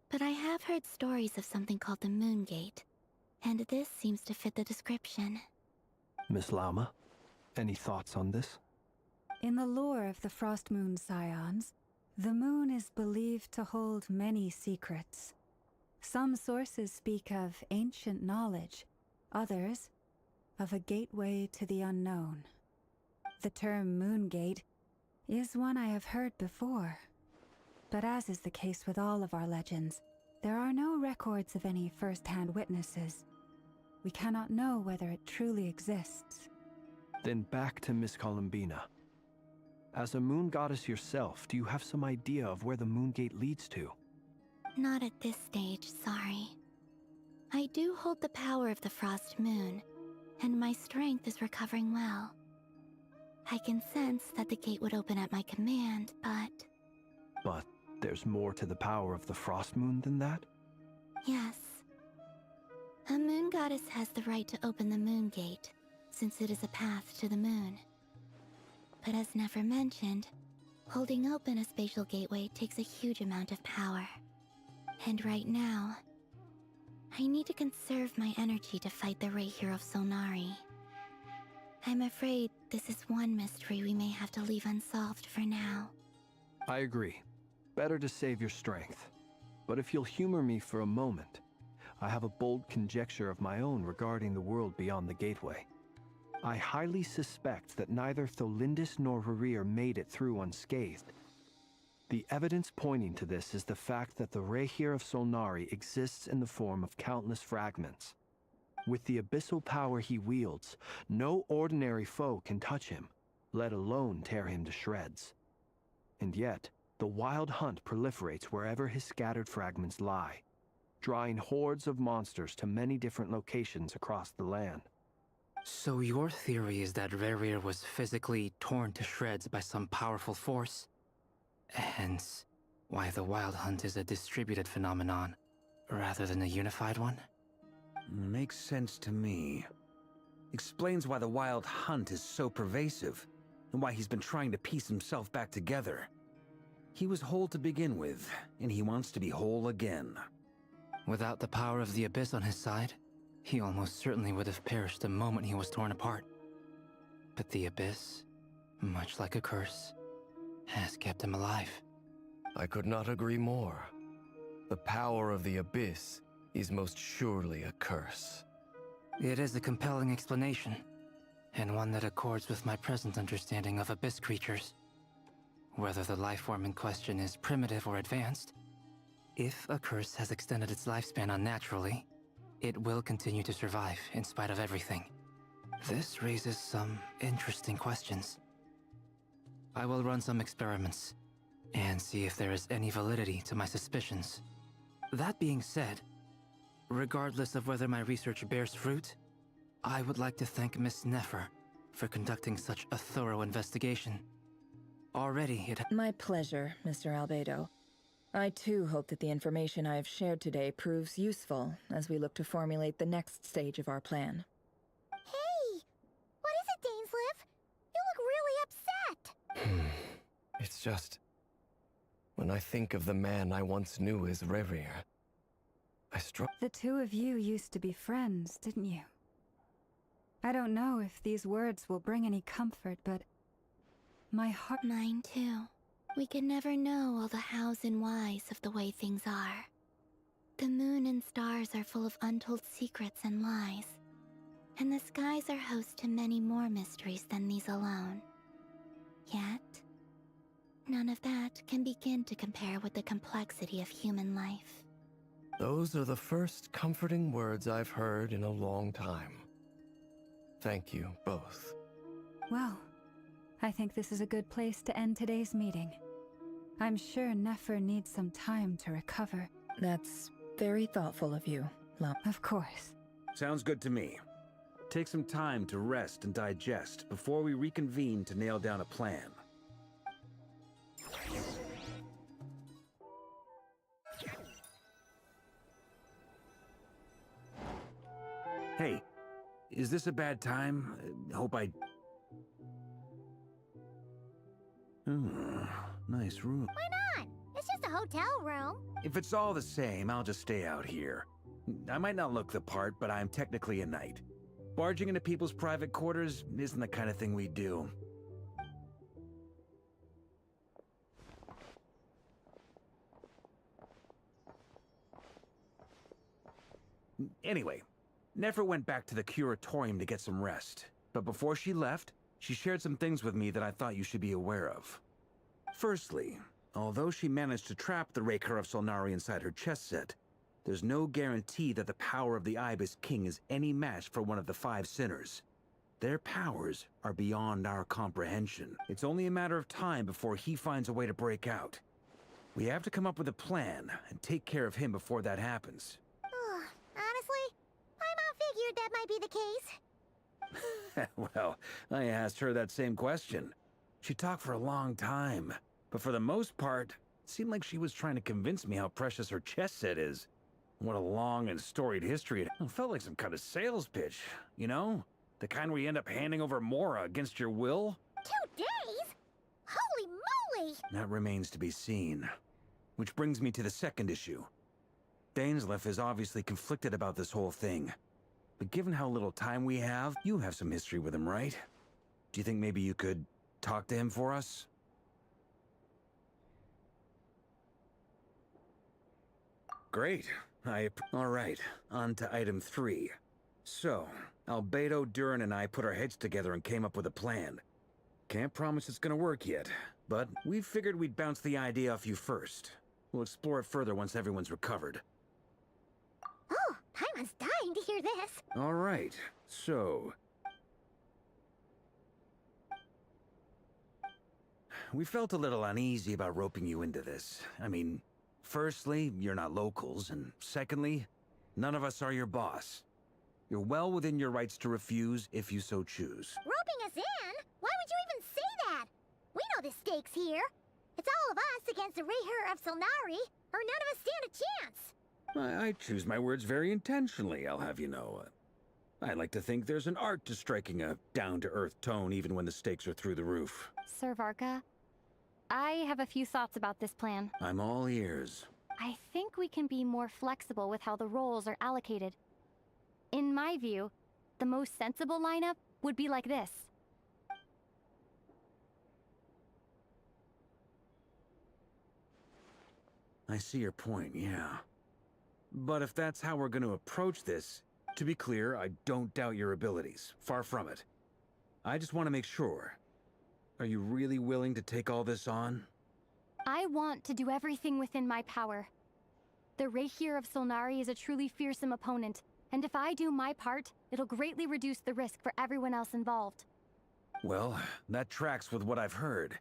But I have heard stories of something called the Moon Gate, and this seems to fit the description. Miss Lauma, any thoughts on this? In the lore of the Frost Moon Scions, the moon is believed to hold many secrets. Some sources speak of ancient knowledge, others of a gateway to the unknown. The term Moon Gate is one I have heard before. But as is the case with all of our legends, there are no records of any first-hand witnesses. We cannot know whether it truly exists. Then back to Miss Columbina. As a moon goddess yourself, do you have some idea of where the Moon Gate leads to? Not at this stage, sorry. I do hold the power of the Frost Moon, and my strength is recovering well. I can sense that the gate would open at my command, but... But there's more to the power of the Frost Moon than that? Yes. A moon goddess has the right to open the Moon Gate, since it is a path to the moon. But as never mentioned, holding open a spatial gateway takes a huge amount of power. And right now, I need to conserve my energy to fight the Ray Hero Sonari. I'm afraid this is one mystery we may have to leave unsolved for now. I agree. Better to save your strength. But if you'll humor me for a moment, I have a bold conjecture of my own regarding the world beyond the gateway. I highly suspect that neither Tholindis nor Rerir made it through unscathed. The evidence pointing to this is the fact that the Rehir of Solnari exists in the form of countless fragments. With the abyssal power he wields, no ordinary foe can touch him, let alone tear him to shreds. And yet, the Wild Hunt proliferates wherever his scattered fragments lie, drawing hordes of monsters to many different locations across the land. So your theory is that Rerir was physically torn to shreds by some powerful force? Hence, why the Wild Hunt is a distributed phenomenon, rather than a unified one? Makes sense to me. Explains why the Wild Hunt is so pervasive, and why he's been trying to piece himself back together. He was whole to begin with, and he wants to be whole again. Without the power of the Abyss on his side, he almost certainly would have perished the moment he was torn apart. But the Abyss, much like a curse, has kept him alive. I could not agree more. The power of the Abyss is most surely a curse. It is a compelling explanation, and one that accords with my present understanding of Abyss creatures. Whether the life form in question is primitive or advanced, if a curse has extended its lifespan unnaturally, it will continue to survive in spite of everything. This raises some interesting questions. I will run some experiments and see if there is any validity to my suspicions. That being said, regardless of whether my research bears fruit, I would like to thank Miss Nefer for conducting such a thorough investigation. Already it— My pleasure, Mr. Albedo. I too hope that the information I have shared today proves useful as we look to formulate the next stage of our plan. Hey! What is it, Dainsleif? You look really upset! It's just... when I think of the man I once knew as Rerir, I struggle. The two of you used to be friends, didn't you? I don't know if these words will bring any comfort, but my heart— Mine too. We can never know all the hows and whys of the way things are. The moon and stars are full of untold secrets and lies, and the skies are host to many more mysteries than these alone. Yet, none of that can begin to compare with the complexity of human life. Those are the first comforting words I've heard in a long time. Thank you, both. Well, I think this is a good place to end today's meeting. I'm sure Nefer needs some time to recover. That's very thoughtful of you, Lum. Of course. Sounds good to me. Take some time to rest and digest before we reconvene to nail down a plan. Hey, is this a bad time? Hope I... Nice room. Why not? It's just a hotel room. If it's all the same, I'll just stay out here. I might not look the part, but I'm technically a knight. Barging into people's private quarters isn't the kind of thing we do. Anyway, Nefer went back to the curatorium to get some rest. But before she left, she shared some things with me that I thought you should be aware of. Firstly, although she managed to trap the Raker of Solnari inside her chess set, there's no guarantee that the power of the Ibis King is any match for one of the 5 sinners. Their powers are beyond our comprehension. It's only a matter of time before he finds a way to break out. We have to come up with a plan and take care of him before that happens. Honestly, my mom figured that might be the case. Well, I asked her that same question. She talked for a long time, but for the most part, it seemed like she was trying to convince me how precious her chess set is. What a long and storied history. It felt like some kind of sales pitch, you know? The kind where you end up handing over Mora against your will? 2 days? Holy moly! That remains to be seen. Which brings me to the second issue. Dainsleif is obviously conflicted about this whole thing. But given how little time we have, you have some history with him, right? Do you think maybe you could talk to him for us? Great. All right, on to item 3. So, Albedo, Durin, and I put our heads together and came up with a plan. Can't promise it's gonna work yet, but we figured we'd bounce the idea off you first. We'll explore it further once everyone's recovered. Oh, Paimon's dying to hear this. All right, so... we felt a little uneasy about roping you into this. I mean, firstly, you're not locals, and secondly, none of us are your boss. You're well within your rights to refuse if you so choose. Roping us in? Why would you even say that? We know the stakes here. It's all of us against the Rayher of Solnari, or none of us stand a chance. I choose my words very intentionally, I'll have you know. I like to think there's an art to striking a down-to-earth tone even when the stakes are through the roof. Sir Varka, I have a few thoughts about this plan. I'm all ears. I think we can be more flexible with how the roles are allocated. In my view, the most sensible lineup would be like this. I see your point, yeah. But if that's how we're going to approach this, to be clear, I don't doubt your abilities. Far from it. I just want to make sure. Are you really willing to take all this on? I want to do everything within my power. The Rayher of Solnari is a truly fearsome opponent, and if I do my part, it'll greatly reduce the risk for everyone else involved. Well, that tracks with what I've heard.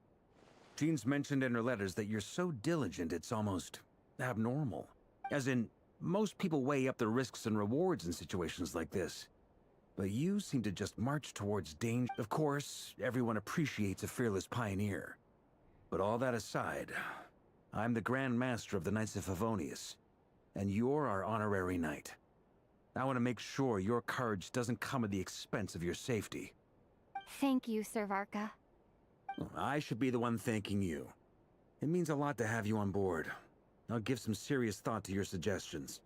Jean's mentioned in her letters that you're so diligent it's almost abnormal. As in, most people weigh up the risks and rewards in situations like this. But you seem to just march towards danger. Of course, everyone appreciates a fearless pioneer. But all that aside, I'm the Grand Master of the Knights of Favonius, and you're our honorary knight. I want to make sure your courage doesn't come at the expense of your safety. Thank you, Sir Varka. I should be the one thanking you. It means a lot to have you on board. I'll give some serious thought to your suggestions.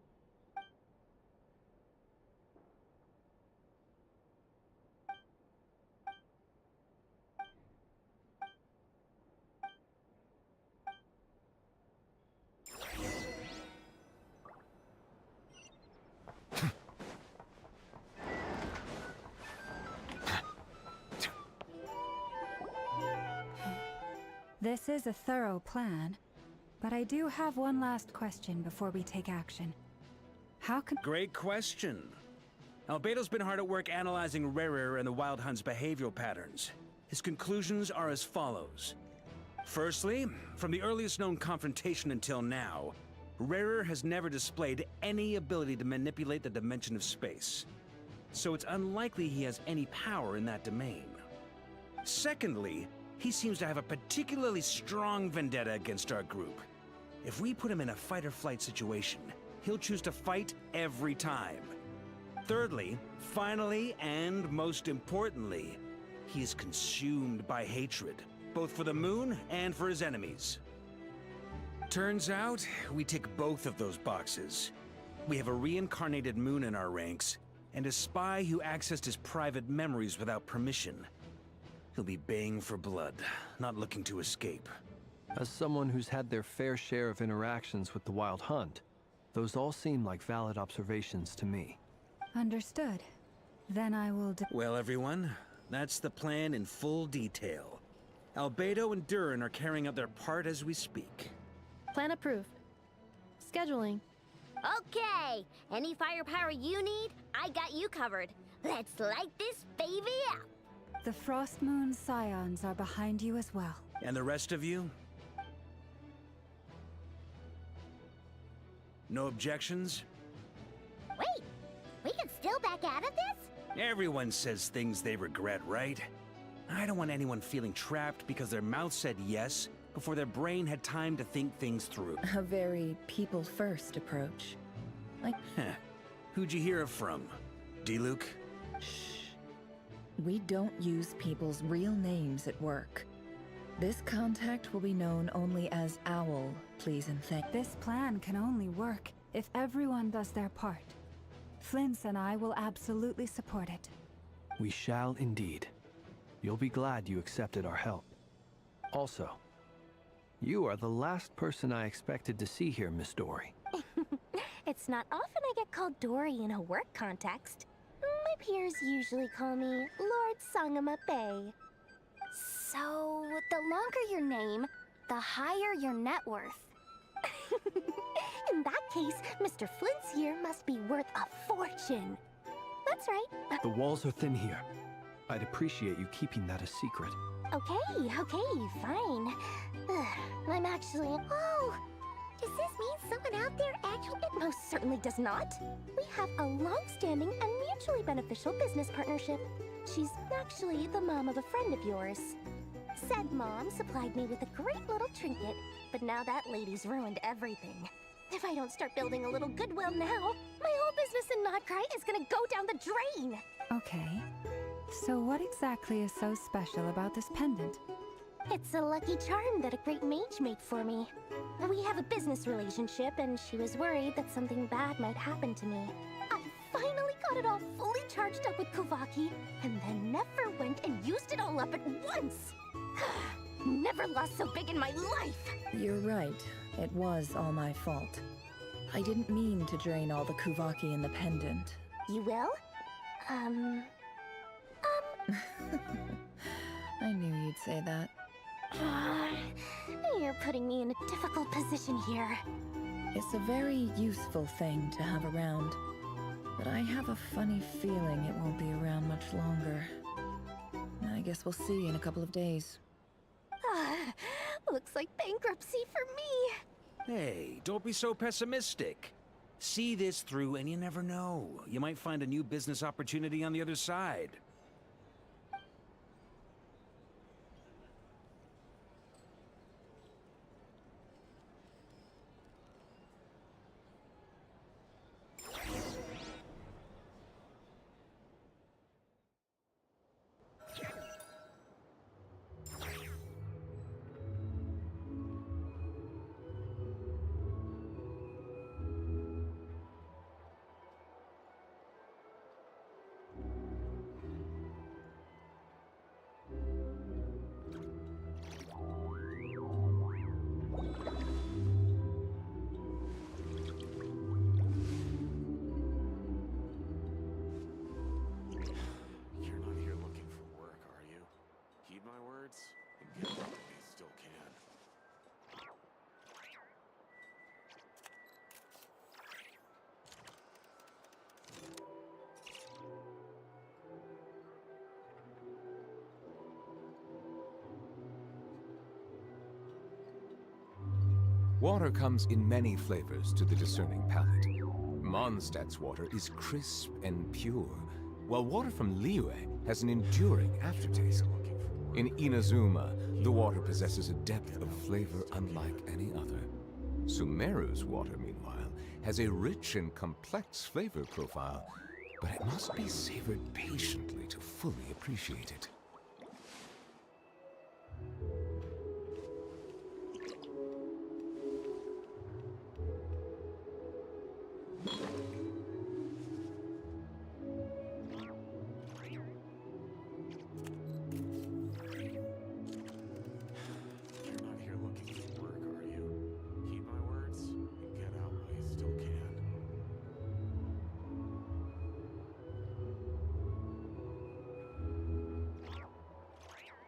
This is a thorough plan, but I do have one last question before we take action. How can— Great question. Albedo's been hard at work analyzing Rayher and the Wild Hunt's behavioral patterns. His conclusions are as follows. Firstly, from the earliest known confrontation until now, Rayher has never displayed any ability to manipulate the dimension of space. So it's unlikely he has any power in that domain. Secondly, he seems to have a particularly strong vendetta against our group. If we put him in a fight-or-flight situation, he'll choose to fight every time. Thirdly, finally, and most importantly, he is consumed by hatred, both for the moon and for his enemies. Turns out, we tick both of those boxes. We have a reincarnated moon in our ranks, and a spy who accessed his private memories without permission. He'll be baying for blood, not looking to escape. As someone who's had their fair share of interactions with the Wild Hunt, those all seem like valid observations to me. Understood. Then I will Well, everyone, that's the plan in full detail. Albedo and Durin are carrying out their part as we speak. Plan approved. Scheduling. Okay, any firepower you need, I got you covered. Let's light this baby up. The Frost Moon Scions are behind you as well. And the rest of you? No objections? Wait, we can still back out of this? Everyone says things they regret, right? I don't want anyone feeling trapped because their mouth said yes before their brain had time to think things through. A very people-first approach. Who'd you hear it from? D-Luke? We don't use people's real names at work. This contact will be known only as Owl, please and thank. This plan can only work if everyone does their part. Flint's and I will absolutely support it. We shall indeed. You'll be glad you accepted our help. Also, you are the last person I expected to see here, Miss Dory. It's not often I get called Dory in a work context. My peers usually call me Lord Sangamabe. So, the longer your name, the higher your net worth. In that case, Mr. Flint's here must be worth a fortune. That's right. The walls are thin here. I'd appreciate you keeping that a secret. Okay, fine. I'm actually... Oh! Does this mean someone out there actually... It most certainly does not. We have a long-standing and mutually beneficial business partnership. She's actually the mom of a friend of yours. Said mom supplied me with a great little trinket, but now that lady's ruined everything. If I don't start building a little goodwill now, my whole business in Nodcry is gonna go down the drain! Okay. So what exactly is so special about this pendant? It's a lucky charm that a great mage made for me. We have a business relationship, and she was worried that something bad might happen to me. I finally got it all fully charged up with Kovaki, and then never went and used it all up at once! Never lost so big in my life! You're right. It was all my fault. I didn't mean to drain all the Kuvaki in the pendant. You will? I knew you'd say that. You're putting me in a difficult position here. It's a very useful thing to have around, but I have a funny feeling it won't be around much longer. I guess we'll see in a couple of days. Looks like bankruptcy for me. Hey, don't be so pessimistic. See this through and you never know. You might find a new business opportunity on the other side. Water comes in many flavors to the discerning palate. Mondstadt's water is crisp and pure, while water from Liyue has an enduring aftertaste. In Inazuma, the water possesses a depth of flavor unlike any other. Sumeru's water, meanwhile, has a rich and complex flavor profile, but it must be savored patiently to fully appreciate it.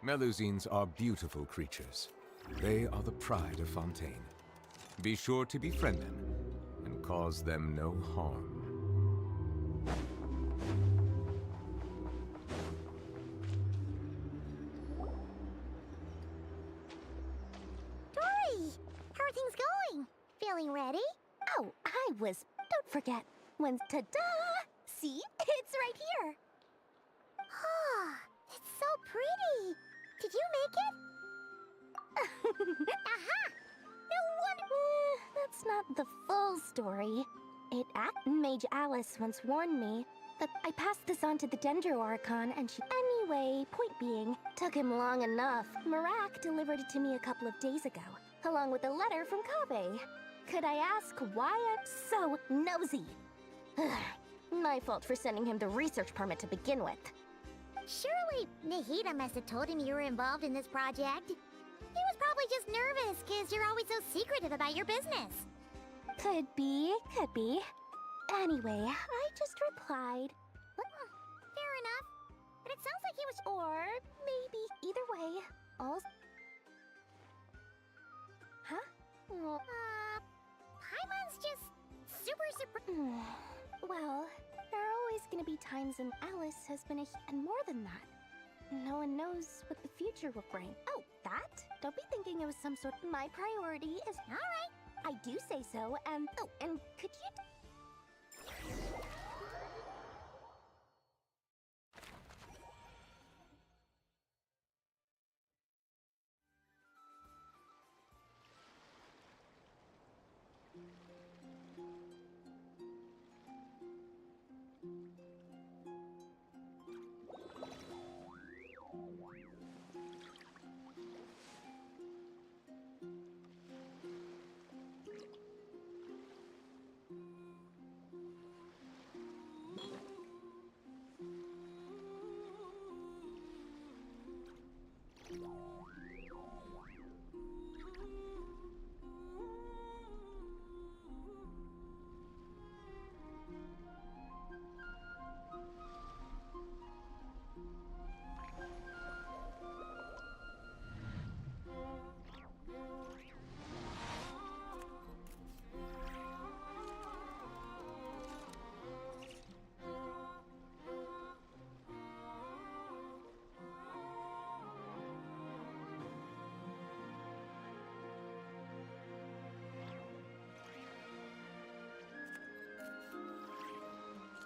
Melusines are beautiful creatures. They are the pride of Fontaine. Be sure to befriend them and cause them no harm. Dory! How are things going? Feeling ready? Oh, don't forget. Ta-da! See? It's right here. Ah, it's so pretty. Did you make it? Aha! No wonder. That's not the full story. Mage Alice once warned me that I passed this on to the Dendro Archon, and she... Anyway, point being, took him long enough. Marak delivered it to me a couple of days ago, along with a letter from Kabe. Could I ask why I'm so nosy? My fault for sending him the research permit to begin with. Surely Nahida must have told him you were involved in this project. He was probably just nervous because you're always so secretive about your business. Could be. Anyway, I just replied. but it sounds like he was... Or maybe either way. All... Huh? Paimon's just super... Well, there are always gonna be times when Alice has been and more than that. No one knows what the future will bring. Oh, that? Don't be thinking it was some sort... My priority is... Alright. I do say so, and... Oh, and could you...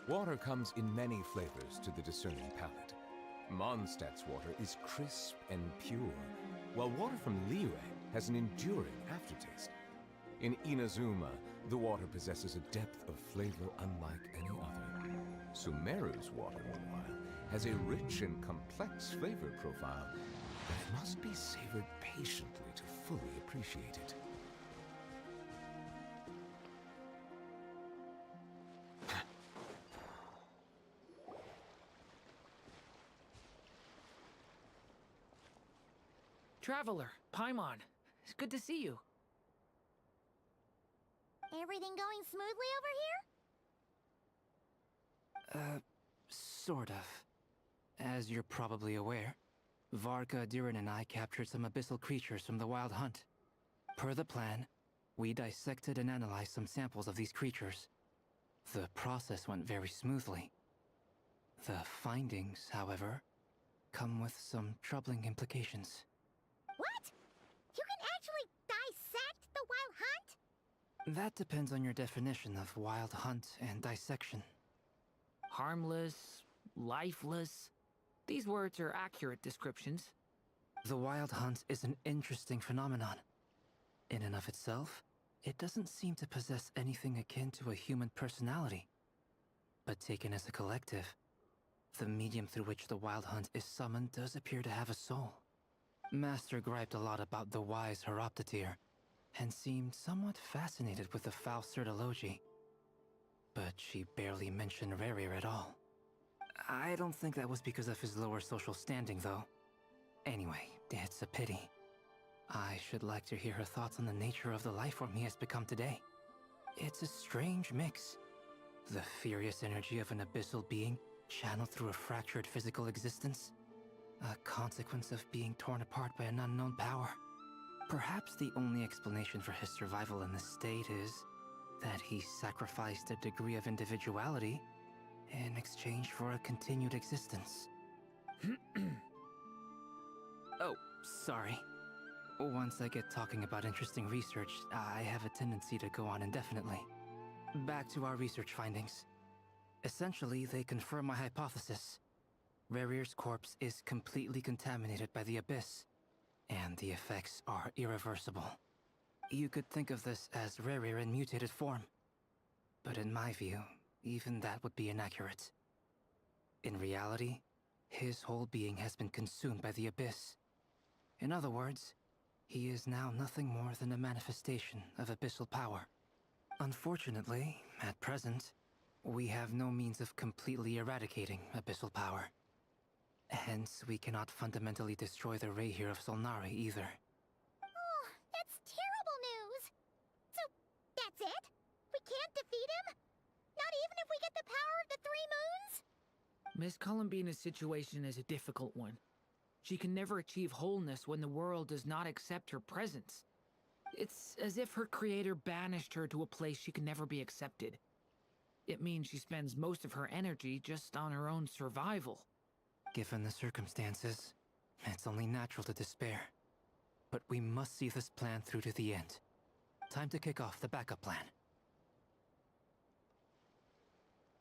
Water comes in many flavors to the discerning palate. Mondstadt's water is crisp and pure, while water from Liyue has an enduring aftertaste. In Inazuma, the water possesses a depth of flavor unlike any other. Sumeru's water, meanwhile, has a rich and complex flavor profile, but it must be savored patiently to fully appreciate it. Traveler, Paimon, it's good to see you. Everything going smoothly over here? Sort of. As you're probably aware, Varka, Durin, and I captured some abyssal creatures from the Wild Hunt. Per the plan, we dissected and analyzed some samples of these creatures. The process went very smoothly. The findings, however, come with some troubling implications. What? You can actually dissect the Wild Hunt? That depends on your definition of Wild Hunt and dissection. Harmless, lifeless. These words are accurate descriptions. The Wild Hunt is an interesting phenomenon. In and of itself, it doesn't seem to possess anything akin to a human personality. But taken as a collective, the medium through which the Wild Hunt is summoned does appear to have a soul. Master griped a lot about the wise Horoptetyr, and seemed somewhat fascinated with the foul Certology. But she barely mentioned Rerir at all. I don't think that was because of his lower social standing, though. Anyway, it's a pity. I should like to hear her thoughts on the nature of the life form he has become today. It's a strange mix. The furious energy of an abyssal being channeled through a fractured physical existence. A consequence of being torn apart by an unknown power. Perhaps the only explanation for his survival in this state is that he sacrificed a degree of individuality in exchange for a continued existence. Oh, sorry. Once I get talking about interesting research, I have a tendency to go on indefinitely. Back to our research findings. Essentially, they confirm my hypothesis. Rerir's corpse is completely contaminated by the Abyss, and the effects are irreversible. You could think of this as Rerir in mutated form. But in my view, even that would be inaccurate. In reality, his whole being has been consumed by the Abyss. In other words, he is now nothing more than a manifestation of abyssal power. Unfortunately, at present, we have no means of completely eradicating abyssal power. Hence, we cannot fundamentally destroy the Reihir of Solnari either. Oh, that's terrible news! So, that's it? We can't defeat him? Not even if we get the power of the Three Moons? Miss Columbina's situation is a difficult one. She can never achieve wholeness when the world does not accept her presence. It's as if her creator banished her to a place she can never be accepted. It means she spends most of her energy just on her own survival. Given the circumstances, it's only natural to despair. But we must see this plan through to the end. Time to kick off the backup plan.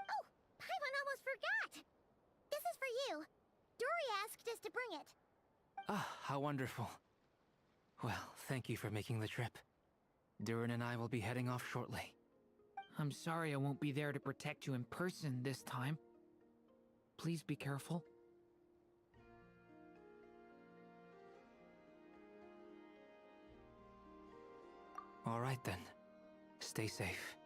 Oh, Paimon almost forgot! This is for you. Dory asked us to bring it. Ah, how wonderful. Well, thank you for making the trip. Durin and I will be heading off shortly. I'm sorry I won't be there to protect you in person this time. Please be careful. All right then. Stay safe.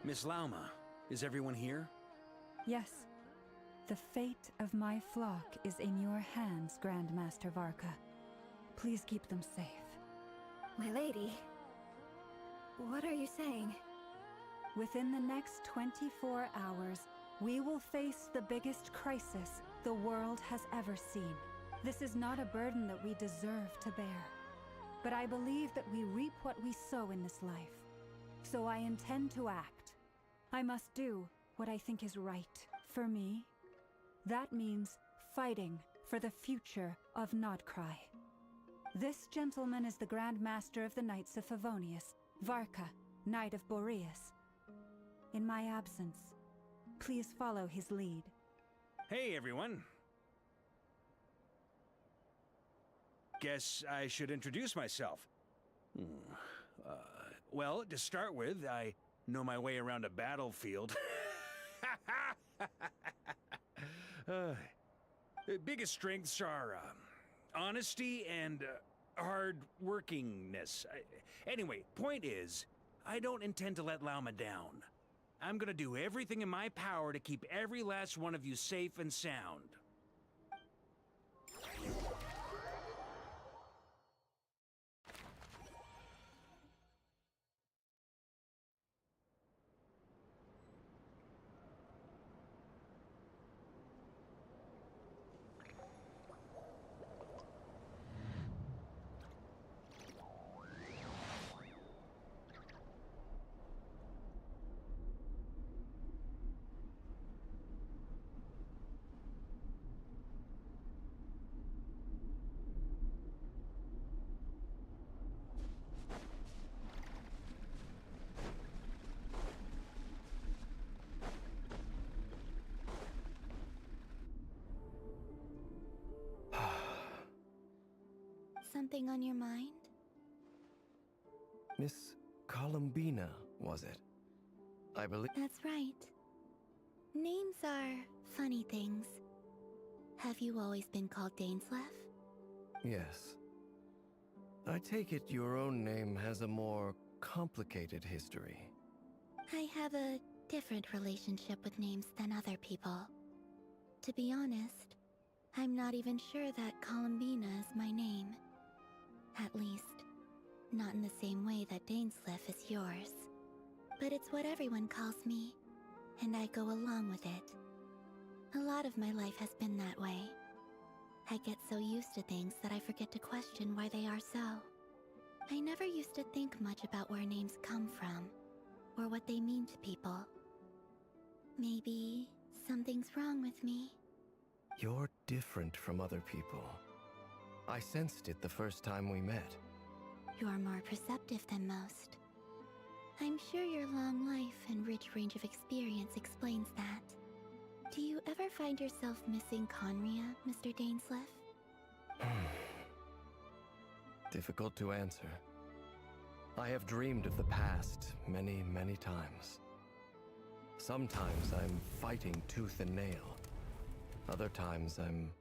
Miss Lauma, is everyone here? Yes. The fate of my flock is in your hands, Grandmaster Varka. Please keep them safe. My lady, what are you saying? Within the next 24 hours, we will face the biggest crisis the world has ever seen. This is not a burden that we deserve to bear. But I believe that we reap what we sow in this life. So I intend to act. I must do what I think is right for me. That means fighting for the future of Nodcry. This gentleman is the Grand Master of the Knights of Favonius, Varka, Knight of Boreas. In my absence, please follow his lead. Hey, everyone. Guess I should introduce myself. Well, to start with, I know my way around a battlefield. Biggest strengths are honesty and hard-workingness. Anyway, point is, I don't intend to let Lauma down. I'm gonna do everything in my power to keep every last one of you safe and sound. Something on your mind? Miss Columbina, was it? I believe... That's right. Names are funny things. Have you always been called Dainsleff? Yes. I take it your own name has a more complicated history. I have a different relationship with names than other people. To be honest, I'm not even sure that Columbina is my name. At least, not in the same way that Dainsleff is yours. But it's what everyone calls me, and I go along with it. A lot of my life has been that way. I get so used to things that I forget to question why they are so. I never used to think much about where names come from, or what they mean to people. Maybe something's wrong with me. You're different from other people. I sensed it the first time we met. You're more perceptive than most. I'm sure your long life and rich range of experience explains that. Do you ever find yourself missing Conria, Mr. Dainsleif? Difficult to answer. I have dreamed of the past many, many times. Sometimes I'm fighting tooth and nail. Other times I'm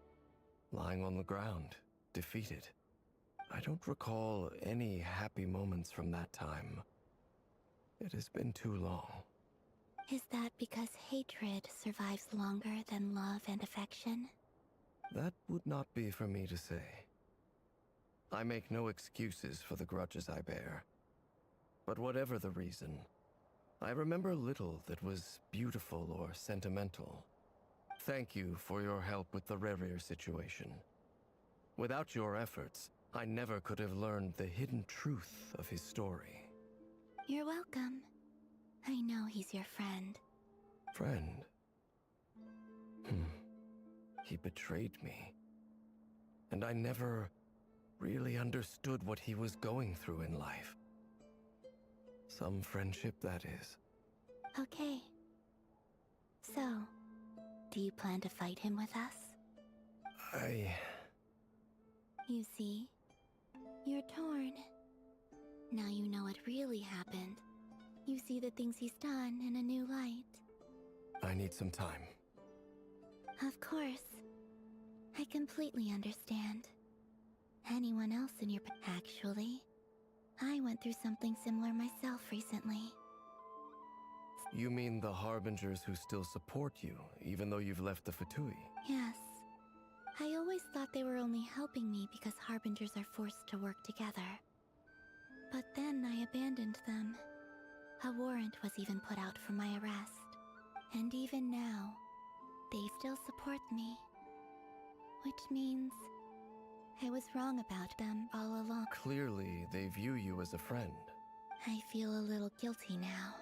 lying on the ground, defeated. I don't recall any happy moments from that time. It has been too long. Is that because hatred survives longer than love and affection? That would not be for me to say. I make no excuses for the grudges I bear. But whatever the reason, I remember little that was beautiful or sentimental. Thank you for your help with the Rerir situation. Without your efforts, I never could have learned the hidden truth of his story. You're welcome. I know he's your friend. Friend? He betrayed me. And I never really understood what he was going through in life. Some friendship, that is. Okay. So, do you plan to fight him with us? You see, you're torn. Now you know what really happened. You see the things he's done in a new light. I need some time. Of course. I completely understand. Anyone else in your... Actually, I went through something similar myself recently. You mean the Harbingers who still support you, even though you've left the Fatui? Yes. I always thought they were only helping me because Harbingers are forced to work together. But then I abandoned them. A warrant was even put out for my arrest. And even now, they still support me. Which means I was wrong about them all along. Clearly, they view you as a friend. I feel a little guilty now.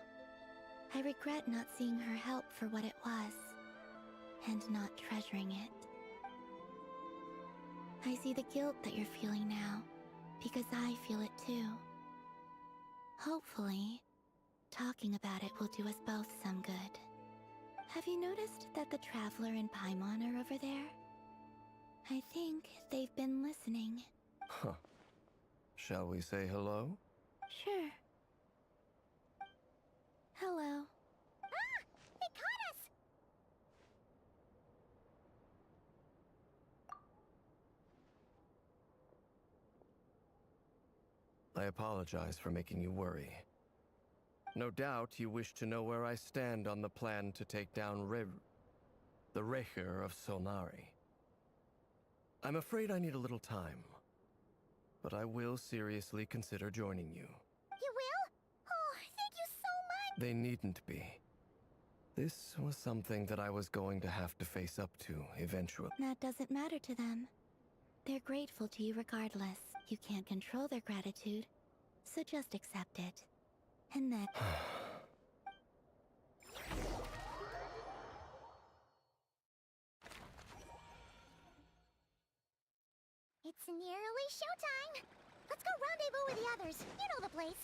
I regret not seeing her help for what it was, and not treasuring it. I see the guilt that you're feeling now, because I feel it too. Hopefully, talking about it will do us both some good. Have you noticed that the Traveler and Paimon are over there? I think they've been listening. Huh. Shall we say hello? Sure. Hello. Ah! They caught us! I apologize for making you worry. No doubt you wish to know where I stand on the plan to take down the Reher of Solnari. I'm afraid I need a little time, but I will seriously consider joining you. You will? Oh, thank you so much! They needn't be. This was something that I was going to have to face up to eventually. That doesn't matter to them. They're grateful to you regardless. You can't control their gratitude, so just accept it. And that... It's nearly showtime! Let's go rendezvous with the others. You know the place.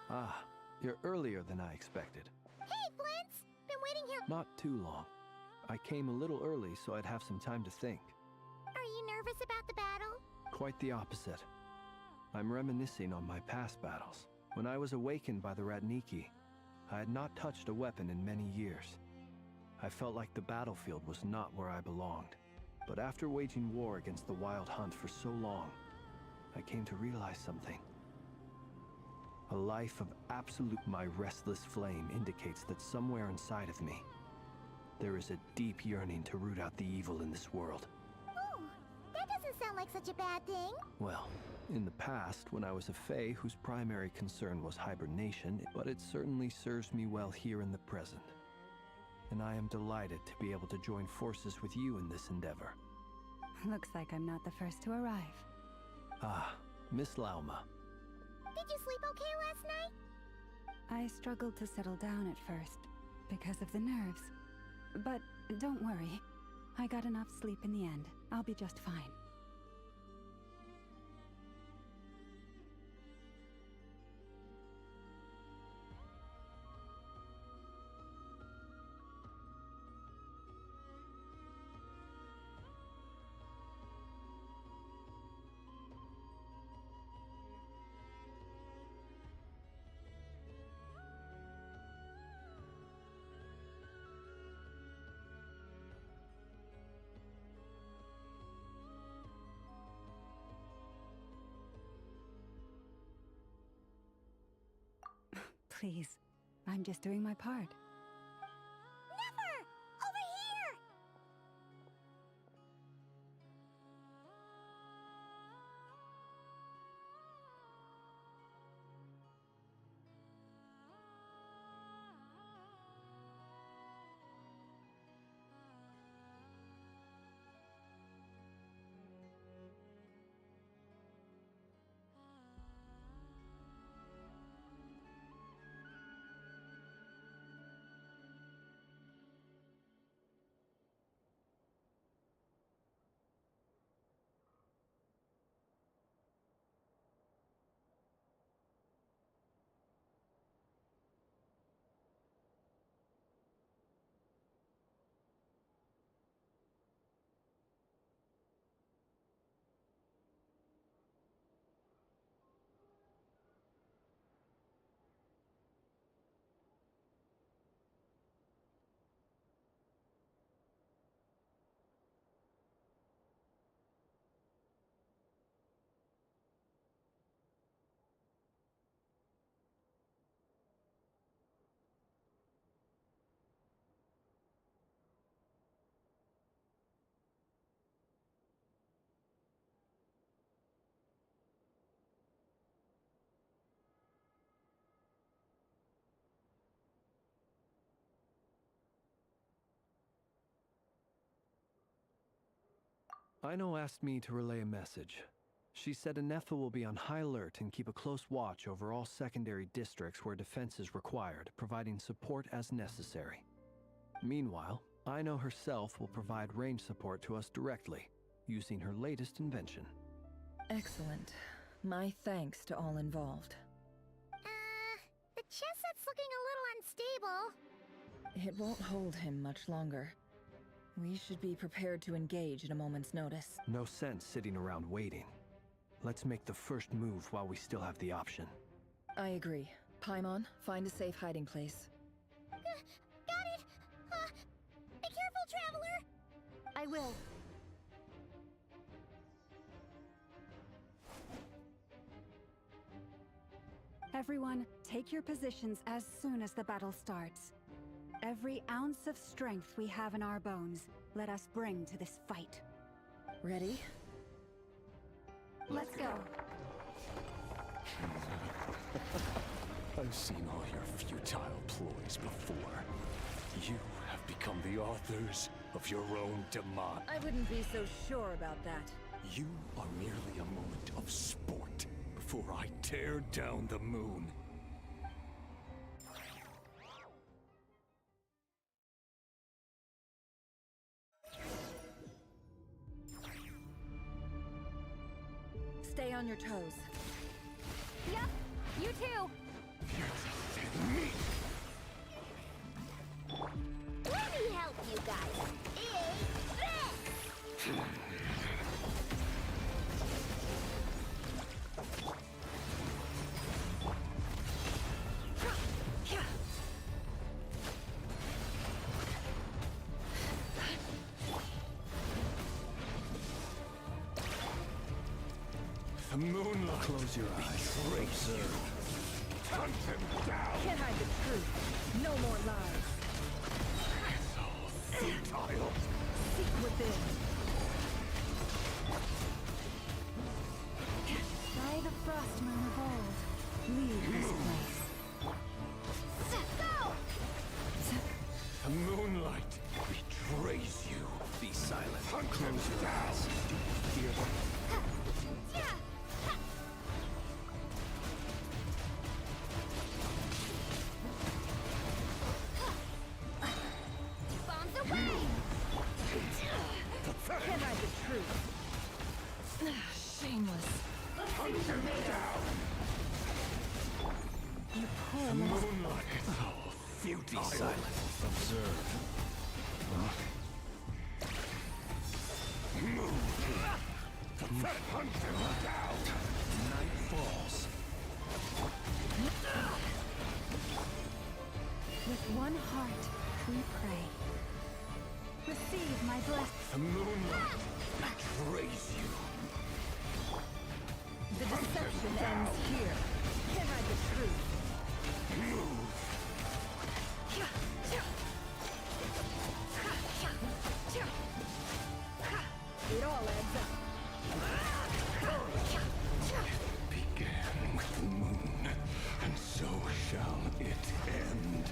Ah, you're earlier than I expected. Hey, Flint's! Been waiting here... Not too long. I came a little early so I'd have some time to think. Are you nervous about the battle? Quite the opposite. I'm reminiscing on my past battles. When I was awakened by the Ratniki, I had not touched a weapon in many years. I felt like the battlefield was not where I belonged. But after waging war against the Wild Hunt for so long, I came to realize something. A life of absolute... My restless flame indicates that somewhere inside of me, there is a deep yearning to root out the evil in this world. Oh, that doesn't sound like such a bad thing. Well, in the past, when I was a Fae whose primary concern was hibernation, but it certainly serves me well here in the present. and I am delighted to be able to join forces with you in this endeavor. Looks like I'm not the first to arrive. Ah, Miss Lauma. Did you sleep okay last night? I struggled to settle down at first, because of the nerves. But don't worry. I got enough sleep in the end. I'll be just fine. Please, I'm just doing my part. Never! Over here! Aino asked me to relay a message. She said Anefa will be on high alert and keep a close watch over all secondary districts where defense is required, providing support as necessary. Meanwhile, Aino herself will provide range support to us directly, using her latest invention. Excellent. My thanks to all involved. The chess set's looking a little unstable. It won't hold him much longer. We should be prepared to engage at a moment's notice. No sense sitting around waiting. Let's make the first move while we still have the option. I agree. Paimon, find a safe hiding place. Got it! Be careful, Traveler! I will. Everyone, take your positions as soon as the battle starts. Every ounce of strength we have in our bones, let us bring to this fight. Ready? Let's go. I've seen all your futile ploys before. You have become the authors of your own demise. I wouldn't be so sure about that. You are merely a moment of sport before I tear down the moon. Stay on your toes. Yep, you too. Let me help you guys. Eat this! The moonlight. Close your eyes. Betrays you. Hunt him down. Can't hide the truth. No more lies. It's all futile. Seek within. By the frost moon of old, leave this place. Go! The moonlight Moonlight. It's all futile. Be silent. Observe. Hunt him down. Night falls. With one heart, we pray. Receive my blessing. The moonlight betrays you. The deception ends here. Can't hide the truth. Move. It all adds up. It began with the moon, and so shall it end.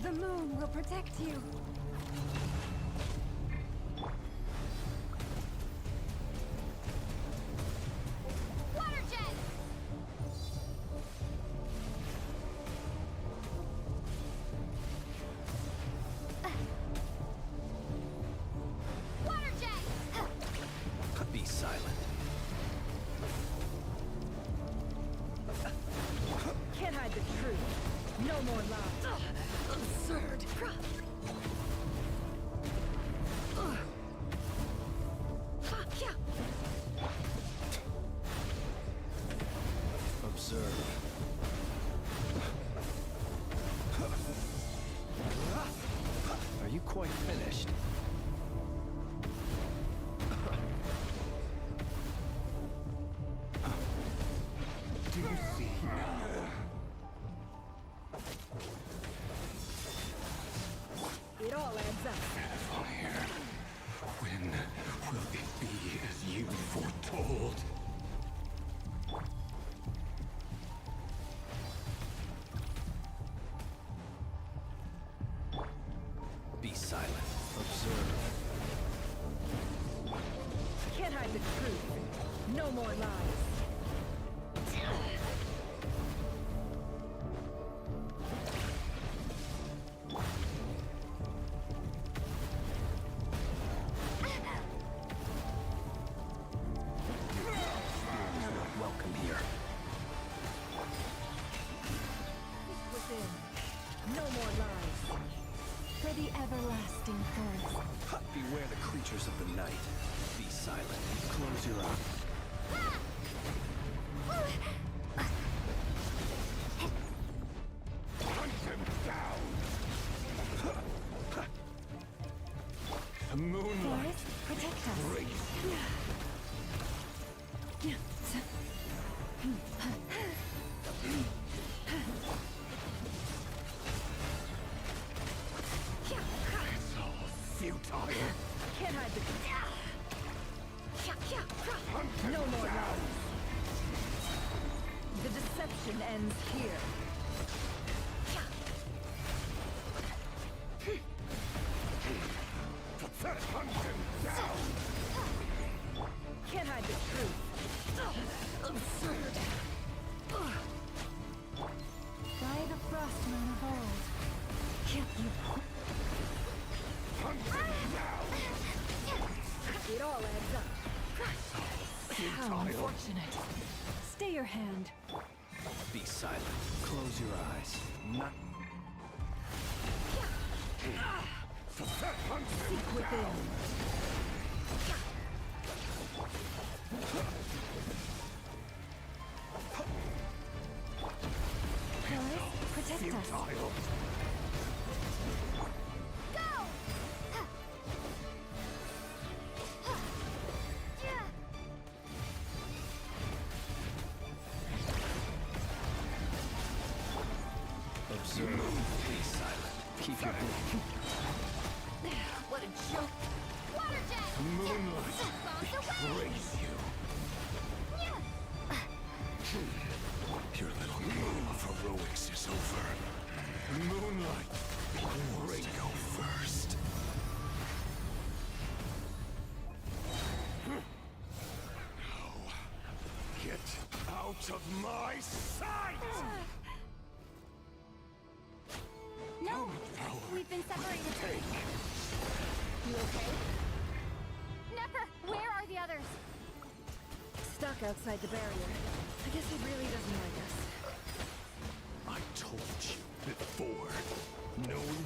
The moon will protect you. Water jet! Water jet! Be silent. Can't hide the truth. No more lies. Absurd. Observe. Are you quite finished? Do you see now? It all adds up. Fire. When will it be as you foretold? Be silent. Observe. Can't hide the truth. No more lies. Welcome here. Within. No more lies. For the everlasting forest. Beware the creatures of the night. Be silent. Close your eyes. Hunt him down! The moonlight Forest, protect us. betrays you. It's all futile. Can't hide the No more lies. The deception ends here. Hunt him down! Can't hide the truth. Absurd. By the frost moon of old. You Hunt him down! It all adds up. How unfortunate. Stay your hand. Be silent. Close your eyes. Not. Hunt him Seek within. Forest, protect us. futile. Observe. Be silent. Keep your What a joke. Water jet! The moonlight betrays you. Your little game of heroics is over. The moonlight will go first. Now, get out of my sight! No! We've been separated. You okay? Never! Where are the others? Stuck outside the barrier. I guess he really doesn't like us. I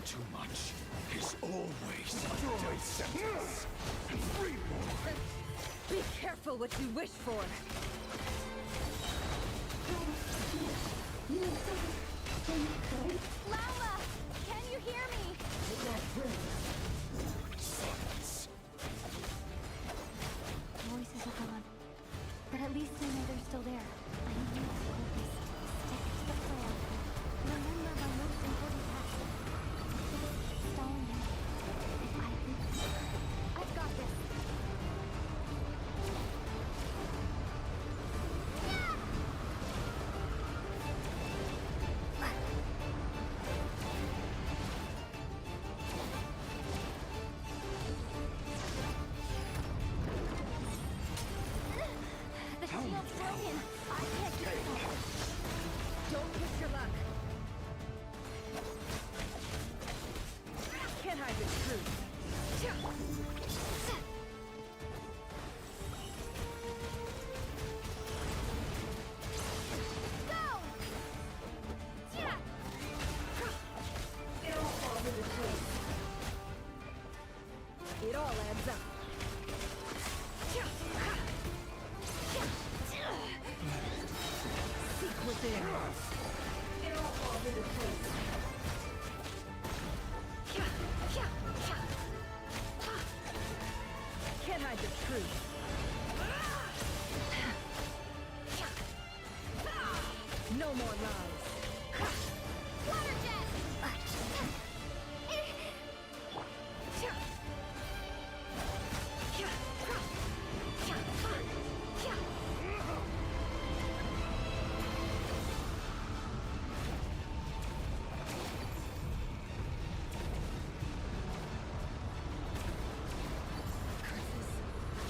too much is always a death sentence. Reborn. Be careful what you wish for. Lala! Can you hear me? Silence. Voices are gone. But at least I know they're still there. I need to focus. Stick to the plan. Remember my most important task. Stalling him. I've got this. The shield's broken. I can't get it. Don't push your luck. Can't hide the truth. Go! Yeah! It all falls into place. It all adds up. Seek within. It all falls into place. Can't hide the truth. No more lies. Water jet!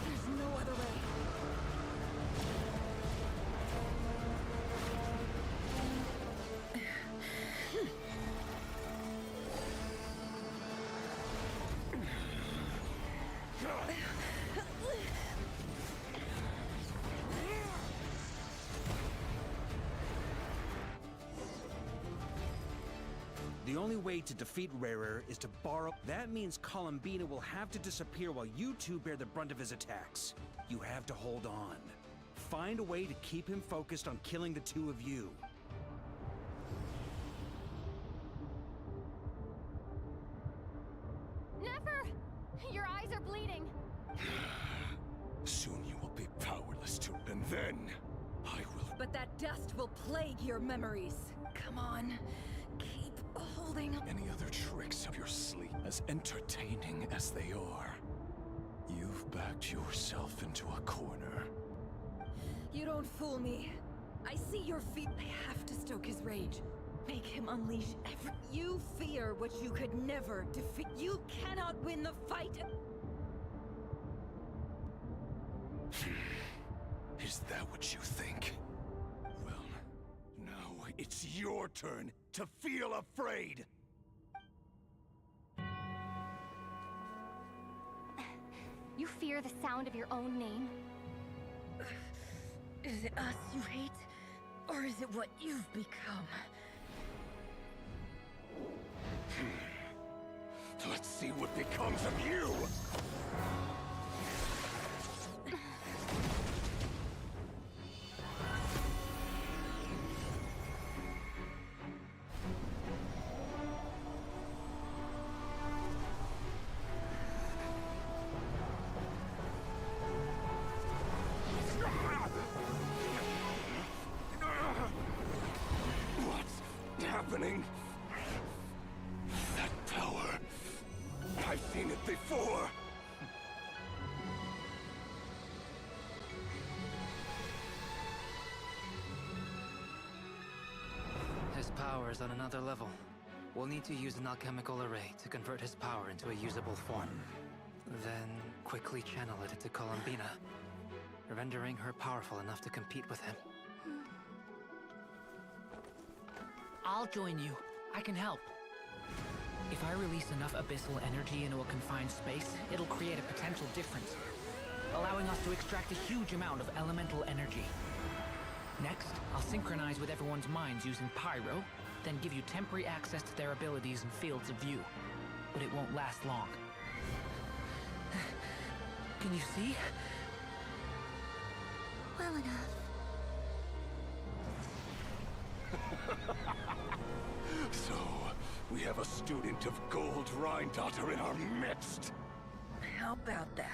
There's no other way. The only way to defeat Rarer is to borrow. That means Columbina will have to disappear while you two bear the brunt of his attacks. You have to hold on. Find a way to keep him focused on killing the two of you. Never! Your eyes are bleeding. Soon you will be powerless to, and then I will. But that dust will plague your memories. Come on. Keep holding up. Any other tricks up your sleeve, as entertaining as they are, you've backed yourself into a corner. You don't fool me. I see your feet. I have to stoke his rage. Make him unleash every... You fear what you could never defeat. You cannot win the fight. Is that what you think? Well, now it's your turn to feel afraid! You fear the sound of your own name? Is it us you hate? Or is it what you've become? Let's see what becomes of you! What's happening? That power. I've seen it before. His power is on another level. We'll need to use an alchemical array to convert his power into a usable form. Then quickly channel it into Columbina, rendering her powerful enough to compete with him. I'll join you. I can help. If I release enough abyssal energy into a confined space, it'll create a potential difference, allowing us to extract a huge amount of elemental energy. Next, I'll synchronize with everyone's minds using pyro, then give you temporary access to their abilities and fields of view. But it won't last long. Can you see? Well enough. So, we have a student of Gold Rhine-Daughter in our midst. How about that?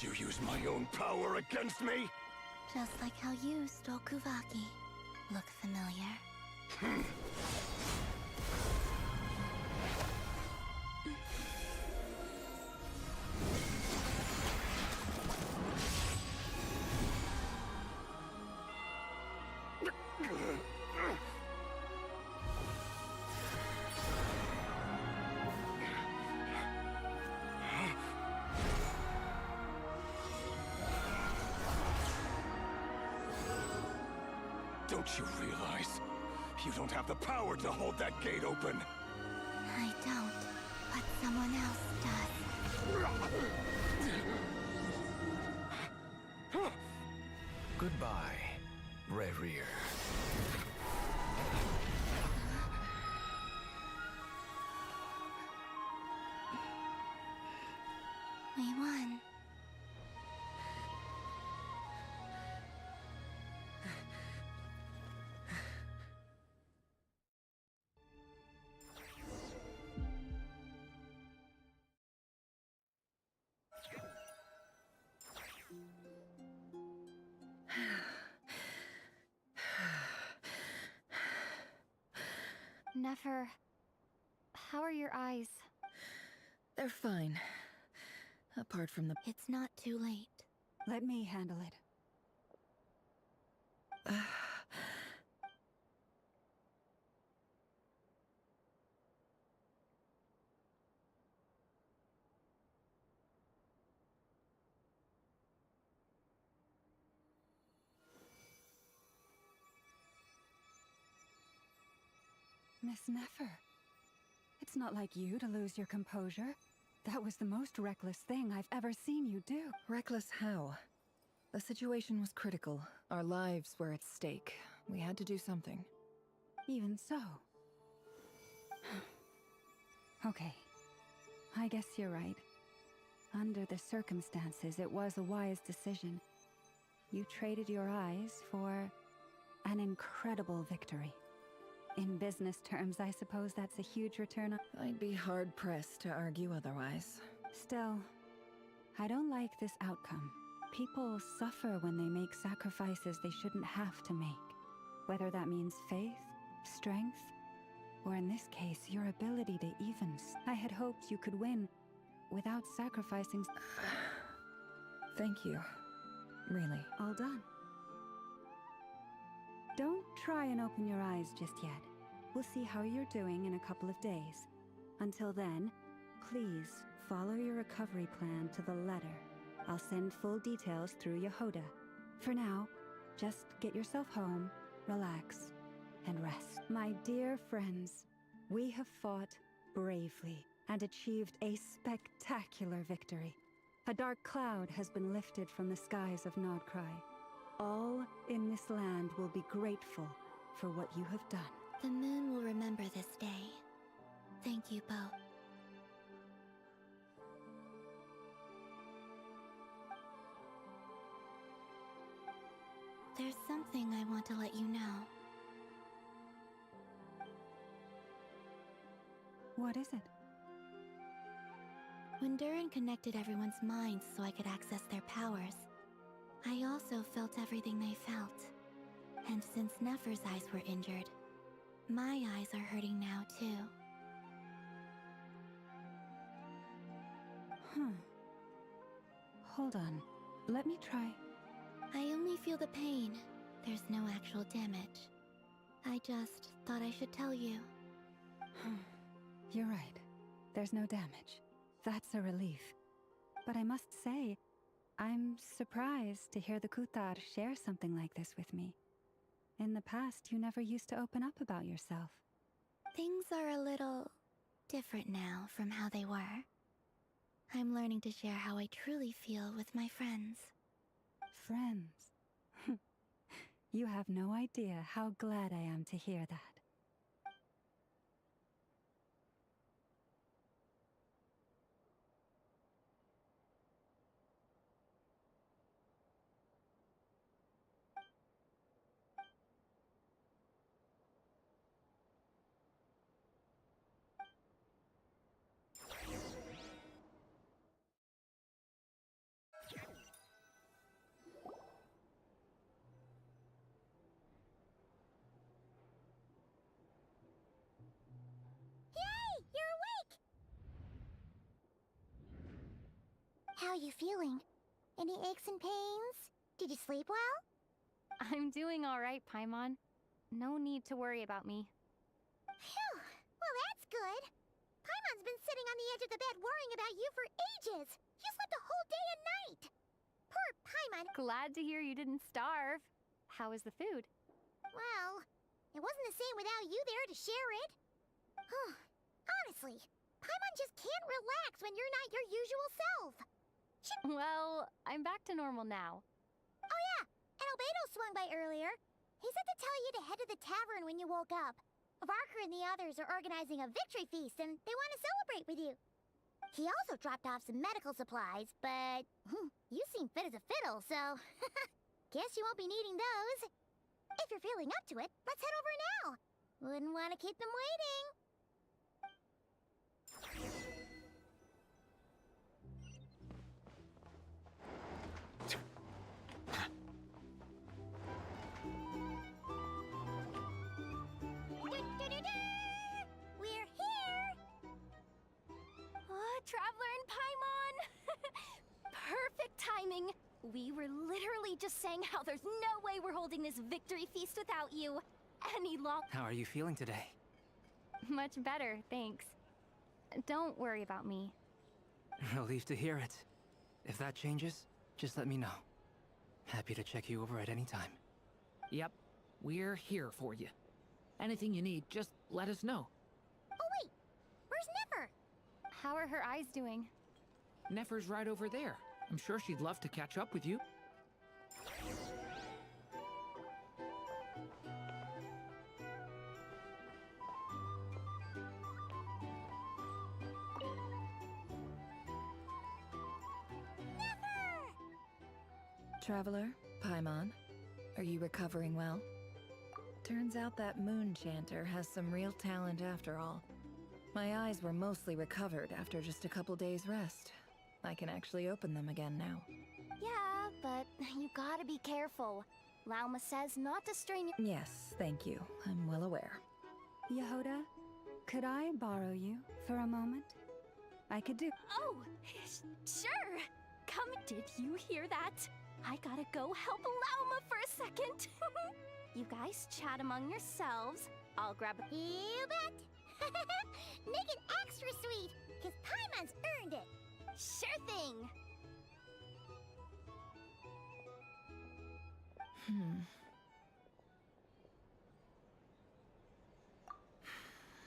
You use my own power against me? Just like how you stole Kuvaki. Look familiar? Don't you realize? You don't have the power to hold that gate open. I don't, but someone else does. Goodbye, Rerir. We won. Nefer, how are your eyes? They're fine. Apart from the... It's not too late. Let me handle it. Miss Nefer, it's not like you to lose your composure. That was the most reckless thing I've ever seen you do. Reckless how? The situation was critical. Our lives were at stake. We had to do something. Even so. Okay. I guess you're right. Under the circumstances, it was a wise decision. You traded your eyes for an incredible victory. In business terms, I suppose that's a huge return on... I'd be hard-pressed to argue otherwise. Still, I don't like this outcome. People suffer when they make sacrifices they shouldn't have to make. Whether that means faith, strength, or in this case, your ability to even... I had hoped you could win without sacrificing... Thank you. Really. All done. Don't try and open your eyes just yet. We'll see how you're doing in a couple of days. Until then, please follow your recovery plan to the letter. I'll send full details through Yehoda. For now, just get yourself home, relax, and rest. My dear friends, we have fought bravely and achieved a spectacular victory. A dark cloud has been lifted from the skies of Nodcry. All in this land will be grateful for what you have done. The moon will remember this day. Thank you both. There's something I want to let you know. What is it? When Durin connected everyone's minds so I could access their powers, I also felt everything they felt. And since Nefer's eyes were injured, my eyes are hurting now too. Hold on. Let me try. I only feel the pain. There's no actual damage. I just thought I should tell you. You're right. There's no damage. That's a relief. But I must say, I'm surprised to hear the Kutar share something like this with me. In the past, you never used to open up about yourself. Things are a little different now from how they were. I'm learning to share how I truly feel with my friends. Friends? You have no idea how glad I am to hear that. How are you feeling? Any aches and pains? Did you sleep well? I'm doing all right, Paimon. No need to worry about me. Phew! Well, that's good. Paimon's been sitting on the edge of the bed worrying about you for ages. You slept a whole day and night. Poor Paimon. Glad to hear you didn't starve. How was the food? Well, it wasn't the same without you there to share it. Honestly, Paimon just can't relax when you're not your usual self. Well, I'm back to normal now. Oh yeah, and Albedo swung by earlier. He said to tell you to head to the tavern when you woke up. Varker and the others are organizing a victory feast and they want to celebrate with you. He also dropped off some medical supplies, but you seem fit as a fiddle, so guess you won't be needing those. If you're feeling up to it, let's head over now. Wouldn't want to keep them waiting. We're here! Oh, Traveler and Paimon! Perfect timing! We were literally just saying how there's no way we're holding this victory feast without you. Any long... How are you feeling today? Much better, thanks. Don't worry about me. Relieved to hear it. If that changes, just let me know. Happy to check you over at any time. Yep, we're here for you. Anything you need, just let us know. Oh wait, where's Nefer? How are her eyes doing? Nefer's right over there. I'm sure she'd love to catch up with you. Traveler, Paimon, are you recovering well? Turns out that moon chanter has some real talent after all. My eyes were mostly recovered after just a couple days rest. I can actually open them again now. Yeah, but you gotta be careful. Lauma says not to strain your... Yes, thank you. I'm well aware. Yehoda, could I borrow you for a moment? I could do... Oh, sure! Come, did you hear that? I gotta go help Lauma for a second. You guys chat among yourselves. I'll grab a... You bet! Make it extra sweet, because Paimon's earned it. Sure thing!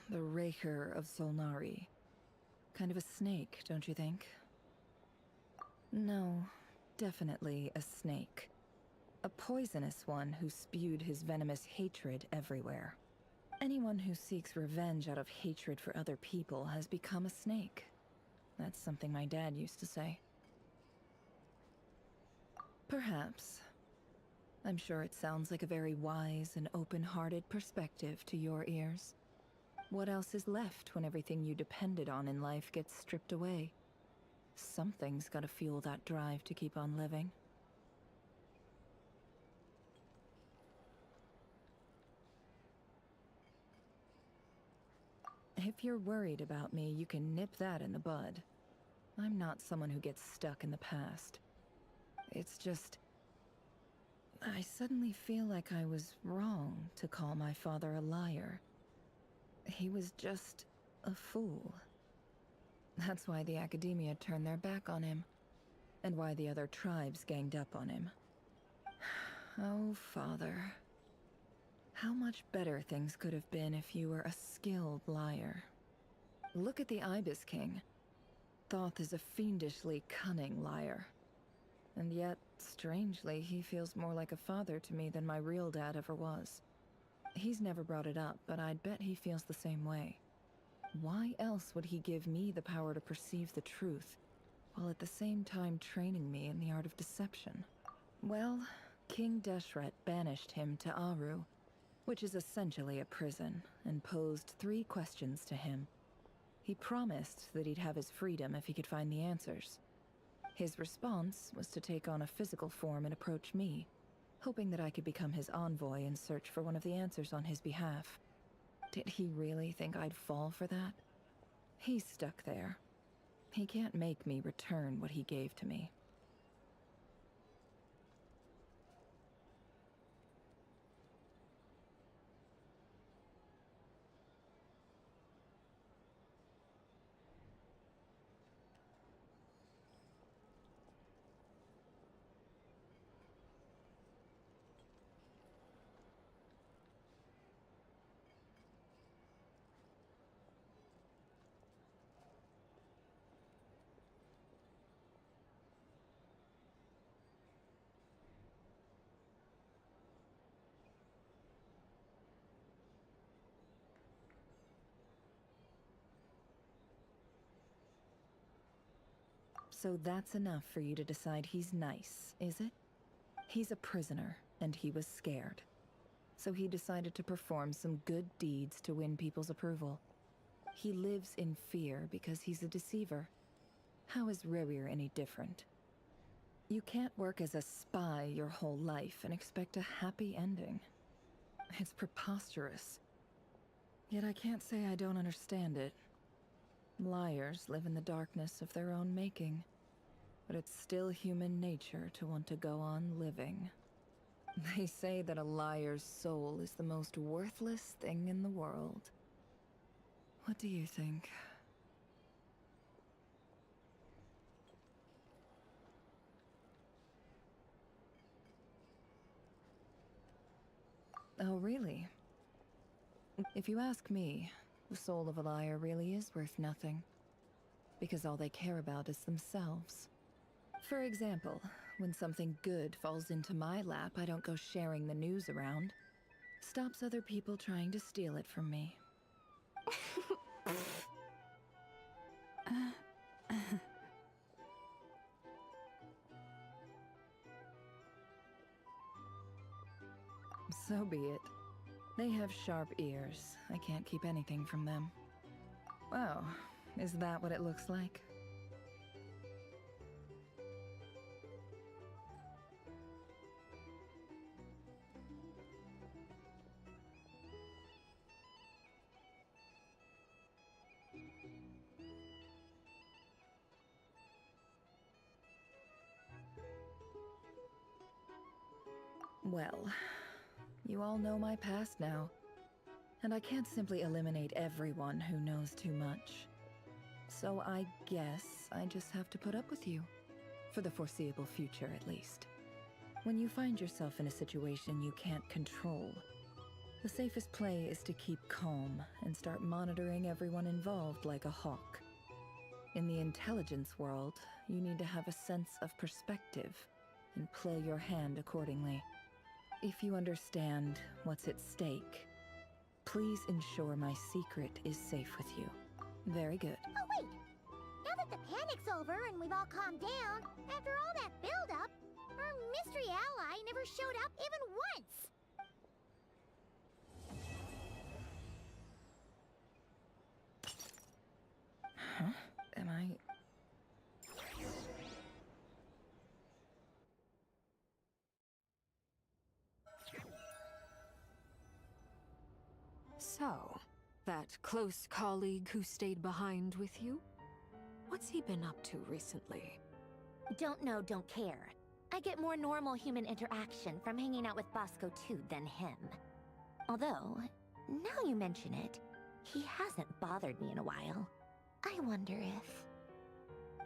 The Raker of Solnari. Kind of a snake, don't you think? No, definitely a snake. A poisonous one who spewed his venomous hatred everywhere. Anyone who seeks revenge out of hatred for other people has become a snake. That's something my dad used to say. Perhaps. I'm sure it sounds like a very wise and open-hearted perspective to your ears. What else is left when everything you depended on in life gets stripped away? Something's gotta fuel that drive to keep on living. If you're worried about me, you can nip that in the bud. I'm not someone who gets stuck in the past. It's just... I suddenly feel like I was wrong to call my father a liar. He was just a fool. That's why the Academia turned their back on him, and why the other tribes ganged up on him. Oh, Father. How much better things could have been if you were a skilled liar. Look at the Ibis King. Thoth is a fiendishly cunning liar. And yet, strangely, he feels more like a father to me than my real dad ever was. He's never brought it up, but I'd bet he feels the same way. Why else would he give me the power to perceive the truth, while at the same time training me in the art of deception? Well, King Deshret banished him to Aru, which is essentially a prison, and posed 3 questions to him. He promised that he'd have his freedom if he could find the answers. His response was to take on a physical form and approach me, hoping that I could become his envoy and search for one of the answers on his behalf. Did he really think I'd fall for that? He's stuck there. He can't make me return what he gave to me. So that's enough for you to decide he's nice, is it? He's a prisoner, and he was scared. So he decided to perform some good deeds to win people's approval. He lives in fear because he's a deceiver. How is Rerir any different? You can't work as a spy your whole life and expect a happy ending. It's preposterous. Yet I can't say I don't understand it. Liars live in the darkness of their own making, but it's still human nature to want to go on living. They say that a liar's soul is the most worthless thing in the world. What do you think? Oh, really? If you ask me, the soul of a liar really is worth nothing. Because all they care about is themselves. For example, when something good falls into my lap, I don't go sharing the news around. Stops other people trying to steal it from me. So be it. They have sharp ears. I can't keep anything from them. Wow, is that what it looks like? Well, you all know my past now, and I can't simply eliminate everyone who knows too much. So I guess I just have to put up with you, for the foreseeable future at least. When you find yourself in a situation you can't control, the safest play is to keep calm and start monitoring everyone involved like a hawk. In the intelligence world, you need to have a sense of perspective and play your hand accordingly. If you understand what's at stake, please ensure my secret is safe with you. Very good. Oh, wait! Now that the panic's over and we've all calmed down, after all that build-up, our mystery ally never showed up even once! Huh? Am I... So, that close colleague who stayed behind with you? What's he been up to recently? Don't know, don't care. I get more normal human interaction from hanging out with Bosco too than him. Although, now you mention it, he hasn't bothered me in a while. I wonder if...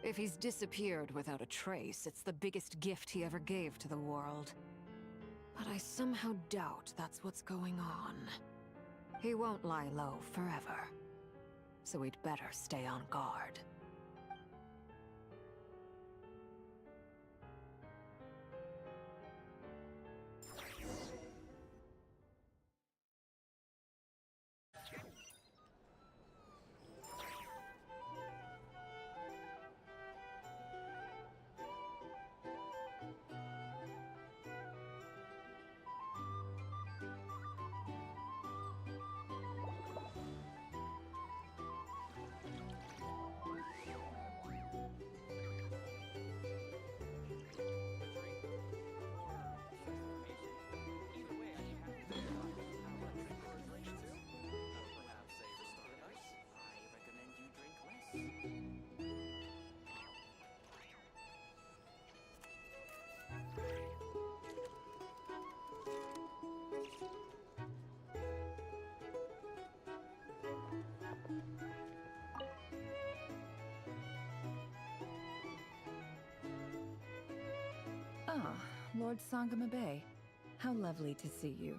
If he's disappeared without a trace, it's the biggest gift he ever gave to the world. But I somehow doubt that's what's going on. He won't lie low forever. So we'd better stay on guard. Ah, Lord Sangama Bay. How lovely to see you.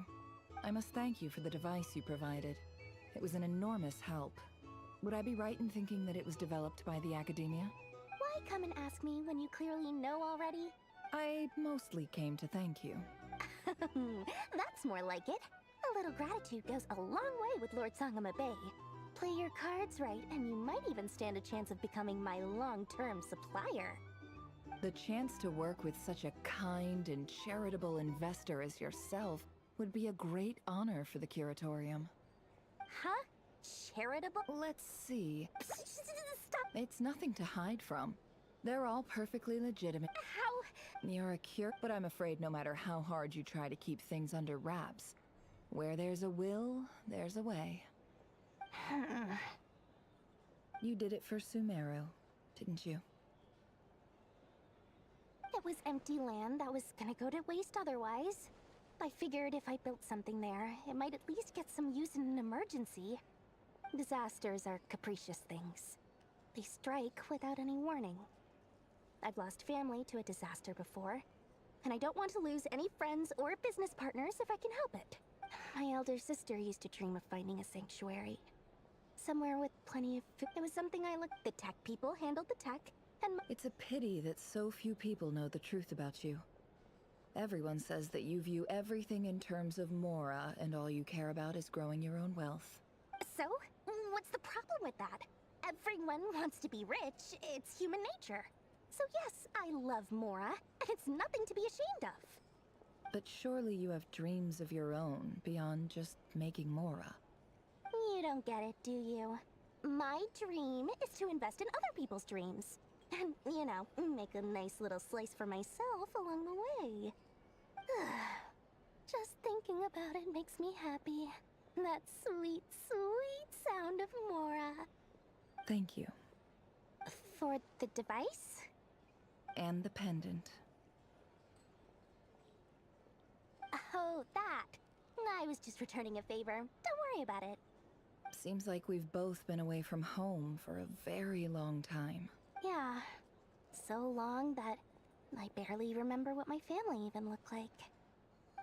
I must thank you for the device you provided. It was an enormous help. Would I be right in thinking that it was developed by the Academia? Why come and ask me when you clearly know already? I mostly came to thank you. That's more like it. A little gratitude goes a long way with Lord Sangama Bay. Play your cards right, and you might even stand a chance of becoming my long-term supplier. The chance to work with such a kind and charitable investor as yourself would be a great honor for the Curatorium. Huh? Charitable? Let's see. Stop! It's nothing to hide from. They're all perfectly legitimate. How? You're a but I'm afraid no matter how hard you try to keep things under wraps, where there's a will, there's a way. You did it for Sumeru, didn't you? It was empty land that was gonna go to waste otherwise. I figured if I built something there, it might at least get some use in an emergency. Disasters are capricious things. They strike without any warning. I've lost family to a disaster before, and I don't want to lose any friends or business partners if I can help it. My elder sister used to dream of finding a sanctuary. Somewhere with plenty of food. It was something I looked. The tech people handled the tech, and it's a pity that so few people know the truth about you. Everyone says that you view everything in terms of Mora, and all you care about is growing your own wealth. So? What's the problem with that? Everyone wants to be rich. It's human nature. So yes, I love Mora, and it's nothing to be ashamed of. But surely you have dreams of your own, beyond just making Mora. You don't get it, do you? My dream is to invest in other people's dreams. And, you know, make a nice little slice for myself along the way. Just thinking about it makes me happy. That sweet, sweet sound of Mora. Thank you. For the device? And the pendant. Oh, that. I was just returning a favor. Don't worry about it. Seems like we've both been away from home for a very long time. Yeah. So long that I barely remember what my family even looked like.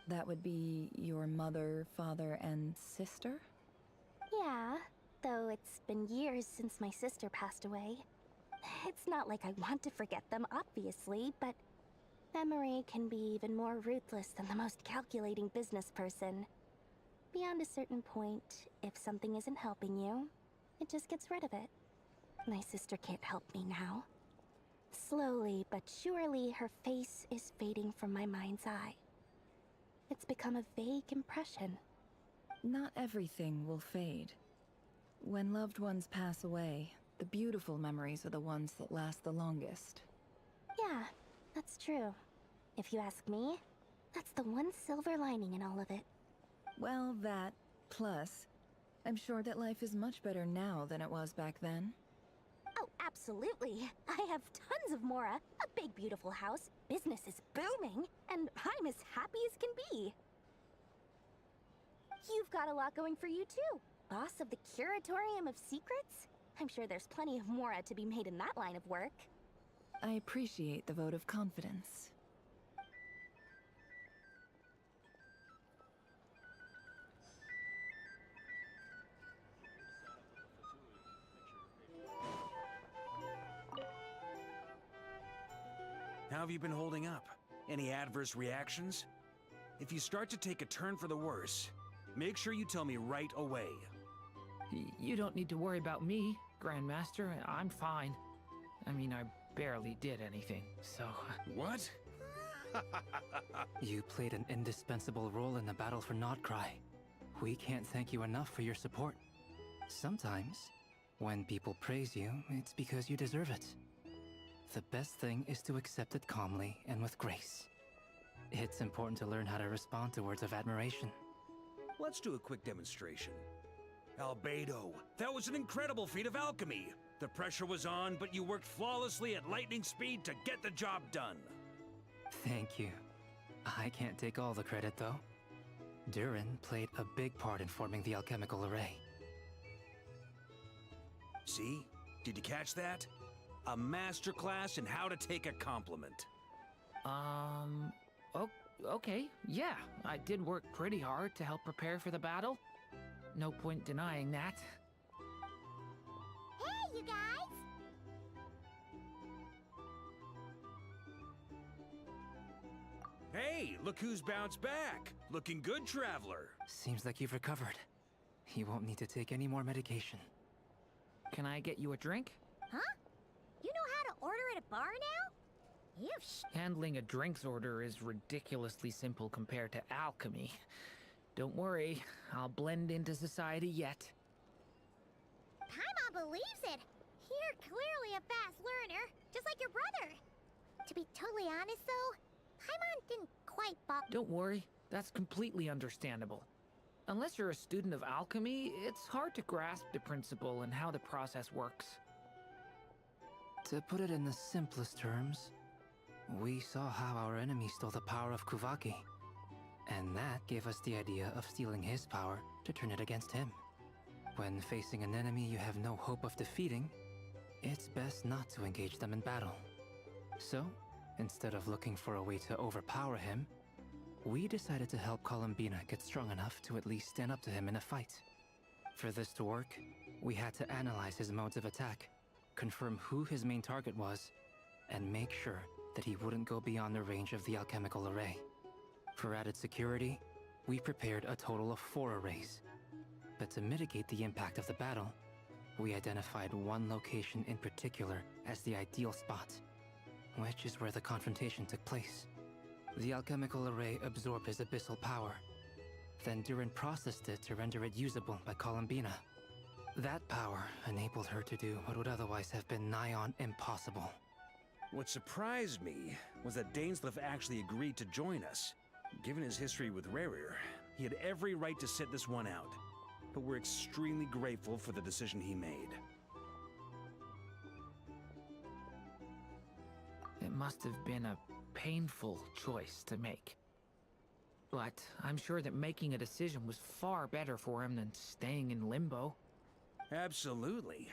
That would be your mother, father, and sister? Yeah, though it's been years since my sister passed away. It's not like I want to forget them, obviously, but memory can be even more ruthless than the most calculating business person. Beyond a certain point, if something isn't helping you, it just gets rid of it. My sister can't help me now. Slowly but surely, her face is fading from my mind's eye. It's become a vague impression. Not everything will fade. When loved ones pass away, the beautiful memories are the ones that last the longest. Yeah, that's true. If you ask me, that's the one silver lining in all of it. Well, that, plus, I'm sure that life is much better now than it was back then. Oh, Absolutely. I have tons of Mora, a big beautiful house, business is booming, and I'm as happy as can be. You've got a lot going for you too. Boss of the Curatorium of Secrets? I'm sure there's plenty of Mora to be made in that line of work. I appreciate the vote of confidence. How have you been holding up? Any adverse reactions? If you start to take a turn for the worse, make sure you tell me right away. You don't need to worry about me, Grandmaster. I'm fine. I mean, I barely did anything, so... What? You played an indispensable role in the battle for Nodcry. We can't thank you enough for your support. Sometimes, when people praise you, it's because you deserve it. The best thing is to accept it calmly and with grace. It's important to learn how to respond to words of admiration. Let's do a quick demonstration. Albedo, that was an incredible feat of alchemy. The pressure was on, but you worked flawlessly at lightning speed to get the job done. Thank you. I can't take all the credit, though. Durin played a big part in forming the alchemical array. See? Did you catch that? A masterclass in how to take a compliment. Okay, yeah. I did work pretty hard to help prepare for the battle. No point denying that. Hey, you guys! Hey, look who's bounced back. Looking good, Traveler. Seems like you've recovered. You won't need to take any more medication. Can I get you a drink? Huh? You know how to order at a bar now? Handling a drinks order is ridiculously simple compared to alchemy. Don't worry, I'll blend into society yet. Paimon believes it! You're clearly a fast learner, just like your brother. To be totally honest though, Paimon didn't quite Don't worry, that's completely understandable. Unless you're a student of alchemy, it's hard to grasp the principle and how the process works. To put it in the simplest terms, we saw how our enemy stole the power of Kuvaki. And that gave us the idea of stealing his power to turn it against him. When facing an enemy you have no hope of defeating, it's best not to engage them in battle. So, instead of looking for a way to overpower him, we decided to help Columbina get strong enough to at least stand up to him in a fight. For this to work, we had to analyze his modes of attack, confirm who his main target was, and make sure that he wouldn't go beyond the range of the alchemical array. For added security, we prepared a total of 4 arrays. But to mitigate the impact of the battle, we identified one location in particular as the ideal spot, which is where the confrontation took place. The alchemical array absorbed his abyssal power. Then Durin processed it to render it usable by Columbina. That power enabled her to do what would otherwise have been nigh on impossible. What surprised me was that Dainsleif actually agreed to join us. Given his history with Rerir, he had every right to sit this one out. But we're extremely grateful for the decision he made. It must have been a painful choice to make. But I'm sure that making a decision was far better for him than staying in limbo. Absolutely.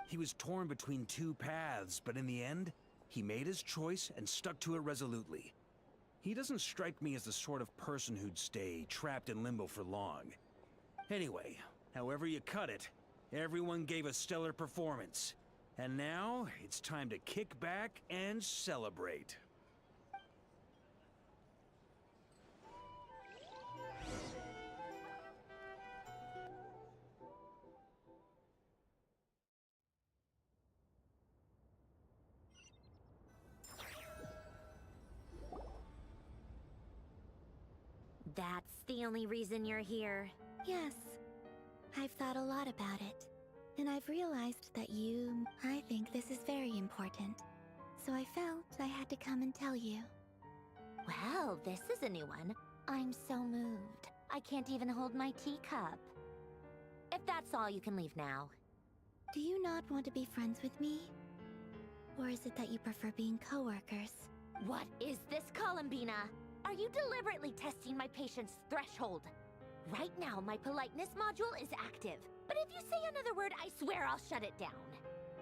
He was torn between 2 paths, but in the end, he made his choice and stuck to it resolutely. He doesn't strike me as the sort of person who'd stay trapped in limbo for long. Anyway, however you cut it, everyone gave a stellar performance. And now, it's time to kick back and celebrate. That's the only reason you're here. Yes. I've thought a lot about it. And I've realized that I think this is very important. So I felt I had to come and tell you. Well, this is a new one. I'm so moved. I can't even hold my teacup. If that's all, you can leave now. Do you not want to be friends with me? Or is it that you prefer being co-workers? What is this, Columbina? Are you deliberately testing my patience threshold? Right now, my politeness module is active. But if you say another word, I swear I'll shut it down.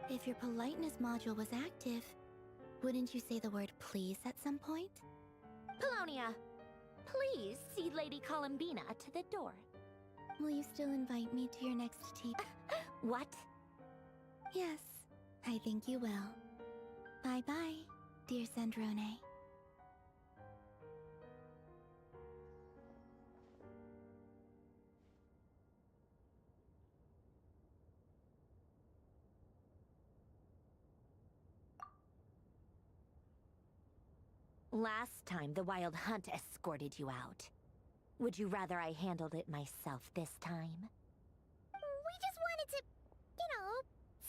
If your politeness module was active, wouldn't you say the word please at some point? Polonia, please see Lady Columbina to the door. Will you still invite me to your next tea? What? Yes, I think you will. Bye-bye, dear Sandrone. Last time, the Wild Hunt escorted you out. Would you rather I handled it myself this time? We just wanted to,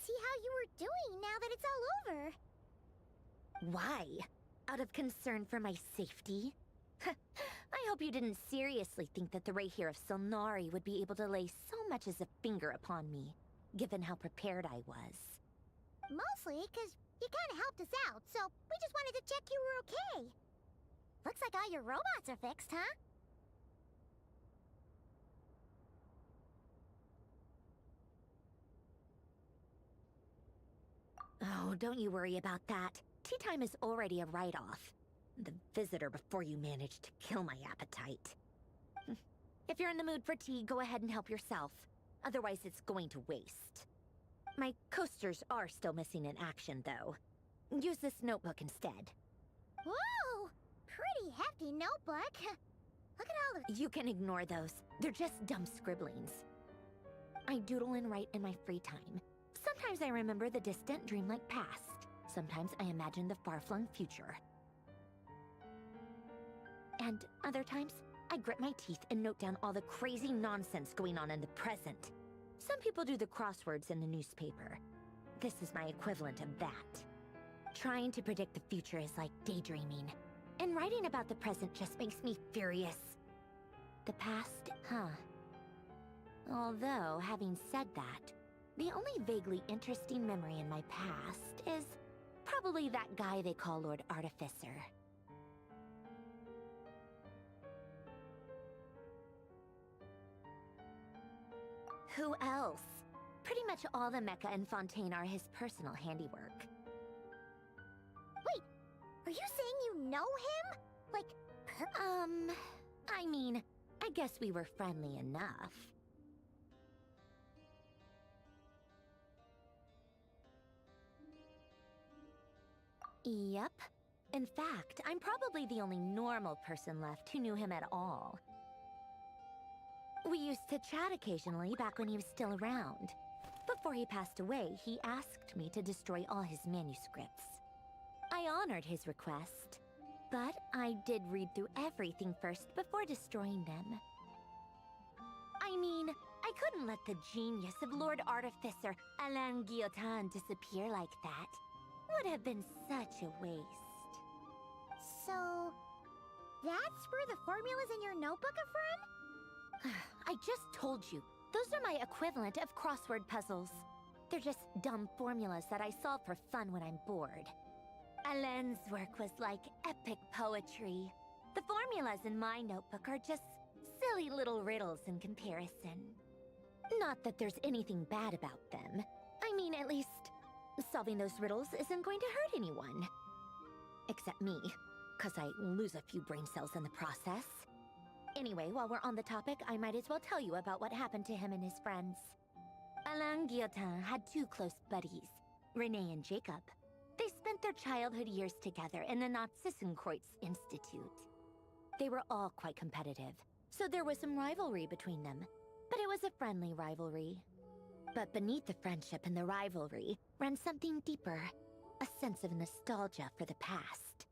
see how you were doing now that it's all over. Why? Out of concern for my safety? I hope you didn't seriously think that the Rayhir of Solnari would be able to lay so much as a finger upon me, given how prepared I was. Mostly because you kind of helped us out, so we just wanted to check you were okay. Looks like all your robots are fixed, huh? Oh, don't you worry about that. Tea time is already a write-off. The visitor before you managed to kill my appetite. If you're in the mood for tea, go ahead and help yourself. Otherwise, it's going to waste. My coasters are still missing in action, though. Use this notebook instead. Whoa! Pretty hefty notebook. Look at all the... You can ignore those. They're just dumb scribblings. I doodle and write in my free time. Sometimes I remember the distant, dreamlike past. Sometimes I imagine the far-flung future. And other times, I grit my teeth and note down all the crazy nonsense going on in the present. Some people do the crosswords in the newspaper. This is my equivalent of that. Trying to predict the future is like daydreaming. And writing about the present just makes me furious. The past, huh? Although, having said that, the only vaguely interesting memory in my past is probably that guy they call Lord Artificer. Who else? Pretty much all the mecha in Fontaine are his personal handiwork. Wait, are you saying you know him? Like, I mean, I guess we were friendly enough. Yep. In fact, I'm probably the only normal person left who knew him at all. We used to chat occasionally back when he was still around. Before he passed away, he asked me to destroy all his manuscripts. I honored his request, but I did read through everything first before destroying them. I mean, I couldn't let the genius of Lord Artificer Alain Guillotin disappear like that. Would have been such a waste. So... that's where the formulas in your notebook are from? I just told you. Those are my equivalent of crossword puzzles. They're just dumb formulas that I solve for fun when I'm bored. Alain's work was like epic poetry. The formulas in my notebook are just silly little riddles in comparison. Not that there's anything bad about them. I mean, at least, solving those riddles isn't going to hurt anyone. Except me, 'cause I lose a few brain cells in the process. Anyway, while we're on the topic, I might as well tell you about what happened to him and his friends. Alain Guillotin had two close buddies, Renee and Jacob. They spent their childhood years together in the Narzissenkreuz Institute. They were all quite competitive, so there was some rivalry between them. But it was a friendly rivalry. But beneath the friendship and the rivalry ran something deeper, a sense of nostalgia for the past.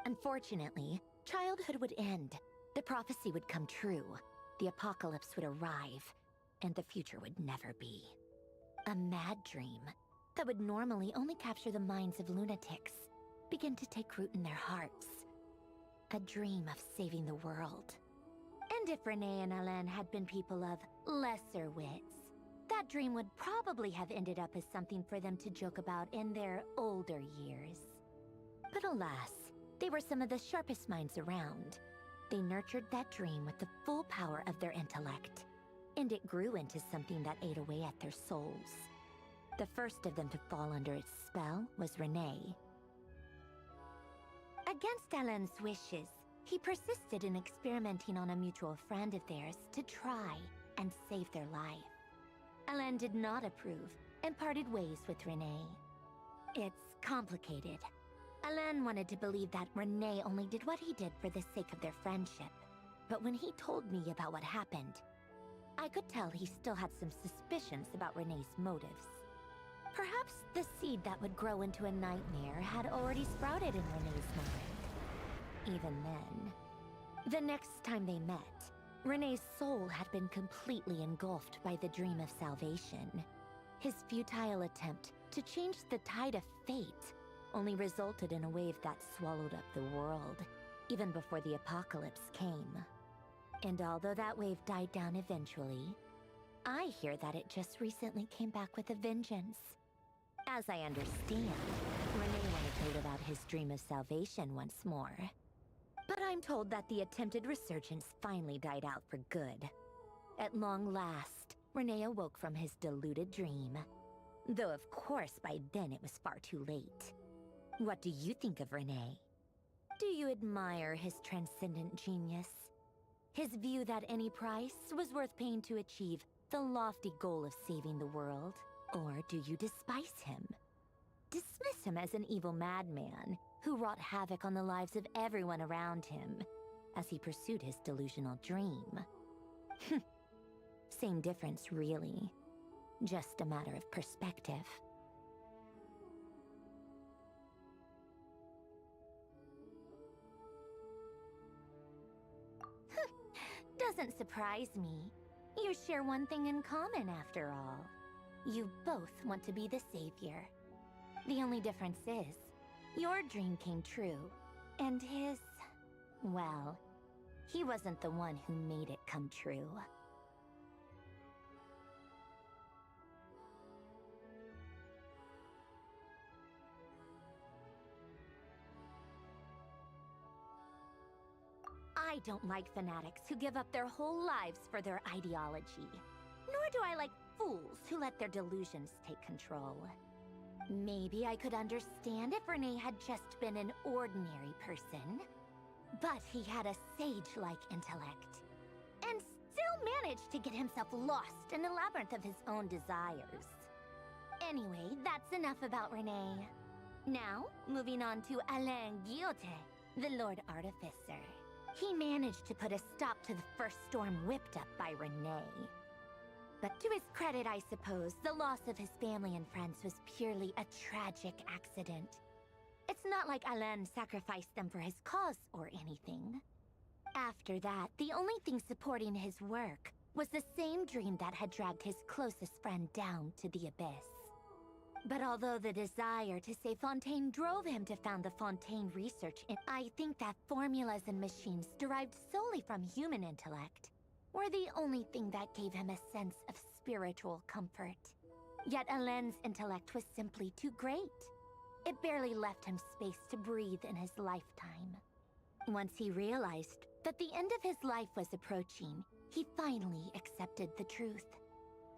Unfortunately, childhood would end. The prophecy would come true, the apocalypse would arrive, and the future would never be. A mad dream that would normally only capture the minds of lunatics began to take root in their hearts. A dream of saving the world. And if Renee and Alain had been people of lesser wits, that dream would probably have ended up as something for them to joke about in their older years. But alas, they were some of the sharpest minds around. They nurtured that dream with the full power of their intellect, and it grew into something that ate away at their souls. The first of them to fall under its spell was Renee. Against Alain's wishes, he persisted in experimenting on a mutual friend of theirs to try and save their life. Alain did not approve and parted ways with Renee. It's complicated. Alain wanted to believe that Renee only did what he did for the sake of their friendship. But when he told me about what happened, I could tell he still had some suspicions about Renee's motives. Perhaps the seed that would grow into a nightmare had already sprouted in Renee's mind. Even then, the next time they met, Renee's soul had been completely engulfed by the dream of salvation. His futile attempt to change the tide of fate only resulted in a wave that swallowed up the world, even before the apocalypse came. And although that wave died down eventually, I hear that it just recently came back with a vengeance. As I understand, Renee wanted to live out his dream of salvation once more. But I'm told that the attempted resurgence finally died out for good. At long last, Renee awoke from his deluded dream. Though of course by then it was far too late. What do you think of Renee? Do you admire his transcendent genius? His view that any price was worth paying to achieve the lofty goal of saving the world? Or do you despise him? Dismiss him as an evil madman who wrought havoc on the lives of everyone around him as he pursued his delusional dream. Same difference, really. Just a matter of perspective. Doesn't surprise me. You share one thing in common, after all. You both want to be the savior. The only difference is, your dream came true, and his... well, he wasn't the one who made it come true. I don't like fanatics who give up their whole lives for their ideology. Nor do I like fools who let their delusions take control. Maybe I could understand if Renee had just been an ordinary person. But he had a sage-like intellect. And still managed to get himself lost in the labyrinth of his own desires. Anyway, that's enough about Renee. Now, moving on to Alain Guillotin, the Lord Artificer. He managed to put a stop to the first storm whipped up by Renee. But to his credit, I suppose, the loss of his family and friends was purely a tragic accident. It's not like Alain sacrificed them for his cause or anything. After that, the only thing supporting his work was the same dream that had dragged his closest friend down to the abyss. But although the desire to save Fontaine drove him to found the Fontaine Research, I think that formulas and machines derived solely from human intellect were the only thing that gave him a sense of spiritual comfort. Yet Alain's intellect was simply too great. It barely left him space to breathe in his lifetime. Once he realized that the end of his life was approaching, he finally accepted the truth.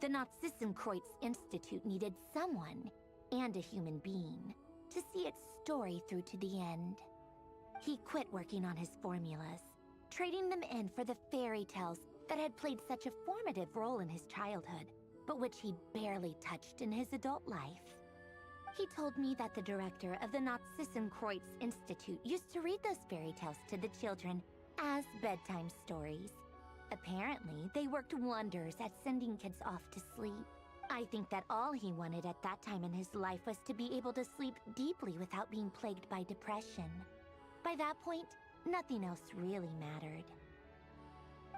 The Nazissenkreuz Institute needed someone, and a human being, to see its story through to the end. He quit working on his formulas, trading them in for the fairy tales that had played such a formative role in his childhood, but which he barely touched in his adult life. He told me that the director of the Nazissenkreuz Institute used to read those fairy tales to the children as bedtime stories. Apparently, they worked wonders at sending kids off to sleep. I think that all he wanted at that time in his life was to be able to sleep deeply without being plagued by depression. By that point, nothing else really mattered.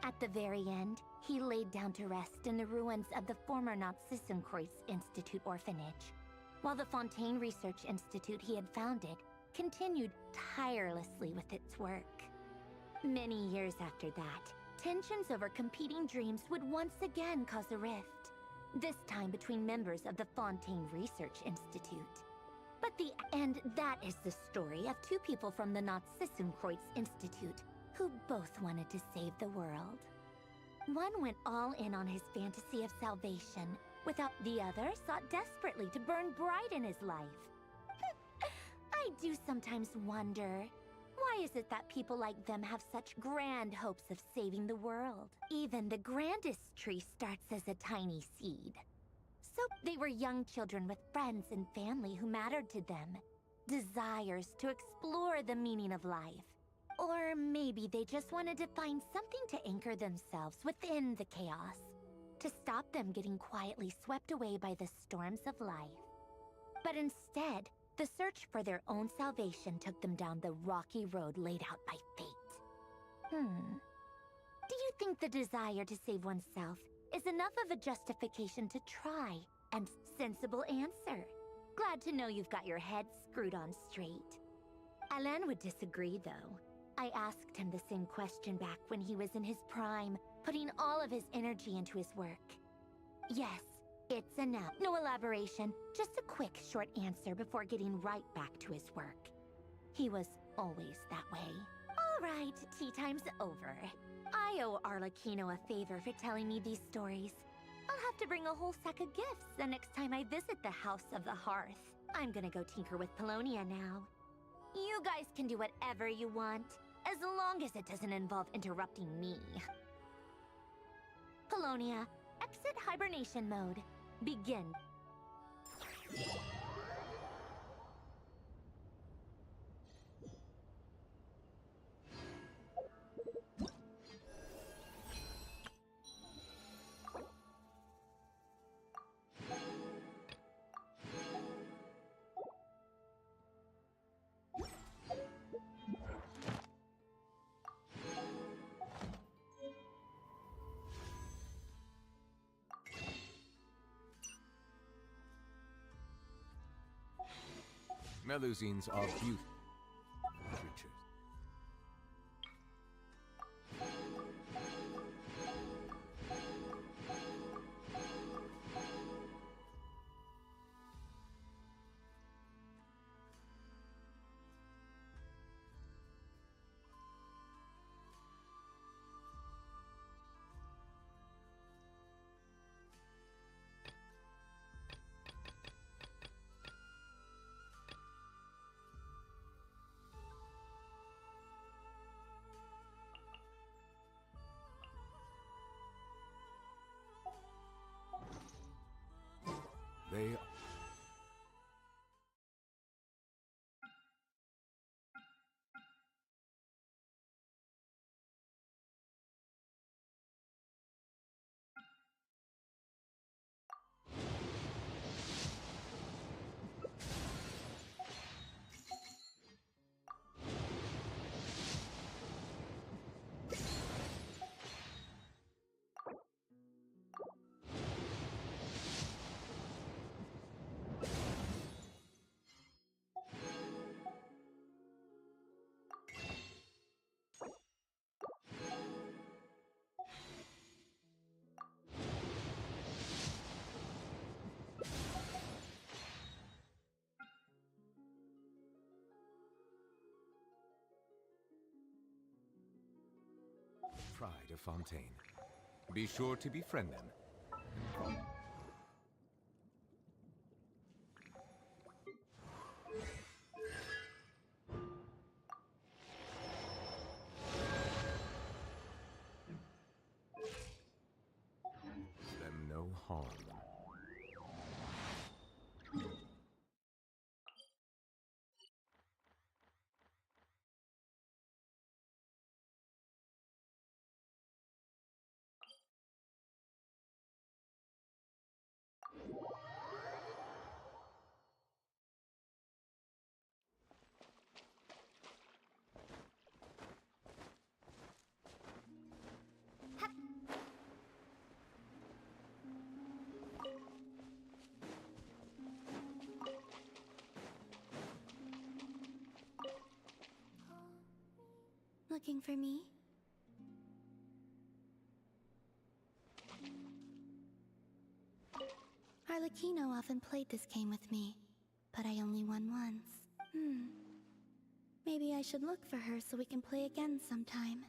At the very end, he laid down to rest in the ruins of the former Nazissenkreuz Institute orphanage, while the Fontaine Research Institute he had founded continued tirelessly with its work. Many years after that, tensions over competing dreams would once again cause a rift. This time between members of the Fontaine Research Institute. And that is the story of two people from the Nazissenkreuz Institute who both wanted to save the world. One went all in on his fantasy of salvation, without the other sought desperately to burn bright in his life. I do sometimes wonder, why is it that people like them have such grand hopes of saving the world? Even the grandest tree starts as a tiny seed. So they were young children with friends and family who mattered to them. Desires to explore the meaning of life. Or maybe they just wanted to find something to anchor themselves within the chaos. To stop them getting quietly swept away by the storms of life. But instead, the search for their own salvation took them down the rocky road laid out by fate. Do you think the desire to save oneself is enough of a justification to try and sensible answer? Glad to know you've got your head screwed on straight. Alain would disagree, though. I asked him the same question back when he was in his prime, putting all of his energy into his work. Yes, it's a no. No elaboration, just a quick, short answer before getting right back to his work. He was always that way. All right, tea time's over. I owe Arlecchino a favor for telling me these stories. I'll have to bring a whole sack of gifts the next time I visit the House of the Hearth. I'm gonna go tinker with Polonia now. You guys can do whatever you want, as long as it doesn't involve interrupting me. Polonia, exit hibernation mode. Begin. Melusines are beautiful creatures. They Pride of Fontaine. Be sure to befriend them. Them no harm. Looking for me? Arlecchino often played this game with me, but I only won once. Maybe I should look for her so we can play again sometime.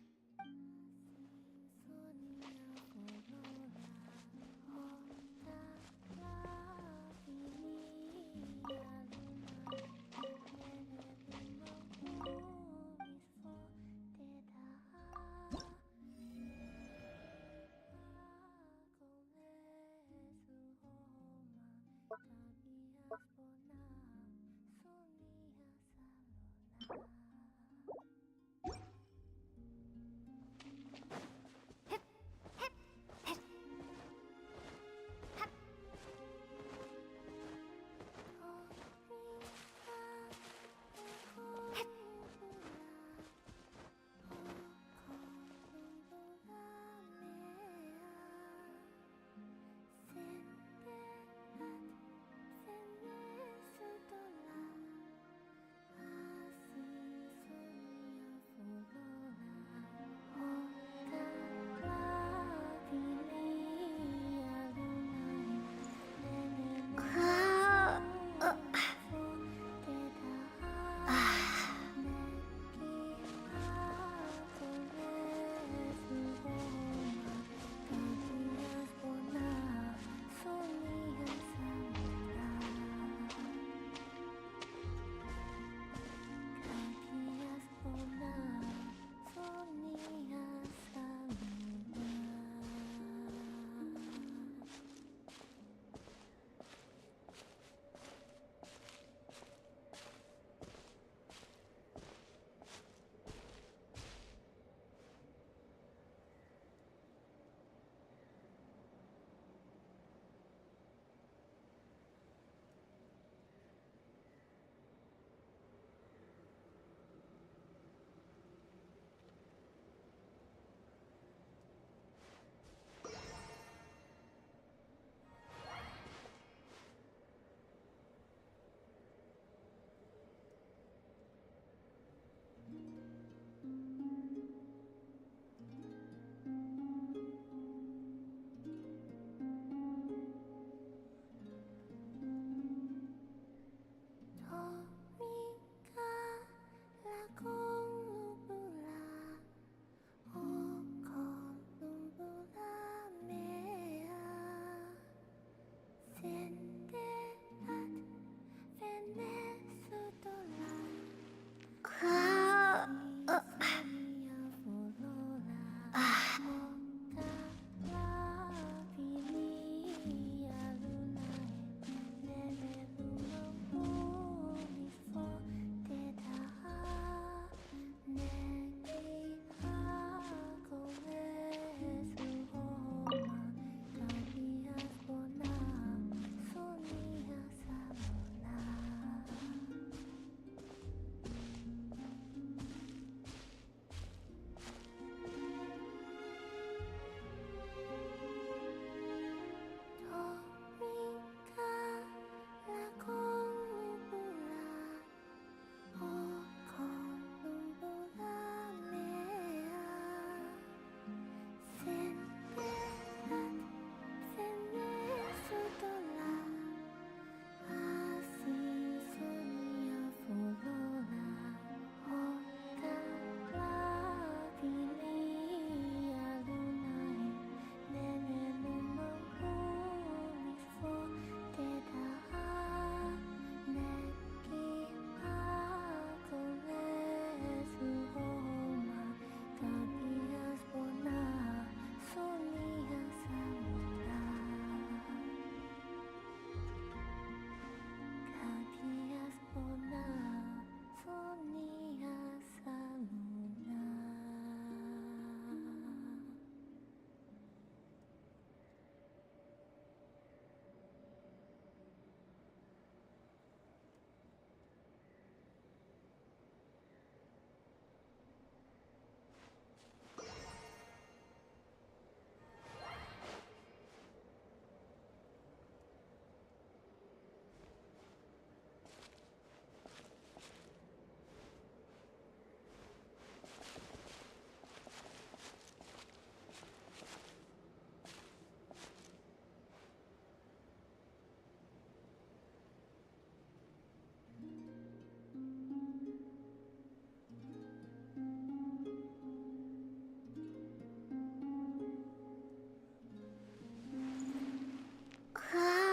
Huh?